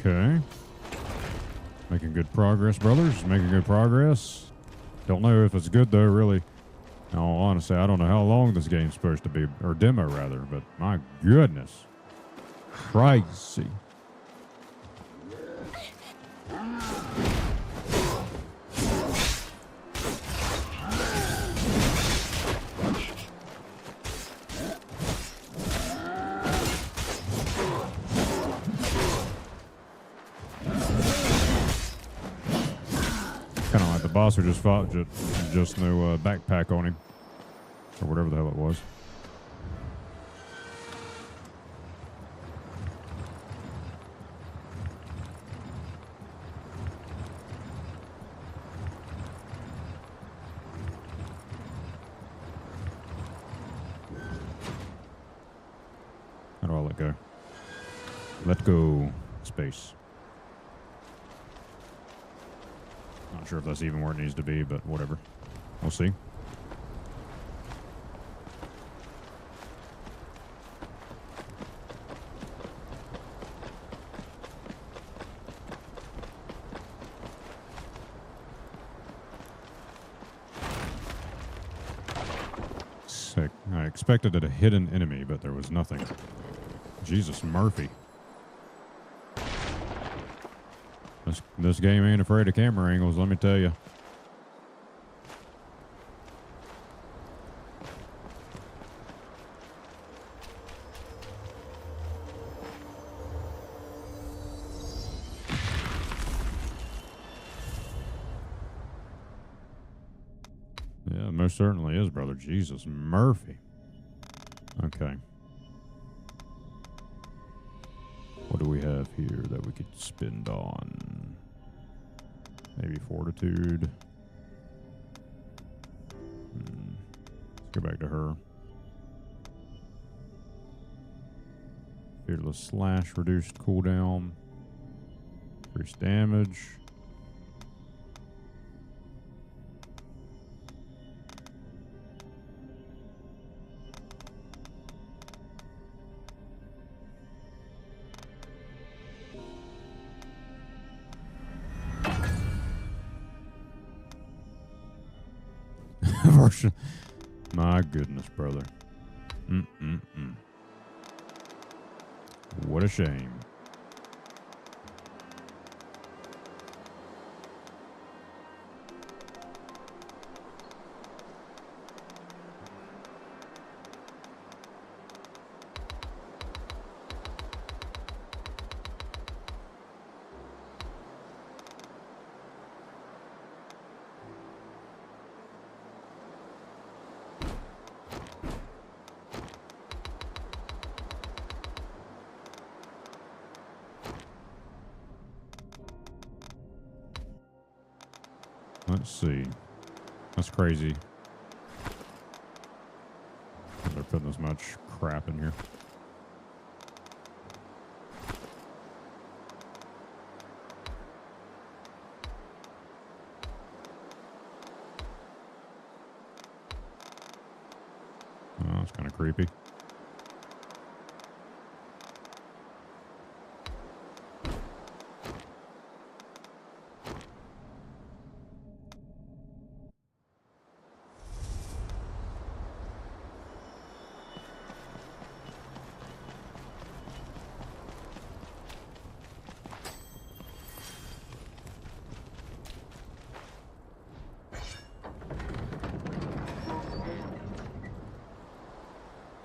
Okay. Making good progress, brothers. Making good progress. Don't know if it's good, though, really. In all honesty, I don't know how long this game's supposed to be, or demo, rather, but my goodness. Crazy. Kind of like the boss who just fought, just no backpack on him. Or whatever the hell it was. How do I let go? Let go. Space. Not sure if that's even where it needs to be, but whatever. We'll see. Sick. I expected a hidden enemy, but there was nothing. Jesus, Murphy. This game ain't afraid of camera angles, let me tell you. Yeah, most certainly is, brother. Jesus, Murphy. Okay. What do we have here that we could spend on? Maybe fortitude. Let's go back to her. Fearless slash, reduced cooldown. Increased damage. My goodness, brother. What a shame. Let's see. That's crazy. They're putting this much crap in here. Oh, that's kind of creepy.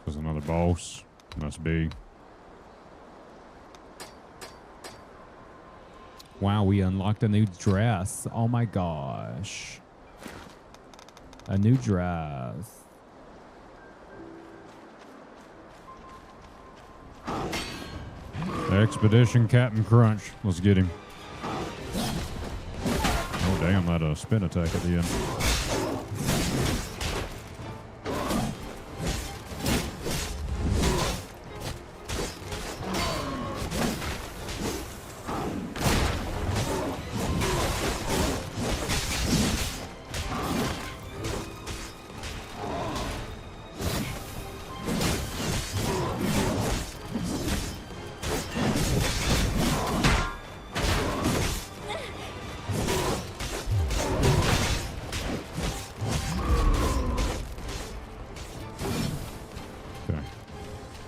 There's another boss. Must be. Wow, we unlocked a new dress. Oh my gosh. A new dress. Expedition Captain Crunch. Let's get him. Oh damn, that spin attack at the end.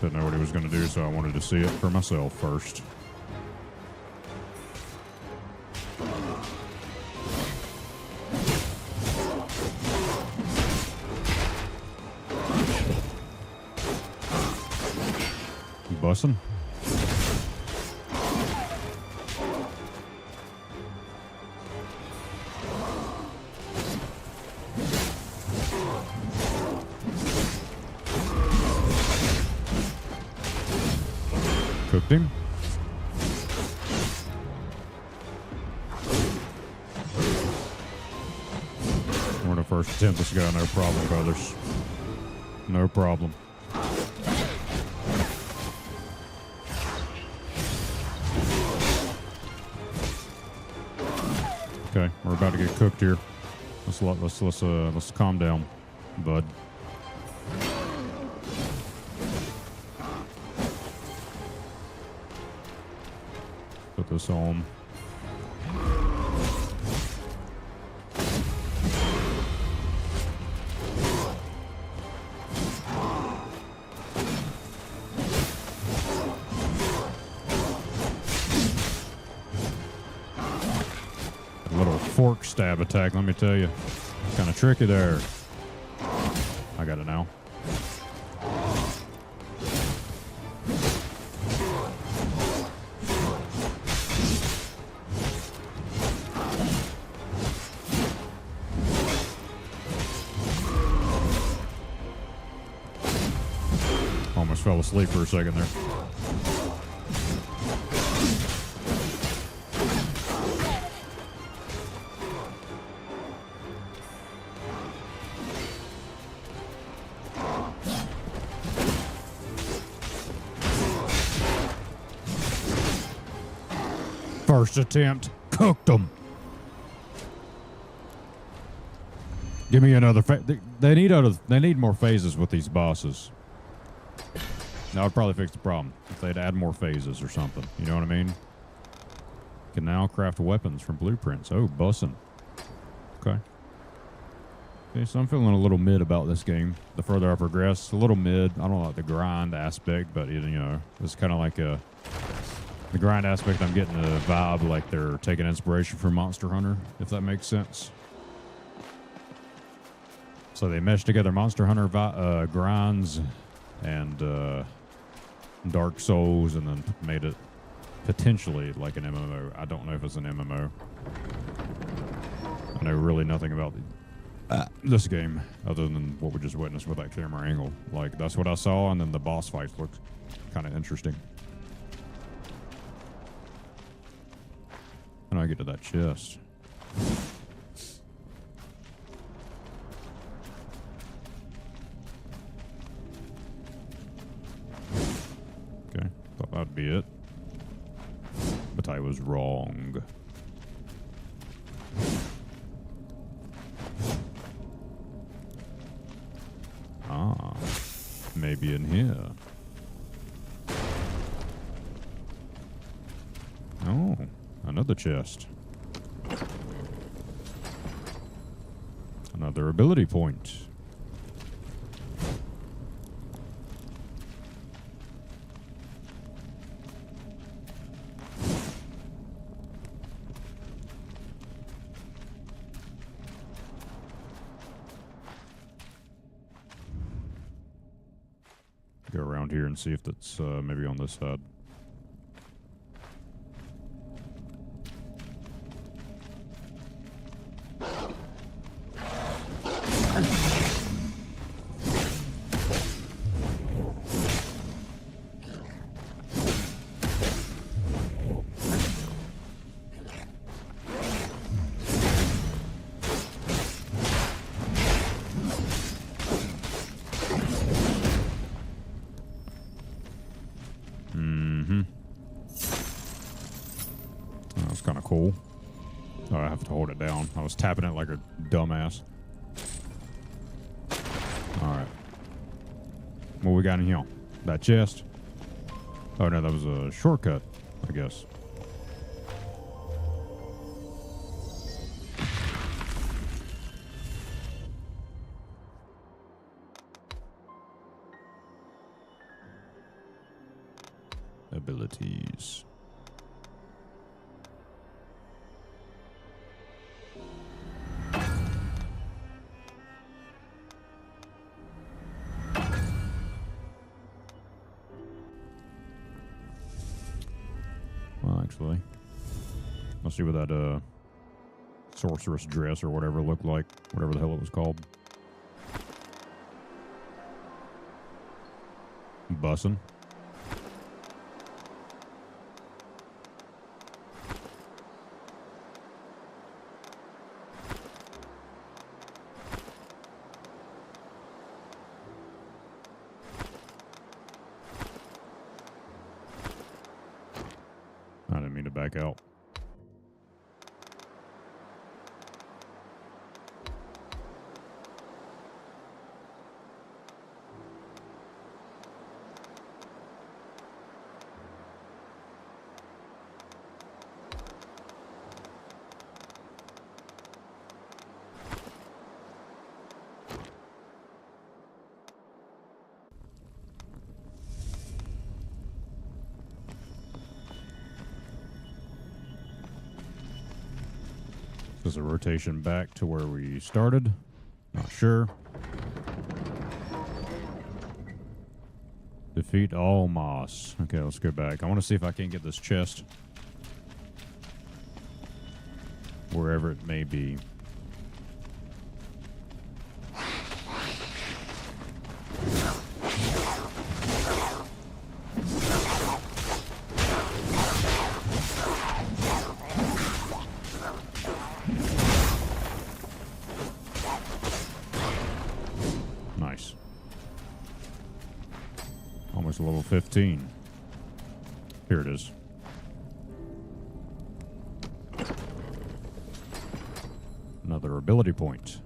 Didn't know what he was going to do, so I wanted to see it for myself first. Bussin'? Cooked him. We're the first attempt. This guy, no problem, brothers. No problem. Okay, we're about to get cooked here. Let's calm down, bud. Put this on. A little fork stab attack, let me tell you. Kind of tricky there. I got it now. Almost fell asleep for a second there. First attempt, cooked them. Give me another. They need more phases with these bosses. That would probably fix the problem if they'd add more phases or something. You know what I mean? Can now craft weapons from blueprints. Oh, bussin'. Okay. Okay, so I'm feeling a little mid about this game. The further I progress, a little mid. I don't like the grind aspect, but you know, it's kind of like the grind aspect. I'm getting a vibe like they're taking inspiration from Monster Hunter, if that makes sense. So they meshed together Monster Hunter grinds and Dark Souls, and then made it potentially like an MMO. I don't know if it's an MMO. I know really nothing about this game other than what we just witnessed with that camera angle. Like, that's what I saw, and then the boss fights looked kind of interesting. How do I get to that chest? Maybe in here. Oh, another chest. Another ability point. Go around here and see if that's maybe on this side. That's kind of cool. Oh, I have to hold it down. I was tapping it like a dumbass. Alright. What we got in here? That chest? Oh no, that was a shortcut, I guess. Abilities. Well, actually, let's see what that sorceress dress or whatever looked like, whatever the hell it was called. Bussin'. I didn't mean to back out. This is a rotation back to where we started. Not sure. Defeat all moss. Okay, let's go back. I want to see if I can get this chest. Wherever it may be. Nice. Almost level 15. Here it is. Another ability point.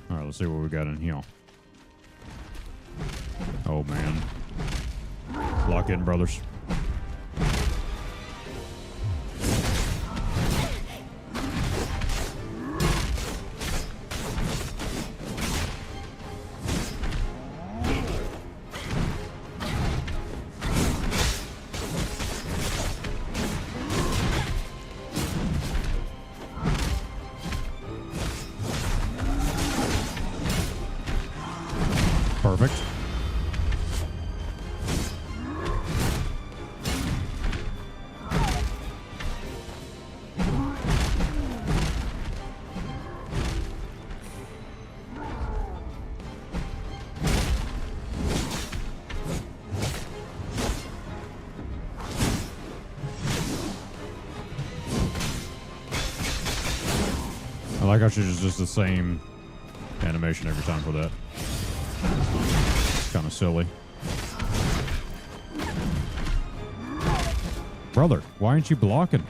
All right, let's see what we got in here. Oh, man. Lock in, brothers. Perfect. like how she's just the same animation every time for that. Kind of silly. Brother, why aren't you blocking?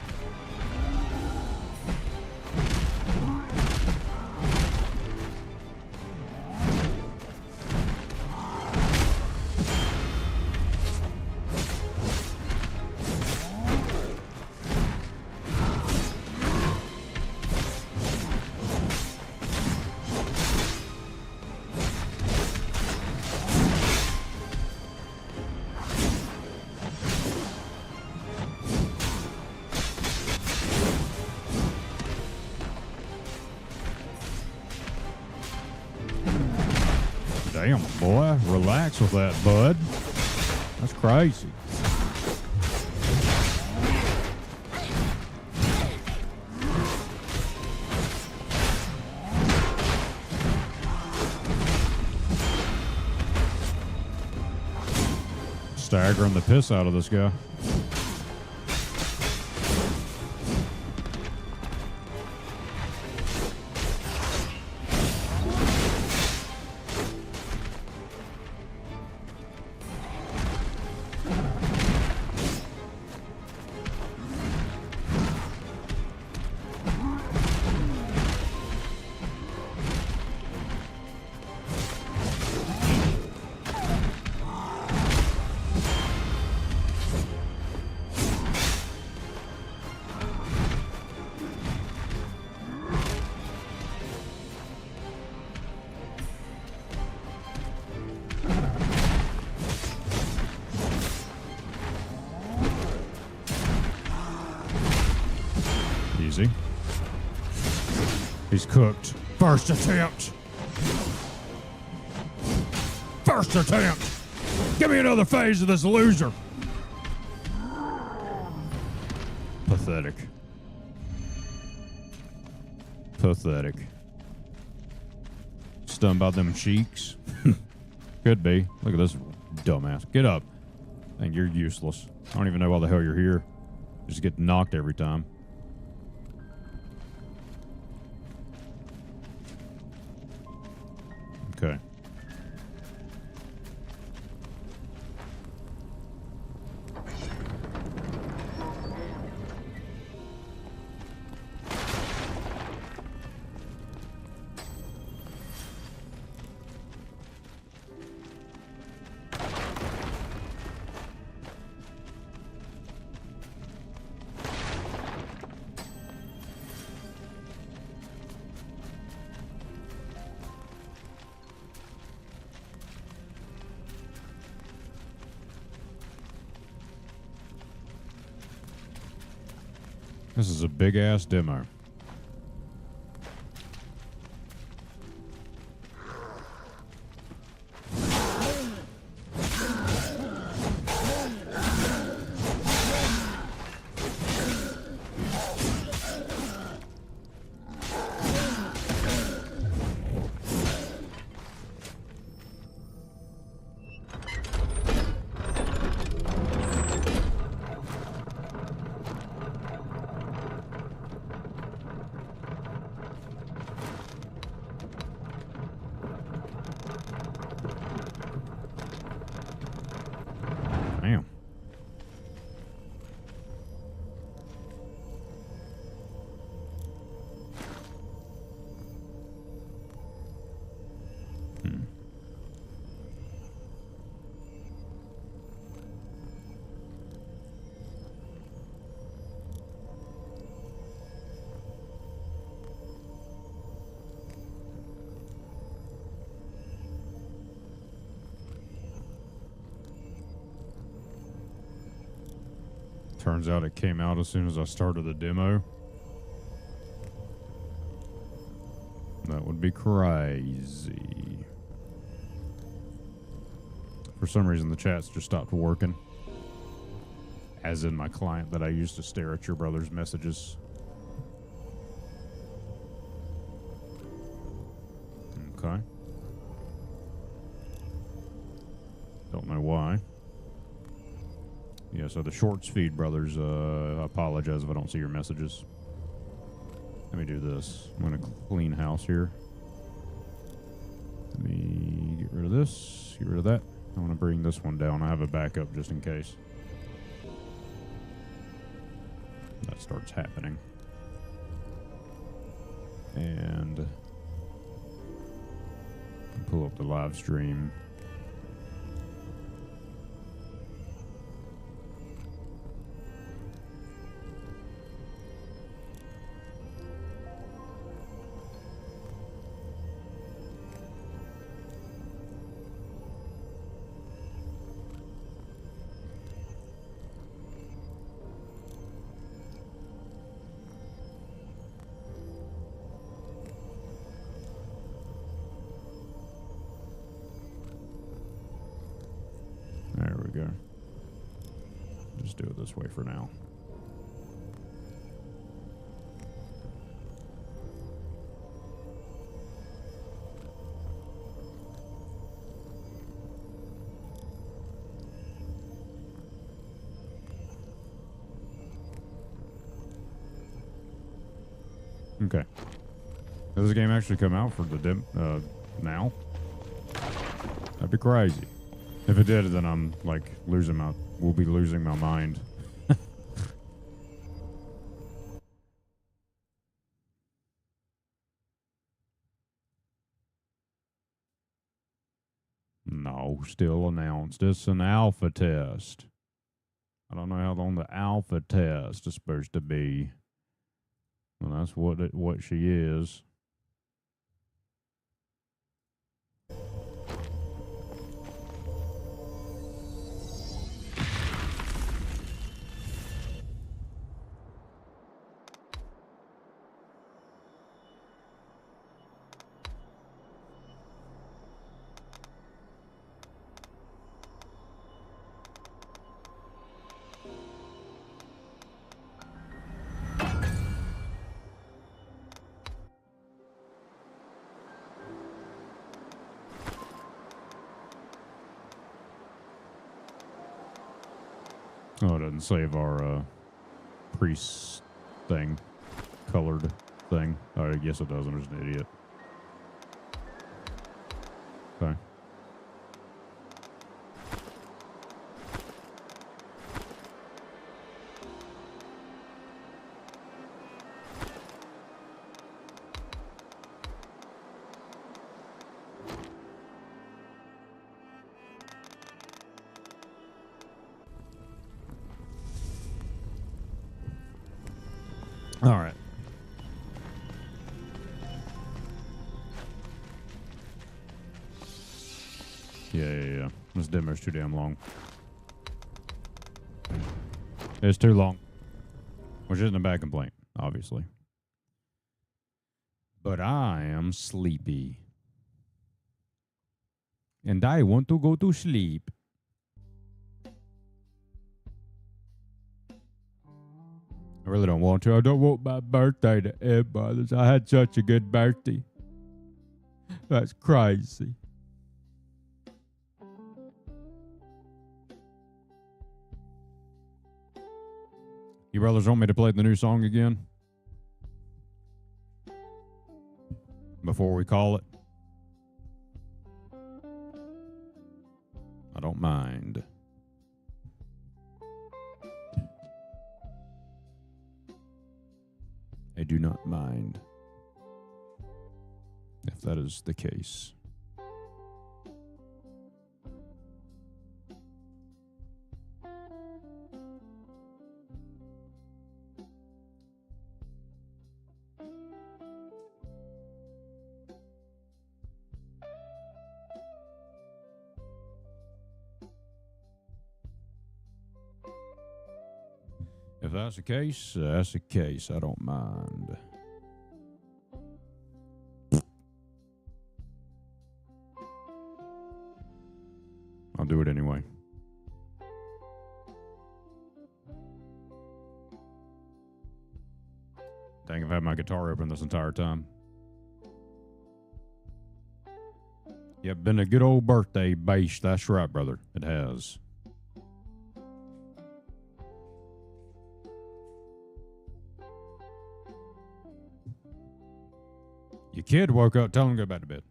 Damn, boy, relax with that, bud. That's crazy. Staggering the piss out of this guy. Easy. He's cooked. First attempt. First attempt. Give me another phase of this loser. Pathetic. Pathetic. Stunned by them cheeks. Could be. Look at this dumbass. Get up. I think you're useless. I don't even know why the hell you're here. Just get knocked every time. Okay. This is a big ass demo. Damn. Turns out it came out as soon as I started the demo. That would be crazy. For some reason, the chat's just stopped working. As in my client that I used to stare at your brother's messages. Okay. Don't know why. Yeah, so the shorts feed, brothers. I apologize if I don't see your messages. Let me do this. I'm going to clean house here. Let me get rid of this, get rid of that. I want to bring this one down. I have a backup just in case that starts happening. And pull up the live stream. There we go. Just do it this way for now. Okay. Does the game actually come out for the now? That'd be crazy. If it did, then I'm like we'll be losing my mind. No, still announced. It's an alpha test. I don't know how long the alpha test is supposed to be. Well, that's what she is. Oh, it doesn't save our priest thing, colored thing. Oh, I guess it does. I'm just an idiot. Okay. All right. Yeah. This demo's too damn long. It's too long. Which isn't a bad complaint, obviously. But I am sleepy. And I want to go to sleep. I really don't want to. I don't want my birthday to end, brothers. I had such a good birthday. That's crazy. You brothers want me to play the new song again? Before we call it? I don't mind. I do not mind. If that is the case. If that's the case, that's the case. I don't mind. I'll do it anyway. Dang, I've had my guitar open this entire time. Yep, been a good old birthday bash. That's right, brother. It has. Your kid woke up. Tell him to go back to bed.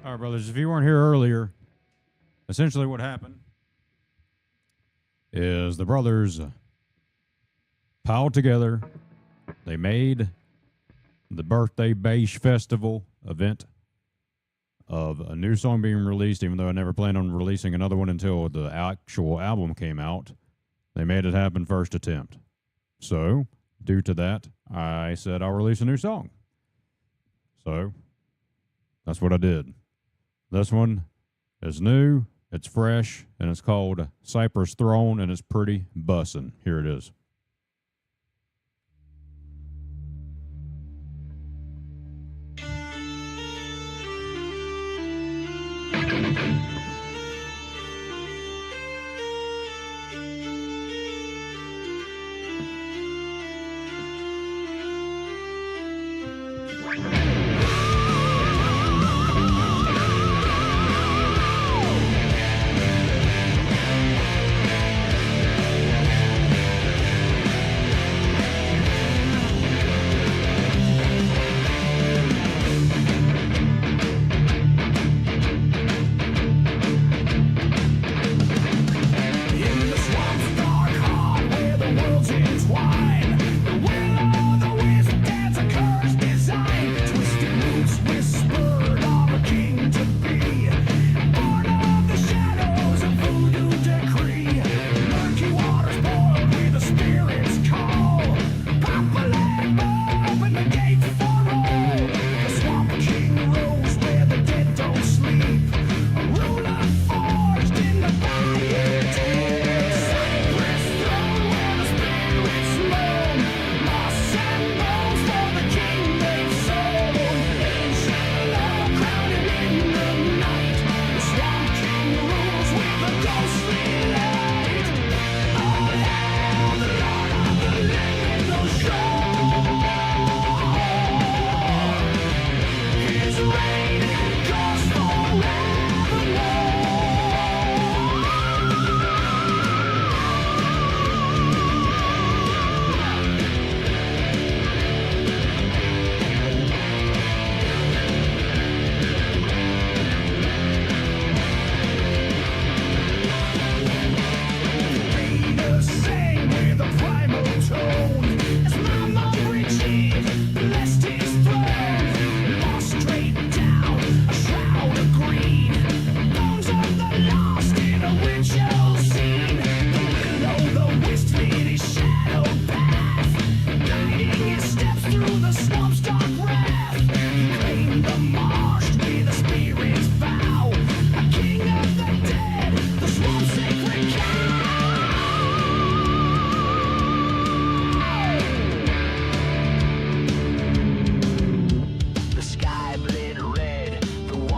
All right, brothers, if you weren't here earlier, essentially what happened is the brothers piled together. They made the birthday beige festival event of a new song being released, even though I never planned on releasing another one until the actual album came out. They made it happen first attempt. So, due to that, I said I'll release a new song. So, that's what I did. This one is new, it's fresh, and it's called Cypress Throne, and it's pretty bussin'. Here it is.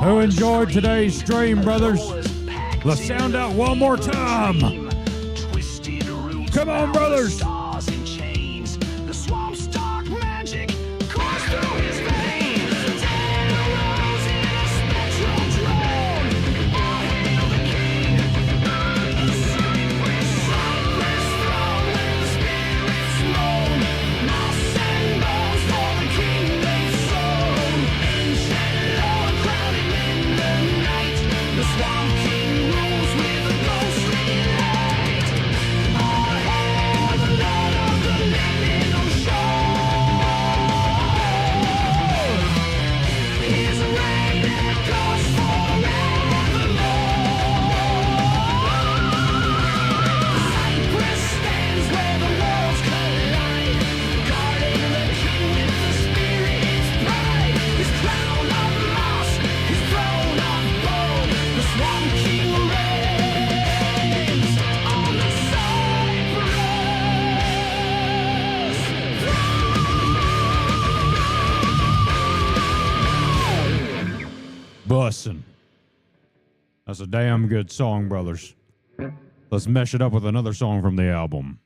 Who enjoyed today's stream, brothers? Let's sound out one more time. Come on, brothers. King rules with a ghostly light. All hail the Lord. listen. That's a damn good song, brothers. Let's mesh it up with another song from the album.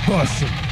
Bussin'.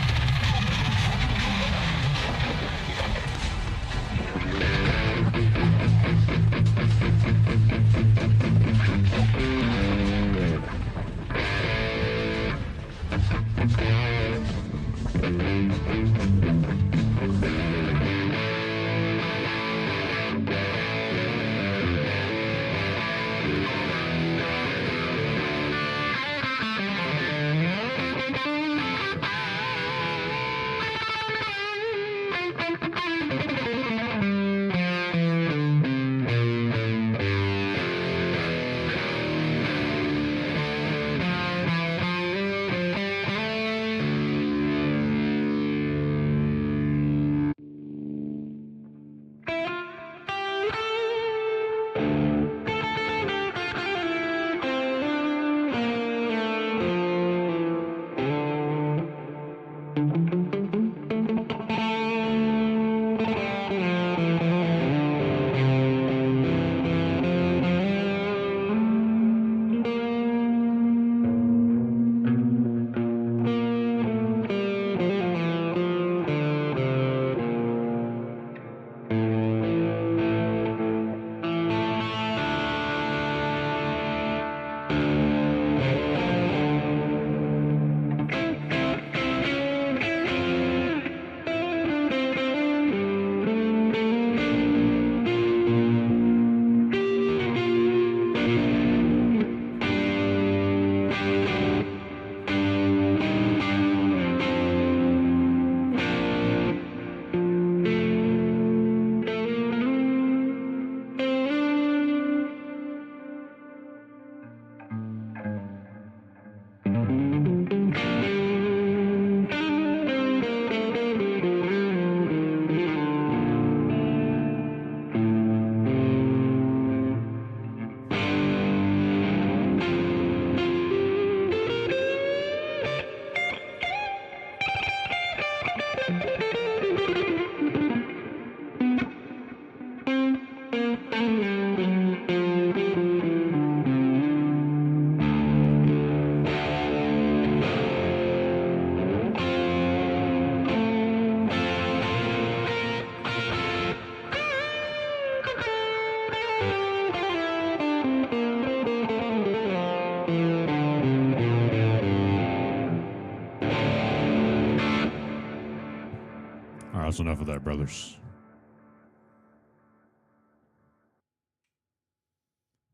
That's enough of that, brothers.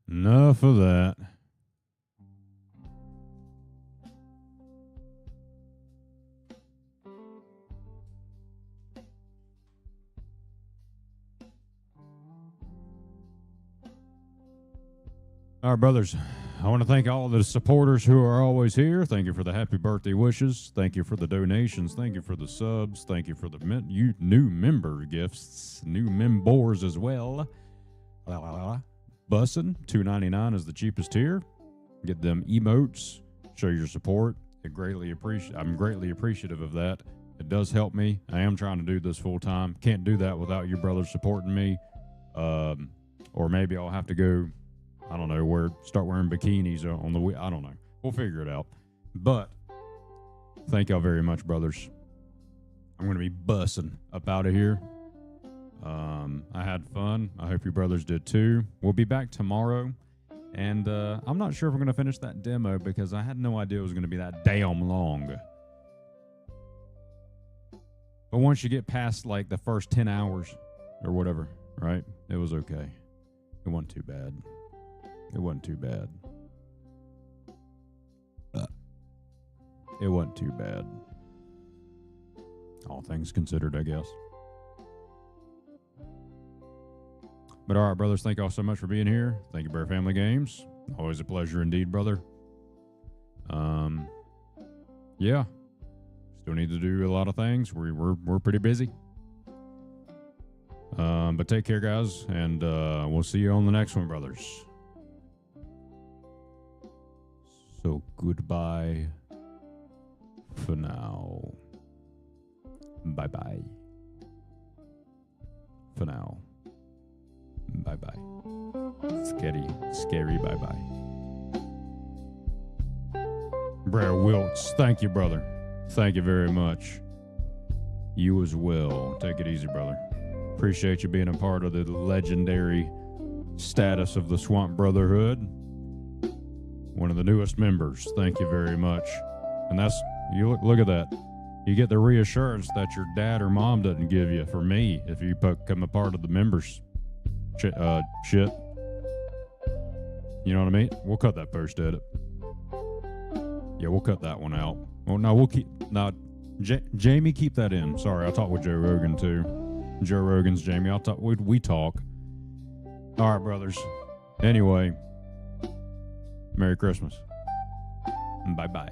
Enough of that. All right, brothers. I want to thank all of the supporters who are always here. Thank you for the happy birthday wishes. Thank you for the donations. Thank you for the subs. Thank you for the new member gifts, new members as well. Bussin' $2.99 is the cheapest tier. Get them emotes. Show your support. I'm greatly appreciative of that. It does help me. I am trying to do this full time. Can't do that without you brothers supporting me. Or maybe I'll have to go, I don't know, start wearing bikinis on the I don't know. We'll figure it out. But thank y'all very much, brothers. I'm going to be bussing up out of here. I had fun. I hope you brothers did too. We'll be back tomorrow. And I'm not sure if we're going to finish that demo because I had no idea it was going to be that damn long. But once you get past like the first 10 hours or whatever, right? It was okay. It wasn't too bad. It wasn't too bad. It wasn't too bad. All things considered, I guess. But all right, brothers, thank y'all so much for being here. Thank you, Bear Family Games. Always a pleasure indeed, brother. Yeah. Still need to do a lot of things. We're pretty busy. But take care, guys, and we'll see you on the next one, brothers. So goodbye for now. Bye-bye. For now. Bye-bye. Scary bye-bye. Brer Wiltz, thank you, brother. Thank you very much. You as well. Take it easy, brother. Appreciate you being a part of the legendary status of the Swamp Brotherhood. One of the newest members. Thank you very much. And that's, you look at that. You get the reassurance that your dad or mom doesn't give you for me if you become a part of the members shit. You know what I mean? We'll cut that post edit. Yeah, we'll cut that one out. Oh, no, we'll keep, no, Jamie, keep that in. Sorry, I talked with Joe Rogan too. Joe Rogan's Jamie. We talk. All right, brothers. Anyway, Merry Christmas. Bye-bye.